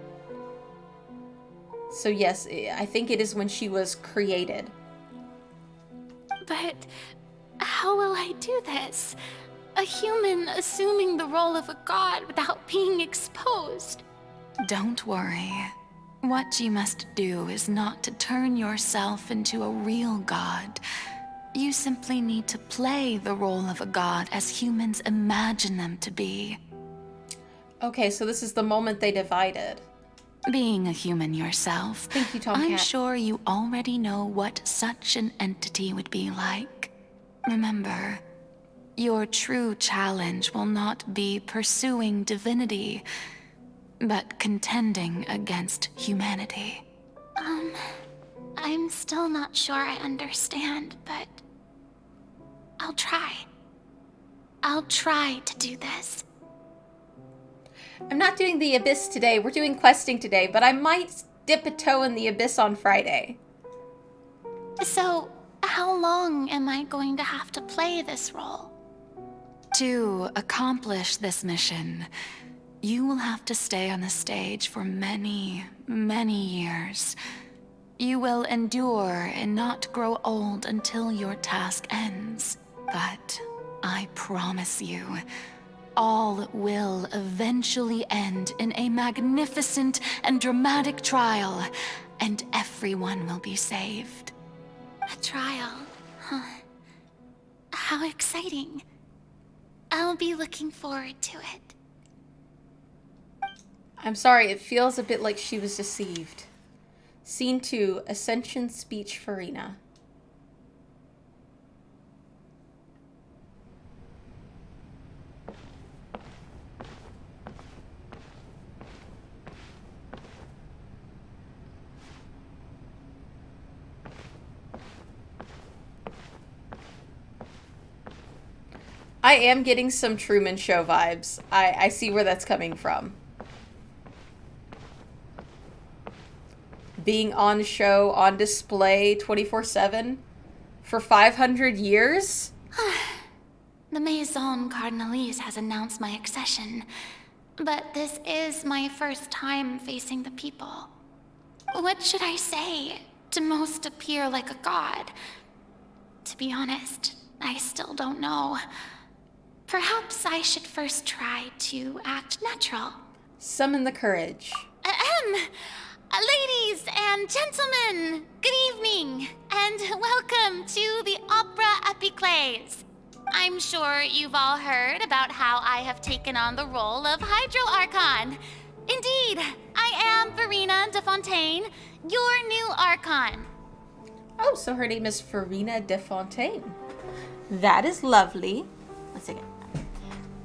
So yes, I think it is when she was created. But how will I do this? A human assuming the role of a god without being exposed. Don't worry. What you must do is not to turn yourself into a real god. You simply need to play the role of a god as humans imagine them to be. Okay, so this is the moment they divided. Being a human yourself, Thank you, Tomcat. I'm sure you already know what such an entity would be like. Remember, your true challenge will not be pursuing divinity, but contending against humanity. I'm still not sure I understand, but I'll try. I'll try to do this. I'm not doing the Abyss today. We're doing questing today, but I might dip a toe in the Abyss on Friday. So, how long am I going to have to play this role? To accomplish this mission, you will have to stay on the stage for many, many years. You will endure and not grow old until your task ends. But I promise you, all will eventually end in a magnificent and dramatic trial, and everyone will be saved. A trial, huh? How exciting. I'll be looking forward to it. I'm sorry, it feels a bit like she was deceived. Scene 2, Ascension Speech Farina. I am getting some Truman Show vibes. I see where that's coming from. Being on show, on display 24/7 for 500 years? The Maison Cardinalise has announced my accession, but this is my first time facing the people. What should I say to most appear like a god? To be honest, I still don't know. Perhaps I should first try to act natural. Summon the courage. Ladies and gentlemen, good evening, and welcome to the Opera Epiclese. I'm sure you've all heard about how I have taken on the role of Hydro Archon. Indeed, I am Farina de Fontaine, your new Archon. Oh, so her name is Farina de Fontaine. That is lovely. One second.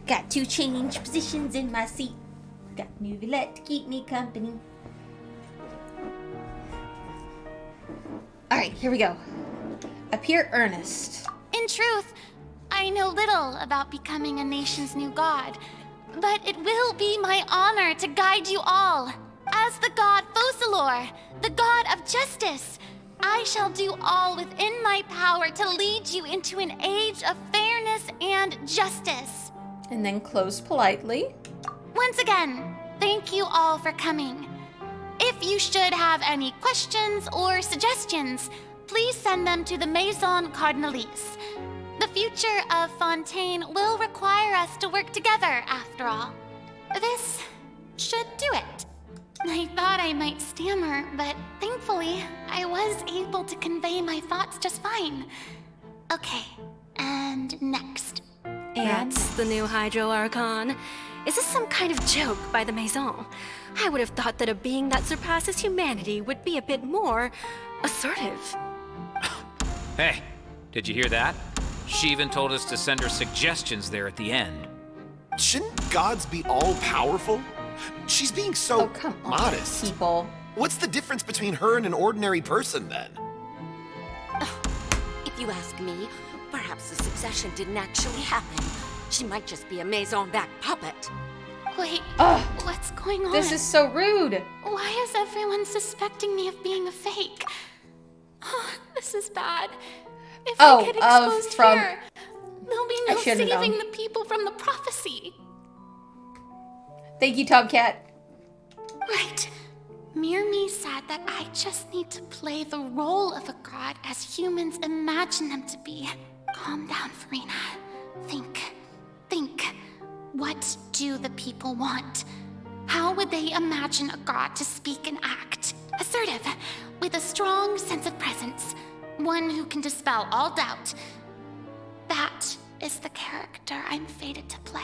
Got to change positions in my seat. Got new Villette to keep me company. Alright, here we go. Appear earnest. In truth, I know little about becoming a nation's new god, but it will be my honor to guide you all. As the god Focalor, the god of justice, I shall do all within my power to lead you into an age of fairness and justice. And then close politely. Once again, thank you all for coming. If you should have any questions or suggestions, please send them to the Maison Cardinalise. The future of Fontaine will require us to work together, after all. This should do it. I thought I might stammer, but thankfully, I was able to convey my thoughts just fine. Okay, and next. That's the new Hydro Archon. Is this some kind of joke by the Maison? I would have thought that a being that surpasses humanity would be a bit more assertive. Hey, did you hear that? She even told us to send her suggestions there at the end. Shouldn't gods be all-powerful? She's being so modest. People. What's the difference between her and an ordinary person, then? If you ask me, perhaps the succession didn't actually happen. She might just be a Maison-backed puppet. Wait, what's going on? This is so rude. Why is everyone suspecting me of being a fake? Oh, this is bad. If I get exposed here, there'll be no saving the people from the prophecy. Thank you, Tomcat. Right. Mirmi said that I just need to play the role of a god as humans imagine them to be. Calm down, Farina. Think. What do the people want? How would they imagine a god to speak and act? Assertive, with a strong sense of presence. One who can dispel all doubt. That is the character I'm fated to play.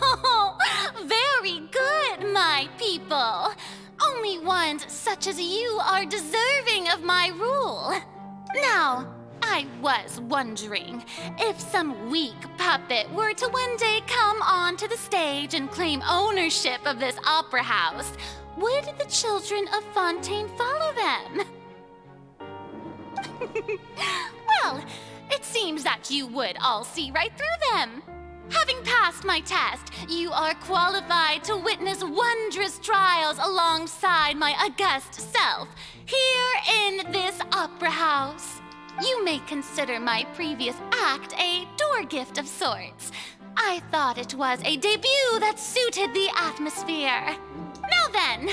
Oh, very good, my people. Only ones such as you are deserving of my rule. Now, I was wondering if some weak puppet were to one day come onto the stage and claim ownership of this opera house, would the children of Fontaine follow them? Well, it seems that you would all see right through them. Having passed my test, you are qualified to witness wondrous trials alongside my august self, here in this opera house. You may consider my previous act a door gift of sorts. I thought it was a debut that suited the atmosphere. Now then,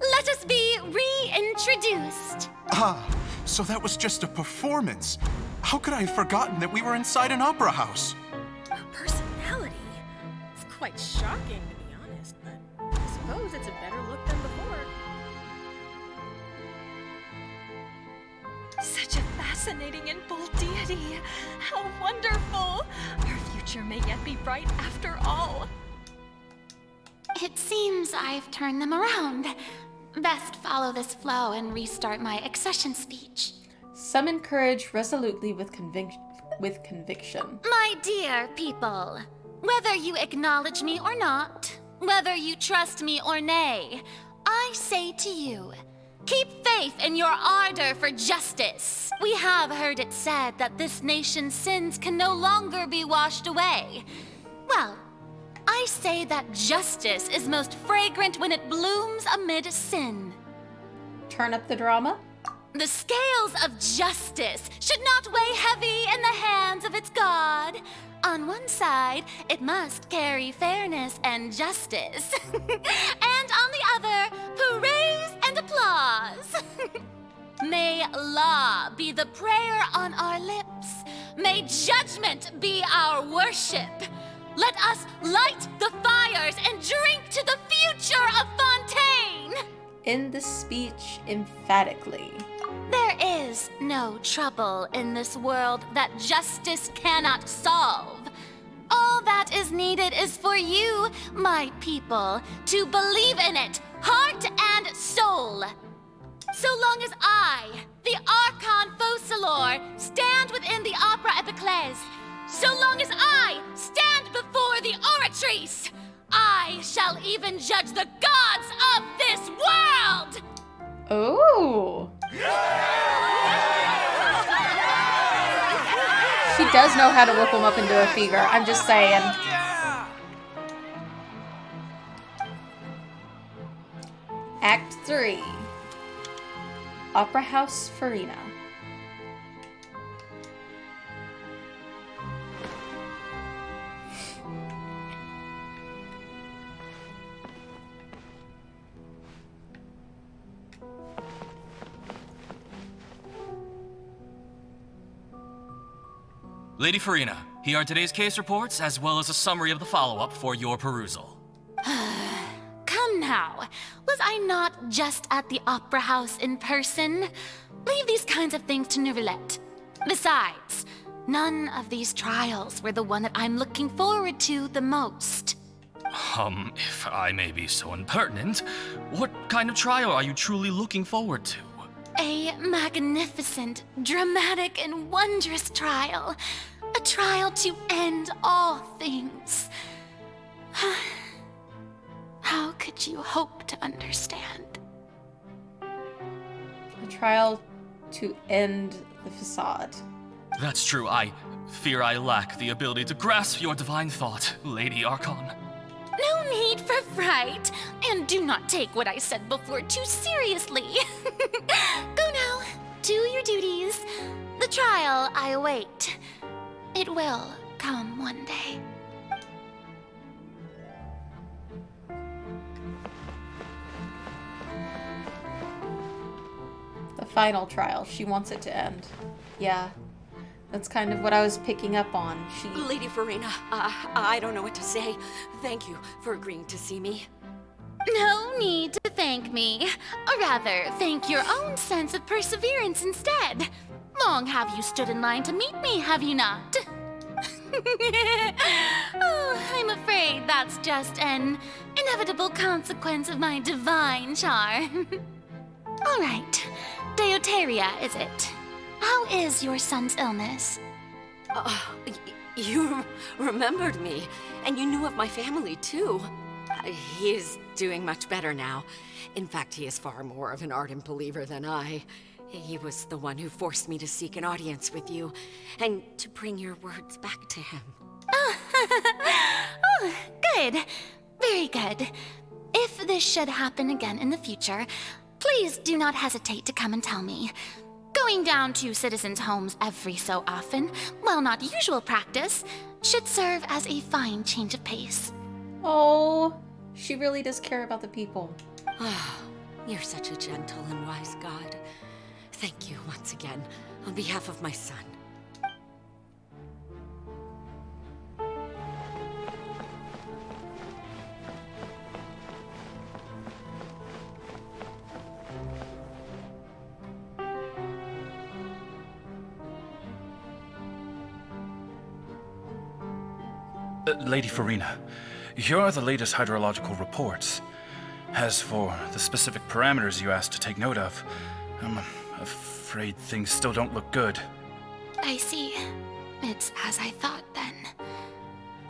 let us be reintroduced. Ah, so that was just a performance. How could I have forgotten that we were inside an opera house? Her personality. It's quite shocking, to be honest, but I suppose it's a better look than before. Such a fascinating and bold deity. How wonderful! Our future may yet be bright after all. It seems I've turned them around. Best follow this flow and restart my accession speech. Summon courage resolutely with conviction. My dear people, whether you acknowledge me or not, whether you trust me or nay, I say to you, keep faith in your ardor for justice. We have heard it said that this nation's sins can no longer be washed away. Well, I say that justice is most fragrant when it blooms amid sin. Turn up the drama. The scales of justice should not weigh heavy in the hands of its god. On one side, it must carry fairness and justice. And on the other, praise and applause. May law be the prayer on our lips. May judgment be our worship. Let us light the fires and drink to the future of Fontaine. End the speech emphatically. There is no trouble in this world that justice cannot solve. All that is needed is for you, my people, to believe in it, heart and soul. So long as I, the Archon Focalor, stand within the Opera Epiclese, so long as I stand before the Oratrice, I shall even judge the gods of this world! Ooh. She does know how to whip them up into a fever, I'm just saying. Act 3. Opera House Farina. Lady Farina, here are today's case reports, as well as a summary of the follow-up for your perusal. Come now, was I not just at the Opera House in person? Leave these kinds of things to Neuvillette. Besides, none of these trials were the one that I'm looking forward to the most. If I may be so impertinent, what kind of trial are you truly looking forward to? A magnificent, dramatic, and wondrous trial. A trial to end all things. How could you hope to understand? A trial to end the facade. That's true. I fear I lack the ability to grasp your divine thought, Lady Archon. No need for fright, and do not take what I said before too seriously. Go now, do your duties. The trial I await. It will come one day. The final trial. She wants it to end. Yeah. That's kind of what I was picking up on. Lady Farina, I don't know what to say. Thank you for agreeing to see me. No need to thank me. Or rather, thank your own sense of perseverance instead. Long have you stood in line to meet me, have you not? Oh, I'm afraid that's just an inevitable consequence of my divine charm. All right. Deuteria, is it? How is your son's illness? You remembered me, and you knew of my family, too. He is doing much better now. In fact, he is far more of an ardent believer than I. He was the one who forced me to seek an audience with you, and to bring your words back to him. Oh, good. Very good. If this should happen again in the future, please do not hesitate to come and tell me. Going down to citizens' homes every so often, while not usual practice, should serve as a fine change of pace. Oh, she really does care about the people. You're such a gentle and wise God. Thank you once again, on behalf of my son. Lady Farina, here are the latest hydrological reports. As for the specific parameters you asked to take note of, I'm afraid things still don't look good. I see. It's as I thought then.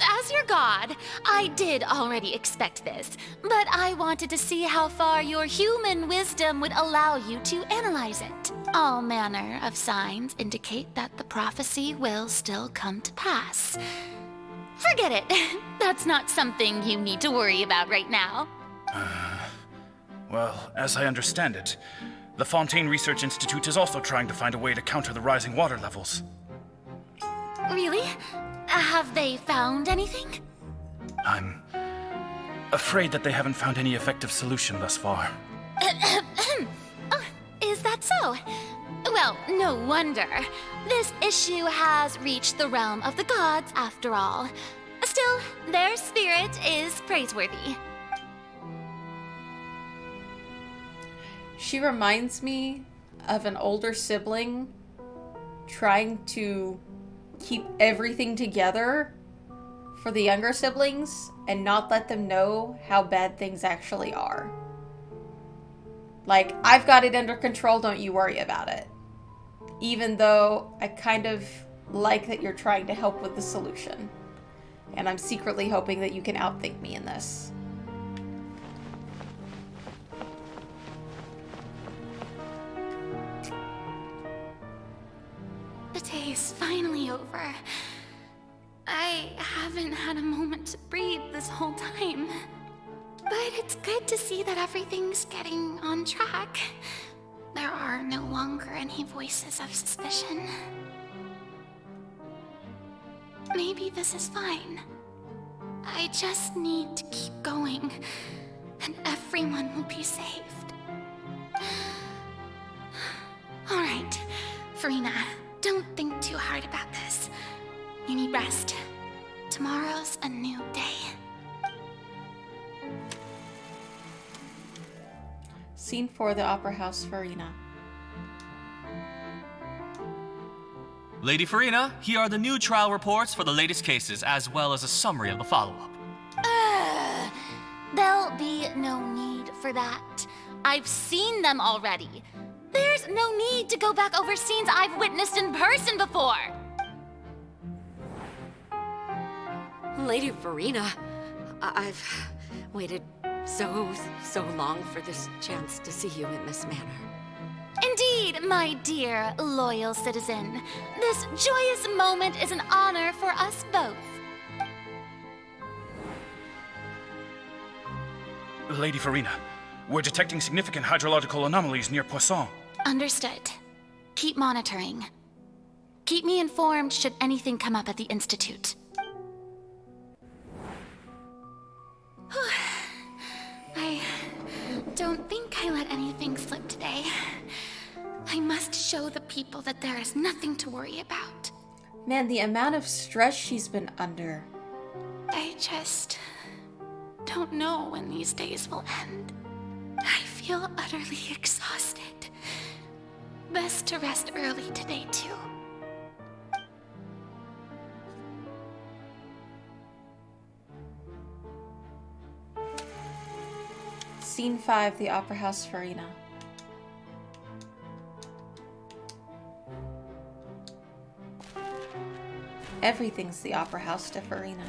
As your god, I did already expect this, but I wanted to see how far your human wisdom would allow you to analyze it. All manner of signs indicate that the prophecy will still come to pass. Forget it. That's not something you need to worry about right now. Well, as I understand it, the Fontaine Research Institute is also trying to find a way to counter the rising water levels. Really? Have they found anything? I'm afraid that they haven't found any effective solution thus far. Oh, is that so? Well, no wonder. This issue has reached the realm of the gods, after all. Still, their spirit is praiseworthy. She reminds me of an older sibling trying to keep everything together for the younger siblings and not let them know how bad things actually are. Like, I've got it under control, don't you worry about it. Even though I kind of like that you're trying to help with the solution. And I'm secretly hoping that you can outthink me in this. The day is finally over. I haven't had a moment to breathe this whole time. But it's good to see that everything's getting on track. There are no longer any voices of suspicion. Maybe this is fine. I just need to keep going, and everyone will be saved. All right, Farina, don't think too hard about this. You need rest. Tomorrow's a new day. Scene 4, the Opera House, Farina. Lady Farina, here are the new trial reports for the latest cases, as well as a summary of the follow-up. There'll be no need for that. I've seen them already. There's no need to go back over scenes I've witnessed in person before. Lady Farina, I've waited so long for this chance to see you in this manner. Indeed, my dear, loyal citizen. This joyous moment is an honor for us both. Lady Farina, we're detecting significant hydrological anomalies near Poisson. Understood. Keep monitoring. Keep me informed should anything come up at the Institute. show the people that there is nothing to worry about. Man, the amount of stress she's been under. I just don't know when these days will end. I feel utterly exhausted. Best to rest early today, too. Scene 5, the Opera House, Farina. Everything's the Opera House to Farina.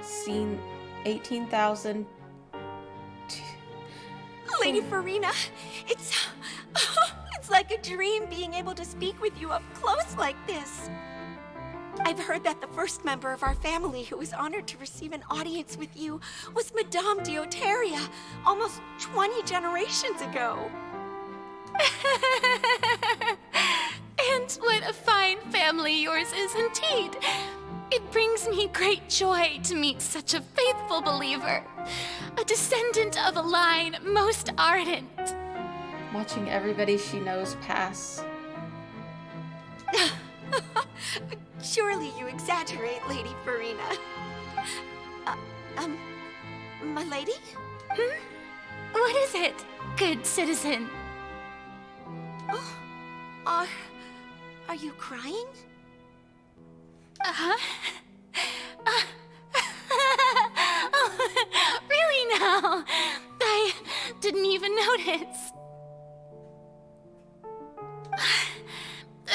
Scene 18,000. Lady Farina, it's like a dream being able to speak with you up close like this. I've heard that the first member of our family who was honored to receive an audience with you was Madame Deoteria, almost 20 generations ago. And what a fine family yours is indeed. It brings me great joy to meet such a faithful believer, a descendant of a line most ardent. Watching everybody she knows pass. Surely you exaggerate, Lady Farina. My lady? What is it, good citizen? Oh, are you crying? Uh-huh. Really now? I didn't even notice.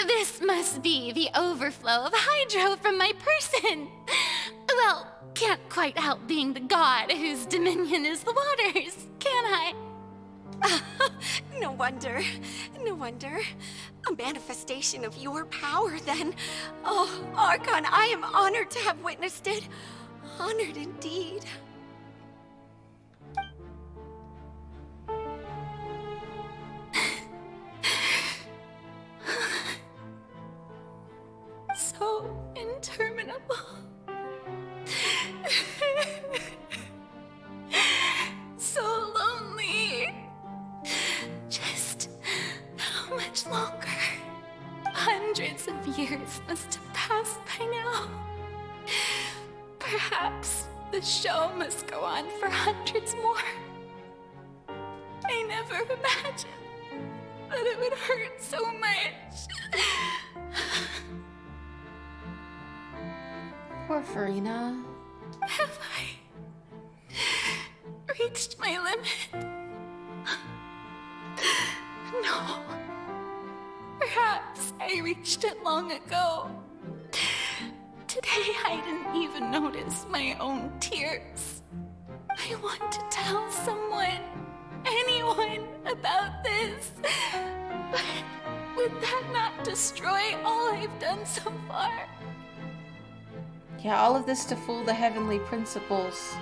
This must be the overflow of hydro from my person. Well, can't quite help being the god whose dominion is the waters, can I? No wonder. No wonder. A manifestation of your power, then. Oh, Archon, I am honored to have witnessed it. Honored indeed. So interminable. So lonely. Just how much longer? Hundreds of years must have passed by now. Perhaps the show must go on for hundreds more. I never imagined that it would hurt so much. Poor Farina. Have I reached my limit? No. Perhaps I reached it long ago. Today I didn't even notice my own tears. I want to tell someone, anyone, about this. But would that not destroy all I've done so far? Yeah, all of this to fool the heavenly principles.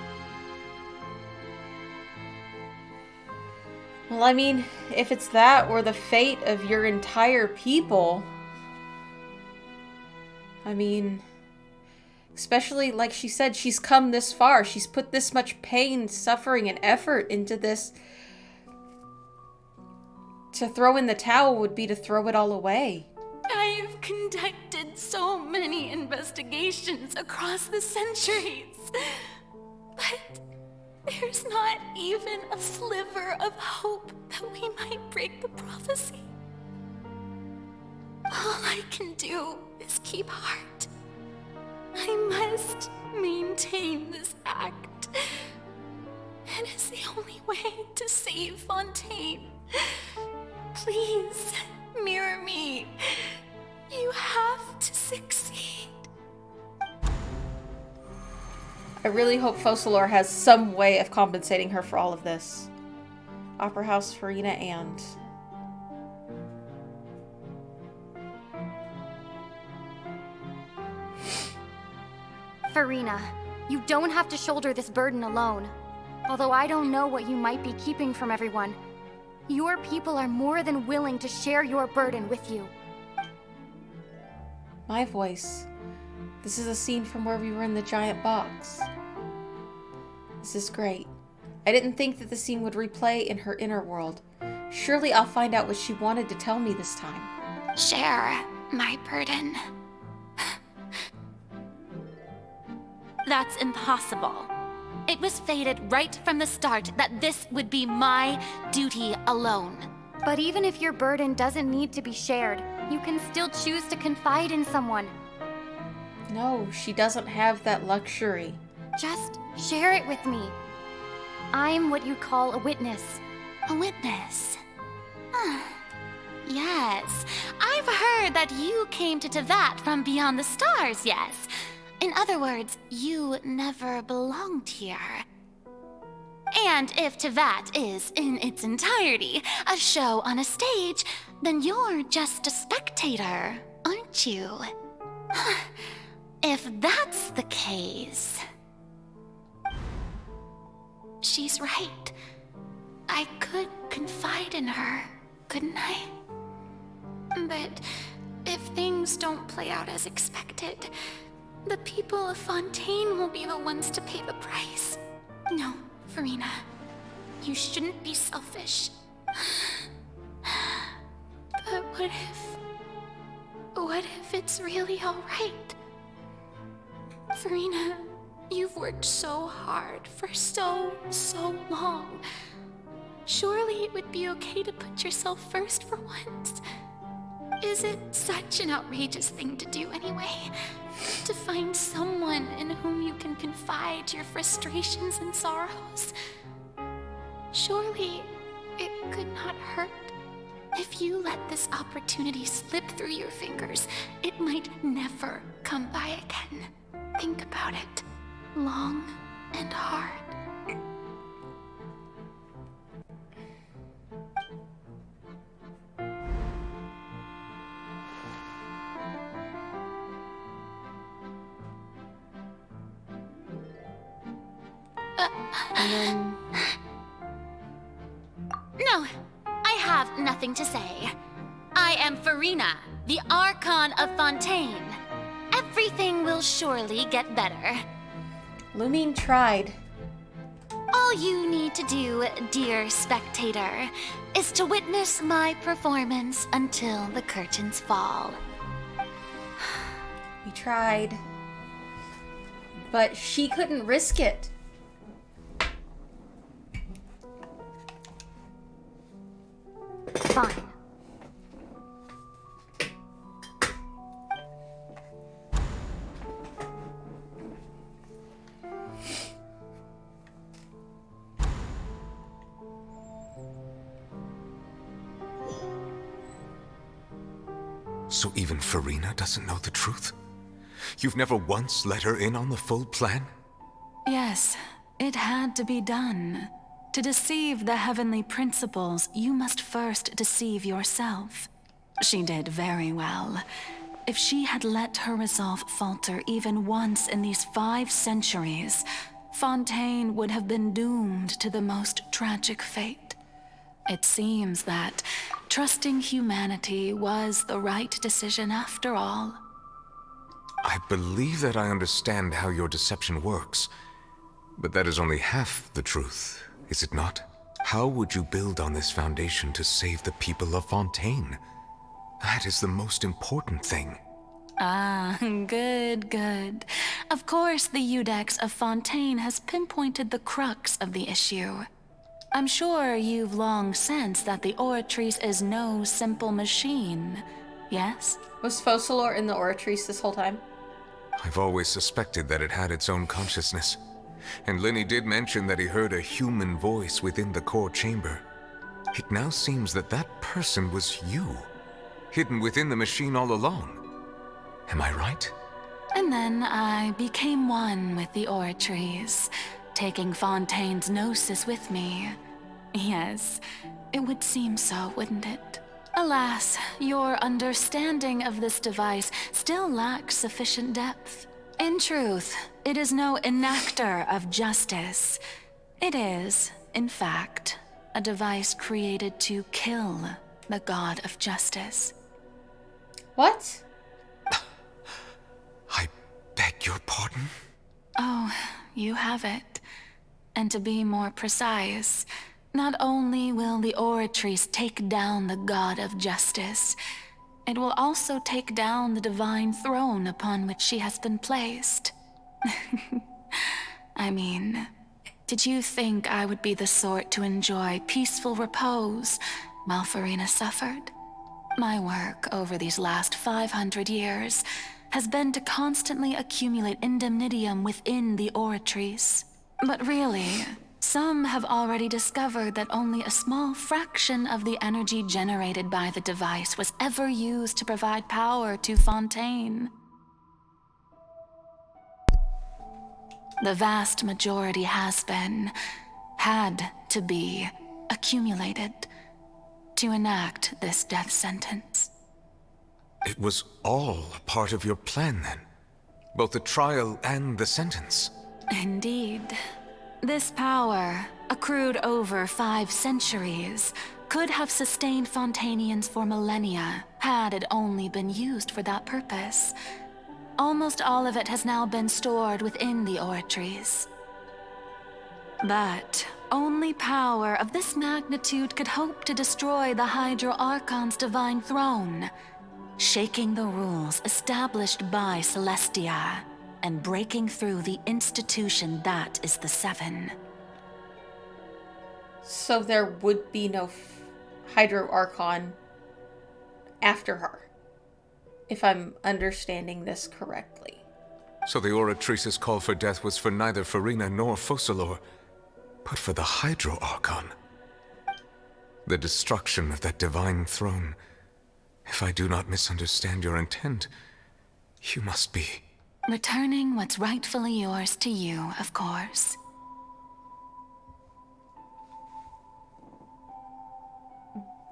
Well, I mean, if it's that or the fate of your entire people, I mean, especially like she said, she's come this far. She's put this much pain, suffering, and effort into this. To throw in the towel would be to throw it all away. I've conducted so many investigations across the centuries, but there's not even a sliver of hope that we might break the prophecy. All I can do is keep heart. I must maintain this act. It is the only way to save Fontaine. Please, mirror me. You have to succeed. I really hope Focalor has some way of compensating her for all of this. Opera House, Farina, and... Farina, you don't have to shoulder this burden alone. Although I don't know what you might be keeping from everyone. Your people are more than willing to share your burden with you. My voice. This is a scene from where we were in the giant box. This is great. I didn't think that the scene would replay in her inner world. Surely I'll find out what she wanted to tell me this time. Share my burden. That's impossible. It was fated right from the start that this would be my duty alone. But even if your burden doesn't need to be shared, you can still choose to confide in someone. No, she doesn't have that luxury. Just share it with me. I'm what you call a witness. A witness? Yes, I've heard that you came to Tevat from beyond the stars, yes. In other words, you never belonged here. And if Tevat is, in its entirety, a show on a stage, then you're just a spectator, aren't you? If that's the case... She's right. I could confide in her, couldn't I? But if things don't play out as expected, the people of Fontaine will be the ones to pay the price. No, Farina, you shouldn't be selfish. But what if it's really all right? Farina, you've worked so hard for so long. Surely it would be okay to put yourself first for once. Is it such an outrageous thing to do anyway? To find someone in whom you can confide your frustrations and sorrows? Surely it could not hurt. If you let this opportunity slip through your fingers, it might never come by again. Think about it long and hard. No, I have nothing to say. I am Farina, the Archon of Fontaine. Everything will surely get better. Lumine tried. All you need to do, dear spectator, is to witness my performance until the curtains fall. We tried. But she couldn't risk it. Fine. So even Farina doesn't know the truth? You've never once let her in on the full plan? Yes, it had to be done. To deceive the heavenly principles, you must first deceive yourself. She did very well. If she had let her resolve falter even once in these 5 centuries, Fontaine would have been doomed to the most tragic fate. It seems that trusting humanity was the right decision after all. I believe that I understand how your deception works, but that is only half the truth. Is it not? How would you build on this foundation to save the people of Fontaine? That is the most important thing. Ah, good. Of course, the Iudex of Fontaine has pinpointed the crux of the issue. I'm sure you've long sensed that the Oratrice is no simple machine, yes? Was Focalor in the Oratrice this whole time? I've always suspected that it had its own consciousness. And Lenny did mention that he heard a human voice within the core chamber. It now seems that that person was you, hidden within the machine all along. Am I right? And then I became one with the Oratrice, taking Fontaine's gnosis with me. Yes, it would seem so, wouldn't it? Alas, your understanding of this device still lacks sufficient depth. In truth, it is no enactor of justice. It is, in fact, a device created to kill the god of justice. What? Oh, you have it. And to be more precise, not only will the Oratrice take down the god of justice, it will also take down the divine throne upon which she has been placed. I mean, did you think I would be the sort to enjoy peaceful repose while Farina suffered? My work over these last 500 years has been to constantly accumulate indemnitium within the Oratrice. But really, some have already discovered that only a small fraction of the energy generated by the device was ever used to provide power to Fontaine. The vast majority had to be, accumulated to enact this death sentence. It was all a part of your plan, then? Both the trial and the sentence? Indeed. This power, accrued over 5 centuries, could have sustained Fontainians for millennia, had it only been used for that purpose. Almost all of it has now been stored within the Oratrice. But only power of this magnitude could hope to destroy the Hydro Archon's divine throne, shaking the rules established by Celestia, and breaking through the institution that is the Seven. So there would be no Hydro Archon after her, if I'm understanding this correctly. So the Oratrice's call for death was for neither Farina nor Focalor, but for the Hydro Archon. The destruction of that divine throne. If I do not misunderstand your intent, you must be... Returning what's rightfully yours to you, of course.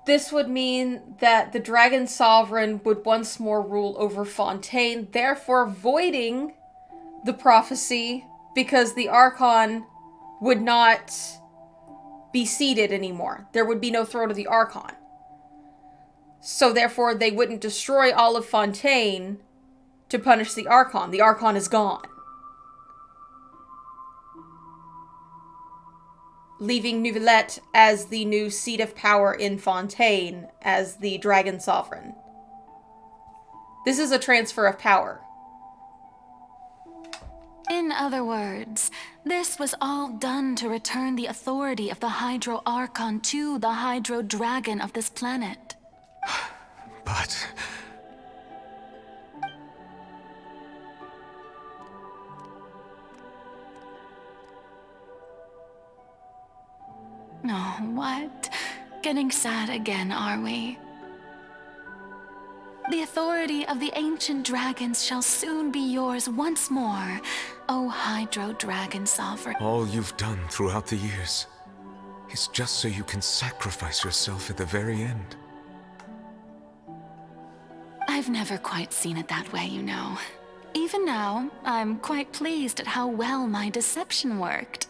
This would mean that the Dragon Sovereign would once more rule over Fontaine, therefore voiding the prophecy because the Archon would not be seated anymore. There would be no throne of the Archon. So therefore they wouldn't destroy all of Fontaine to punish the Archon. The Archon is gone. Leaving Neuvillette as the new seat of power in Fontaine as the Dragon Sovereign. This is a transfer of power. In other words, this was all done to return the authority of the Hydro Archon to the Hydro Dragon of this planet. But... Oh, what? Getting sad again, are we? The authority of the ancient dragons shall soon be yours once more, O Hydro Dragon Sovereign. all you've done throughout the years is just so you can sacrifice yourself at the very end. I've never quite seen it that way, you know. Even now, I'm quite pleased at how well my deception worked.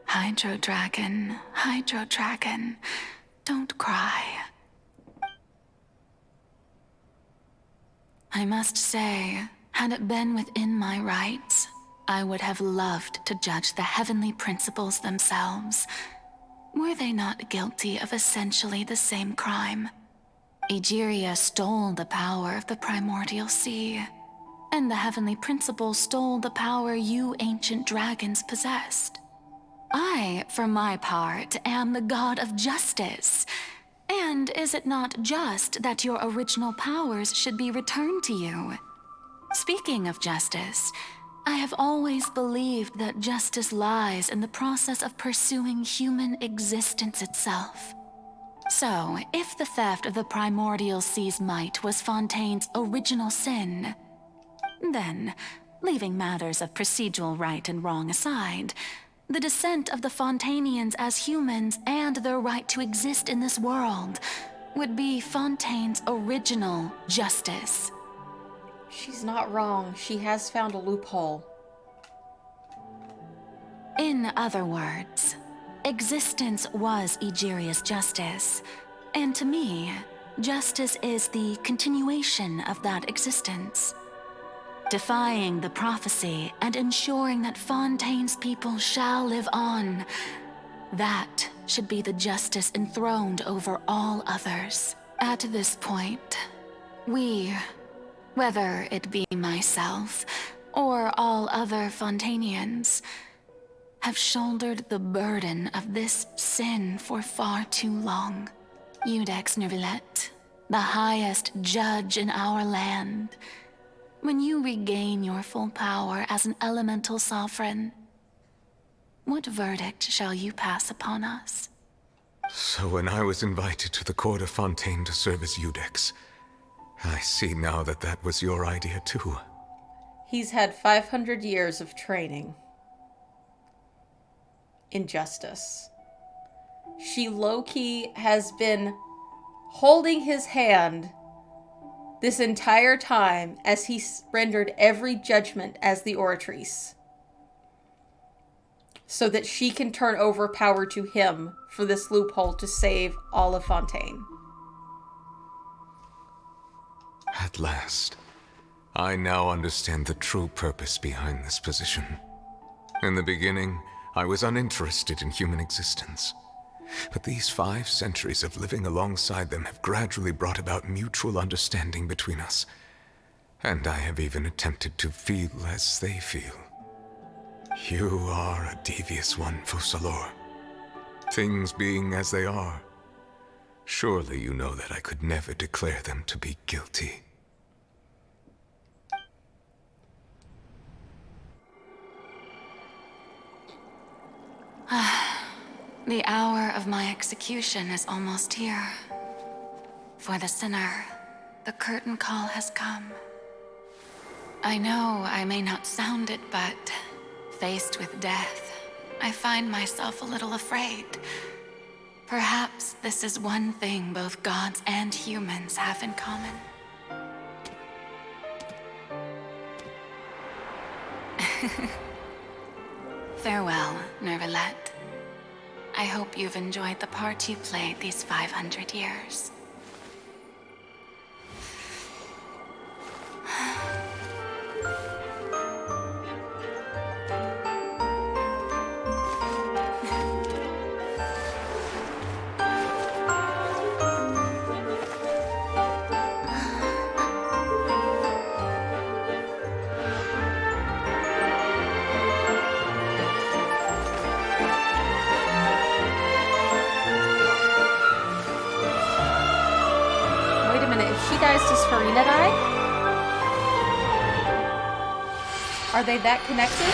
Hydro Dragon, don't cry. I must say, had it been within my rights, I would have loved to judge the heavenly principles themselves. Were they not guilty of essentially the same crime? Egeria stole the power of the primordial sea, and the heavenly principles stole the power you ancient dragons possessed. I, for my part, am the god of justice. And is it not just that your original powers should be returned to you? Speaking of justice, I have always believed that justice lies in the process of pursuing human existence itself. So, if the theft of the primordial sea's might was Fontaine's original sin, then, leaving matters of procedural right and wrong aside, the descent of the Fontainians as humans and their right to exist in this world would be Fontaine's original justice. She's not wrong. She has found a loophole. In other words, existence was Egeria's justice, and to me, justice is the continuation of that existence. Defying the prophecy and ensuring that Fontaine's people shall live on, that should be the justice enthroned over all others. At this point, we, whether it be myself or all other Fontainians, have shouldered the burden of this sin for far too long. Iudex Nervillet, the highest judge in our land, when you regain your full power as an elemental sovereign, what verdict shall you pass upon us? So when I was invited to the court of Fontaine to serve as Iudex, I see now that that was your idea too. He's had 500 years of training in justice. She low-key has been holding his hand this entire time as he rendered every judgment as the Oratrice, so that she can turn over power to him for this loophole to save all of Fontaine. At last, I now understand the true purpose behind this position. In the beginning, I was uninterested in human existence. But these 5 centuries of living alongside them have gradually brought about mutual understanding between us. And I have even attempted to feel as they feel. You are a devious one, Fussalor. Things being as they are, surely you know that I could never declare them to be guilty. The hour of my execution is almost here. For the sinner, the curtain call has come. I know I may not sound it, but faced with death, I find myself a little afraid. Perhaps this is one thing both gods and humans have in common. Farewell, Nervillet. I hope you've enjoyed the part you played these 500 years. Does Farina die? Are they that connected?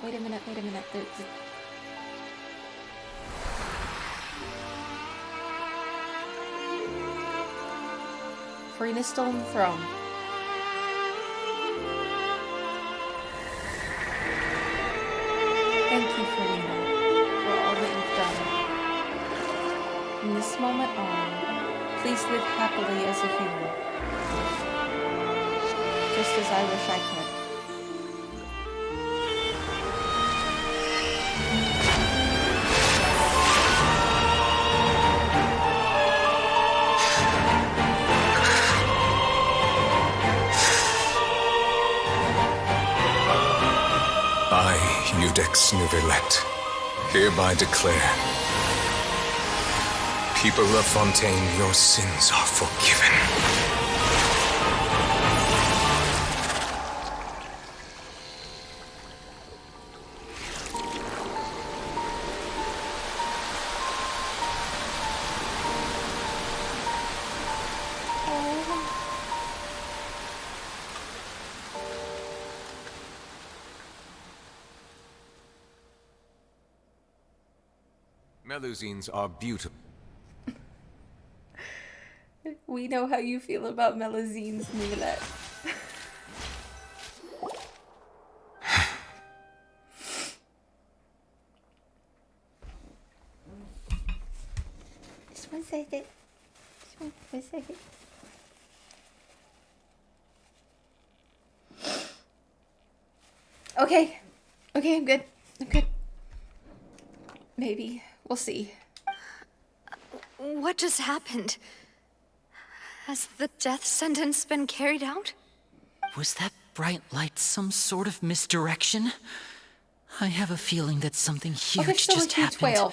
Wait a minute. Farina's still on the throne. Thank you, Farina, for all that you've done. From this moment on, please live happily as a human. Just as I wish I could. I, Iudex Nervillet, hereby declare, people of Fontaine, your sins are forgiven. Melusines are beautiful. We know how you feel about Melazines, Nicolette. Just 1 second. Just one second. Okay. Okay, I'm good. I'm good. Maybe. We'll see. What just happened? Has the death sentence been carried out? Was that bright light some sort of misdirection? I have a feeling that something huge just happened.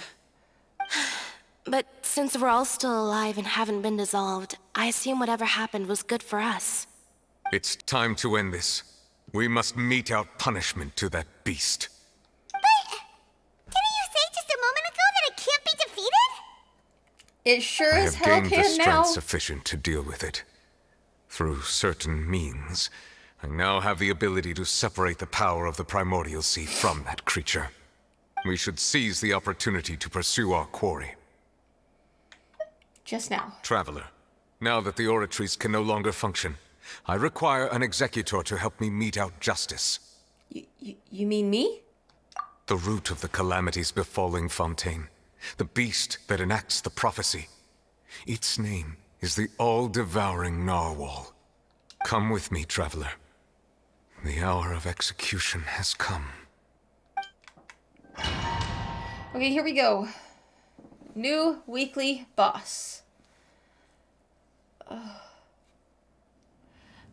But since we're all still alive and haven't been dissolved, I assume whatever happened was good for us. It's time to end this. We must mete out punishment to that beast. Didn't you say just a moment ago that it can't be defeated? It sure I as have hell gained the can strength now. sufficient to deal with it. Through certain means, I now have the ability to separate the power of the primordial sea from that creature. We should seize the opportunity to pursue our quarry. Just now. Traveler, now that the oratories can no longer function, I require an executor to help me mete out justice. You mean me? The root of the calamities befalling Fontaine. The beast that enacts the prophecy. Its name is the all-devouring narwhal. Come with me, traveler. The hour of execution has come. Okay, here we go. New weekly boss.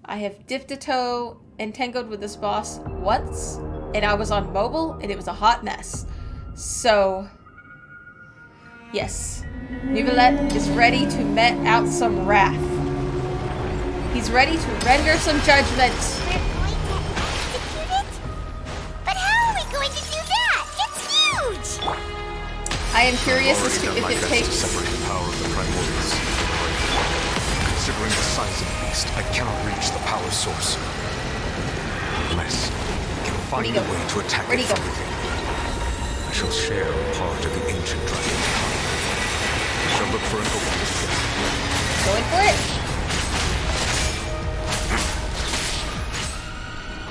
I have dipped a toe and tangled with this boss once, and I was on mobile, and it was a hot mess. So, yes, Nicolette is ready to met out some wrath. He's ready to render some judgment. But how are we going to do that? It's huge! I am curious as to if it takes... separate the power of the primordial sea. Considering the size of the beast, I cannot reach the power source. Unless I can find a way to attack it from within. I shall share a part of the ancient dragon power. I shall look for an opening. Going for it.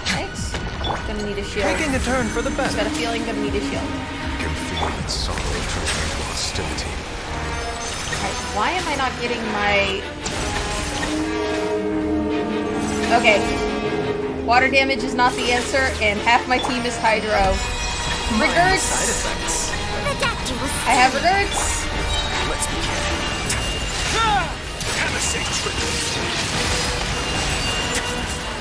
Right. Gonna need a shield. Taking a turn for the Just got a feeling gonna need a shield. I can feel that sorrow turning into hostility. Alright, why am I not getting my... Okay. Water damage is not the answer, and half my team is Hydro. Regards! Side effects. I have regards! Let's begin. Have a safe trip.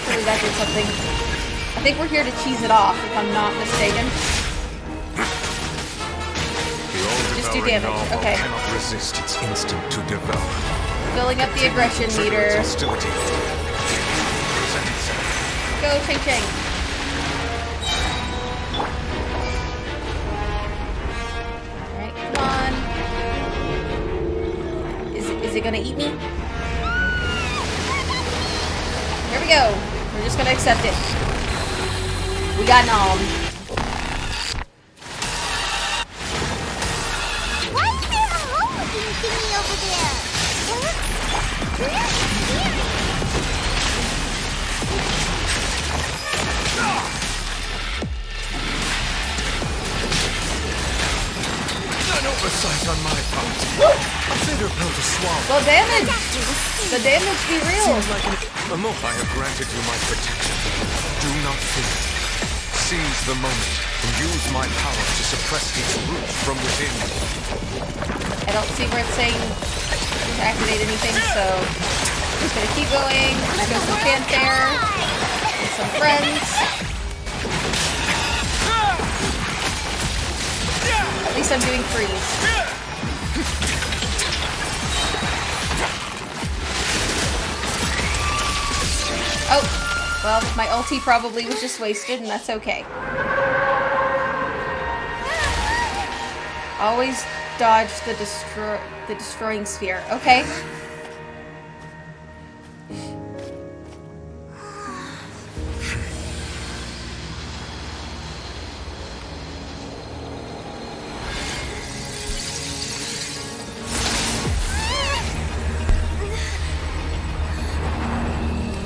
Surely that did something. I think we're here to cheese it off, if I'm not mistaken. Just do damage. Okay. Cannot resist its instinct to devour. Filling up the aggression meter. Hostility. Go, Chang Chang. Alright, come on. Is it gonna eat me? Here we go. We're just gonna accept it. We got Nom. Why is there a hole-looking thingy over there? It looks really weird. An oversight on my part. A bitter pill to swallow. Well, damage! The damage be real. Seems like a moment. I have granted you my protection. Do not fear. Seize the moment and use my power to suppress its root from within. I don't see where it's saying to activate anything, so I'm just gonna keep going. Show some fanfare. With some friends. At least I'm doing freeze. Oh, well, my ulti probably was just wasted, and that's okay. Always dodge the destroying sphere. Okay.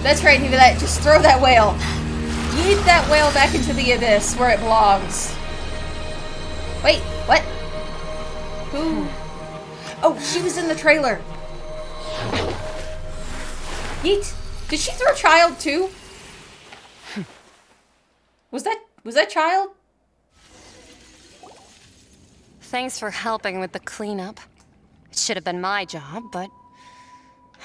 That's right, Neva. That just throw that whale. Yeet that whale back into the abyss where it belongs. Wait, what? Who? Oh, she was in the trailer. Yeet. Did she throw a child too? Was that child? Thanks for helping with the cleanup. It should have been my job, but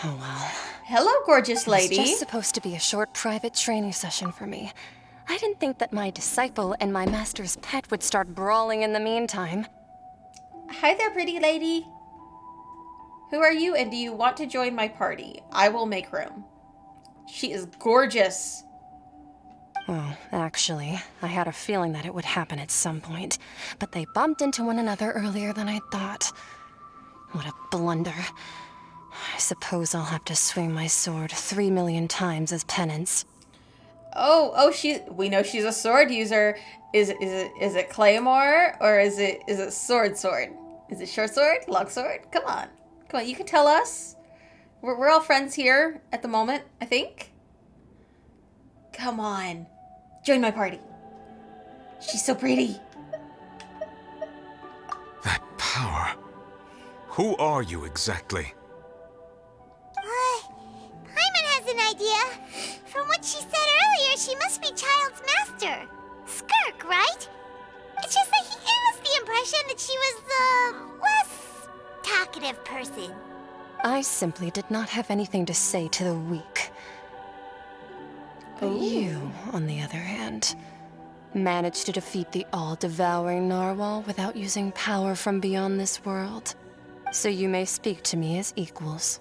oh well. Hello, gorgeous lady. It was just supposed to be a short private training session for me. I didn't think that my disciple and my master's pet would start brawling in the meantime. Hi there, pretty lady. Who are you, and do you want to join my party? I will make room. She is gorgeous. Well, actually, I had a feeling that it would happen at some point, but they bumped into one another earlier than I thought. What a blunder. I suppose I'll have to swing my sword 3 million times as penance. Oh, we know she's a sword user. Is it claymore or is it sword? Is it short sword? Long sword? Come on, you can tell us. We're all friends here at the moment, I think. Come on, join my party. She's so pretty. That power. Who are you exactly? Paimon has an idea. From what she said earlier, she must be Child's master. Skirk, right? It's just that he gave us the impression that she was the less talkative person. I simply did not have anything to say to the weak. But you, on the other hand, managed to defeat the all-devouring narwhal without using power from beyond this world. So you may speak to me as equals.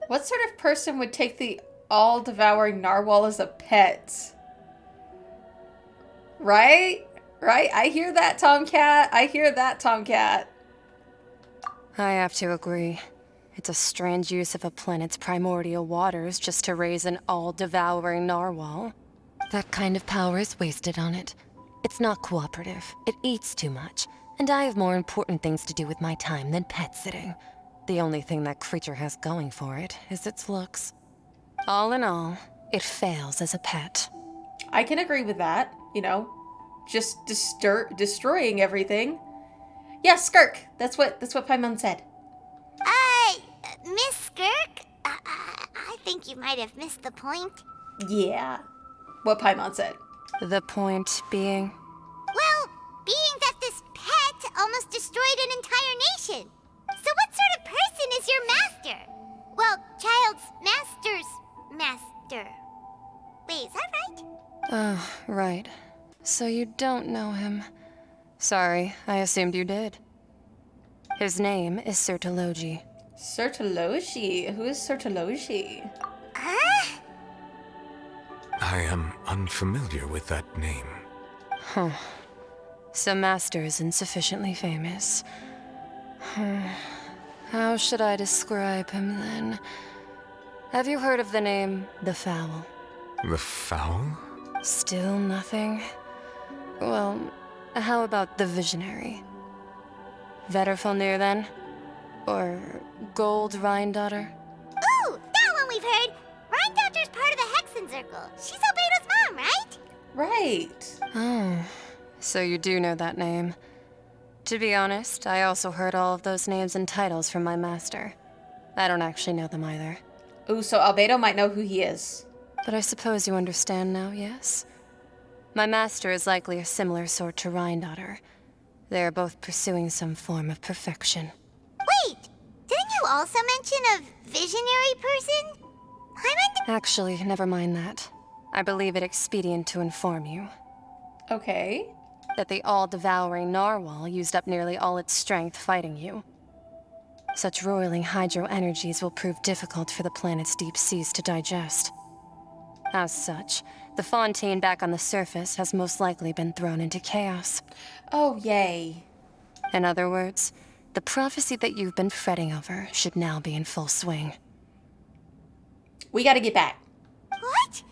What sort of person would take the all-devouring narwhal as a pet? Right? I hear that, Tomcat. I have to agree. It's a strange use of a planet's primordial waters just to raise an all-devouring narwhal. That kind of power is wasted on it. It's not cooperative. It eats too much. And I have more important things to do with my time than pet sitting. The only thing that creature has going for it is its looks. All in all, it fails as a pet. I can agree with that, just destroying everything. Yeah, Skirk. That's what Paimon said. Miss Skirk? I think you might have missed the point. Yeah, what Paimon said. The point being? Well, being that this pet almost destroyed an entire nation. So what sort of person is your master? Well, Child's master's master. Wait, is that right? Oh, right. So you don't know him. Sorry, I assumed you did. His name is Sertologi. Sertologi? Who is Sertologi? I am unfamiliar with that name. Huh. So Master isn't sufficiently famous. How should I describe him then? Have you heard of the name The Fowl? The Fowl? Still nothing? Well, how about the Visionary? Vetterfalnir then? Or Gold Rhine-daughter? Ooh, that one we've heard. Rhine-daughter's part of the Hexen Circle. She's Albedo's mom, right? Right. Oh, so you do know that name. To be honest, I also heard all of those names and titles from my master. I don't actually know them either. Ooh, so Albedo might know who he is. But I suppose you understand now, yes? My master is likely a similar sort to Rhine-daughter. They are both pursuing some form of perfection. Wait, didn't you also mention a visionary person? Actually, never mind that. I believe it expedient to inform you. Okay. That the all-devouring narwhal used up nearly all its strength fighting you. Such roiling hydro energies will prove difficult for the planet's deep seas to digest. As such, the fontaine back on the surface has most likely been thrown into chaos. Oh, yay. In other words, the prophecy that you've been fretting over should now be in full swing. We gotta get back. What?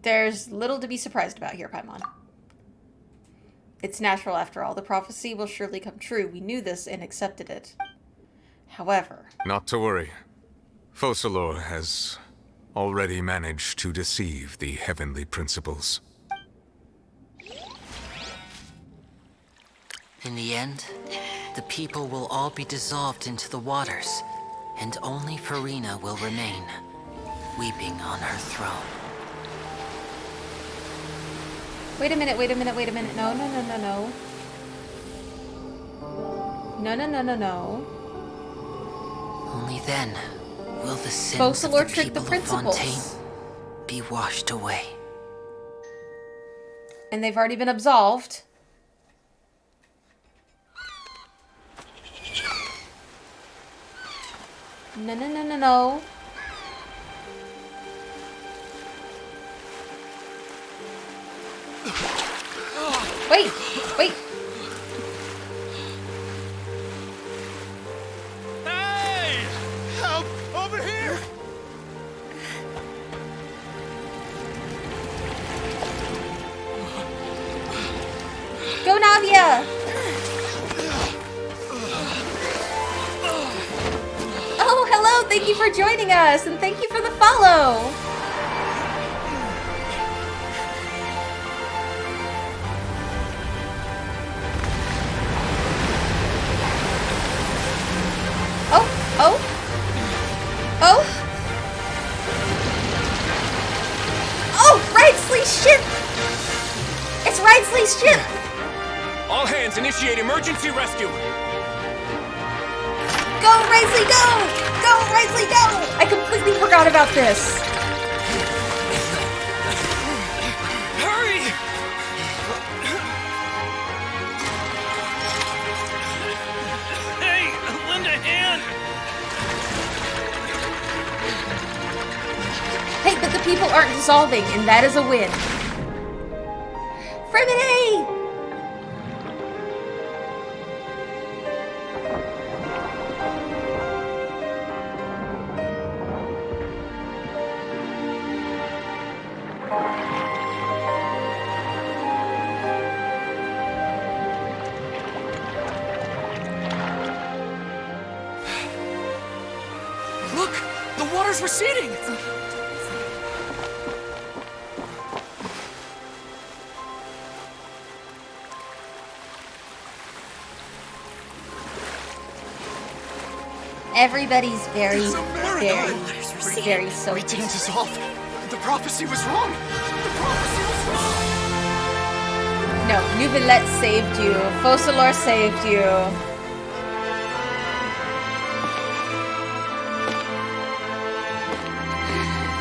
There's little to be surprised about here, Paimon. It's natural after all. The prophecy will surely come true. We knew this and accepted it. However... Not to worry. Focalor has already managed to deceive the heavenly principles. In the end, the people will all be dissolved into the waters, and only Farina will remain, weeping on her throne. Wait a minute, wait a minute, wait a minute. No, no, no, no, no. No, no, no, no, no. Only then will the sins of the people of Fontaine be washed away. And they've already been absolved. No, no, no, no, no. Wait, wait. Hey! Help! Over here! Go, Navia! Oh, hello! Thank you for joining us, and thank you for the follow! Oh! Oh! Oh! Oh! Wrightsley's ship! It's Wrightsley's ship! All hands, initiate emergency rescue! Go, Wrightsley, go! Go, Wrightsley, go! I completely forgot about this. Hurry! Hey, lend a hand! Hey, but the people aren't dissolving, and that is a win. Fremine! Look! The water's receding! Everybody's very so. We didn't dissolve. The prophecy was wrong. The prophecy was wrong. No, Neuvillette saved you. Focalor saved you.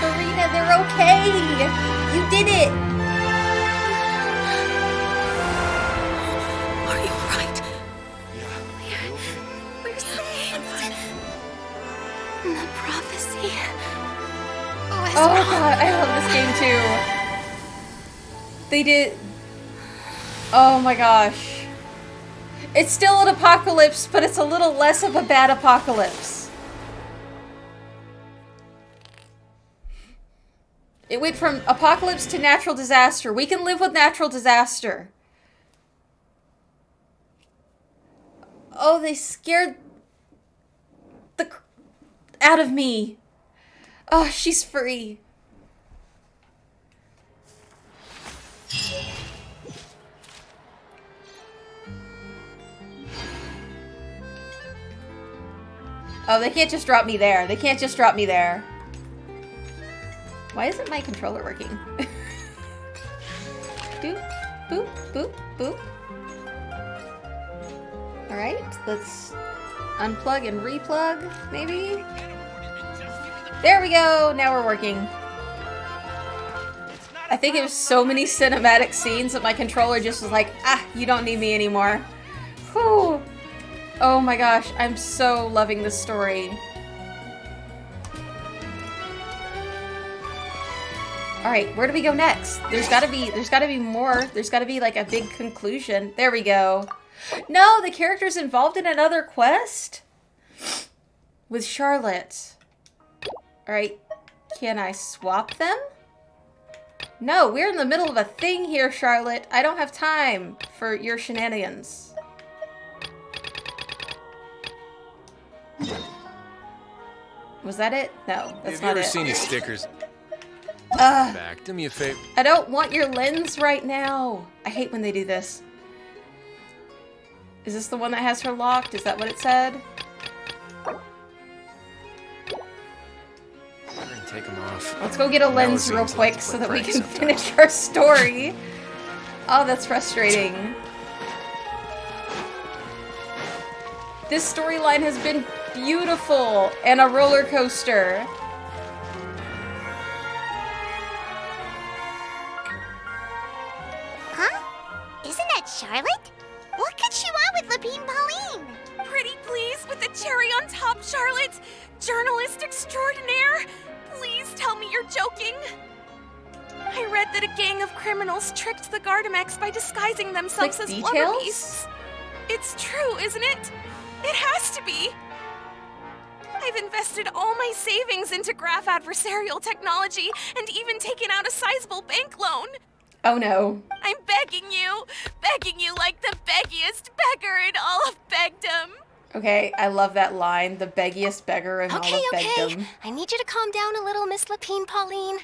Farina, they're okay. You did it. Are you alright? We're saved. The prophecy. Oh god, I love this game too. They did. Oh my gosh. It's still an apocalypse, but it's a little less of a bad apocalypse. It went from apocalypse to natural disaster. We can live with natural disaster. Oh, they scared the out of me. Oh, she's free. Oh, they can't just drop me there. They can't just drop me there. Why isn't my controller working? Boop, boop, boop, boop. Alright, let's unplug and replug, maybe? There we go! Now we're working. I think it was so many cinematic scenes that my controller just was like, ah, you don't need me anymore. Whew. Oh my gosh, I'm so loving this story. Alright, where do we go next? There's gotta be more. There's gotta be like a big conclusion. There we go. No, the character's involved in another quest? With Charlotte. Alright, can I swap them? No, we're in the middle of a thing here, Charlotte. I don't have time for your shenanigans. Was that it? No, that's Have you not ever it. seen his stickers? Ugh. Back. Do me a favor. I don't want your lens right now. I hate when they do this. Is this the one that has her locked? Is that what it said? Take them off. Let's go get a lens real Magazines quick like to so play that we pranks can finish our story. Oh, that's frustrating. This storyline has been beautiful and a roller coaster. Huh? Isn't that Charlotte? What could she want with Lapine Pauline? Pretty please with the cherry on top, Charlotte. Journalist extraordinaire. Please tell me you're joking. I read that a gang of criminals tricked the Gardamex by disguising themselves as blubber beasts. It's true, isn't it? It has to be. I've invested all my savings into graph adversarial technology and even taken out a sizable bank loan. Oh no. I'm begging you like the beggiest beggar in all of begdom. Okay, I love that line. The beggiest beggar in all of begdom. I need you to calm down a little, Miss Lapine Pauline.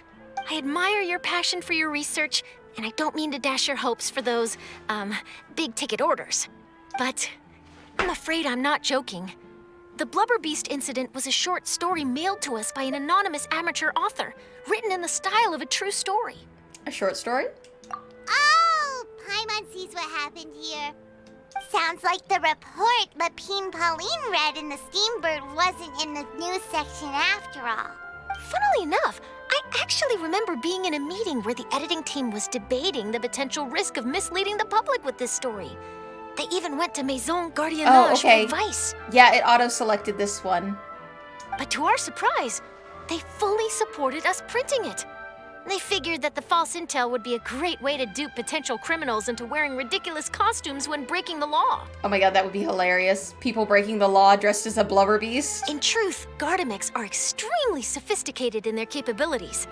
I admire your passion for your research, and I don't mean to dash your hopes for those, big-ticket orders. But I'm afraid I'm not joking. The Blubber Beast incident was a short story mailed to us by an anonymous amateur author, written in the style of a true story. A short story? Oh, Paimon sees what happened here. Sounds like the report Lapine Pauline read in the Steambird wasn't in the news section after all. Funnily enough, I actually remember being in a meeting where the editing team was debating the potential risk of misleading the public with this story. They even went to Maison Gardiennage for advice. Yeah, it auto-selected this one. But to our surprise, they fully supported us printing it. They figured that the false intel would be a great way to dupe potential criminals into wearing ridiculous costumes when breaking the law. Oh my god, that would be hilarious. People breaking the law dressed as a blubber beast. In truth, Gardamex are extremely sophisticated in their capabilities.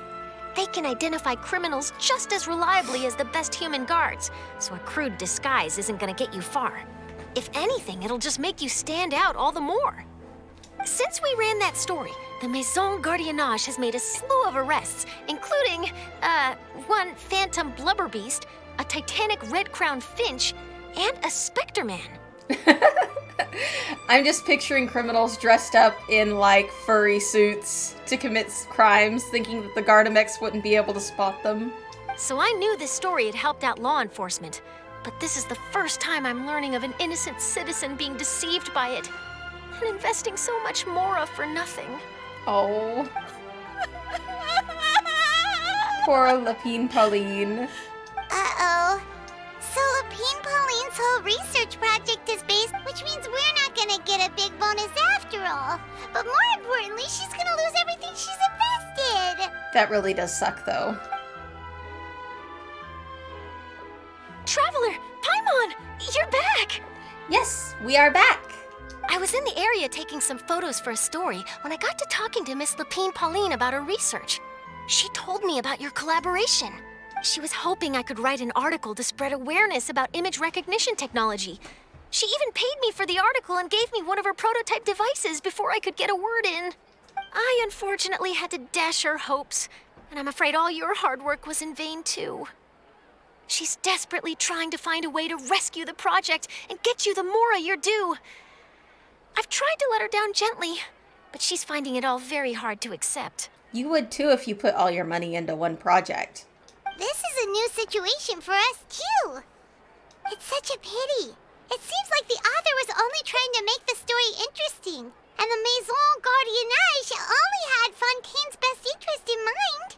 They can identify criminals just as reliably as the best human guards, so a crude disguise isn't gonna get you far. If anything, it'll just make you stand out all the more. Since we ran that story, the Maison Gardiennage has made a slew of arrests, including, one phantom blubber beast, a titanic red-crowned finch, and a specter man. I'm just picturing criminals dressed up in, like, furry suits to commit crimes, thinking that the Gardamex wouldn't be able to spot them. So I knew this story had helped out law enforcement, but this is the first time I'm learning of an innocent citizen being deceived by it. And investing so much mora for nothing. Oh. Poor Lapine Pauline. Uh-oh. So Lapine Pauline's whole research project is based, which means we're not gonna get a big bonus after all. But more importantly, she's gonna lose everything she's invested. That really does suck, though. Traveler, Paimon, you're back! Yes, we are back. I was in the area taking some photos for a story when I got to talking to Miss Lapine Pauline about her research. She told me about your collaboration. She was hoping I could write an article to spread awareness about image recognition technology. She even paid me for the article and gave me one of her prototype devices before I could get a word in. I unfortunately had to dash her hopes, and I'm afraid all your hard work was in vain too. She's desperately trying to find a way to rescue the project and get you the mora you're due. I've tried to let her down gently, but she's finding it all very hard to accept. You would too if you put all your money into one project. This is a new situation for us too. It's such a pity. It seems like the author was only trying to make the story interesting, and the Maison Gardiennage only had Fontaine's best interest in mind.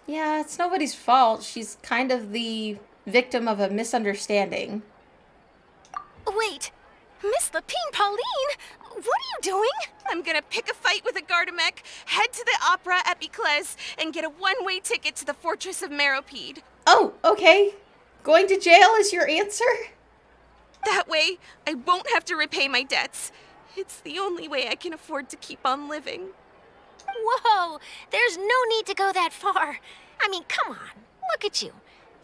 Yeah, it's nobody's fault. She's kind of the victim of a misunderstanding. Wait, Miss Lapine Pauline? What are you doing? I'm gonna pick a fight with a Gardamex, head to the opera at Biclez, and get a one-way ticket to the Fortress of Meropide. Oh, okay. Going to jail is your answer? That way, I won't have to repay my debts. It's the only way I can afford to keep on living. Whoa, there's no need to go that far. I mean, come on, look at you.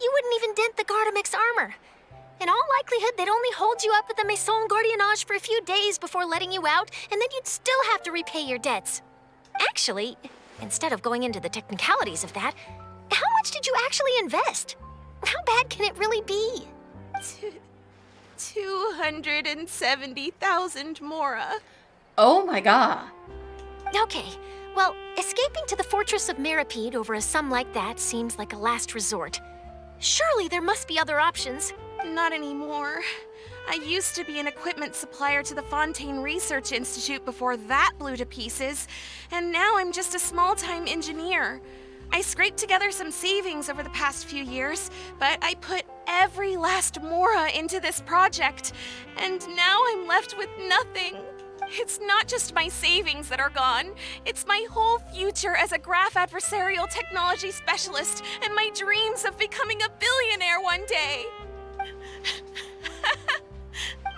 You wouldn't even dent the Gardamex armor. In all likelihood, they'd only hold you up at the Maison Gardiennage for a few days before letting you out, and then you'd still have to repay your debts. Actually, instead of going into the technicalities of that, how much did you actually invest? How bad can it really be? 270,000 mora. Oh my god. Okay, well, escaping to the Fortress of Mirapede over a sum like that seems like a last resort. Surely there must be other options. Not anymore. I used to be an equipment supplier to the Fontaine Research Institute before that blew to pieces, and now I'm just a small-time engineer. I scraped together some savings over the past few years, but I put every last mora into this project, and now I'm left with nothing. It's not just my savings that are gone. It's my whole future as a graph adversarial technology specialist and my dreams of becoming a billionaire one day.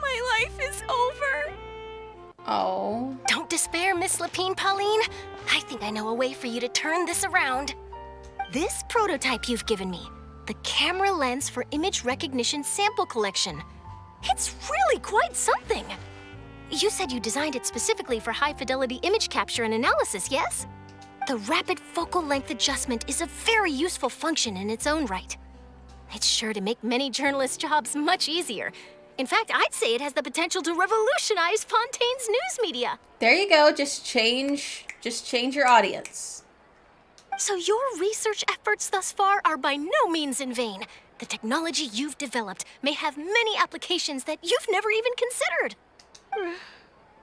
My life is over. Oh. Don't despair, Miss Lapine Pauline. I think I know a way for you to turn this around. This prototype you've given me, the camera lens for image recognition sample collection. It's really quite something. You said you designed it specifically for high-fidelity image capture and analysis, yes? The rapid focal length adjustment is a very useful function in its own right. It's sure to make many journalists' jobs much easier. In fact, I'd say it has the potential to revolutionize Fontaine's news media. There you go. Just change your audience. So your research efforts thus far are by no means in vain. The technology you've developed may have many applications that you've never even considered.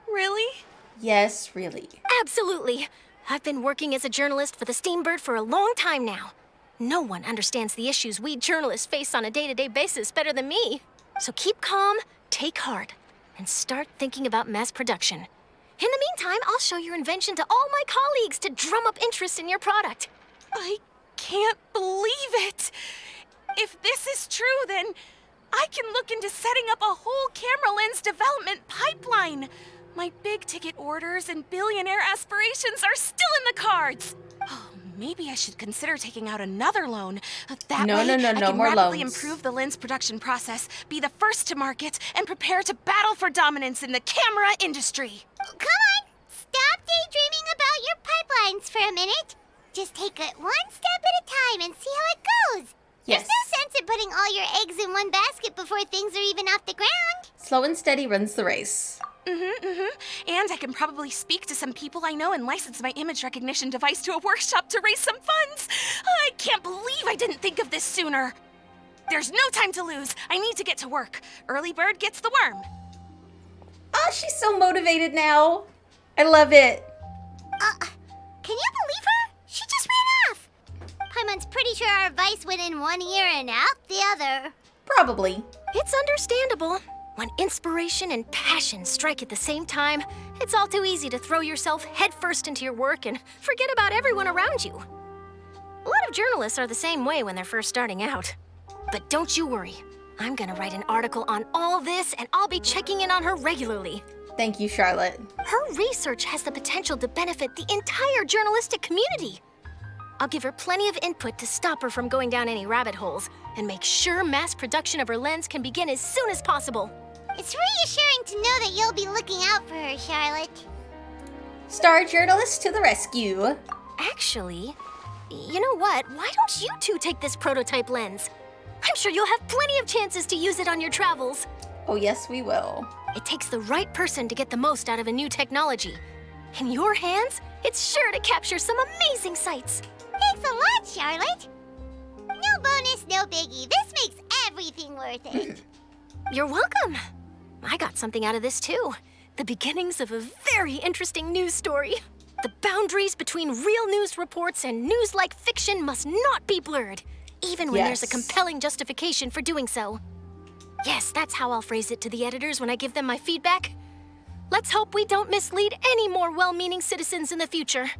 Really? Yes, really. Absolutely. I've been working as a journalist for the Steambird for a long time now. No one understands the issues we journalists face on a day-to-day basis better than me. So keep calm, take heart, and start thinking about mass production. In the meantime, I'll show your invention to all my colleagues to drum up interest in your product. I can't believe it! If this is true, then I can look into setting up a whole camera lens development pipeline. My big-ticket orders and billionaire aspirations are still in the cards. Oh, maybe I should consider taking out another loan. That way, I can more rapidly loans. improve the lens production process, be the first to market, and prepare to battle for dominance in the camera industry. Come on! Stop daydreaming about your pipelines for a minute. Just take it one step at a time and see how it goes. Yes. There's no sense in putting all your eggs in one basket before things are even off the ground. Slow and steady runs the race. And I can probably speak to some people I know and license my image recognition device to a workshop to raise some funds. I can't believe I didn't think of this sooner. There's no time to lose. I need to get to work. Early bird gets the worm. Oh, she's so motivated now. I love it. Can you believe her? She just ran off. Paimon's pretty sure our advice went in one ear and out the other. Probably. It's understandable. When inspiration and passion strike at the same time, it's all too easy to throw yourself headfirst into your work and forget about everyone around you. A lot of journalists are the same way when they're first starting out. But don't you worry. I'm gonna write an article on all this, and I'll be checking in on her regularly. Thank you, Charlotte. Her research has the potential to benefit the entire journalistic community. I'll give her plenty of input to stop her from going down any rabbit holes and make sure mass production of her lens can begin as soon as possible. It's reassuring to know that you'll be looking out for her, Charlotte. Star journalist to the rescue. Actually, you know what? Why don't you two take this prototype lens? I'm sure you'll have plenty of chances to use it on your travels. Oh, yes, we will. It takes the right person to get the most out of a new technology. In your hands, it's sure to capture some amazing sights. Thanks a lot, Charlotte. No bonus, no biggie. This makes everything worth it. You're welcome. I got something out of this too. The beginnings of a very interesting news story. The boundaries between real news reports and news-like fiction must not be blurred, even when there's a compelling justification for doing so. Yes, that's how I'll phrase it to the editors when I give them my feedback. Let's hope we don't mislead any more well-meaning citizens in the future.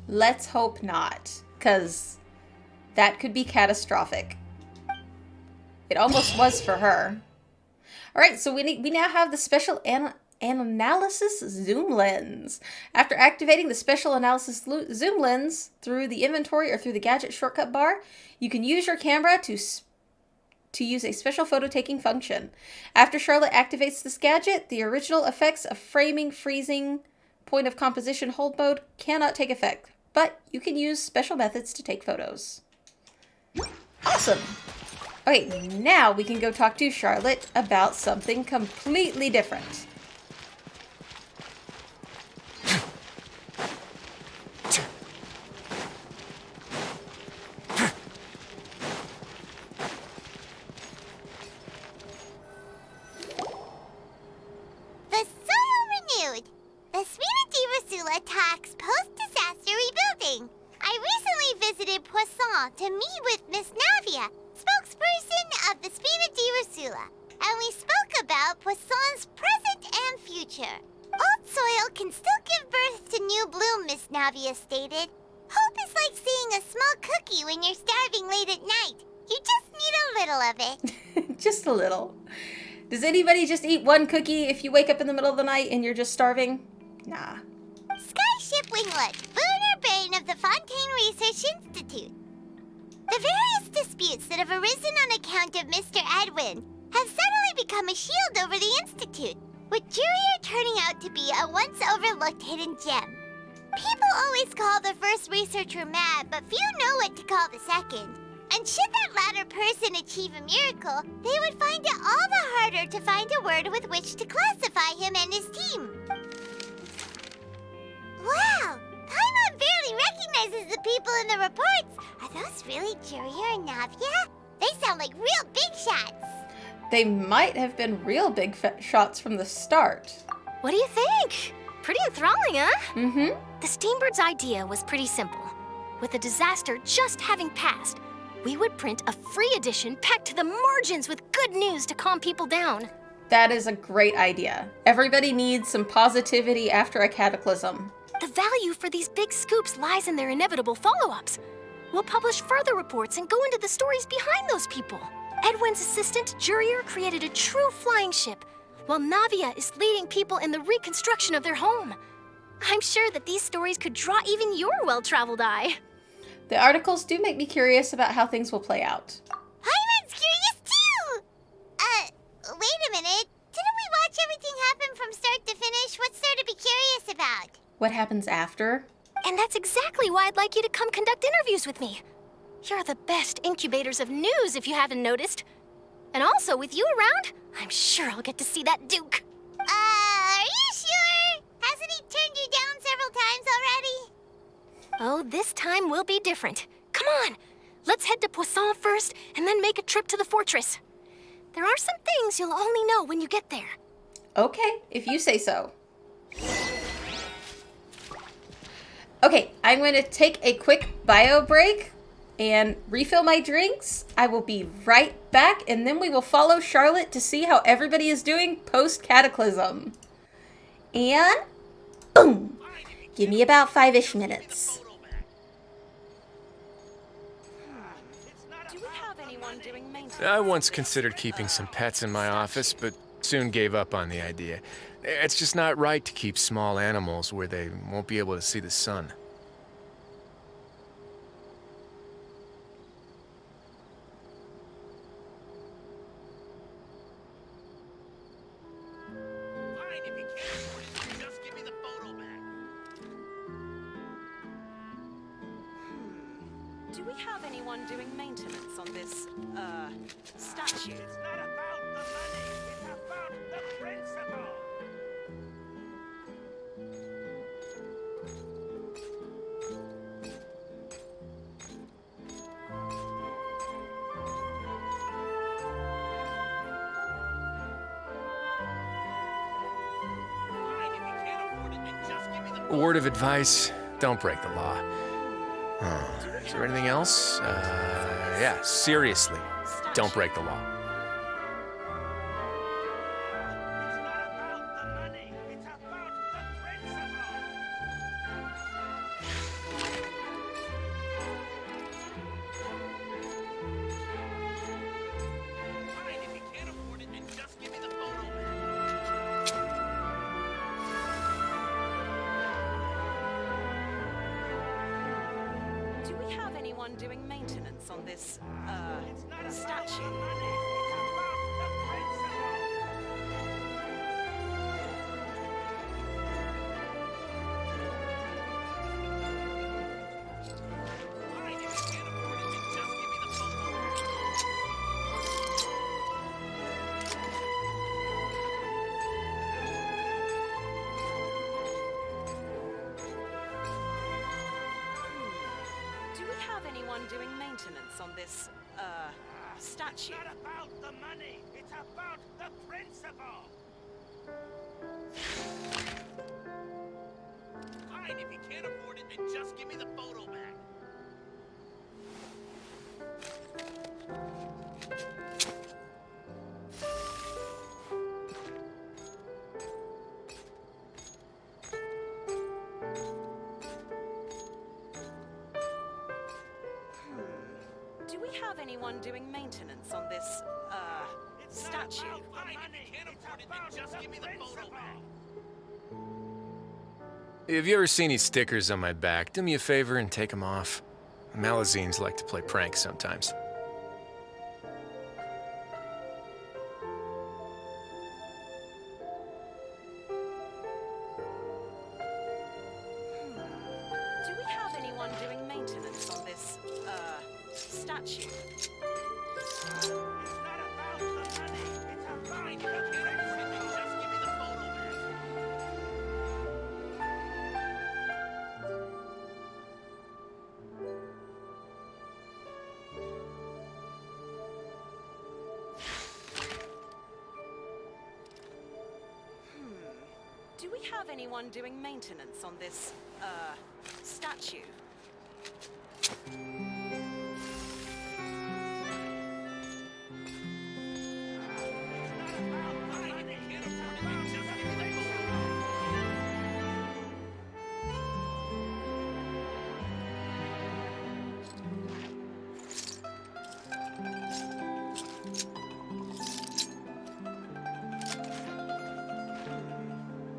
Let's hope not, because that could be catastrophic. It almost was for her. All right, so we now have the special analysis zoom lens. After activating the special analysis zoom lens through the inventory or through the gadget shortcut bar, you can use your camera to use a special photo taking function. After Charlotte activates this gadget, the original effects of framing, freezing, point of composition hold mode cannot take effect, but you can use special methods to take photos. Awesome. Okay, now we can go talk to Charlotte about something completely different. To meet with Miss Navia, spokesperson of the Spina di Rosula, and we spoke about Poisson's present and future. Old soil can still give birth to new bloom, Miss Navia stated. Hope is like seeing a small cookie when you're starving late at night. You just need a little of it. Just a little. Does anybody just eat one cookie if you wake up in the middle of the night and you're just starving? Nah. Skyship Winglet, lunar brain of the Fontaine Research Institute. The various disputes that have arisen on account of Mr. Edwin have suddenly become a shield over the Institute, with Jurier turning out to be a once-overlooked hidden gem. People always call the first researcher mad, but few know what to call the second. And should that latter person achieve a miracle, they would find it all the harder to find a word with which to classify him and his team. Wow! Paimon barely recognizes the people in the reports. Are those really Jurier and Navia? They sound like real big shots. They might have been real big shots from the start. What do you think? Pretty enthralling, huh? Mm-hmm. The Steambird's idea was pretty simple. With the disaster just having passed, we would print a free edition packed to the margins with good news to calm people down. That is a great idea. Everybody needs some positivity after a cataclysm. The value for these big scoops lies in their inevitable follow-ups. We'll publish further reports and go into the stories behind those people. Edwin's assistant, Jurier, created a true flying ship, while Navia is leading people in the reconstruction of their home. I'm sure that these stories could draw even your well-traveled eye. The articles do make me curious about how things will play out. Paimon's curious too! Wait a minute. Didn't we watch everything happen from start to finish? What's there to be curious about? What happens after? And that's exactly why I'd like you to come conduct interviews with me. You're the best incubators of news, if you haven't noticed. And also, with you around, I'm sure I'll get to see that Duke. Are you sure? Hasn't he turned you down several times already? Oh, this time will be different. Come on, let's head to Poisson first, and then make a trip to the fortress. There are some things you'll only know when you get there. Okay, if you say so. Okay, I'm going to take a quick bio break and refill my drinks. I will be right back, and then we will follow Charlotte to see how everybody is doing post-cataclysm. And boom! Give me about 5-ish minutes. Do we have anyone doing maintenance? I once considered keeping some pets in my office, but soon gave up on the idea. It's just not right to keep small animals where they won't be able to see the sun. Do we have anyone doing maintenance on this, statue? It's not about the money, it's about the principle! A word of advice, don't break the law. Is there anything else? Yeah, seriously, don't break the law. Do we have anyone doing maintenance on this, statue? doing maintenance on this, statue? It's not about the money, it's about the principle! Fine, if you can't afford it, then just give me the photo back. Do we have anyone doing maintenance on this, statue? Fine, if you can't afford it, then just give me the photo back. If you ever see any stickers on my back, do me a favor and take them off. Malazines like to play pranks sometimes. Do we have anyone doing maintenance on this, statue? It's not about the money, it's a fine, if you can't afford it, then just give me the photo back. Do we have anyone doing maintenance on this, statue?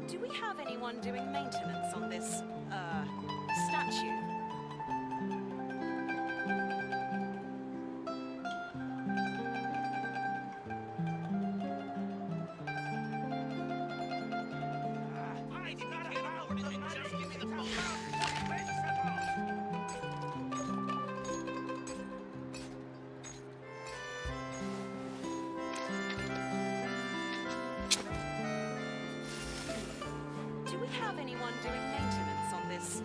Do we have anyone doing maintenance on this, statue? Fine, if you can't afford it, then just give me the photo back. Do we have anyone doing maintenance on this,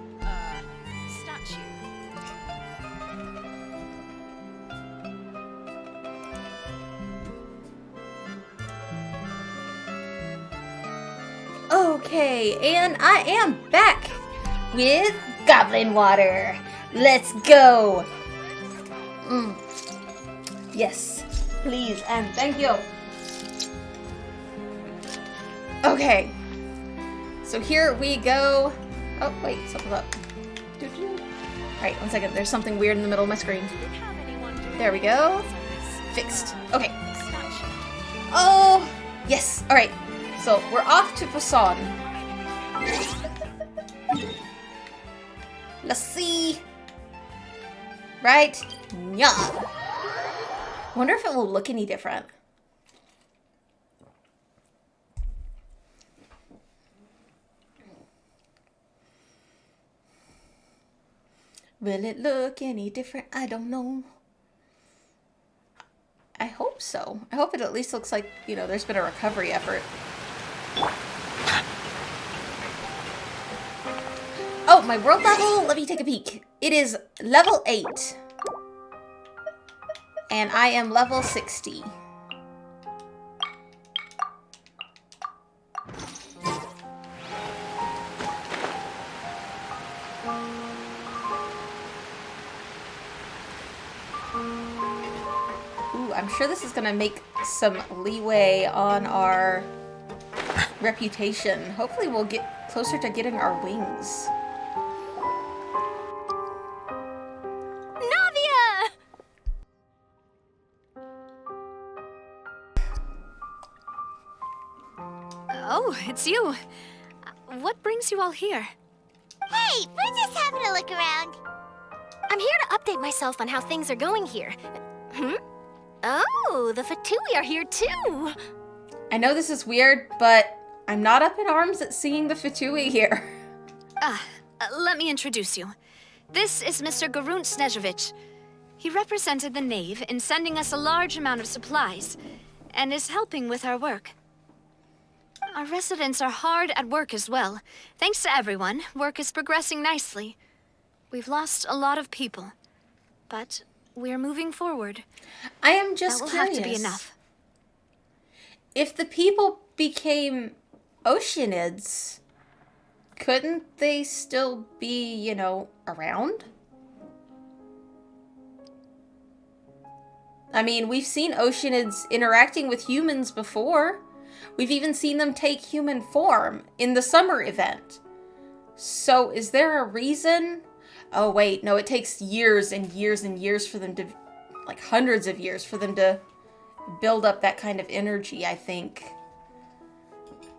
statue? Okay, and I am back with goblin water. Let's go. Yes, please and thank you. Okay, so here we go. Oh, wait, something's up. Alright, 1 second. There's something weird in the middle of my screen. There we go. Fixed. Okay. Oh, yes. Alright, so we're off to Poisson. Let's see. Right? Yeah. Wonder if it will look any different. Will it look any different? I don't know. I hope so. I hope it at least looks like, you know, there's been a recovery effort. Oh, my world level? Let me take a peek. It is level 8. And I am level 60. Ooh, I'm sure this is gonna make some leeway on our reputation. Hopefully we'll get closer to getting our wings. Navia! Oh, it's you. What brings you all here? Hey, we're just having a look around. I'm here to update myself on how things are going here. Oh, the Fatui are here too. I know this is weird, but I'm not up in arms at seeing the Fatui here. Let me introduce you. This is Mr. Garunt Snezhevich. He represented the Knave in sending us a large amount of supplies, and is helping with our work. Our residents are hard at work as well. Thanks to everyone, work is progressing nicely. We've lost a lot of people, But we're moving forward. I am just that will curious. have to be enough. If the people became oceanids, couldn't they still be, you know, around? I mean, we've seen oceanids interacting with humans before. We've even seen them take human form in the summer event. So is there a reason? Oh wait, no, it takes years and years and years for them to, like hundreds of years for them to build up that kind of energy, I think,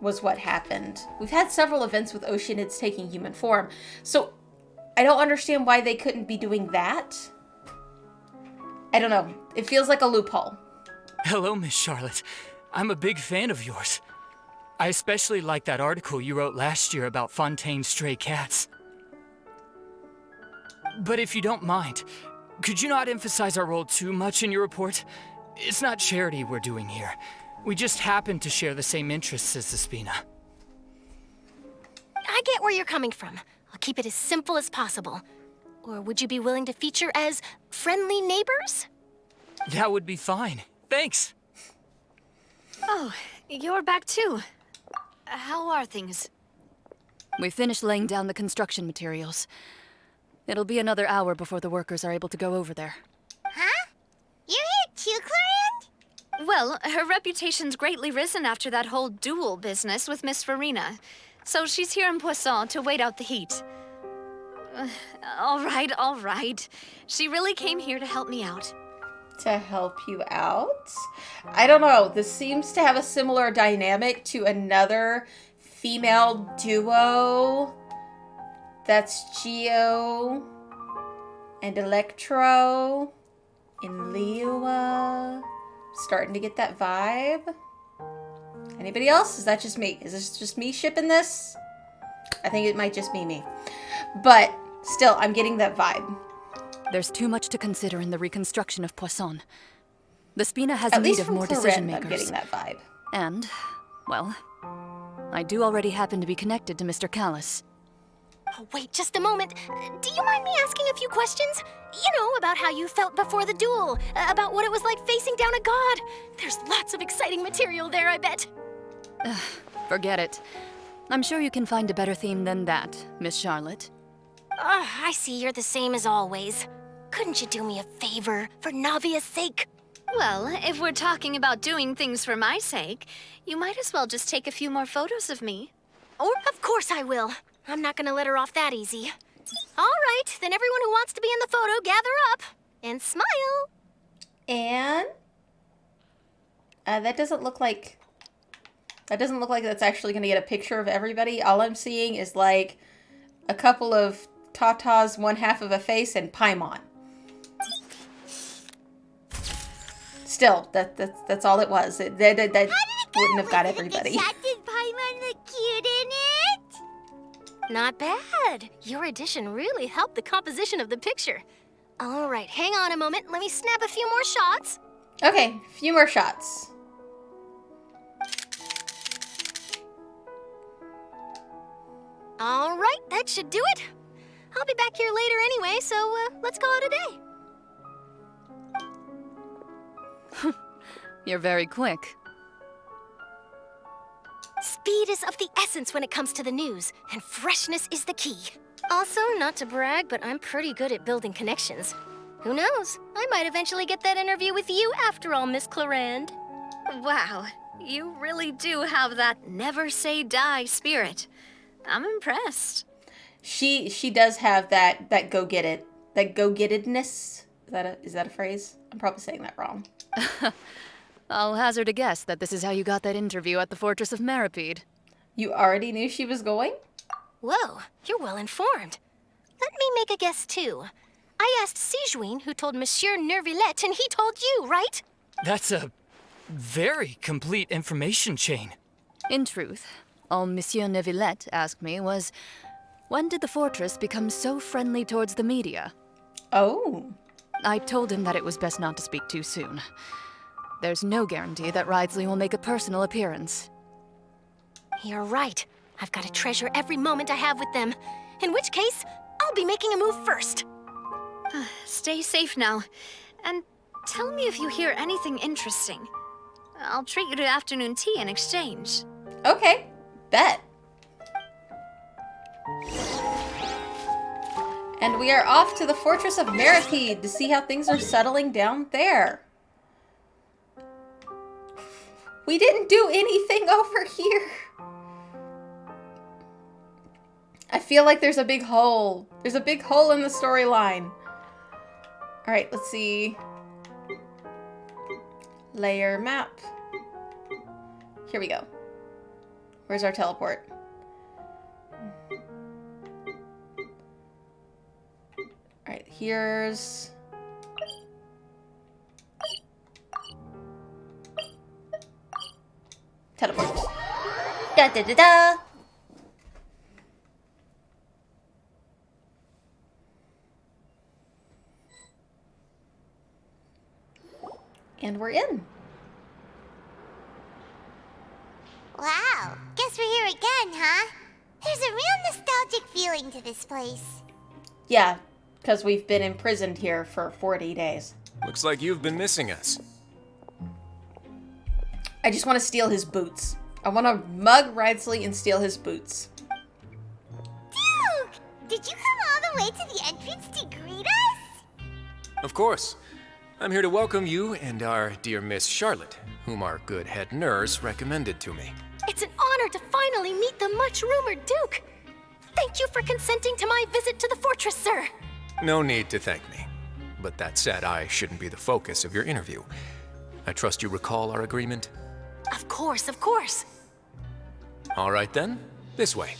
was what happened. We've had several events with oceanids taking human form. So I don't understand why they couldn't be doing that. I don't know. It feels like a loophole. Hello, Miss Charlotte. I'm a big fan of yours. I especially like that article you wrote last year about Fontaine's stray cats. But if you don't mind, could you not emphasize our role too much in your report? It's not charity we're doing here. We just happen to share the same interests as the Spina. I get where you're coming from. I'll keep it as simple as possible. Or would you be willing to feature as friendly neighbors? That would be fine. Thanks. Oh, you're back too. How are things? We finished laying down the construction materials. It'll be another hour before the workers are able to go over there. Huh? You're here too, Clarand? Well, her reputation's greatly risen after that whole duel business with Miss Farina. So she's here in Poisson to wait out the heat. All right. She really came here to help me out. To help you out? I don't know. This seems to have a similar dynamic to another female duo. That's Geo and Electro in Liyue. Starting to get that vibe. Anybody else? Is that just me? Is this just me shipping this? I think it might just be me. But still, I'm getting that vibe. There's too much to consider in the reconstruction of Poisson. The Spina has At need least of from more Clarend, decision makers. I'm getting that vibe. And, well, I do already happen to be connected to Mr. Callis. Oh, wait just a moment. Do you mind me asking a few questions? You know, about how you felt before the duel, about what it was like facing down a god. There's lots of exciting material there, I bet. Forget it. I'm sure you can find a better theme than that, Miss Charlotte. I see you're the same as always. Couldn't you do me a favor, for Navia's sake? Well, if we're talking about doing things for my sake, you might as well just take a few more photos of me. Or, of course I will. I'm not gonna let her off that easy. All right, then everyone who wants to be in the photo, gather up. And smile. And that doesn't look like that's actually going to get a picture of everybody. All I'm seeing is like a couple of tatas, one half of a face, and Paimon. Still, that's all it was. That wouldn't have got everybody. The shot did Paimon look cute in it? Not bad. Your addition really helped the composition of the picture. All right, hang on a moment. Let me snap a few more shots. Okay, a few more shots. All right, that should do it. I'll be back here later anyway, so let's call it a day. You're very quick. Speed is of the essence when it comes to the news, and freshness is the key. Also, not to brag, but I'm pretty good at building connections. Who knows? I might eventually get that interview with you after all, Miss Clarand. Wow, you really do have that never say die spirit. I'm impressed. She does have that go get it, that go gettedness. Is that a phrase? I'm probably saying that wrong. I'll hazard a guess that this is how you got that interview at the Fortress of Maripede. You already knew she was going? Whoa, you're well informed. Let me make a guess too. I asked Sijuin, who told Monsieur Nervillette, and he told you, right? That's a very complete information chain. In truth, all Monsieur Nervillette asked me was, when did the Fortress become so friendly towards the media? Oh. I told him that it was best not to speak too soon. There's no guarantee that Ridesley will make a personal appearance. You're right. I've got to treasure every moment I have with them. In which case, I'll be making a move first. Stay safe now. And tell me if you hear anything interesting. I'll treat you to afternoon tea in exchange. Okay, bet. And we are off to the Fortress of Masquerade to see how things are settling down there. We didn't do anything over here. I feel like there's a big hole. There's a big hole in the storyline. All right, let's see. Layer map. Here we go. Where's our teleport? All right, here's... teleport. Da da da da. And we're in. Wow, guess we're here again, huh? There's a real nostalgic feeling to this place. Yeah, because we've been imprisoned here for 40 days. Looks like you've been missing us. I just want to steal his boots. I want to mug Ridsley and steal his boots. Duke! Did you come all the way to the entrance to greet us? Of course. I'm here to welcome you and our dear Miss Charlotte, whom our good head nurse recommended to me. It's an honor to finally meet the much-rumored Duke. Thank you for consenting to my visit to the fortress, sir. No need to thank me. But that said, I shouldn't be the focus of your interview. I trust you recall our agreement? Of course, of course. All right then, this way.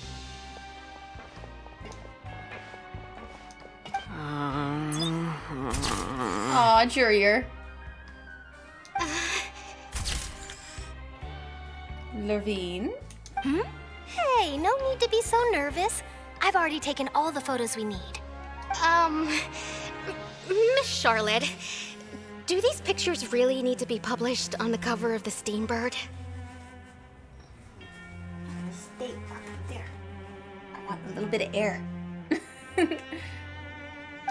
Aw, Jurier. Levine? Hmm? Hey, no need to be so nervous. I've already taken all the photos we need. Miss Charlotte, do these pictures really need to be published on the cover of the Steambird? Stay up there. I want a little bit of air.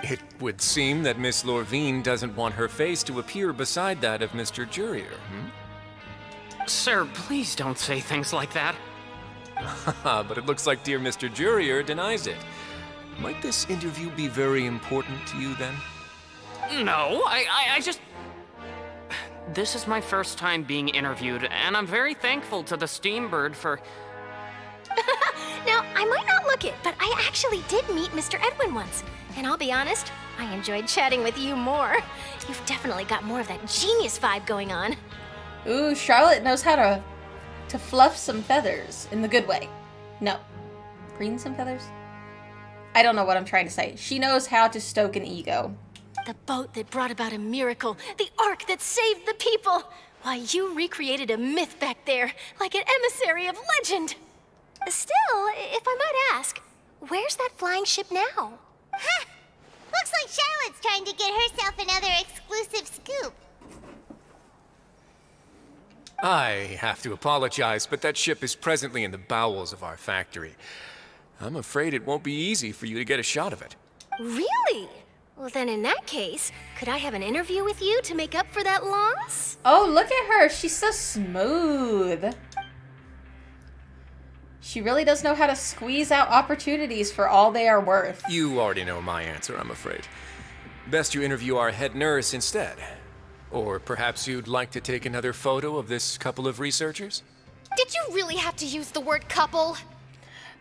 It would seem that Miss Lorvine doesn't want her face to appear beside that of Mr. Jurier, Sir, please don't say things like that. But it looks like dear Mr. Jurier denies it. Might this interview be very important to you then? No, I just... This is my first time being interviewed, and I'm very thankful to the Steambird for... Now, I might not look it, but I actually did meet Mr. Edwin once. And I'll be honest, I enjoyed chatting with you more. You've definitely got more of that genius vibe going on. Ooh, Charlotte knows how to fluff some feathers in the good way. No. Preen some feathers? I don't know what I'm trying to say. She knows how to stoke an ego. The boat that brought about a miracle. The ark that saved the people. Why, you recreated a myth back there, like an emissary of legend. Still, if I might ask, where's that flying ship now? Huh! Looks like Charlotte's trying to get herself another exclusive scoop. I have to apologize, but that ship is presently in the bowels of our factory. I'm afraid it won't be easy for you to get a shot of it. Really? Well, then in that case, could I have an interview with you to make up for that loss? Oh, look at her. She's so smooth. She really does know how to squeeze out opportunities for all they are worth. You already know my answer, I'm afraid. Best you interview our head nurse instead. Or perhaps you'd like to take another photo of this couple of researchers? Did you really have to use the word couple?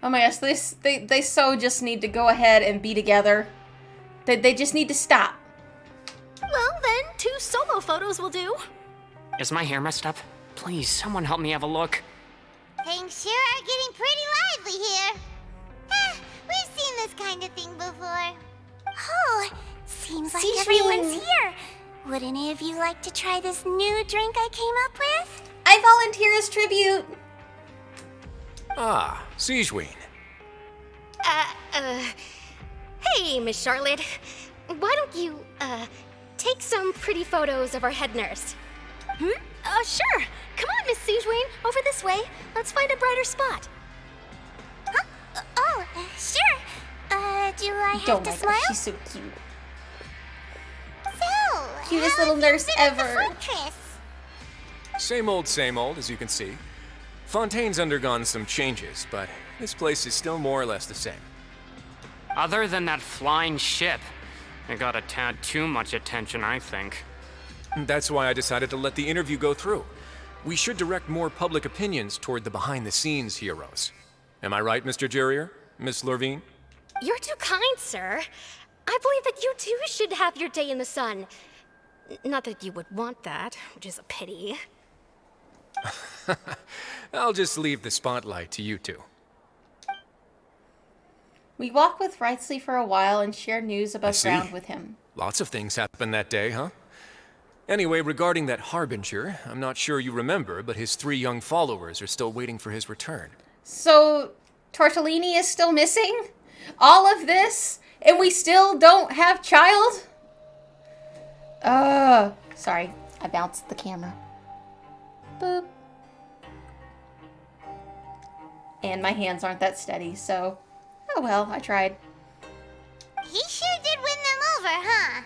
Oh my gosh, they so just need to go ahead and be together. They just need to stop. Well then, 2 solo photos will do. Is my hair messed up? Please, someone help me have a look. Things sure are getting pretty lively here. We've seen this kind of thing before. Oh, seems like everyone's here. Would any of you like to try this new drink I came up with? I volunteer as tribute. Ah, Siegeween. Hey, Miss Charlotte. Why don't you, take some pretty photos of our head nurse? Sure. Come on, Miss Siegeween. Over this way. Let's find a brighter spot. Huh? Sure. Do I have to smile? She's so cute. cutest little nurse ever. Same old, as you can see. Fontaine's undergone some changes, but this place is still more or less the same. Other than that flying ship, it got a tad too much attention, I think. That's why I decided to let the interview go through. We should direct more public opinions toward the behind-the-scenes heroes. Am I right, Mr. Jurrier? Miss Lurvine? You're too kind, sir. I believe that you too should have your day in the sun. Not that you would want that, which is a pity. I'll just leave the spotlight to you two. We walk with Wrightsley for a while and share news above ground with him. Lots of things happened that day, huh? Anyway, regarding that Harbinger, I'm not sure you remember, but his 3 young followers are still waiting for his return. So, Tortellini is still missing? All of this? And we still don't have child? Sorry, I bounced the camera. Boop. And my hands aren't that steady, so... Oh well, I tried. He sure did win them over, huh?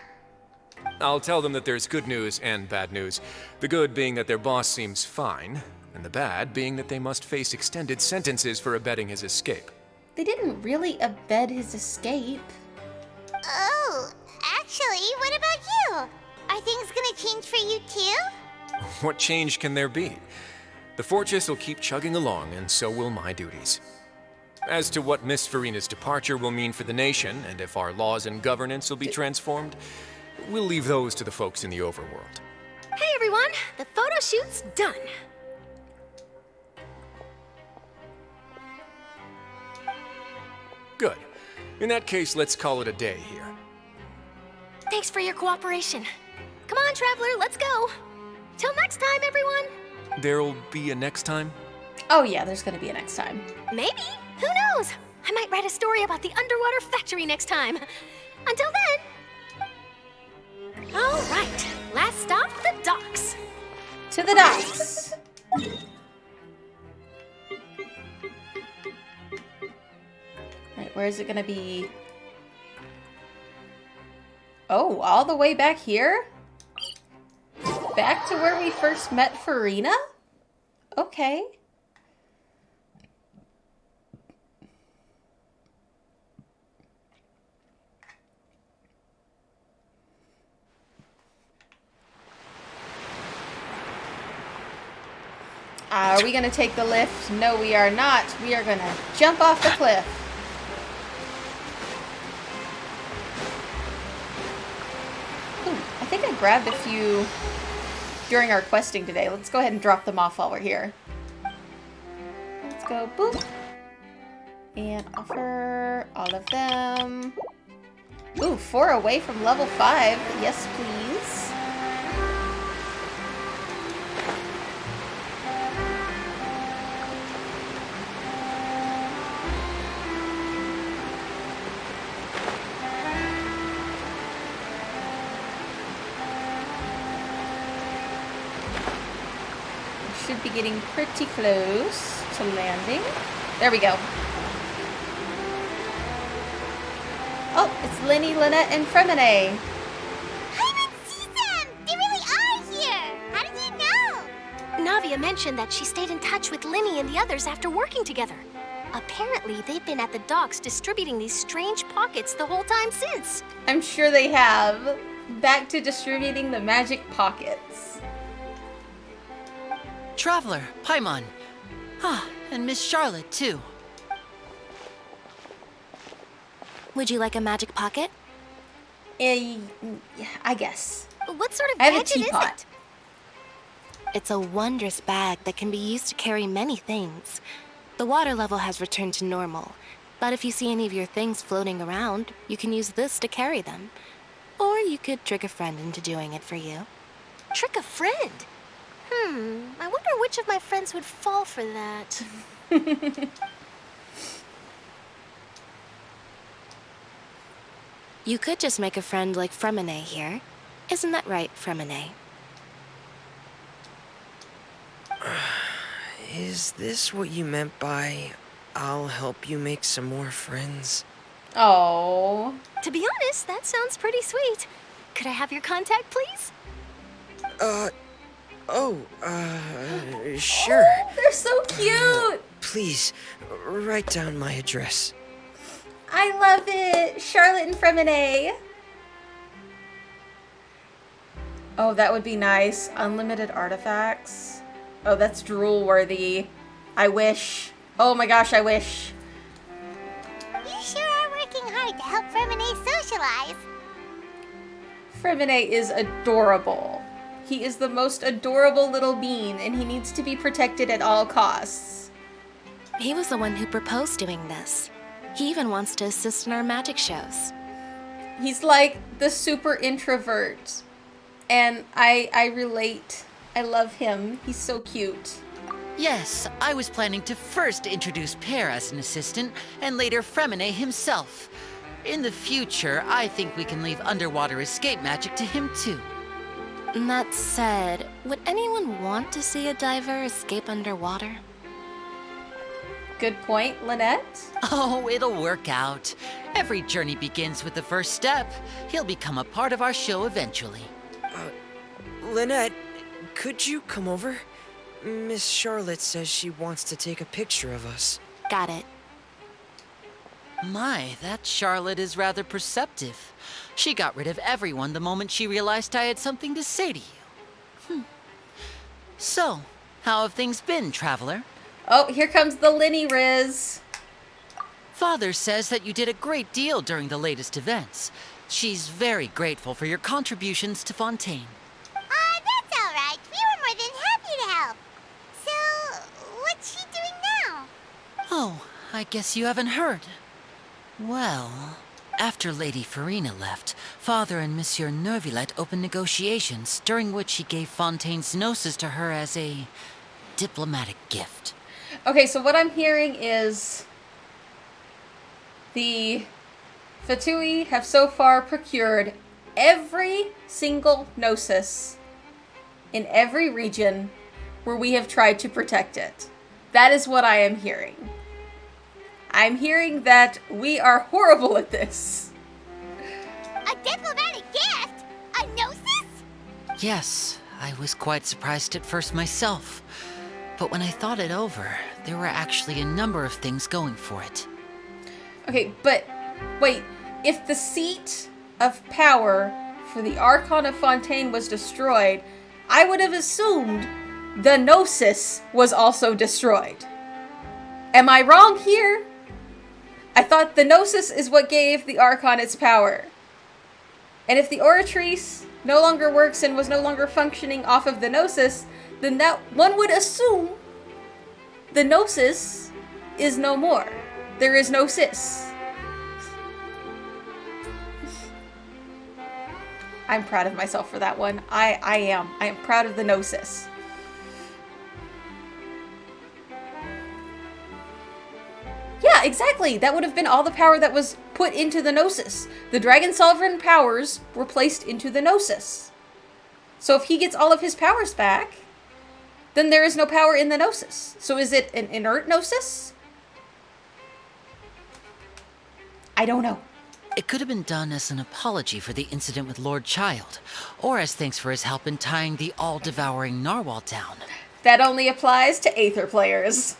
I'll tell them that there's good news and bad news. The good being that their boss seems fine, and the bad being that they must face extended sentences for abetting his escape. They didn't really abet his escape. Oh, actually, what about you? Are things gonna change for you too? What change can there be? The fortress will keep chugging along, and so will my duties. As to what Miss Farina's departure will mean for the nation, and if our laws and governance will be transformed, we'll leave those to the folks in the overworld. Hey everyone, the photo shoot's done. Good. In that case, let's call it a day here. Thanks for your cooperation. Come on, Traveler, let's go. Till next time, everyone. There'll be a next time? Oh yeah, there's gonna be a next time. Maybe. Who knows? I might write a story about the underwater factory next time. Until then. All right, last stop, the docks. To the docks. Right, where is it gonna be? Oh, all the way back here? Back to where we first met Farina? Okay. Are we gonna take the lift? No, we are not. We are gonna jump off the cliff. Ooh, I think I grabbed a few during our questing today. Let's go ahead and drop them off while we're here. Let's go boop. And offer all of them. Ooh, 4 away from level 5. Yes, please. Should be getting pretty close to landing. There we go. Oh, it's Lenny, Lynette, and Fremine. I didn't see them! They really are here! How did you know? Navia mentioned that she stayed in touch with Linny and the others after working together. Apparently, they've been at the docks distributing these strange pockets the whole time since. I'm sure they have. Back to distributing the magic pockets. Traveler, Paimon. Ah, and Miss Charlotte, too. Would you like a magic pocket? I guess. What sort of I have a gadget is teapot. it? It's a wondrous bag that can be used to carry many things. The water level has returned to normal, but if you see any of your things floating around, you can use this to carry them. Or you could trick a friend into doing it for you. Trick a friend? I wonder which of my friends would fall for that. You could just make a friend like Fremine here. Isn't that right, Fremine? Is this what you meant by, I'll help you make some more friends? Oh. To be honest, that sounds pretty sweet. Could I have your contact, please? Sure. They're so cute! Please, write down my address. I love it! Charlotte and Fremine. Oh, that would be nice. Unlimited artifacts. Oh, that's drool worthy. I wish. Oh my gosh, I wish. You sure are working hard to help Fremine socialize. Fremine is adorable. He is the most adorable little bean, and he needs to be protected at all costs. He was the one who proposed doing this. He even wants to assist in our magic shows. He's like the super introvert, and I relate. I love him. He's so cute. Yes, I was planning to first introduce Pear as an assistant, and later Fremine himself. In the future, I think we can leave underwater escape magic to him too. That said, would anyone want to see a diver escape underwater? Good point, Lynette. Oh, it'll work out. Every journey begins with the first step. He'll become a part of our show eventually. Lynette, could you come over? Miss Charlotte says she wants to take a picture of us. Got it. My, that Charlotte is rather perceptive. She got rid of everyone the moment she realized I had something to say to you. So, how have things been, Traveler? Oh, here comes the Linny Riz. Father says that you did a great deal during the latest events. She's very grateful for your contributions to Fontaine. That's all right. We were more than happy to help. So, what's she doing now? Oh, I guess you haven't heard. Well, after Lady Farina left, Father and Monsieur Neuvillette opened negotiations, during which he gave Fontaine's gnosis to her as a diplomatic gift. Okay, so what I'm hearing is the Fatui have so far procured every single gnosis in every region where we have tried to protect it. That is what I am hearing. I'm hearing that we are horrible at this. A diplomatic gift? A gnosis? Yes, I was quite surprised at first myself. But when I thought it over, there were actually a number of things going for it. Okay, but wait, if the seat of power for the Archon of Fontaine was destroyed, I would have assumed the Gnosis was also destroyed. Am I wrong here? I thought the Gnosis is what gave the Archon its power. And if the Oratrice no longer works and was no longer functioning off of the Gnosis, then that one would assume the Gnosis is no more. There is no sis. I'm proud of myself for that one. I am. I am proud of the Gnosis. Yeah, exactly. That would have been all the power that was put into the Gnosis. The Dragon Sovereign powers were placed into the Gnosis. So if he gets all of his powers back, then there is no power in the Gnosis. So is it an inert Gnosis? I don't know. It could have been done as an apology for the incident with Lord Child, or as thanks for his help in tying the all-devouring narwhal down. That only applies to Aether players.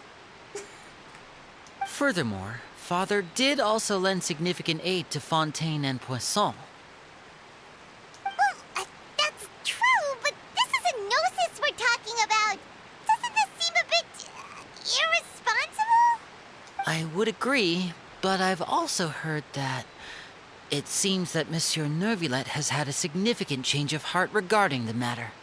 Furthermore, Father did also lend significant aid to Fontaine and Poisson. Well, that's true, but this is a gnosis we're talking about. Doesn't this seem a bit irresponsible? I would agree, but I've also heard that it seems that Monsieur Neuvillette has had a significant change of heart regarding the matter.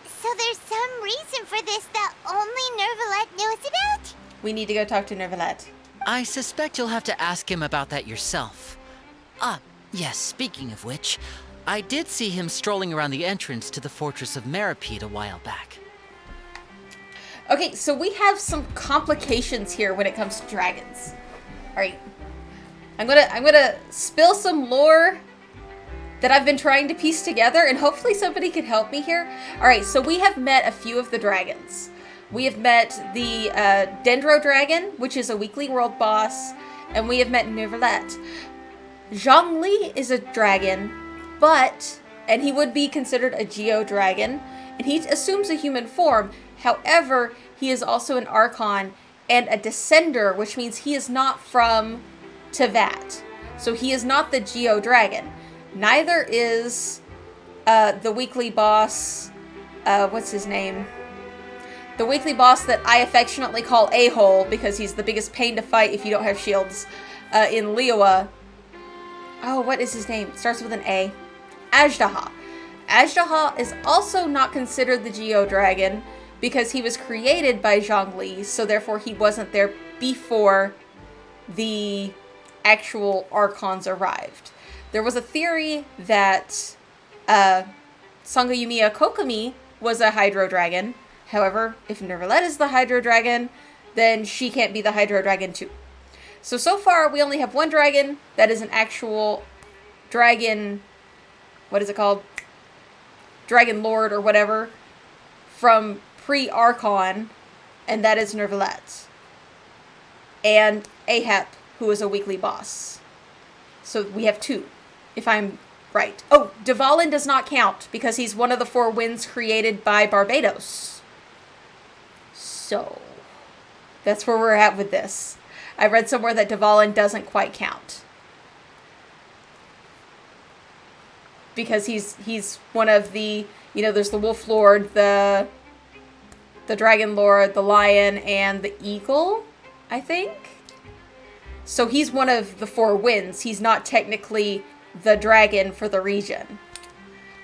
So there's some reason for this that only Neuvillette knows about? We need to go talk to Neuvillette. I suspect you'll have to ask him about that yourself. Yes, speaking of which, I did see him strolling around the entrance to the Fortress of Meripede a while back. Okay, so we have some complications here when it comes to dragons. Alright. I'm gonna spill some lore that I've been trying to piece together, and hopefully somebody can help me here. Alright, so we have met a few of the dragons. We have met the Dendro Dragon, which is a weekly world boss, and we have met Neuvillette. Zhongli is a dragon, and he would be considered a Geo-Dragon, and he assumes a human form. However, he is also an Archon and a Descender, which means he is not from Teyvat. So he is not the Geo-Dragon. Neither is the weekly boss, what's his name? The weekly boss that I affectionately call A-Hole because he's the biggest pain to fight if you don't have shields in Liyue. Oh, what is his name? It starts with an A. Ajdaha. Ajdaha is also not considered the Geo-Dragon because he was created by Zhongli, so therefore he wasn't there before the actual Archons arrived. There was a theory that Sangayumiya Kokomi was a Hydro Dragon. However, if Neuvillette is the Hydro Dragon, then she can't be the Hydro Dragon too. So far, we only have one dragon that is an actual dragon, what is it called? Dragon Lord or whatever, from pre-Archon, and that is Neuvillette. And Ahep, who is a weekly boss. So we have two, if I'm right. Oh, Dvalin does not count, because he's one of the 4 winds created by Barbados. So, that's where we're at with this. I read somewhere that Dvalin doesn't quite count. Because he's one of the, there's the Wolf Lord, the Dragon Lord, the Lion, and the Eagle, I think. So he's one of the 4 winds. He's not technically the dragon for the region.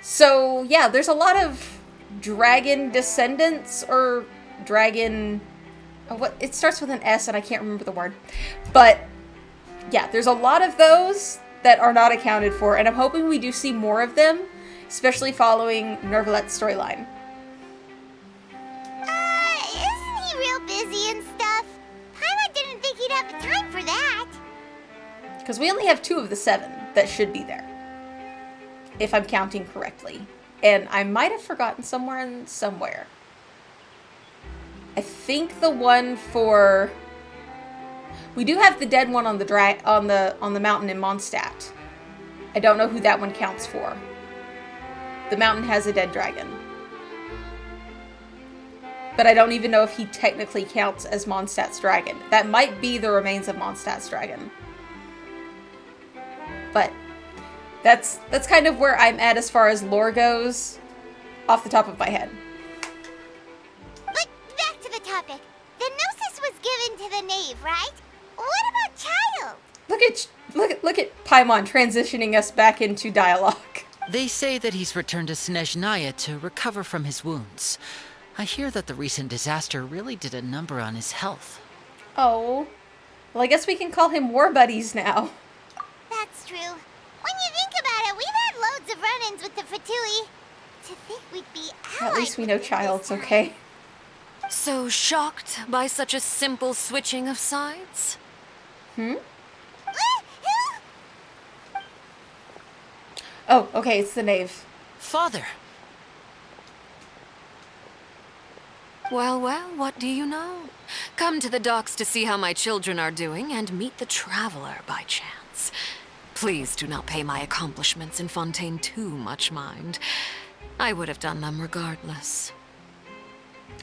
So, yeah, there's a lot of dragon descendants, or dragon... it starts with an S and I can't remember the word. But, yeah, there's a lot of those that are not accounted for, and I'm hoping we do see more of them, especially following Neuvillette's storyline. Isn't he real busy and stuff? Paimon didn't think he'd have the time for that. Because we only have 2 of the 7 that should be there. If I'm counting correctly. And I might have forgotten somewhere. I think the one for... We do have the dead one on the mountain in Mondstadt. I don't know who that one counts for. The mountain has a dead dragon. But I don't even know if he technically counts as Mondstadt's dragon. That might be the remains of Mondstadt's dragon. But that's kind of where I'm at as far as lore goes, off the top of my head. But back to the topic. The Gnosis was given to the knave, right? What about Child? Look at Paimon transitioning us back into dialogue. They say that he's returned to Snezhnaya to recover from his wounds. I hear that the recent disaster really did a number on his health. Oh. Well, I guess we can call him war buddies now. That's true. When you think about it, we've had loads of run-ins with the Fatui. To think we'd be allies. At least we know Child's okay. So shocked by such a simple switching of sides? Oh, okay, it's the knave. Father! Well, what do you know? Come to the docks to see how my children are doing and meet the traveler by chance. Please do not pay my accomplishments in Fontaine too much mind. I would have done them regardless.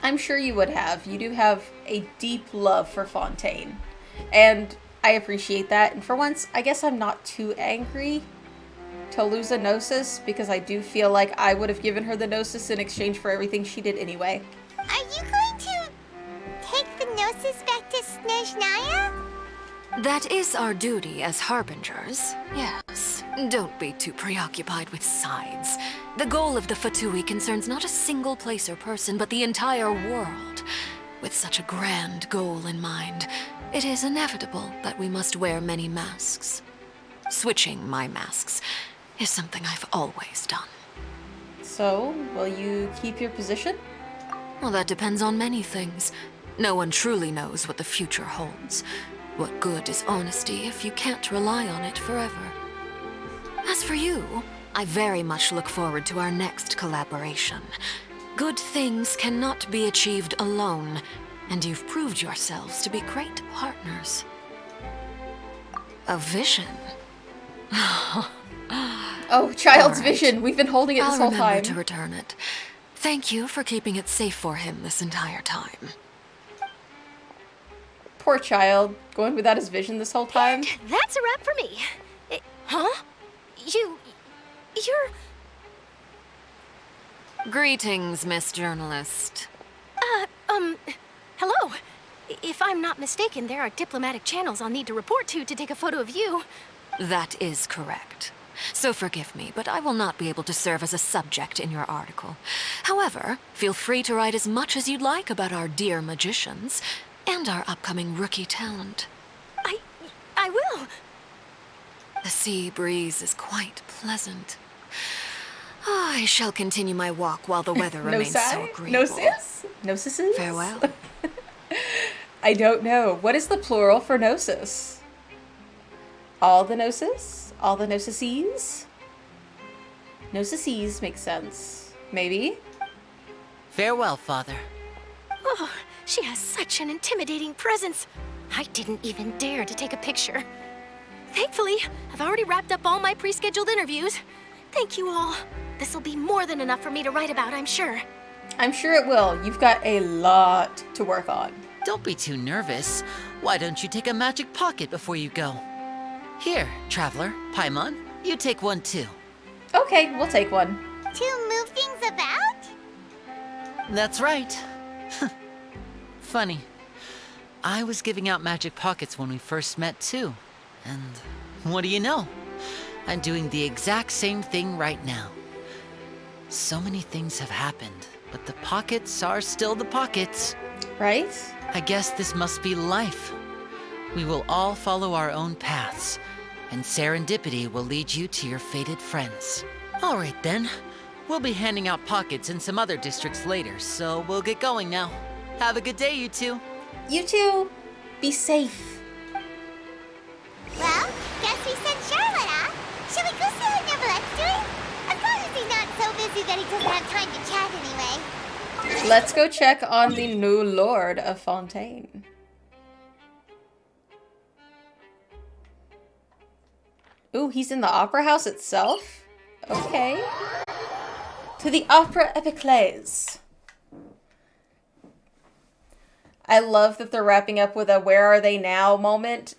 I'm sure you would have. You do have a deep love for Fontaine. And I appreciate that. And for once, I guess I'm not too angry to lose a Gnosis, because I do feel like I would have given her the Gnosis in exchange for everything she did anyway. Are you going to take the Gnosis back to Snezhnaya? That is our duty as harbingers, yes. Don't be too preoccupied with sides. The goal of the Fatui concerns not a single place or person, but the entire world. With such a grand goal in mind, it is inevitable that we must wear many masks. Switching my masks is something I've always done. So, will you keep your position? Well, that depends on many things. No one truly knows what the future holds. What good is honesty if you can't rely on it forever? As for you, I very much look forward to our next collaboration. Good things cannot be achieved alone, and you've proved yourselves to be great partners. A vision? Oh, child's All right. vision. We've been holding it this I'll whole remember time. to return it. Thank you for keeping it safe for him this entire time. Poor child, going without his vision this whole time. That's a wrap for me. Huh? You're... Greetings, Miss Journalist. Hello. If I'm not mistaken, there are diplomatic channels I'll need to report to take a photo of you. That is correct. So forgive me, but I will not be able to serve as a subject in your article. However, feel free to write as much as you'd like about our dear magicians and our upcoming rookie talent. I will. The sea breeze is quite pleasant. I shall continue my walk while the weather remains so agreeable. No sis? No sisses? Farewell. I don't know. What is the plural for gnosis? All the gnosis? All the gnosises? Gnosises makes sense. Maybe? Farewell, Father. Oh, she has such an intimidating presence. I didn't even dare to take a picture. Thankfully, I've already wrapped up all my pre-scheduled interviews. Thank you all. This will be more than enough for me to write about, I'm sure. I'm sure it will. You've got a lot to work on. Don't be too nervous. Why don't you take a magic pocket before you go? Here, Traveler, Paimon, you take one too. Okay, we'll take one. To move things about? That's right. Funny. I was giving out magic pockets when we first met too. And what do you know? I'm doing the exact same thing right now. So many things have happened, but the pockets are still the pockets. Right? I guess this must be life. We will all follow our own paths, and serendipity will lead you to your fated friends. All right then. We'll be handing out pockets in some other districts later, so we'll get going now. Have a good day, you two. You two, be safe. Well, guess we sent Charlotte off. Shall we go see what Nimble's doing? As long as he's not so busy that he doesn't have time to chat anyway. Let's go check on the new Lord of Fontaine. Ooh, he's in the opera house itself? Okay. To the Opera Epiclese. I love that they're wrapping up with a where are they now moment.